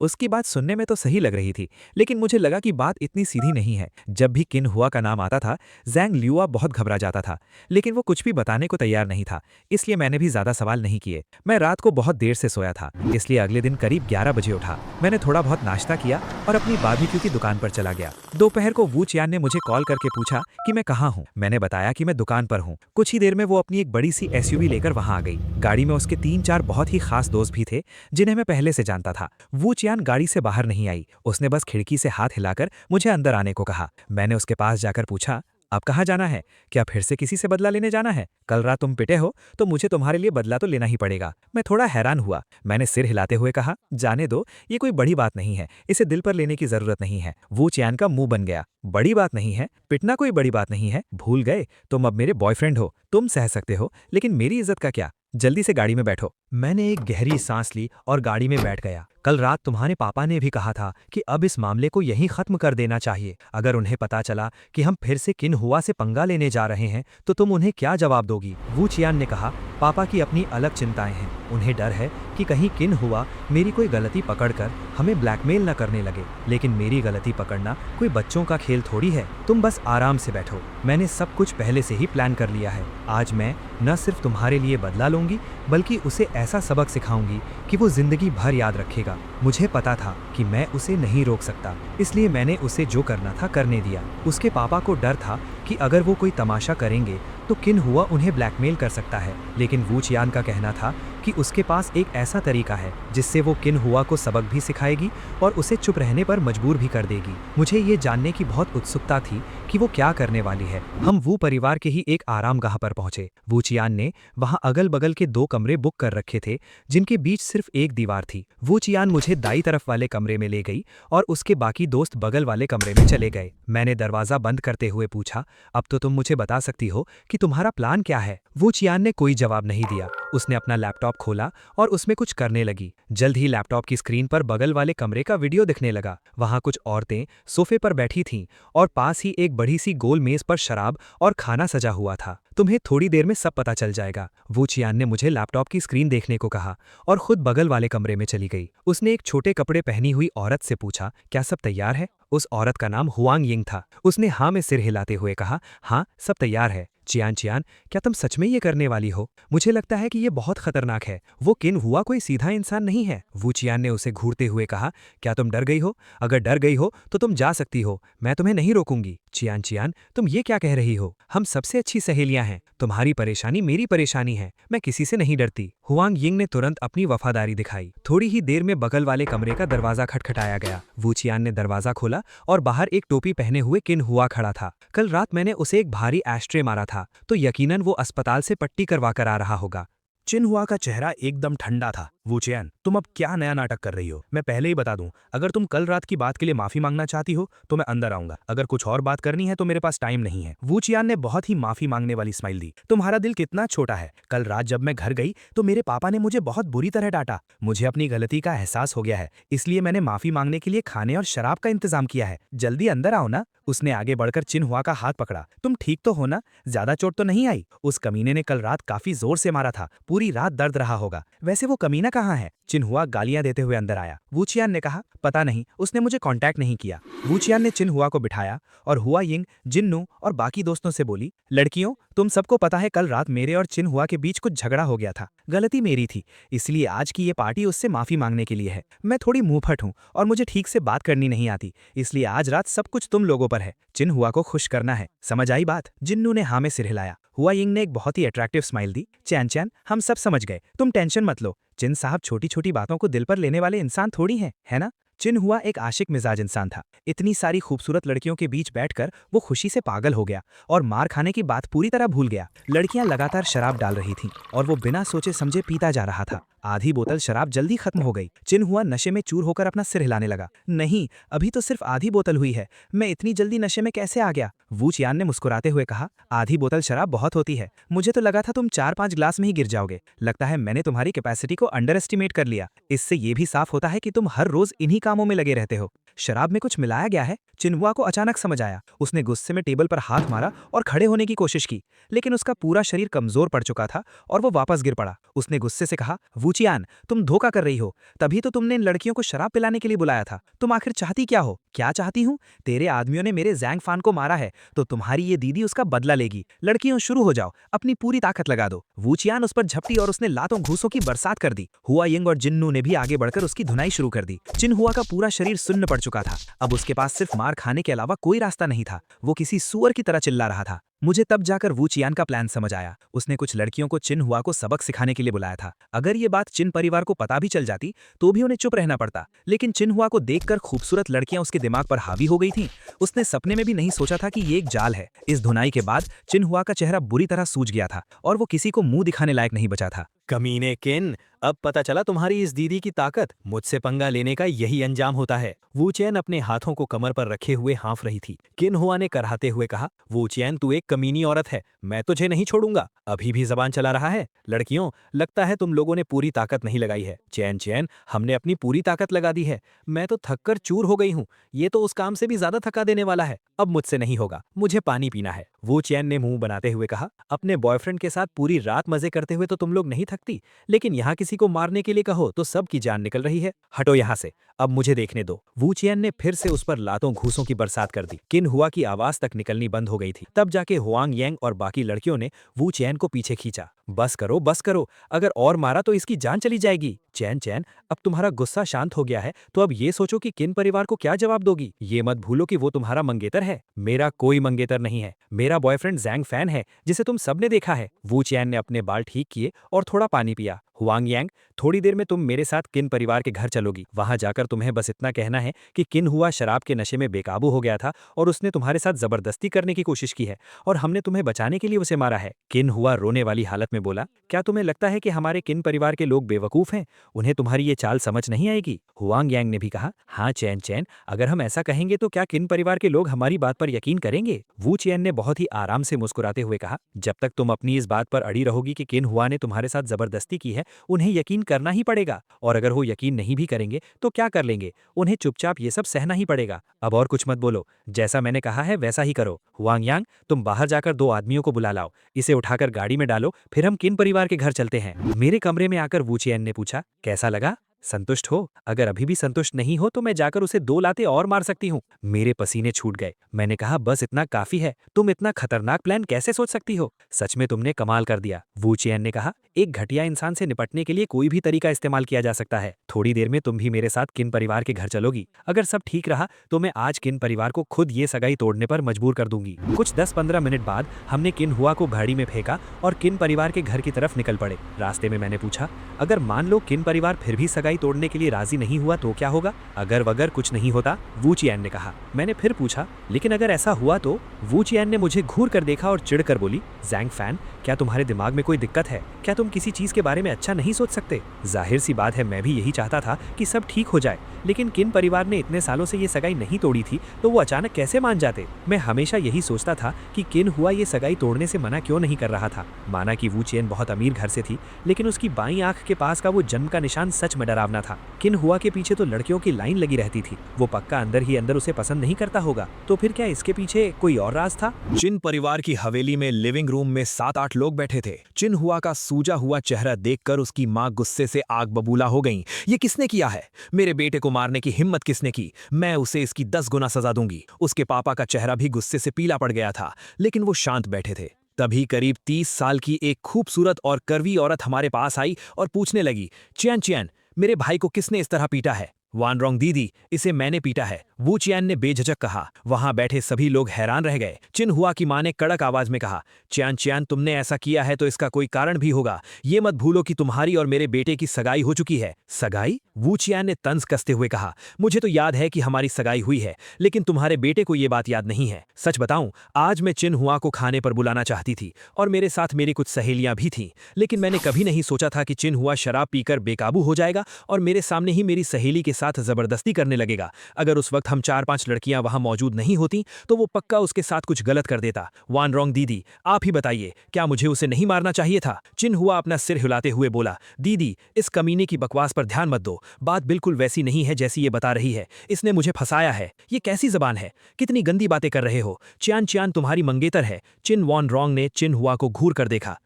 उसकी बात सुनने में तो सही लग रही थी, लेकिन मुझे लगा कि बात इतनी सीधी नहीं है। जब भी किन हुआ का नाम आता था, ज़ैंग लियुआ बहुत घबरा जाता था, लेकिन वो कुछ भी बताने को तैयार नहीं था, इसलिए मैंने भी ज्यादा सवाल नहीं किए। मैं रात को बहुत देर से सोया था, इसलिए अगले दिन करीब 11 बजे उठा। मैंने थोड़ा बहुत नाश्ता किया और अपनी बारबेक्यू की दुकान पर चला गया। दोपहर को वू चियान ने मुझे कॉल करके पूछा कि मैं कहाँ हूँ। मैंने बताया कि मैं दुकान पर हूँ। कुछ ही देर में वो अपनी एक बड़ी सी एसयूवी लेकर वहां आ गई। गाड़ी में उसके 3-4 बहुत ही खास दोस्त भी थे जिन्हें मैं पहले से जानता था। वू चियान गाड़ी से बाहर नहीं आई, उसने बस खिड़की से हाथ हिलाकर मुझे अंदर आने को कहा। मैंने उसके पास जाकर पूछा, अब कहाँ जाना है? क्या फिर से किसी से बदला लेने जाना है? कल रात तुम पिटे हो तो मुझे तुम्हारे लिए बदला तो लेना ही पड़ेगा। मैं थोड़ा हैरान हुआ। मैंने सिर हिलाते हुए कहा, जाने दो, ये कोई बड़ी बात नहीं है, इसे दिल पर लेने की जरूरत नहीं है। वू चियान का मुंह बन गया। बड़ी बात नहीं है? पिटना कोई बड़ी बात नहीं है? भूल गए? तुम अब मेरे बॉयफ्रेंड हो, तुम सह सकते हो, लेकिन मेरी इज्जत का क्या? जल्दी से गाड़ी में बैठो। मैंने एक गहरी सांस ली और गाड़ी में बैठ गया। कल रात तुम्हारे पापा ने भी कहा था कि अब इस मामले को यहीं खत्म कर देना चाहिए। अगर उन्हें पता चला कि हम फिर से किन हुआ से पंगा लेने जा रहे हैं तो तुम उन्हें क्या जवाब दोगी? वू चियान ने कहा, पापा की अपनी अलग चिंताएं हैं। उन्हें डर है कि कहीं किन हुआ मेरी कोई गलती पकड़कर हमें ब्लैकमेल न करने लगे। लेकिन मेरी गलती पकड़ना कोई बच्चों का खेल थोड़ी है। तुम बस आराम से बैठो। मैंने सब कुछ पहले से ही प्लान कर लिया है। आज मैं न सिर्फ तुम्हारे लिए बदला लूंगी बल्कि उसे ऐसा सबक सिखाऊंगी कि वो जिंदगी भर याद रखेगा। मुझे पता था कि मैं उसे नहीं रोक सकता, इसलिए मैंने उसे जो करना था करने दिया। उसके पापा को डर था कि अगर वो कोई तमाशा करेंगे तो किन हुआ उन्हें ब्लैकमेल कर सकता है। लेकिन वू चियान का कहना था कि उसके पास एक ऐसा तरीका है जिससे वो किन हुआ को सबक भी सिखाएगी और उसे चुप रहने पर मजबूर भी कर देगी। मुझे ये जानने की बहुत उत्सुकता थी कि वो क्या करने वाली है। हम वू परिवार के ही एक आरामगाह पर पहुंचे। वू चियान ने वहां अगल बगल के 2 कमरे बुक कर रखे थे जिनके बीच सिर्फ एक दीवार थी। वू चियान मुझे दाई तरफ वाले कमरे में ले गई और उसके बाकी दोस्त बगल वाले कमरे में चले गए। मैंने दरवाजा बंद करते हुए पूछा, अब तो तुम मुझे बता सकती हो कि तुम्हारा प्लान क्या है? वू चियान ने कोई जवाब नहीं दिया। उसने अपना लैपटॉप खोला और उसमें कुछ करने लगी। जल्द ही लैपटॉप की स्क्रीन पर बगल वाले कमरे का वीडियो दिखने लगा। वहां कुछ औरतें सोफे पर बैठी थीं और पास ही एक बड़ी सी गोल मेज पर शराब और खाना सजा हुआ था। तुम्हें थोड़ी देर में सब पता चल जाएगा। वू चियान ने मुझे लैपटॉप की स्क्रीन देखने को कहा और खुद बगल वाले कमरे में चली गई। उसने एक छोटे कपड़े पहनी हुई औरत से पूछा, क्या सब तैयार है? उस औरत का नाम हुआंग यिंग था। उसने हाँ में सिर हिलाते हुए कहा, हाँ सब तैयार है। चियान चियान, क्या तुम सच में ये करने वाली हो? मुझे लगता है कि ये बहुत खतरनाक है। वो किन हुआ कोई सीधा इंसान नहीं है। वू चियान ने उसे घूरते हुए कहा, क्या तुम डर गई हो? अगर डर गई हो तो तुम जा सकती हो, मैं तुम्हें नहीं रोकूंगी। चियान चियान, तुम ये क्या कह रही हो? हम सबसे अच्छी सहेलियां हैं। तुम्हारी परेशानी मेरी परेशानी है। मैं किसी से नहीं डरती। हुआंग यिंग ने तुरंत अपनी वफादारी दिखाई। थोड़ी ही देर में बगल वाले कमरे का दरवाजा खटखटाया गया। वू चियान ने दरवाजा खोला और बाहर एक टोपी पहने हुए किन हुआ खड़ा था। कल रात मैंने उसे एक भारी एस्ट्रे मारा था तो यकीनन वो अस्पताल से पट्टी करवा कर आ रहा होगा। चिनहुआ का चेहरा एकदम ठंडा था। वू चियान, तुम अब क्या नया नाटक कर रही हो? मैं पहले ही बता दूं, अगर तुम कल रात की बात के लिए माफी मांगना चाहती हो तो मैं अंदर आऊंगा। अगर कुछ और बात करनी है तो मेरे पास टाइम नहीं है। वू चियान ने बहुत ही माफी मांगने वाली स्माइल दी। तुम्हारा दिल कितना छोटा है। कल रात जब मैं घर गई तो मेरे पापा ने मुझे बहुत बुरी तरह डांटा। मुझे अपनी गलती का एहसास हो गया है, इसलिए मैंने माफी मांगने के लिए खाने और शराब का इंतजाम किया है। जल्दी अंदर आओ ना। उसने आगे बढ़कर चिनहुआ का हाथ पकड़ा। तुम ठीक तो हो ना? ज्यादा चोट तो नहीं आई? उस कमीने ने कल रात काफी जोर से मारा था, पूरी रात दर्द रहा होगा। वैसे वो कमीना कहाँ है? चिनहुआ गालियां देते हुए अंदर आया। वू चियान ने कहा, पता नहीं, उसने मुझे कांटेक्ट नहीं किया। वू चियान ने चिनहुआ को बिठाया और हुआ यिंग, जिन्नू और बाकी दोस्तों से बोली, लड़कियों, तुम सबको पता है कल रात मेरे और चिनहुआ के बीच कुछ झगड़ा हो गया था। गलती मेरी थी, इसलिए आज की ये पार्टी उससे माफी मांगने के लिए है। मैं थोड़ी मुंहफट हूं और मुझे ठीक से बात करनी नहीं आती, इसलिए आज रात सब कुछ तुम लोगों पर है। चिनहुआ को खुश करना है, समझ आई बात? जिन्नू ने हाँ में सिर हिलाया। हुआ यिंग ने एक बहुत ही अट्रैक्टिव स्माइल दी। चैन चैन, हम सब समझ गए, तुम टेंशन मत लो। चिन साहब छोटी छोटी बातों को दिल पर लेने वाले इंसान थोड़ी हैं, है ना? चिनहुआ एक आशिक मिजाज इंसान था। इतनी सारी खूबसूरत लड़कियों के बीच बैठकर वो खुशी से पागल हो गया और मार खाने की बात पूरी तरह भूल गया। लड़कियां लगातार शराब डाल रही थीं और वो बिना सोचे समझे पीता जा रहा था। आधी बोतल शराब जल्दी खत्म हो गई। चिनहुआ नशे में चूर होकर अपना सिर हिलाने लगा। नहीं, अभी तो सिर्फ आधी बोतल हुई है, मैं इतनी जल्दी नशे में कैसे आ गया? वू चियान ने मुस्कुराते हुए कहा, आधी बोतल शराब बहुत होती है। मुझे तो लगा था तुम 4-5 ग्लास में ही गिर जाओगे। लगता है मैंने तुम्हारी कैपेसिटी को अंडर एस्टिमेट कर लिया। इससे ये भी साफ होता है कि तुम हर रोज इन्हीं कामों में लगे रहते हो। शराब में कुछ मिलाया गया है? चिनहुआ को अचानक समझ आया। उसने गुस्से में टेबल पर हाथ मारा और खड़े होने की कोशिश की, लेकिन उसका पूरा शरीर कमजोर पड़ चुका था और वो वापस गिर पड़ा। उसने गुस्से से कहा, वू चियान, तुम धोखा कर रही हो। तभी तो तुमने इन लड़कियों को शराब पिलाने के लिए बुलाया था। तुम आखिर चाहती क्या हो? क्या चाहती हूँ? तेरे आदमियों ने मेरे जैंग फान को मारा है तो तुम्हारी ये दीदी उसका बदला लेगी। लड़कियों, शुरू हो जाओ, अपनी पूरी ताकत लगा दो। वू चियान उस पर झपटी और उसने लातों घूसों की बरसात कर दी। हुआ यिंग और जिन्नू ने भी आगे बढ़कर उसकी धुनाई शुरू कर दी। चिनहुआ का पूरा शरीर सुन्न पड़ चुका था। अब उसके पास सिर्फ मार खाने के अलावा कोई रास्ता नहीं था। वो किसी सुअर की तरह चिल्ला रहा था, मुझे तब जाकर वू चियान का प्लान समझ आया। उसने कुछ लड़कियों को चिन हुआ को सबक सिखाने के लिए बुलाया था। अगर ये बात चिन परिवार को पता भी चल जाती तो भी उन्हें चुप रहना पड़ता, लेकिन चिन हुआ को देखकर खूबसूरत लड़कियां उसके दिमाग पर हावी हो गई थीं। उसने सपने में भी नहीं सोचा था कि ये एक जाल है। इस धुनाई के बाद चिन हुआ का चेहरा बुरी तरह सूज गया था और वो किसी को मुंह दिखाने लायक नहीं बचा था। कमीने किन, अब पता चला तुम्हारी इस दीदी की ताकत। मुझसे पंगा लेने का यही अंजाम होता है। वू चैन अपने हाथों को कमर पर रखे हुए हाँफ रही थी। किन हुआ ने कराहते हुए कहा, वू चैन तू एक कमीनी औरत है, मैं तुझे नहीं छोड़ूंगा। अभी भी जबान चला रहा है। लड़कियों, लगता है तुम लोगों ने पूरी ताकत नहीं लगाई है। चैन चैन, हमने अपनी पूरी ताकत लगा दी है। मैं तो थककर चूर हो गई हूँ। ये तो उस काम से भी ज्यादा थका देने वाला है। अब मुझसे नहीं होगा, मुझे पानी पीना है। वू चैन ने मुंह बनाते हुए कहा, अपने बॉयफ्रेंड के साथ पूरी रात मजे करते हुए तो तुम लोग नहीं थकती, लेकिन यहाँ किसी को मारने के लिए कहो तो सबकी जान निकल रही है। हटो यहाँ से, अब मुझे देखने दो। वू चियन ने फिर से उस पर लातों घूसों की बरसात कर दी। किन हुआ की आवाज तक निकलनी बंद हो गई थी। तब जाके हुआंग यांग और बाकी लड़कियों ने वू चैन को पीछे खींचा। बस करो, अगर और मारा तो इसकी जान चली जाएगी। चैन चैन, अब तुम्हारा गुस्सा शांत हो गया है तो अब ये सोचो कि किन परिवार को क्या जवाब दोगी। ये मत भूलो कि वो तुम्हारा मंगेतर है। मेरा कोई मंगेतर नहीं है, मेरा बॉयफ्रेंड जैंग फैन है, जिसे तुम सबने देखा है। वू चैन ने अपने बाल ठीक किए और थोड़ा पानी पिया। हुआंग यांग, थोड़ी देर में तुम मेरे साथ किन परिवार के घर चलोगी। वहां जाकर तुम्हें बस इतना कहना है कि किन हुआ शराब के नशे में बेकाबू हो गया था और उसने तुम्हारे साथ जबरदस्ती करने की कोशिश की है और हमने तुम्हें बचाने के लिए उसे मारा है। किन हुआ रोने वाली हालत में बोला, क्या तुम्हें लगता है कि हमारे किन परिवार के लोग बेवकूफ हैं? उन्हें तुम्हारी ये चाल समझ नहीं आएगी। हुआंग यांग ने भी कहा, हाँ चैन चैन, अगर हम ऐसा कहेंगे तो क्या किन परिवार के लोग हमारी बात पर यकीन करेंगे? वू चैन ने बहुत ही आराम से मुस्कुराते हुए कहा, जब तक तुम अपनी इस बात पर अड़ी रहोगी कि किन हुआ ने तुम्हारे साथ जबरदस्ती की है, उन्हें यकीन करना ही पड़ेगा। और अगर वो यकीन नहीं भी करेंगे तो क्या कर लेंगे? उन्हें चुपचाप ये सब सहना ही पड़ेगा। अब और कुछ मत बोलो, जैसा मैंने कहा है वैसा ही करो। हुआंग यांग, तुम बाहर जाकर 2 आदमियों को बुला लाओ, इसे उठाकर गाड़ी में डालो, फिर हम किन परिवार के घर चलते हैं। मेरे कमरे में आकर वू चियन ने पूछा, कैसा लगा? संतुष्ट हो? अगर अभी भी संतुष्ट नहीं हो तो मैं जाकर उसे 2 लाते और मार सकती हूँ। मेरे पसीने छूट गए। मैंने कहा, बस इतना काफी है। तुम इतना खतरनाक प्लान कैसे सोच सकती हो? सच में तुमने कमाल कर दिया। वू चियन ने कहा, एक घटिया इंसान से निपटने के लिए कोई भी तरीका इस्तेमाल किया जा सकता है। थोड़ी देर में तुम भी मेरे साथ किन परिवार के घर चलोगी। अगर सब ठीक रहा तो मैं आज किन परिवार को खुद ये सगाई तोड़ने पर मजबूर कर दूंगी। कुछ 10-15 मिनट बाद हमने किन हुआ को गाड़ी में फेंका और किन परिवार के घर की तरफ निकल पड़े। रास्ते में मैंने पूछा, अगर मान लो किन परिवार फिर भी सगाई तोड़ने के लिए राजी नहीं हुआ तो क्या होगा? अगर वगर कुछ नहीं होता, वू चियन ने कहा। मैंने फिर पूछा, लेकिन अगर ऐसा हुआ तो? वू चियन ने मुझे घूर कर देखा और चिढ़कर बोली, जैंग फैन, क्या तुम्हारे दिमाग में कोई दिक्कत है? क्या तुम किसी चीज के बारे में अच्छा नहीं सोच सकते? जाहिर सी बात है, मैं भी यही चाहता था कि सब ठीक हो जाए, लेकिन किन परिवार ने इतने सालों से ये सगाई नहीं तोड़ी थी तो वो अचानक कैसे मान जाते? मैं हमेशा यही सोचता था कि किन हुआ ये सगाई तोड़ने से मना क्यों नहीं कर रहा था। माना कि वू चियन बहुत अमीर घर से थी, लेकिन उसकी बाईं आंख के पास का वो जन्म का निशान सच में डरावना था। किन हुआ के पीछे तो लड़कियों की लाइन लगी रहती थी। वो पक्का अंदर ही अंदर उसे पसंद नहीं करता होगा। तो फिर क्या इसके पीछे कोई और राज था? चिन परिवार की हवेली में लिविंग रूम में 7-8 लोग बैठे थे। चिन हुआ का सूजा हुआ चेहरा देखकर उसकी मां गुस्से से आग बबूला हो गईं। ये किसने किया है? मेरे बेटे को मारने की हिम्मत किसने की? मैं उसे इसकी 10 गुना सजा दूंगी। उसके पापा का चेहरा भी गुस्से से पीला पड़ गया था, लेकिन वो शांत बैठे थे। तभी करीब 30 साल की एक खूबसूरत और करवी औरत हमारे पास आई और पूछने लगी, चियन चियन, मेरे भाई को किसने इस तरह पीटा है? वान रोंग दीदी, इसे मैंने पीटा है, वू चियन ने बेझिझक कहा। वहां बैठे सभी लोग हैरान रह गए। चिन हुआ की मां ने कड़क आवाज में कहा, चियन चियन, तुमने ऐसा किया है तो इसका कोई कारण भी होगा। ये मत भूलो कि तुम्हारी और मेरे बेटे की सगाई हो चुकी है। सगाई? वू चियन ने तंज कसते हुए कहा, मुझे तो याद है कि हमारी सगाई हुई है, लेकिन तुम्हारे बेटे को ये बात याद नहीं है। सच बताऊं, आज मैं चिन हुआ को खाने पर बुलाना चाहती थी और मेरे साथ मेरी कुछ सहेलियां भी थीं, लेकिन मैंने कभी नहीं सोचा था कि चिन हुआ शराब पीकर बेकाबू हो जाएगा और मेरे सामने ही मेरी सहेली के साथ जबरदस्ती करने लगेगा। अगर उस वक्त हम 4-5 लड़कियां वहां मौजूद नहीं होती तो वो पक्का उसके साथ कुछ गलत कर देता। वान रोंग दीदी, आप ही बताइए, क्या मुझे उसे नहीं मारना चाहिए था? चिन हुआ अपना सिर हिलाते हुए बोला, दीदी, इस कमीने की बकवास पर ध्यान मत दो। बात बिल्कुल वैसी नहीं है जैसी ये बता रही है। इसने मुझे फंसाया है। ये कैसी जबान है? कितनी गंदी बातें कर रहे हो? चियान चियान तुम्हारी मंगेतर है। चिन वान रोंग ने चिन हुआ को घूर कर देखा।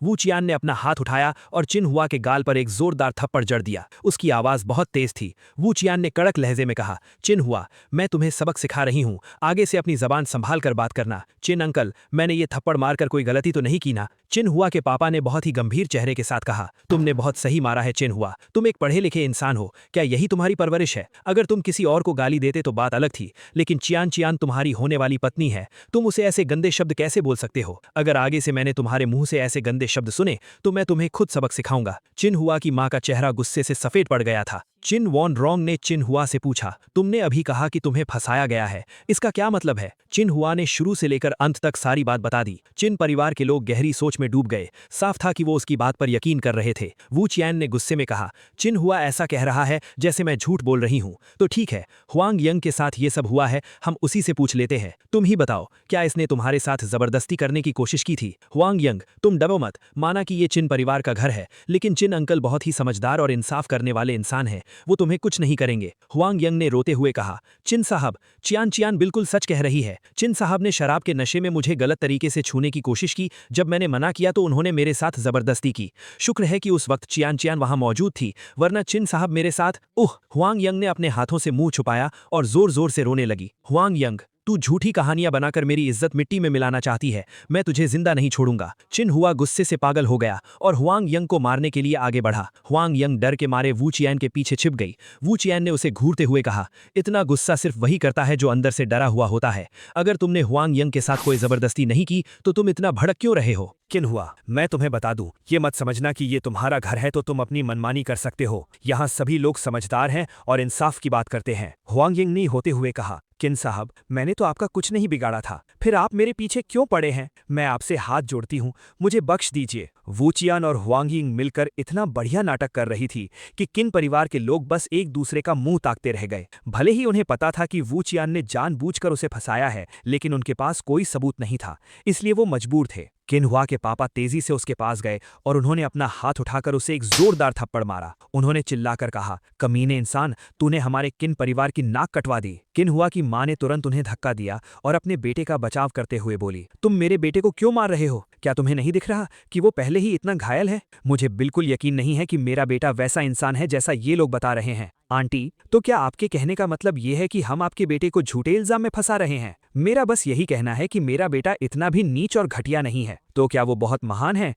वू चियान ने अपना हाथ उठाया और चिन हुआ के गाल पर एक जोरदार थप्पड़ जड़ दिया। उसकी आवाज बहुत तेज थी। वू चियान ने कड़क लहजे में कहा, चिन हुआ, मैं तुम्हें सबक सिखा रही हूँ, आगे से अपनी जबान संभाल कर बात करना। चिन अंकल, मैंने ये थप्पड़ मारकर कोई गलती तो नहीं की ना? चिन हुआ के पापा ने बहुत ही गंभीर चेहरे के साथ कहा, तुमने बहुत सही मारा है चिन हुआ, तुम एक पढ़े लिखे इंसान हो, क्या यही तुम्हारी परवरिश है? अगर तुम किसी और को गाली देते तो बात अलग थी, लेकिन चियान चियान तुम्हारी होने वाली पत्नी है, तुम उसे ऐसे गंदे शब्द कैसे बोल सकते हो? अगर आगे से मैंने तुम्हारे मुंह से ऐसे गंदे शब्द सुने तो मैं तुम्हें खुद सबक सिखाऊंगा। चिन हुआ की माँ का चेहरा गुस्से से सफेद पड़ गया था। चिन वॉन रोंग ने चिन हुआ से पूछा, तुमने अभी कहा कि तुम्हें फंसाया गया है, इसका क्या मतलब है? चिन हुआ ने शुरू से लेकर अंत तक सारी बात बता दी। चिन परिवार के लोग गहरी सोच में डूब गए। साफ था कि वो उसकी बात पर यकीन कर रहे थे। वू चियान ने गुस्से में कहा, चिन हुआ ऐसा कह रहा है जैसे मैं झूठ बोल रही हूँ। तो ठीक है, हुआंग यंग के साथ ये सब हुआ है, हम उसी से पूछ लेते हैं। तुम ही बताओ, क्या इसने तुम्हारे साथ जबरदस्ती करने की कोशिश की थी? हुआंग यंग, तुम डरो मत, माना कि ये चिन परिवार का घर है, लेकिन चिन अंकल बहुत ही समझदार और इंसाफ करने वाले इंसान हैं, वो तुम्हें कुछ नहीं करेंगे। हुआंग यंग ने रोते हुए कहा, चिन साहब, चियान चियान बिल्कुल सच कह रही है। चिन साहब ने शराब के नशे में मुझे गलत तरीके से छूने की कोशिश की, जब मैंने मना किया तो उन्होंने मेरे साथ जबरदस्ती की। शुक्र है कि उस वक्त चियान चियान वहां मौजूद थी, वरना चिन साहब मेरे साथ। हुआंग यंग ने अपने हाथों से मुंह छुपाया और जोर जोर से रोने लगी। हुआंग यंग, तू झूठी कहानियां बनाकर मेरी इज्जत मिट्टी में मिलाना चाहती है, मैं तुझे जिंदा नहीं छोड़ूंगा। चिन हुआ गुस्से से पागल हो गया और हुआंग यंग को मारने के लिए आगे बढ़ा। हुआंग यंग डर के मारे वू चियान के पीछे छिप गई। वू चियान ने उसे घूरते हुए कहा, इतना गुस्सा सिर्फ वही करता है जो अंदर से डरा हुआ होता है। अगर तुमने हुआंग यंग के साथ कोई जबरदस्ती नहीं की तो तुम इतना भड़क क्यों रहे हो? किन हुआ, मैं तुम्हें बता दूं, ये मत समझना कि ये तुम्हारा घर है तो तुम अपनी मनमानी कर सकते हो। यहाँ सभी लोग समझदार हैं और इंसाफ की बात करते हैं। हुआंग यंग ने होते हुए कहा, किन साहब, मैंने तो आपका कुछ नहीं बिगाड़ा था, फिर आप मेरे पीछे क्यों पड़े हैं? मैं आपसे हाथ जोड़ती हूँ, मुझे बख्श दीजिए। वू चियान और हुआंग यंग मिलकर इतना बढ़िया नाटक कर रही थी कि किन परिवार के लोग बस एक दूसरे का मुंह ताकते रह गए। भले ही उन्हें पता था कि वू चियान ने जानबूझकर उसे फंसाया है, लेकिन उनके पास कोई सबूत नहीं था, इसलिए वो मजबूर थे। किन हुआ के पापा तेजी से उसके पास गए और उन्होंने अपना हाथ उठाकर उसे एक जोरदार थप्पड़ मारा। उन्होंने चिल्लाकर कहा, कमीने इंसान, तूने हमारे किन परिवार की नाक कटवा दी। किन हुआ की मां ने तुरंत उन्हें धक्का दिया और अपने बेटे का बचाव करते हुए बोली, तुम मेरे बेटे को क्यों मार रहे हो? क्या तुम्हें नहीं दिख रहा कि वो पहले ही इतना घायल है? मुझे बिल्कुल यकीन नहीं है कि मेरा बेटा वैसा इंसान है जैसा ये लोग बता रहे हैं। आंटी, तो क्या आपके कहने का मतलब ये है कि हम आपके बेटे को झूठे इल्जाम में फंसा रहे हैं? मेरा बस यही कहना है कि मेरा बेटा इतना भी नीच और घटिया नहीं है। तो क्या वो बहुत महान है?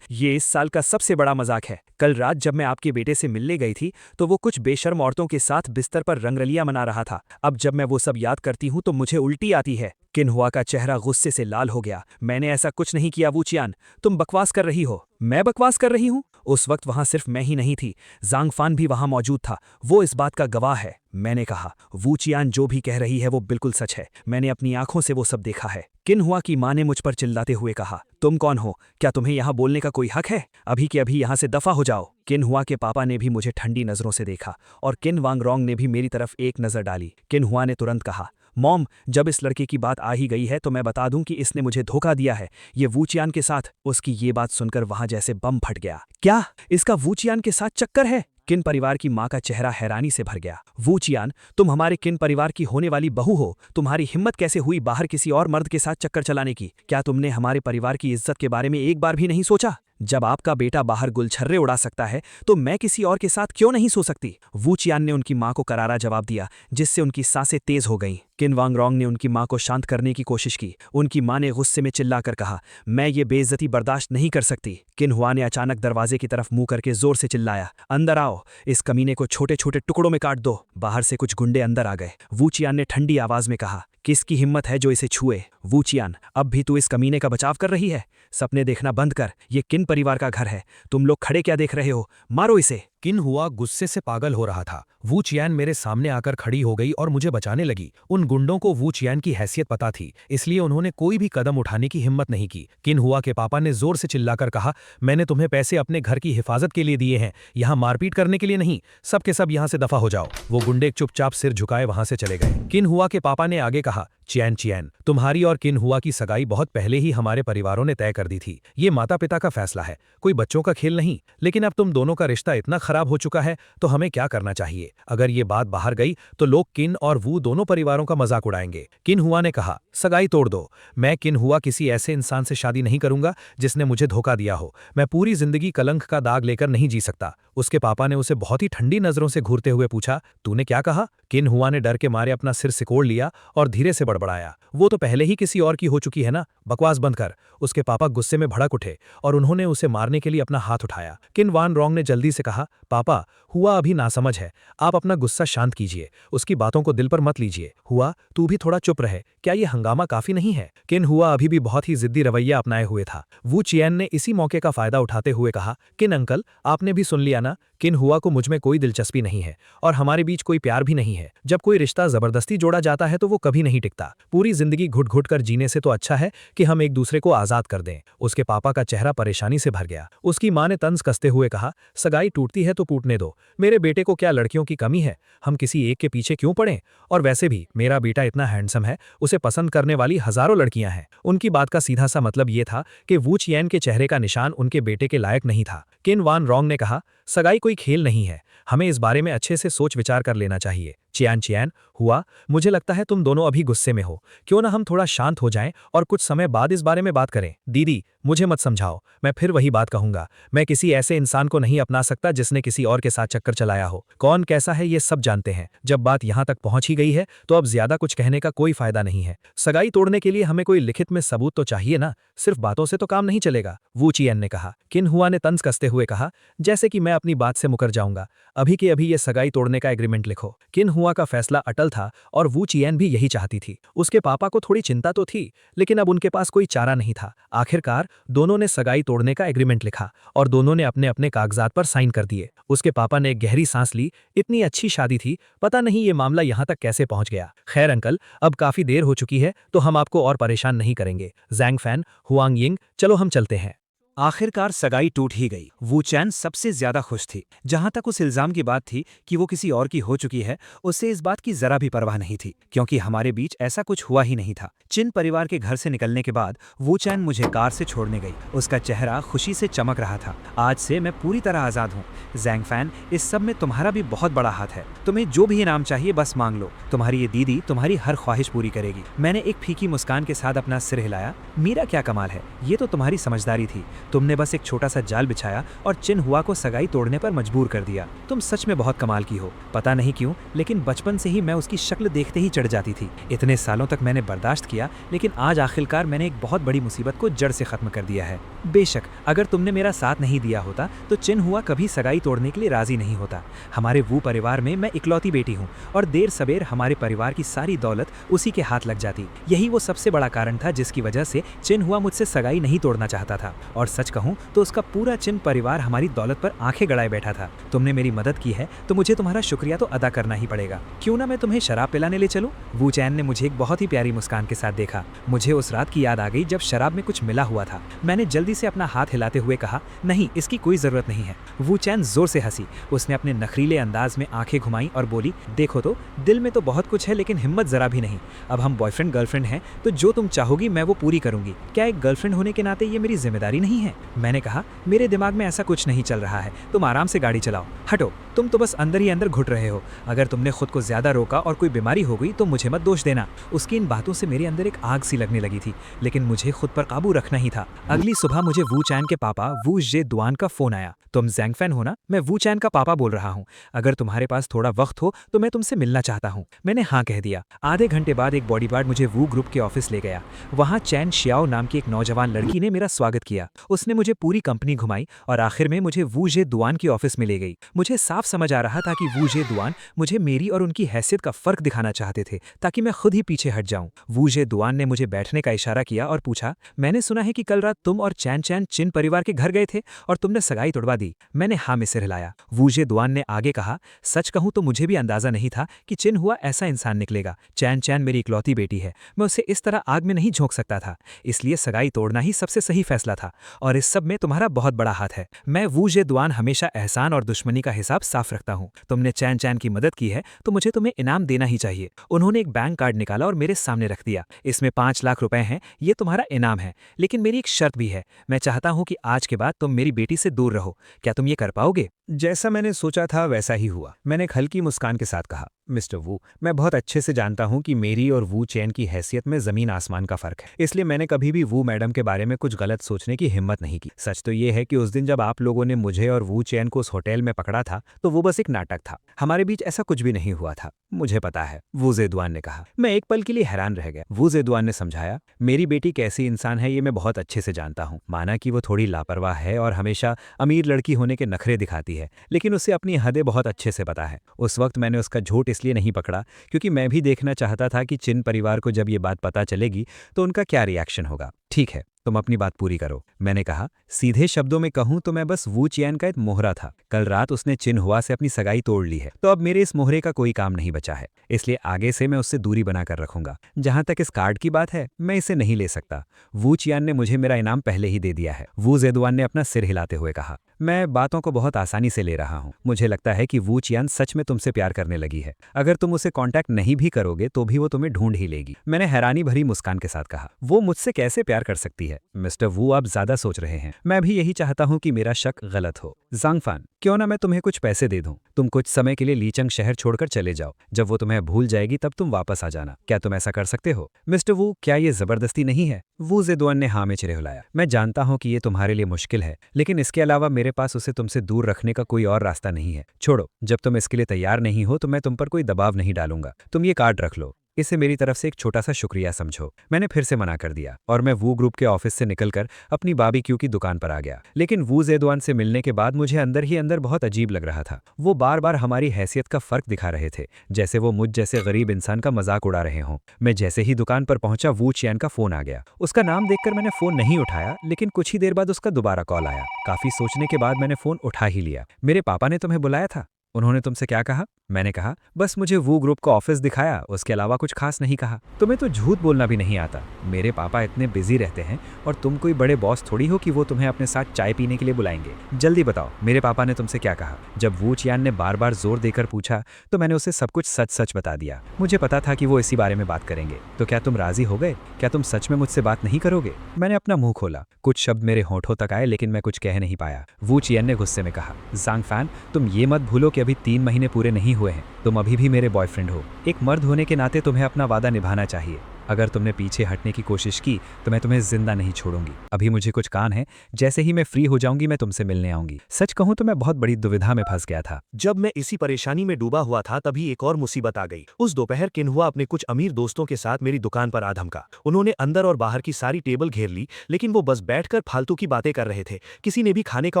ये इस साल का सबसे बड़ा मजाक है। कल रात जब मैं आपके बेटे से मिलने गई थी तो वो कुछ बेशर्म औरतों के साथ बिस्तर पर रंगरलिया मना रहा था। अब जब मैं वो सब याद करती हूँ तो मुझे उल्टी आती है। किन हुआ का चेहरा गुस्से से लाल हो गया। मैंने ऐसा कुछ नहीं किया वू चियान, तुम बकवास कर रही हो। मैं बकवास कर रही हूँ? उस वक्त वहां सिर्फ मैं ही नहीं थी, जांग फान भी वहां मौजूद था, वो इस बात का गवाह है। मैंने कहा, वू चियान जो भी कह रही है वो बिल्कुल सच है, मैंने अपनी आंखों से वो सब देखा है। किन हुआ की मां ने मुझ पर चिल्लाते हुए कहा, तुम कौन हो? क्या तुम्हें यहाँ बोलने का कोई हक है? अभी के अभी यहाँ से दफा हो जाओ। किन हुआ के पापा ने भी मुझे ठंडी नजरों से देखा और किन वांग रोंग ने भी मेरी तरफ एक नजर डाली। किन हुआ ने तुरंत कहा, मॉम, जब इस लड़के की बात आ ही गई है तो मैं बता दूं कि इसने मुझे धोखा दिया है, ये वू चियान के साथ। उसकी ये बात सुनकर वहां जैसे बम फट गया। क्या इसका वू चियान के साथ चक्कर है? किन परिवार की मां का चेहरा हैरानी से भर गया। वू चियान, तुम हमारे किन परिवार की होने वाली बहू हो, तुम्हारी हिम्मत कैसे हुई बाहर किसी और मर्द के साथ चक्कर चलाने की? क्या तुमने हमारे परिवार की इज्जत के बारे में एक बार भी नहीं सोचा? जब आपका बेटा बाहर गुलछर्रे उड़ा सकता है तो मैं किसी और के साथ क्यों नहीं सो सकती? वू चियान ने उनकी मां को करारा जवाब दिया, जिससे उनकी सांसें तेज हो गईं। किन वांग रोंग ने उनकी मां को शांत करने की कोशिश की। उनकी मां ने गुस्से में चिल्लाकर कहा, मैं ये बेइज्जती बर्दाश्त नहीं कर सकती। किन हुआ ने अचानक दरवाजे की तरफ मुंह करके जोर से चिल्लाया, अंदर आओ, इस कमीने को छोटे छोटे टुकड़ों में काट दो। बाहर से कुछ गुंडे अंदर आ गए। वू चियान ने ठंडी आवाज में कहा, किसकी हिम्मत है जो इसे छुए? वू चियान, अब भी तू इस कमीने का बचाव कर रही है? सपने देखना बंद कर, ये किन परिवार का घर है, तुम लोग खड़े क्या देख रहे हो? मारो इसे। किन हुआ गुस्से से पागल हो रहा था। वू चियान मेरे सामने आकर खड़ी हो गई और मुझे बचाने लगी। उन गुंडों को वू चियान की हैसियत पता थी, इसलिए उन्होंने कोई भी कदम उठाने की हिम्मत नहीं की। किन हुआ के पापा ने जोर से चिल्लाकर कहा, मैंने तुम्हें पैसे अपने घर की हिफाजत के लिए दिए हैं, यहाँ मारपीट करने के लिए नहीं। सब के सब यहाँ से दफा हो जाओ। वो गुंडे चुपचाप सिर झुकाए वहां से चले गए। किन हुआ के पापा ने आगे कहा, चियान चियान, तुम्हारी और किन हुआ की सगाई बहुत पहले ही हमारे परिवारों ने तय कर दी थी। ये माता पिता का फैसला है, कोई बच्चों का खेल नहीं। लेकिन अब तुम दोनों का रिश्ता इतना खराब हो चुका है तो हमें क्या करना चाहिए? अगर ये बात बाहर गई तो लोग किन और वू दोनों परिवारों का मजाक उड़ाएंगे। किन हुआ ने कहा, सगाई तोड़ दो। मैं किन हुआ किसी ऐसे इंसान से शादी नहीं करूंगा जिसने मुझे धोखा दिया हो। मैं पूरी जिंदगी कलंक का दाग लेकर नहीं जी सकता। उसके पापा ने उसे बहुत ही ठंडी नजरों से घूरते हुए पूछा, तूने क्या कहा? किन हुआ ने डर के मारे अपना सिर सिकोड़ लिया और धीरे से बड़बड़ाया, वो तो पहले ही किसी और की हो चुकी है ना, बकवास बंद कर। उसके पापा गुस्से में भड़क उठे और उन्होंने उसे मारने के लिए अपना हाथ उठाया। किन वान रोंग ने जल्दी से कहा, पापा, हुआ अभी नासमझ है, आप अपना गुस्सा शांत कीजिए, उसकी बातों को दिल पर मत लीजिए। हुआ, तू भी थोड़ा चुप रहे, क्या ये हंगामा काफी नहीं है? किन हुआ अभी भी बहुत ही जिद्दी रवैया अपनाए हुए था। वू चियन ने इसी मौके का फायदा उठाते हुए कहा, किन अंकल, आपने भी सुन लिया ना, किन हुआ को मुझ में कोई दिलचस्पी नहीं है और हमारे बीच कोई प्यार भी नहीं है। जब कोई रिश्ता जबरदस्ती जोड़ा जाता है तो वो कभी नहीं टिकता। पूरी जिंदगी घुट घुट कर जीने से तो अच्छा है कि हम एक दूसरे को आजाद कर दें। उसके पापा का चेहरा परेशानी से भर गया। उसकी मां ने तंज कसते हुए कहा, सगाई टूटती है तो टूटने दो, मेरे बेटे को क्या लड़कियों की कमी है, हम किसी एक के पीछे क्यों पड़ें? और वैसे भी मेरा बेटा इतना हैंडसम है, उसे पसंद करने वाली हजारों लड़कियां हैं। उनकी बात का सीधा सा मतलब ये था कि वू चियन के चेहरे का निशान उनके बेटे के लायक नहीं था। किन वान रोंग ने कहा, सगाई कोई खेल नहीं है, हमें इस बारे में अच्छे से सोच विचार कर लेना चाहिए। चियान चियान, हुआ, मुझे लगता है तुम दोनों अभी गुस्से में हो, क्यों ना हम थोड़ा शांत हो जाएं और कुछ समय बाद इस बारे में बात करें। दीदी, मुझे मत समझाओ, मैं फिर वही बात कहूंगा, मैं किसी ऐसे इंसान को नहीं अपना सकता जिसने किसी और के साथ चक्कर चलाया हो। कौन कैसा है ये सब जानते हैं। जब बात यहां तक पहुंच ही गई है तो अब ज्यादा कुछ कहने का कोई फायदा नहीं है। सगाई तोड़ने के लिए हमें कोई लिखित में सबूत तो चाहिए ना, सिर्फ बातों से तो काम नहीं चलेगा, वू चियन ने कहा। किन हुआ ने तंज कसते हुए कहा, जैसे कि मैं अपनी बात से मुकर जाऊंगा, अभी के अभी ये सगाई तोड़ने का एग्रीमेंट लिखो। किन हुआ का फैसला अटल था और वू चियन भी यही चाहती थी। उसके पापा को थोड़ी चिंता तो थी, लेकिन अब उनके पास कोई चारा नहीं था। आखिरकार दोनों ने सगाई तोड़ने का एग्रीमेंट लिखा और दोनों ने अपने अपने कागजात पर साइन कर दिए। उसके पापा ने एक गहरी सांस ली, इतनी अच्छी शादी थी, पता नहीं ये मामला यहां तक कैसे पहुंच गया। खैर अंकल, अब काफी देर हो चुकी है तो हम आपको और परेशान नहीं करेंगे। जैंग फैन, हुआंग यिंग, चलो हम चलते हैं। आखिरकार सगाई टूट ही गई। वू चैन सबसे ज्यादा खुश थी। जहां तक उस इल्जाम की बात थी कि वो किसी और की हो चुकी है, उससे इस बात की जरा भी परवाह नहीं थी, क्योंकि हमारे बीच ऐसा कुछ हुआ ही नहीं था। चिन परिवार के घर से निकलने के बाद वू चैन मुझे कार से छोड़ने गई। उसका चेहरा खुशी से चमक रहा था। आज से मैं पूरी तरह आजाद हूँ। जैंग फैन, इस सब में तुम्हारा भी बहुत बड़ा हाथ है। तुम्हें जो भी इनाम चाहिए बस मांग लो, तुम्हारी ये दीदी तुम्हारी हर ख्वाहिश पूरी करेगी। मैंने एक फीकी मुस्कान के साथ अपना सिर हिलाया। मेरा क्या कमाल है, ये तो तुम्हारी समझदारी थी। तुमने बस एक छोटा सा जाल बिछाया और चिन हुआ को सगाई तोड़ने पर मजबूर कर दिया। तुम सच में बहुत कमाल की हो। पता नहीं क्यों, लेकिन बचपन से ही मैं उसकी शक्ल देखते ही चढ़ जाती थी। इतने सालों तक मैंने बर्दाश्त किया, लेकिन आज आखिरकार मैंने एक बहुत बड़ी मुसीबत को जड़ से खत्म कर दिया है। बेशक अगर तुमने मेरा साथ नहीं दिया होता तो चिन हुआ कभी सगाई तोड़ने के लिए राजी नहीं होता। हमारे वू परिवार में मैं इकलौती बेटी हूँ और देर सबेर हमारे परिवार की सारी दौलत उसी के हाथ लग जाती। यही वो सबसे बड़ा कारण था जिसकी वजह से चिन हुआ मुझसे सगाई नहीं तोड़ना चाहता था। और सच कहूँ तो उसका पूरा चिन परिवार हमारी दौलत पर आंखें गड़ाए बैठा था। तुमने मेरी मदद की है तो मुझे तुम्हारा शुक्रिया तो अदा करना ही पड़ेगा। क्यों ना मैं तुम्हें शराब पिलाने ले चलूं? वू चैन ने मुझे एक बहुत ही प्यारी मुस्कान के साथ देखा। मुझे उस रात की याद आ गई जब शराब में कुछ मिला हुआ था। मैंने जल्दी से अपना हाथ हिलाते हुए कहा, नहीं, इसकी कोई जरूरत नहीं है। वू चैन जोर से हंसी। उसने अपने नखरीले अंदाज में आंखें घुमाई और बोली, देखो तो, दिल में तो बहुत कुछ है लेकिन हिम्मत जरा भी नहीं। अब हम बॉयफ्रेंड गर्लफ्रेंड हैं तो जो तुम चाहोगी मैं वो पूरी करूंगी। क्या एक गर्लफ्रेंड होने के नाते ये मेरी जिम्मेदारी नहीं है? मैंने कहा, मेरे दिमाग में ऐसा कुछ नहीं चल रहा है, तुम आराम से गाड़ी चलाओ। हटो, तुम तो बस अंदर ही अंदर घुट रहे हो। अगर तुमने खुद को ज्यादा रोका और कोई बीमारी हो गई तो मुझे मत दोष देना। उसकी इन बातों से मेरे अंदर एक आग सी लगने लगी थी, लेकिन मुझे खुद पर काबू रखना ही था। अगली सुबह मुझे वू चैन के पापा वू जे दुआन का फोन आया। तुम जैंग फैन हो ना? मैं वू चैन का पापा बोल रहा हूँ। अगर तुम्हारे पास थोड़ा वक्त हो तो मैं तुमसे मिलना चाहता हूँ। मैंने हाँ कह दिया। आधे घंटे बाद एक बॉडीगार्ड मुझे वू ग्रुप के ऑफिस ले गया। वहाँ चैन शियाओ नाम की एक नौजवान लड़की ने मेरा स्वागत किया। उसने मुझे पूरी कंपनी घुमाई और आखिर में मुझे वू जे दुआन की ऑफिस में ले गई। मुझे साफ समझ आ रहा था कि वू जे दुआन मुझे मेरी और उनकी हैसियत का फर्क दिखाना चाहते थे ताकि मैं खुद ही पीछे हट जाऊं। वू जे दुआन ने मुझे बैठने का इशारा किया और पूछा, मैंने सुना है कि कल रात तुम और चैन चैन चिन परिवार के घर गए थे और तुमने सगाई तोड़वा दी। मैंने हाँ में सिर हिलाया। वू जे दुआन ने आगे कहा, सच कहूं तो मुझे भी अंदाजा नहीं था कि चिन हुआ ऐसा इंसान निकलेगा। चैन चैन मेरी इकलौती बेटी है, मैं उसे इस तरह आग में नहीं झोंक सकता था, इसलिए सगाई तोड़ना ही सबसे सही फैसला था। और इस सब में तुम्हारा बहुत बड़ा हाथ है। मैं वू जे दुआन हमेशा एहसान और दुश्मनी का हिसाब साफ रखता हूँ। तुमने चैन चैन की मदद की है तो मुझे तुम्हें इनाम देना ही चाहिए। उन्होंने एक बैंक कार्ड निकाला और मेरे सामने रख दिया। इसमें 5 लाख रुपए हैं, ये तुम्हारा इनाम है, लेकिन मेरी एक शर्त भी है। मैं चाहता हूं कि आज के बाद तुम मेरी बेटी से दूर रहो। क्या तुम ये कर पाओगे? जैसा मैंने सोचा था वैसा ही हुआ। मैंने एक हल्की मुस्कान के साथ कहा, मिस्टर वू, मैं बहुत अच्छे से जानता हूँ कि मेरी और वू चैन की हैसियत में ज़मीन आसमान का फ़र्क है, इसलिए मैंने कभी भी वू मैडम के बारे में कुछ गलत सोचने की हिम्मत नहीं की। सच तो ये है कि उस दिन जब आप लोगों ने मुझे और वू चैन को उस होटल में पकड़ा था तो वो बस एक नाटक था, हमारे बीच ऐसा कुछ भी नहीं हुआ था। मुझे पता है, वू ज़ेदुआन ने कहा। मैं एक पल के लिए हैरान रह गया। वू ज़ेदुआन ने समझाया, मेरी बेटी कैसी इंसान है ये मैं बहुत अच्छे से जानता हूँ। माना कि वो थोड़ी लापरवाह है और हमेशा अमीर लड़की होने के नखरे दिखाती है, लेकिन उसे अपनी हदें बहुत अच्छे से पता है। उस वक्त मैंने उसका झूठ इसलिए नहीं पकड़ा क्योंकि मैं भी देखना चाहता था कि चिन परिवार को जब ये बात पता चलेगी तो उनका क्या रिएक्शन होगा। ठीक है, तुम अपनी बात पूरी करो, मैंने कहा। सीधे शब्दों में कहूं तो मैं बस वू चियान का एक मोहरा था। कल रात उसने चिन्हुआ से अपनी सगाई तोड़ ली है, तो अब मेरे इस मोहरे का कोई काम नहीं बचा है, इसलिए आगे से मैं उससे दूरी बनाकर रखूंगा। जहां तक इस कार्ड की बात है, मैं इसे नहीं ले सकता। वू चियान ने मुझे मेरा इनाम पहले ही दे दिया है। वू ज़ेदुआन ने अपना सिर हिलाते हुए कहा। मैं बातों को बहुत आसानी से ले रहा हूँ। मुझे लगता है कि वू चियान सच में तुमसे प्यार करने लगी है। अगर तुम उसे कांटेक्ट नहीं भी करोगे तो भी वो तुम्हें ढूंढ ही लेगी, मैंने हैरानी भरी मुस्कान के साथ कहा। वो मुझसे कैसे प्यार कर सकती है? मिस्टर वू, आप ज्यादा सोच रहे हैं। मैं भी यही चाहता हूँ कि मेरा शक गलत हो। ज़ांगफान, क्यों ना मैं तुम्हें कुछ पैसे दे दूं? तुम कुछ समय के लिए लीचंग शहर छोड़कर चले जाओ। जब वो तुम्हें भूल जाएगी तब तुम वापस आ जाना। क्या तुम ऐसा कर सकते हो? मिस्टर वू, क्या ये जबरदस्ती नहीं है? वू ज़ेदुआन ने हाँ में सिर हिलाया। मैं जानता हूँ कि ये तुम्हारे लिए मुश्किल है, लेकिन इसके अलावा मेरे पास उसे तुमसे दूर रखने का कोई और रास्ता नहीं है। छोड़ो, जब तुम इसके लिए तैयार नहीं हो तो मैं तुम पर कोई दबाव नहीं डालूंगा। तुम ये कार्ड रख लो, इसे मेरी तरफ से एक छोटा सा शुक्रिया समझो। मैंने फिर से मना कर दिया और मैं वू ग्रुप के ऑफिस से निकलकर अपनी बारबेक्यू की दुकान पर आ गया। लेकिन वू ज़ेदुआन से मिलने के बाद मुझे अंदर ही अंदर बहुत अजीब लग रहा था। वो बार बार हमारी हैसियत का फर्क दिखा रहे थे, जैसे वो मुझ जैसे गरीब इंसान का मजाक उड़ा रहे हों। मैं जैसे ही दुकान पर पहुंचा, वू चियान का फोन आ गया। उसका नाम देखकर मैंने फोन नहीं उठाया, लेकिन कुछ ही देर बाद उसका दोबारा कॉल आया। काफी सोचने के बाद मैंने फोन उठा ही लिया। मेरे पापा ने तुम्हें बुलाया था? उन्होंने तुमसे क्या कहा? मैंने कहा, बस मुझे वू ग्रुप का ऑफिस दिखाया, उसके अलावा कुछ खास नहीं कहा। तुम्हें तो झूठ बोलना भी नहीं आता। मेरे पापा इतने बिजी रहते हैं और तुम कोई बड़े बॉस थोड़ी हो कि वो तुम्हें अपने साथ चाय पीने के लिए बुलाएंगे। जल्दी बताओ, मेरे पापा ने तुमसे क्या कहा? जब वू चियान ने बार बार जोर देकर पूछा तो मैंने उसे सब कुछ सच सच बता दिया। मुझे पता था कि वो इसी बारे में बात करेंगे। तो क्या तुम राजी हो गए? क्या तुम सच में मुझसे बात नहीं करोगे? मैंने अपना मुंह खोला। कुछ शब्द मेरे होठों तक आए, लेकिन मैं कुछ कह नहीं पाया। वू चियान ने गुस्से में कहा, ज़ांगफान, तुम ये मत भूलो कि अभी 3 महीने पूरे नहीं हुए हैं। तुम अभी भी मेरे बॉयफ्रेंड हो। एक मर्द होने के नाते तुम्हें अपना वादा निभाना चाहिए। अगर तुमने पीछे हटने की कोशिश की तो मैं तुम्हें जिंदा नहीं छोड़ूंगी। अभी मुझे कुछ काम है, जैसे ही मैं फ्री हो जाऊंगी मैं तुमसे मिलने आऊंगी। सच कहूं तो मैं बहुत बड़ी दुविधा में फंस गया था। जब मैं इसी परेशानी में डूबा हुआ था तभी एक और मुसीबत आ गई। उस दोपहर किन्हुआ अपने कुछ अमीर दोस्तों के साथ मेरी दुकान पर आ धमका। उन्होंने अंदर और बाहर की सारी टेबल घेर ली, लेकिन वो बस बैठकर फालतू की बातें कर रहे थे। किसी ने भी खाने का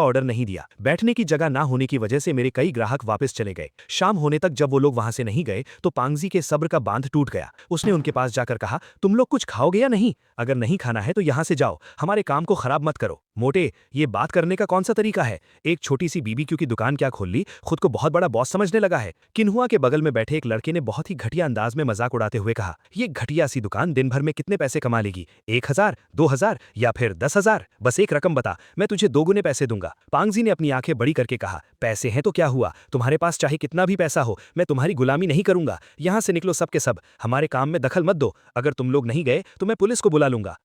ऑर्डर नहीं दिया। बैठने की जगह ना होने की वजह से मेरे कई ग्राहक वापस चले गए। शाम होने तक जब वो लोग वहां से नहीं गए तो पांगजी के सब्र का बांध टूट गया। उसने उनके पास जाकर कहा, तुम लोग कुछ खाओगे या नहीं? अगर नहीं खाना है तो यहां से जाओ, हमारे काम को खराब मत करो। मोटे, ये बात करने का कौन सा तरीका है? एक छोटी सी बीबीक्यू की दुकान क्या खोल ली, खुद को बहुत बड़ा बॉस समझने लगा है। किन्हुआ के बगल में बैठे एक लड़के ने बहुत ही घटिया अंदाज में मजाक उड़ाते हुए कहा, ये घटिया सी दुकान दिन भर में कितने पैसे कमा लेगी? 1000, 2000 या फिर 10,000? बस एक रकम बता, मैं तुझे 2 गुने पैसे दूंगा। पांगजी ने अपनी आंखें बड़ी करके कहा, पैसे हैं तो क्या हुआ? तुम्हारे पास चाहे कितना भी पैसा हो, मैं तुम्हारी गुलामी नहीं करूंगा। यहां से निकलो सब के सब, हमारे काम में दखल मत दो। अगर तुम लोग नहीं गए तो मैं पुलिस को बुला लूंगा।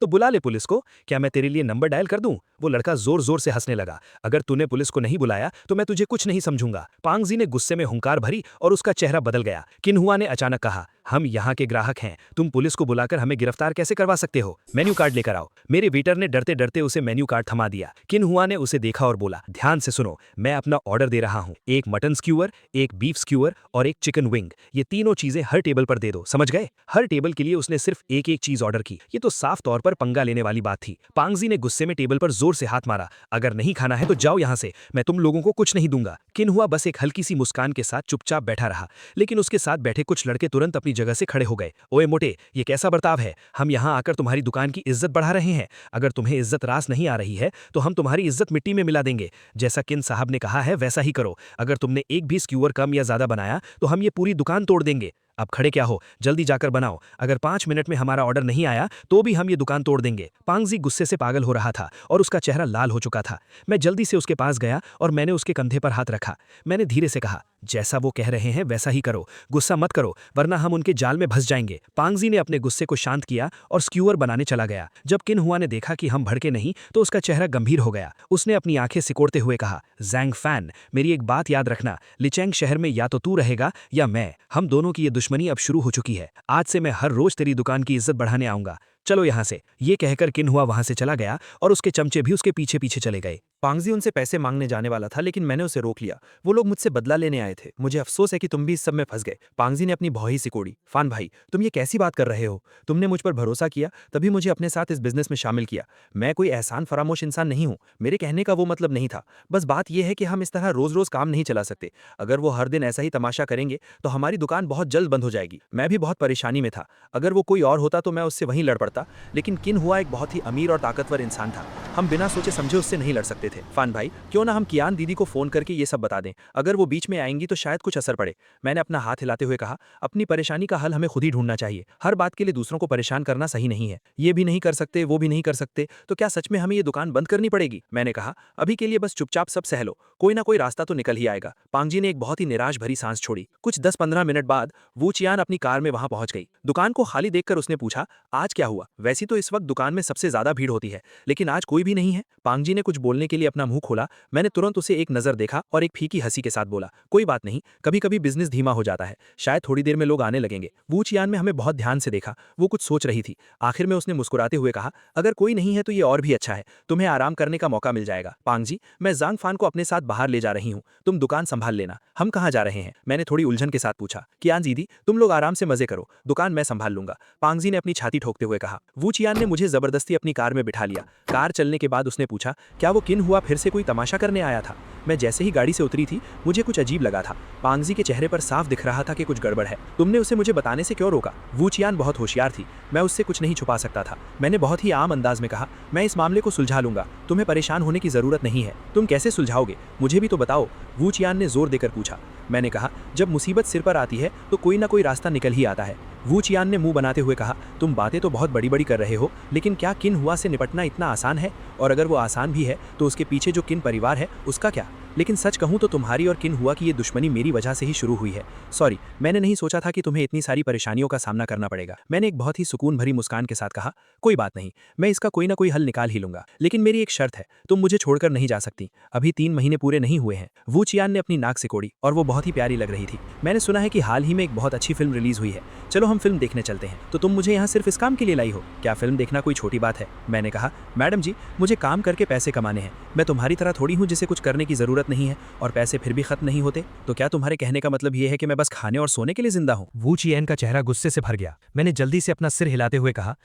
तो बुला ले पुलिस को। क्या मैं तेरे लिए नंबर डायल कर दूं? वो लड़का जोर जोर से हंसने लगा। अगर तूने पुलिस को नहीं बुलाया तो मैं तुझे कुछ नहीं समझूंगा। पांगजी ने गुस्से में हुंकार भरी और उसका चेहरा बदल गया। किन्हुआ ने अचानक कहा, हम यहाँ के ग्राहक हैं, तुम पुलिस को बुलाकर हमें गिरफ्तार कैसे करवा सकते हो? मेन्यू कार्ड लेकर आओ। मेरे वेटर ने डरते डरते उसे मेन्यू कार्ड थमा दिया। किन्हुआ ने उसे देखा और बोला, ध्यान से सुनो, मैं अपना ऑर्डर दे रहा हूँ। एक मटन स्क्यूअर, एक बीफ स्क्यूअर और एक चिकन विंग। ये तीनों चीजें हर टेबल पर दे दो, समझ गए? हर टेबल के लिए उसने सिर्फ एक एक चीज ऑर्डर की। ये तो साफ तौर पर पंगा लेने वाली बात थी। पांगजी ने गुस्से में टेबल पर जोर से हाथ मारा। अगर नहीं खाना है तो जाओ यहाँ से, मैं तुम लोगों को कुछ नहीं दूंगा। किन्हुआ बस एक हल्की सी मुस्कान के साथ चुपचाप बैठा रहा, लेकिन उसके साथ बैठे कुछ लड़के तुरंत अपनी जगह से खड़े हो गए। ओए मोटे, ये कैसा बर्ताव है? हम यहाँ आकर तुम्हारी दुकान की इज्जत बढ़ा रहे हैं। अगर तुम्हें इज्जत रास नहीं आ रही है तो हम तुम्हारी इज्जत मिट्टी में मिला देंगे। जैसा किन साहब ने कहा है वैसा ही करो। अगर तुमने एक भी स्क्यूअर कम या ज्यादा बनाया तो हम ये पूरी दुकान तोड़ देंगे। अब खड़े क्या हो, जल्दी जाकर बनाओ, अगर 5 मिनट में हमारा ऑर्डर नहीं आया तो भी हम ये दुकान तोड़ देंगे। पांगजी गुस्से से पागल हो रहा था और उसका चेहरा लाल हो चुका था। मैं जल्दी से उसके पास गया और मैंने उसके कंधे पर हाथ रखा। मैंने धीरे से कहा, जैसा वो कह रहे हैं वैसा ही करो, गुस्सा मत करो वरना हम उनके जाल में फंस जाएंगे। पांगजी ने अपने गुस्से को शांत किया और स्क्यूअर बनाने चला गया। जब किन हुआ ने देखा कि हम भड़के नहीं तो उसका चेहरा गंभीर हो गया। उसने अपनी आंखें सिकोड़ते हुए कहा, ज़ैंग फैन, मेरी एक बात याद रखना, लिचेंग शहर में या तो तू रहेगा या मैं। हम दोनों की ये दुश्मनी अब शुरू हो चुकी है। आज से मैं हर रोज तेरी दुकान की इज्जत बढ़ाने आऊंगा। चलो यहाँ से। ये कहकर किन हुआ वहां से चला गया और उसके चमचे भी उसके पीछे पीछे चले गए। पांगजी उनसे पैसे मांगने जाने वाला था लेकिन मैंने उसे रोक लिया। वो लोग मुझसे बदला लेने आए थे। मुझे अफसोस है कि तुम भी इस सब में फंस गए। पांगजी ने अपनी भौही सिकोड़ी। फान भाई, तुम ये कैसी बात कर रहे हो? तुमने मुझ पर भरोसा किया तभी मुझे अपने साथ इस बिजनेस में शामिल किया। मैं कोई एहसान फरामोश इंसान नहीं हूँ। मेरे कहने का वो मतलब नहीं था। बस बात यह है कि हम इस तरह रोज रोज काम नहीं चला सकते। अगर वो हर दिन ऐसा ही तमाशा करेंगे तो हमारी दुकान बहुत जल्द बंद हो जाएगी। मैं भी बहुत परेशानी में था। अगर वो कोई और होता तो मैं उससे वहीं लड़ पड़ता, लेकिन किन हुआ एक बहुत ही अमीर और ताकतवर इंसान था। हम बिना सोचे समझे उससे नहीं लड़ सकते थे। फान भाई, क्यों ना हम कियान दीदी को फोन करके ये सब बता दें। अगर वो बीच में आएंगी तो शायद कुछ असर पड़े। मैंने अपना हाथ हिलाते हुए कहा, अपनी परेशानी का हल हमें खुद ही ढूंढना चाहिए। हर बात के लिए दूसरों को परेशान करना सही नहीं है। ये भी नहीं कर सकते, वो भी नहीं कर सकते, तो क्या सच में हमें ये दुकान बंद करनी पड़ेगी? मैंने कहा, अभी के लिए बस चुपचाप सब सह लो, कोई ना कोई रास्ता तो निकल ही आएगा। पांगजी ने एक बहुत ही निराश भरी सांस छोड़ी। कुछ 10-15 मिनट बाद वू चियान अपनी कार में वहां पहुंच गई। दुकान को खाली देखकर उसने पूछा, आज क्या हुआ? वैसी तो इस वक्त दुकान में सबसे ज्यादा भीड़ होती है, लेकिन आज कोई भी नहीं है। पांगजी ने कुछ बोलने के लिए अपना मुंह खोला। मैंने तुरंत उसे एक नजर देखा और एक फीकी हंसी के साथ बोला, कोई बात नहीं, कभी कभी बिजनेस धीमा हो जाता है, शायद थोड़ी देर में लोग आने लगेंगे। वू चियान ने हमें बहुत ध्यान से देखा। वो कुछ सोच रही थी। आखिर में उसने मुस्कुराते हुए कहा, अगर कोई नहीं है तो ये और भी अच्छा है, तुम्हें आराम करने का मौका मिल जाएगा। पांगजी, मैं ज़ांग फान को अपने साथ बाहर ले जा रही हूँ, तुम दुकान संभाल लेना। हम कहाँ जा रहे हैं? मैंने थोड़ी उलझन के साथ पूछा। कियान दीदी, तुम लोग आराम से मजे करो, दुकान मैं संभाल लूंगा, पांगजी ने अपनी छाती ठोकते हुए कहा। वू चियान ने मुझे जबरदस्ती अपनी कार में बिठा लिया। कार चलने के बाद उसने पूछा, क्या वो किन हुआ फिर से कोई तमाशा करने आया था? मैं जैसे ही गाड़ी से उतरी थी मुझे कुछ अजीब लगा था। पांगजी के चेहरे पर साफ दिख रहा था कि कुछ गड़बड़ है। तुमने उसे मुझे बताने से क्यों रोका? वू चियान बहुत होशियार थी, मैं उससे कुछ नहीं छुपा सकता था। मैंने बहुत ही आम अंदाज में कहा, मैं इस मामले को सुलझा लूंगा, तुम्हें परेशान होने की जरूरत नहीं है। तुम कैसे सुलझाओगे, मुझे भी तो बताओ, वू चियान ने जोर देकर पूछा। मैंने कहा, जब मुसीबत सिर पर आती है तो कोई ना कोई रास्ता निकल ही आता है। वू चियान ने मुंह बनाते हुए कहा, तुम बातें तो बहुत बड़ी बड़ी कर रहे हो, लेकिन क्या किन हुआ से निपटना इतना आसान है? और अगर वो आसान भी है तो उसके पीछे जो किन परिवार है उसका क्या? लेकिन सच कहूं तो तुम्हारी और किन हुआ की ये दुश्मनी मेरी वजह से ही शुरू हुई है। सॉरी, मैंने नहीं सोचा था कि तुम्हें इतनी सारी परेशानियों का सामना करना पड़ेगा। मैंने एक बहुत ही सुकून भरी मुस्कान के साथ कहा, कोई बात नहीं, मैं इसका कोई ना कोई हल निकाल ही लूंगा, लेकिन मेरी एक शर्त है, तुम मुझे छोड़कर नहीं जा सकती। अभी 3 महीने पूरे नहीं हुए हैं। वू चियान ने अपनी नाक सिकोड़ी और वो बहुत ही प्यारी लग रही थी। मैंने सुना है कि हाल ही में एक बहुत अच्छी फिल्म रिलीज हुई है, चलो हम फिल्म देखने चलते हैं। तो तुम मुझे यहाँ सिर्फ इस काम के लिए लाई हो? क्या फिल्म देखना कोई छोटी बात है? मैंने कहा, मैडम जी, मुझे काम करके पैसे कमाने हैं, मैं तुम्हारी तरह थोड़ी हूँ जिसे कुछ करने की जरूरत नहीं है और पैसे फिर भी खत्म नहीं होते। तो क्या तुम्हारे कहने का मतलब ये है कि मैं बस खाने और सोने के लिए जिंदा हूँ? वू चियान का चेहरा गुस्से से भर गया। मैंने जल्दी से अपना सिर हिलाते हुए कहा,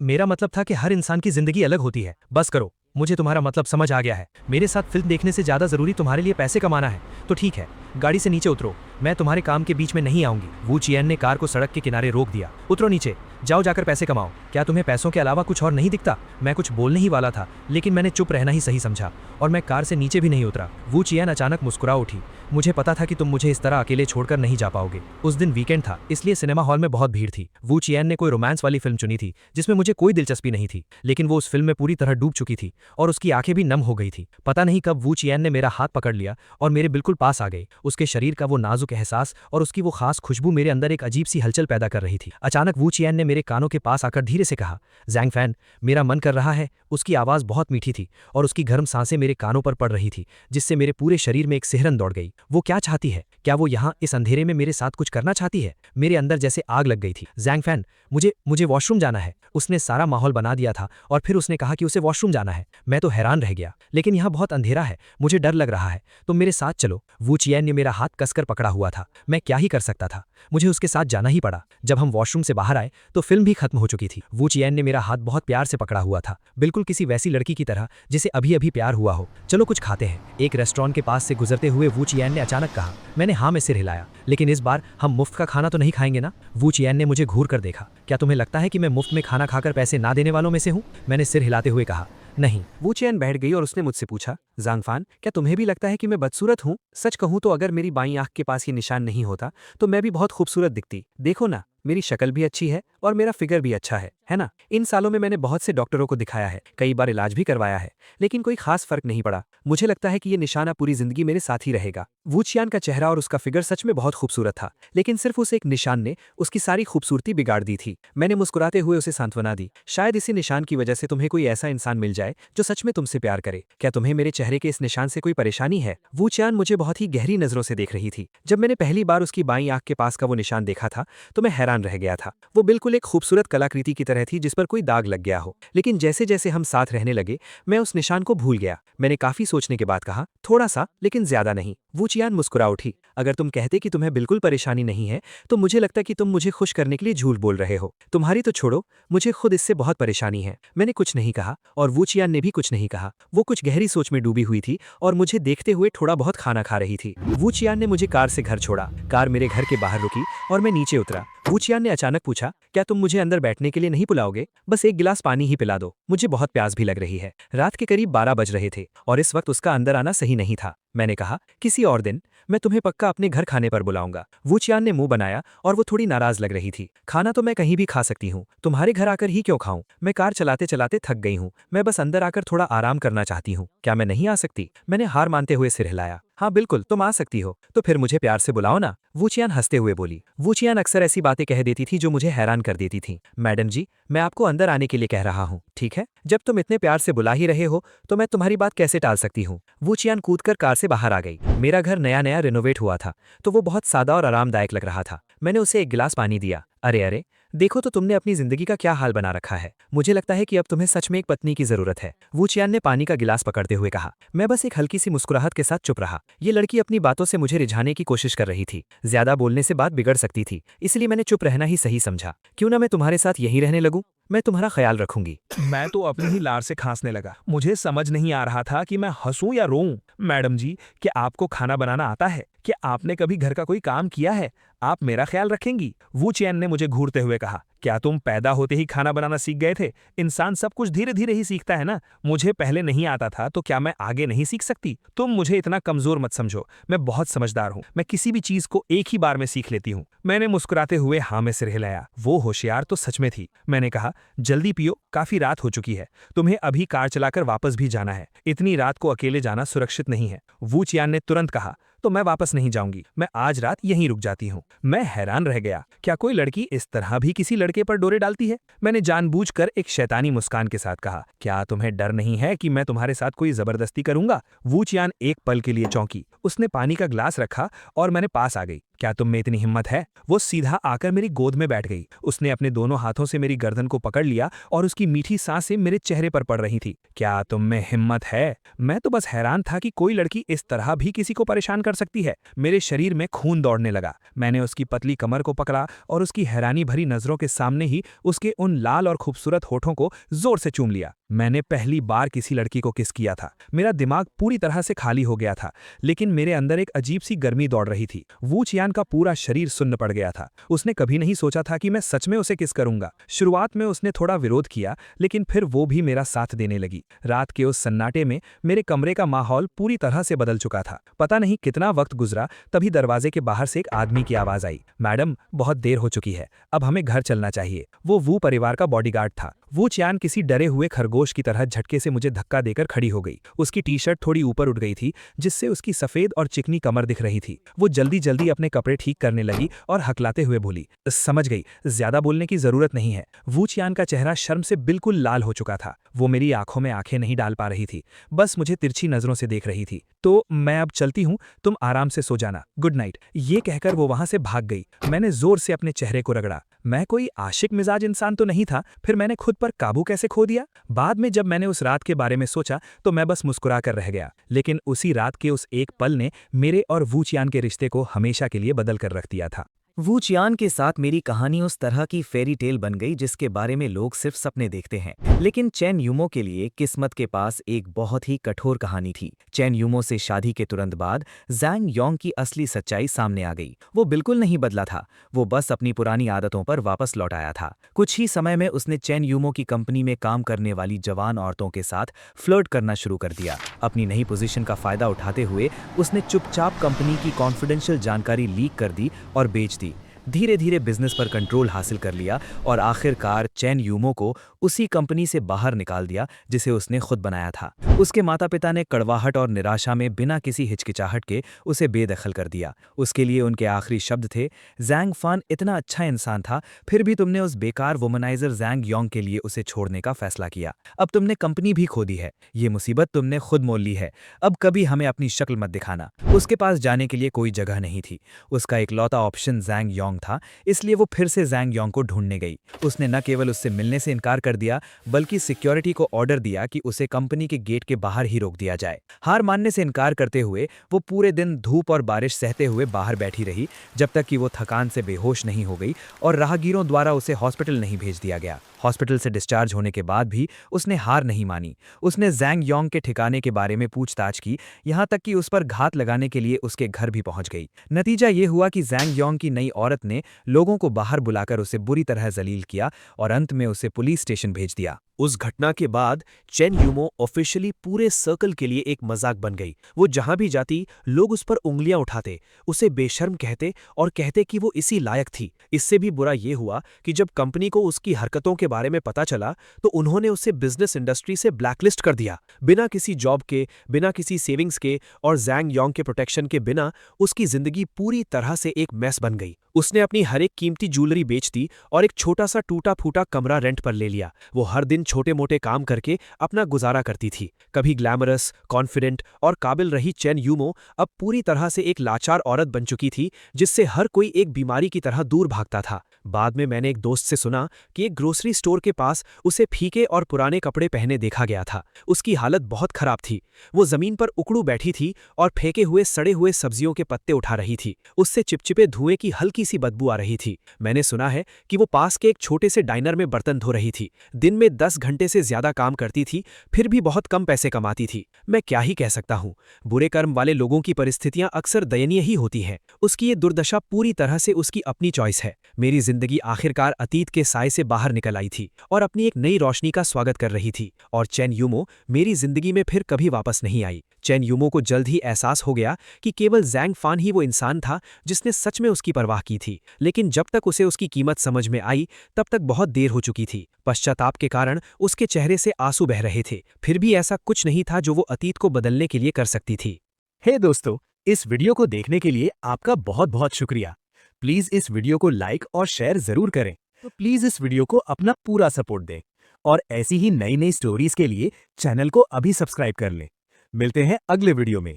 मेरा मतलब था कि हर इंसान की जिंदगी अलग होती है। बस करो, मुझे तुम्हारा मतलब समझ आ गया है। मेरे साथ फिल्म देखने से ज्यादा जरूरी तुम्हारे लिए पैसे कमाना है, तो ठीक है, गाड़ी से नीचे उतरो, मैं तुम्हारे काम के बीच में नहीं आऊंगी। वू चियान ने कार को सड़क के किनारे रोक दिया। उतरो नीचे, जाओ जाकर पैसे कमाओ। क्या तुम्हें पैसों के अलावा कुछ और नहीं दिखता? मैं कुछ बोलने ही वाला था, लेकिन मैंने चुप रहना ही सही समझा और मैं कार से नीचे भी नहीं उतरा। वू चियान अचानक मुस्कुरा उठी। मुझे पता था कि तुम मुझे इस तरह अकेले छोड़कर नहीं जा पाओगे। उस दिन वीकेंड था, इसलिए सिनेमा हॉल में बहुत भीड़ थी। वू चियान ने कोई रोमांस वाली फिल्म चुनी थी जिसमें मुझे कोई दिलचस्पी नहीं थी, लेकिन वो उस फिल्म में पूरी तरह डूब चुकी थी और उसकी आंखें भी नम हो गई थी। पता नहीं कब वू चियान ने मेरा हाथ पकड़ लिया और मेरे बिल्कुल पास आ गई। उसके शरीर का वो नाजुक एहसास और उसकी वो खास खुशबू मेरे अंदर एक अजीब सी हलचल पैदा कर रही थी। अचानक वू चियान ने मेरे कानों के पास आकर धीरे से कहा, ज़ैंग फैन, मेरा मन कर रहा है। उसकी आवाज़ बहुत मीठी थी और उसकी गर्म सांसें मेरे कानों पर पड़ रही थी, जिससे मेरे पूरे शरीर में एक सिहरन दौड़ गई। वो क्या चाहती है? क्या वो यहाँ इस अंधेरे में मेरे साथ कुछ करना चाहती है? मेरे अंदर जैसे आग लग गई थी। ज़ैंग फैन, मुझे वॉशरूम जाना है। उसने सारा माहौल बना दिया था और फिर उसने कहा कि उसे वॉशरूम जाना है। मैं तो हैरान रह गया, लेकिन यहाँ बहुत अंधेरा है, मुझे डर लग रहा है, तुम मेरे साथ चलो। वू चियान ने मेरा हाथ कसकर पकड़ा हुआ था। मैं क्या ही कर सकता था, मुझे उसके साथ जाना ही पड़ा। जब हम वॉशरूम से बाहर आए तो फिल्म भी खत्म हो चुकी थी। वू चियान ने मेरा हाथ बहुत प्यार से पकड़ा हुआ था, बिल्कुल किसी वैसी लड़की की तरह जिसे अभी अभी प्यार हुआ हो। चलो कुछ खाते हैं, एक रेस्टोरेंट के पास से गुजरते हुए वू चियान ने अचानक कहा। मैंने हाँ में सिर हिलाया, लेकिन इस बार हम मुफ्त का खाना तो नहीं खाएंगे ना? वू चियान ने मुझे घूर कर देखा। क्या तुम्हें लगता है कि मैं मुफ्त में खाना खाकर पैसे ना देने वालों में से हूँ? मैंने सिर हिलाते हुए कहा। नहीं। वो चैन बैठ गई और उसने मुझसे पूछा, ज़ांगफान, क्या तुम्हें भी लगता है कि मैं बदसूरत हूँ? सच कहूँ तो अगर मेरी बाईं आंख के पास ये निशान नहीं होता तो मैं भी बहुत खूबसूरत दिखती। देखो ना, मेरी शक्ल भी अच्छी है और मेरा फिगर भी अच्छा है ना? इन सालों में मैंने बहुत से डॉक्टरों को दिखाया है, कई बार इलाज भी करवाया है, लेकिन कोई खास फर्क नहीं पड़ा। मुझे लगता है कि ये निशान अब पूरी जिंदगी मेरे साथ ही रहेगा। वू चियान का चेहरा और उसका फिगर सच में बहुत खूबसूरत था, लेकिन सिर्फ उस एक निशान ने उसकी सारी खूबसूरती बिगाड़ दी थी। मैंने मुस्कुराते हुए उसे सांत्वना दी, शायद इसी निशान की वजह से तुम्हें कोई ऐसा इंसान मिल जाए जो सच में तुमसे प्यार करे। क्या तुम्हें मेरे चेहरे के इस निशान से कोई परेशानी है? वू चियान मुझे बहुत ही गहरी नजरों से देख रही थी। जब मैंने पहली बार उसकी बाईं आंख के पास का वो निशान देखा था तो मैं हैरान रह गया था। वो बिल्कुल एक खूबसूरत कलाकृति की तरह थी जिस पर कोई दाग लग गया हो। लेकिन जैसे जैसे हम साथ रहने लगे मैं उस निशान को भूल गया। मैंने काफी सोचने के बाद कहा, थोड़ा सा, लेकिन ज्यादा नहीं। वू चियान मुस्कुरा उठी। अगर तुम कहते कि तुम्हें बिल्कुल परेशानी नहीं है तो मुझे लगता कि तुम मुझे खुश करने के लिए झूठ बोल रहे हो। तुम्हारी तो छोड़ो, मुझे खुद इससे बहुत परेशानी है। मैंने कुछ नहीं कहा और वू चियान ने भी कुछ नहीं कहा। वो कुछ गहरी सोच में डूबी हुई थी और मुझे देखते हुए थोड़ा बहुत खाना खा रही थी। वू चियान ने मुझे कार से घर छोड़ा। कार मेरे घर के बाहर रुकी और मैं नीचे उतरा। वू चियान ने अचानक पूछा, क्या तुम मुझे अंदर बैठने के लिए नहीं बुलाओगे? बस एक गिलास पानी ही पिला दो, मुझे बहुत प्यास भी लग रही है। रात के करीब 12 बज रहे थे और इस वक्त उसका अंदर आना सही नहीं था। मैंने कहा, किसी और दिन मैं तुम्हें पक्का अपने घर खाने पर बुलाऊंगा। वू चियान ने मुंह बनाया और वो थोड़ी नाराज लग रही थी। खाना तो मैं कहीं भी खा सकती हूँ, तुम्हारे घर आकर ही क्यों खाऊं? मैं कार चलाते चलाते थक गई हूँ, मैं बस अंदर आकर थोड़ा आराम करना चाहती हूँ। क्या मैं नहीं आ सकती? मैंने हार मानते हुए सिर हिलाया। हाँ बिल्कुल, तुम आ सकती हो। तो फिर मुझे प्यार से बुलाओ ना, वू चियान हंसते हुए बोली। वू चियान अक्सर ऐसी बातें कह देती थी जो मुझे हैरान कर देती थी। मैडम जी, मैं आपको अंदर आने के लिए कह रहा हूँ, ठीक है? जब तुम इतने प्यार से बुला ही रहे हो तो मैं तुम्हारी बात कैसे टाल सकती हूँ? वू चियान कूदकर कार से बाहर आ गई। मेरा घर नया नया रिनोवेट हुआ था तो वो बहुत सादा और आरामदायक लग रहा था। मैंने उसे एक गिलास पानी दिया। अरे अरे, देखो तो तुमने अपनी जिंदगी का क्या हाल बना रखा है। मुझे लगता है कि अब तुम्हें सच में एक पत्नी की जरूरत है। वू चियान ने पानी का गिलास पकड़ते हुए कहा। मैं बस एक हल्की सी मुस्कुराहट के साथ चुप रहा। ये लड़की अपनी बातों से मुझे रिझाने की कोशिश कर रही थी। ज्यादा बोलने से बात बिगड़ सकती थी, इसलिए मैंने चुप रहना ही सही समझा। क्यों ना मैं तुम्हारे साथ यहीं रहने लगूं? मैं तुम्हारा ख्याल रखूंगी। मैं तो अपनी ही लार से खांसने लगा। मुझे समझ नहीं आ रहा था कि मैं हंसूं या रोऊं। मैडम जी, क्या आपको खाना बनाना आता है? क्या आपने कभी घर का कोई काम किया है? आप मेरा ख्याल रखेंगी? वू चियान ने मुझे घूरते हुए कहा। क्या तुम पैदा होते ही खाना बनाना सीख गए थे? इंसान सब कुछ धीरे धीरे ही सीखता है ना। मुझे पहले नहीं आता था तो क्या मैं आगे नहीं सीख सकती? तुम मुझे इतना कमजोर मत समझो, मैं बहुत समझदार हूँ। मैं किसी भी चीज को एक ही बार में सीख लेती हूँ। मैंने मुस्कुराते हुए हाँ में सिर हिलाया। वो होशियार तो सच में थी। मैंने कहा, जल्दी पियो, काफी रात हो चुकी है। तुम्हें अभी कार चलाकर वापस भी जाना है। इतनी रात को अकेले जाना सुरक्षित नहीं है। वू चियान ने तुरंत कहा, तो मैं वापस नहीं जाऊंगी, मैं आज रात यहीं रुक जाती हूँ। मैं हैरान रह गया, क्या कोई लड़की इस तरह भी किसी लड़के पर डोरे डालती है? मैंने जानबूझकर एक शैतानी मुस्कान के साथ कहा, क्या तुम्हें डर नहीं है कि मैं तुम्हारे साथ कोई जबरदस्ती करूंगा? वू चियान एक पल के लिए चौंकी। उसने पानी का ग्लास रखा और मैंने पास आ गई। क्या तुम में इतनी हिम्मत है? वो सीधा आकर मेरी गोद में बैठ गई। उसने अपने दोनों हाथों से मेरी गर्दन को पकड़ लिया और उसकी मीठी सांसें मेरे चेहरे पर पड़ रही थी। क्या तुम में हिम्मत है? मैं तो बस हैरान था कि कोई लड़की इस तरह भी किसी को परेशान कर सकती है। मेरे शरीर में खून दौड़ने लगा। मैंने उसकी पतली कमर को पकड़ा और उसकी हैरानी भरी नजरों के सामने ही उसके उन लाल और खूबसूरत होठों को जोर से चूम लिया। मैंने पहली बार किसी लड़की को किस किया था। मेरा दिमाग पूरी तरह से खाली हो गया था, लेकिन मेरे अंदर एक अजीब सी गर्मी दौड़ रही थी। वू चियान का पूरा शरीर सुन्न पड़ गया था। उसने कभी नहीं सोचा था कि मैं सच में उसे किस करूंगा। शुरुआत में उसने थोड़ा विरोध किया, लेकिन फिर वो भी मेरा साथ देने लगी। रात के उस सन्नाटे में मेरे कमरे का माहौल पूरी तरह से बदल चुका था। पता नहीं कितना वक्त गुजरा, तभी दरवाजे के बाहर से एक आदमी की आवाज आई। मैडम, बहुत देर हो चुकी है, अब हमें घर चलना चाहिए। वो वू परिवार का बॉडीगार्ड था। वू चियान किसी डरे हुए खरगोश की तरह झटके से मुझे धक्का देकर खड़ी हो गई। उसकी टी शर्ट थोड़ी ऊपर उठ गई थी, जिससे उसकी सफेद और चिकनी कमर दिख रही थी। वो जल्दी जल्दी अपने कपड़े ठीक करने लगी और हकलाते हुए बोली, समझ गई, ज्यादा बोलने की जरूरत नहीं है। वू चियान का चेहरा शर्म से बिल्कुल लाल हो चुका था। वो मेरी आंखों में आंखें नहीं डाल पा रही थी, बस मुझे तिरछी नजरों से देख रही थी। तो मैं अब चलती हूँ, तुम आराम से सो जाना, गुड नाइट। ये कहकर वो वहां से भाग गई। मैंने जोर से अपने चेहरे को रगड़ा। मैं कोई आशिक मिजाज इंसान तो नहीं था, फिर मैंने खुद पर काबू कैसे खो दिया? बाद में जब मैंने उस रात के बारे में सोचा तो मैं बस मुस्कुरा कर रह गया। लेकिन उसी रात के उस एक पल ने मेरे और वू चियान के रिश्ते को हमेशा के लिए बदल कर रख दिया था। वू चियान के साथ मेरी कहानी उस तरह की फेरी टेल बन गई जिसके बारे में लोग सिर्फ सपने देखते हैं। लेकिन चैन यूमो के लिए किस्मत के पास एक बहुत ही कठोर कहानी थी। चैन यूमो से शादी के तुरंत बाद जैंग योंग की असली सच्चाई सामने आ गई। वो बिल्कुल नहीं बदला था, वो बस अपनी पुरानी आदतों पर वापस लौट आया था। कुछ ही समय में उसने चैन यूमो की कंपनी में काम करने वाली जवान औरतों के साथ फ्लर्ट करना शुरू कर दिया। अपनी नई पोजीशन का फायदा उठाते हुए उसने चुपचाप कंपनी की कॉन्फिडेंशियल जानकारी लीक कर दी और बेच दी। धीरे धीरे बिजनेस पर कंट्रोल हासिल कर लिया और आखिरकार चैन यूमो को उसी कंपनी से बाहर निकाल दिया जिसे उसने खुद बनाया था। उसके माता पिता ने कड़वाहट और निराशा में बिना किसी हिचकिचाहट के उसे बेदखल कर दिया। उसके लिए उनके आखिरी शब्द थे, जैंग फान इतना अच्छा इंसान था, फिर भी तुमने उस बेकार वुमनाइजर जैंग योंग के लिए उसे छोड़ने का फैसला किया। अब तुमने कंपनी भी खो दी है, ये मुसीबत तुमने खुद मोल ली है। अब कभी हमें अपनी शक्ल मत दिखाना। उसके पास जाने के लिए कोई जगह नहीं थी। उसका इकलौता ऑप्शन जैंग योंग था, इसलिए वो फिर से जैंग योंग को ढूंढने गई। उसने न केवल उससे मिलने से इनकार कर दिया, बल्कि सिक्योरिटी को ऑर्डर दिया कि उसे कंपनी के गेट के बाहर ही रोक दिया जाए। हार मानने से इनकार करते हुए वो पूरे दिन धूप और बारिश सहते हुए बाहर बैठी रही, जब तक कि वो थकान से बेहोश नहीं हो गई और राहगीरों द्वारा उसे हॉस्पिटल नहीं भेज दिया गया। हॉस्पिटल से डिस्चार्ज होने के बाद भी उसने हार नहीं मानी। उसने जैंग योंग के ठिकाने के बारे में पूछताछ की, यहाँ तक कि उस पर घात लगाने के लिए उसके घर भी पहुंच गई। नतीजा ये हुआ कि जैंग योंग की नई औरत ने लोगों को बाहर बुलाकर उसे बुरी तरह जलील किया और अंत में उसे पुलिस स्टेशन भेज दिया। उस घटना के बाद चेन यूमो ऑफिशियली पूरे सर्कल के लिए एक मजाक बन गई। वो जहां भी जाती लोग उस पर उंगलियां उठाते, उसे बेशर्म कहते और कहते कि वो इसी लायक थी। इससे भी बुरा ये हुआ कि जब कंपनी को उसकी हरकतों के बारे में पता चला तो उन्होंने उसे बिजनेस इंडस्ट्री से ब्लैकलिस्ट कर दिया। बिना किसी जॉब के, बिना किसी सेविंग्स के और जैंग योंग के प्रोटेक्शन के बिना उसकी जिंदगी पूरी तरह से एक मैस बन गई। उसने अपनी हर एक कीमती ज्वेलरी बेच दी और एक छोटा सा टूटा फूटा कमरा रेंट पर ले लिया। वो हर दिन छोटे मोटे काम करके अपना गुजारा करती थी। कभी ग्लैमरस, कॉन्फिडेंट और काबिल रही चेन यूमो अब पूरी तरह से एक लाचार औरत बन चुकी थी, जिससे हर कोई एक बीमारी की तरह दूर भागता था। बाद में मैंने एक दोस्त से सुना कि एक ग्रोसरी स्टोर के पास उसे फीके और पुराने कपड़े पहने देखा गया था। उसकी हालत बहुत खराब थी। वो जमीन पर उकड़ू बैठी थी और फेंके हुए सड़े हुए सब्जियों के पत्ते उठा रही थी। उससे चिपचिपे धुएं की हल्की सी बदबू आ रही थी। मैंने सुना है कि वो पास के एक छोटे से डाइनर में बर्तन धो रही थी। दिन में 10 घंटे से ज्यादा काम करती थी, फिर भी बहुत कम पैसे कमाती थी। मैं क्या ही कह सकता हूँ, बुरे कर्म वाले लोगों की परिस्थितियां अक्सर दयनीय ही होती हैं। उसकी ये दुर्दशा पूरी तरह से उसकी अपनी चॉइस है। मेरी जिंदगी आखिरकार अतीत के साए से बाहर निकल आई थी और अपनी एक नई रोशनी का स्वागत कर रही थी। और चेन यूमो मेरी जिंदगी में फिर कभी वापस नहीं आई। चेन यूमो को जल्द ही एहसास हो गया कि केवल जैंग फान ही वो इंसान था जिसने सच में उसकी परवाह की थी। लेकिन जब तक उसे उसकी कीमत समझ में आई, तब तक बहुत देर हो चुकी थी। पश्चाताप के कारण उसके चेहरे से आंसू बह रहे थे। फिर भी ऐसा कुछ नहीं था जो वो अतीत को बदलने के लिए कर सकती थी। हे दोस्तों, इस वीडियो को देखने के लिए आपका बहुत बहुत शुक्रिया। प्लीज इस वीडियो को लाइक और शेयर जरूर करें। तो प्लीज इस वीडियो को अपना पूरा सपोर्ट दें और ऐसी ही नई नई स्टोरीज के लिए चैनल को अभी सब्सक्राइब कर लें। मिलते हैं अगले वीडियो में।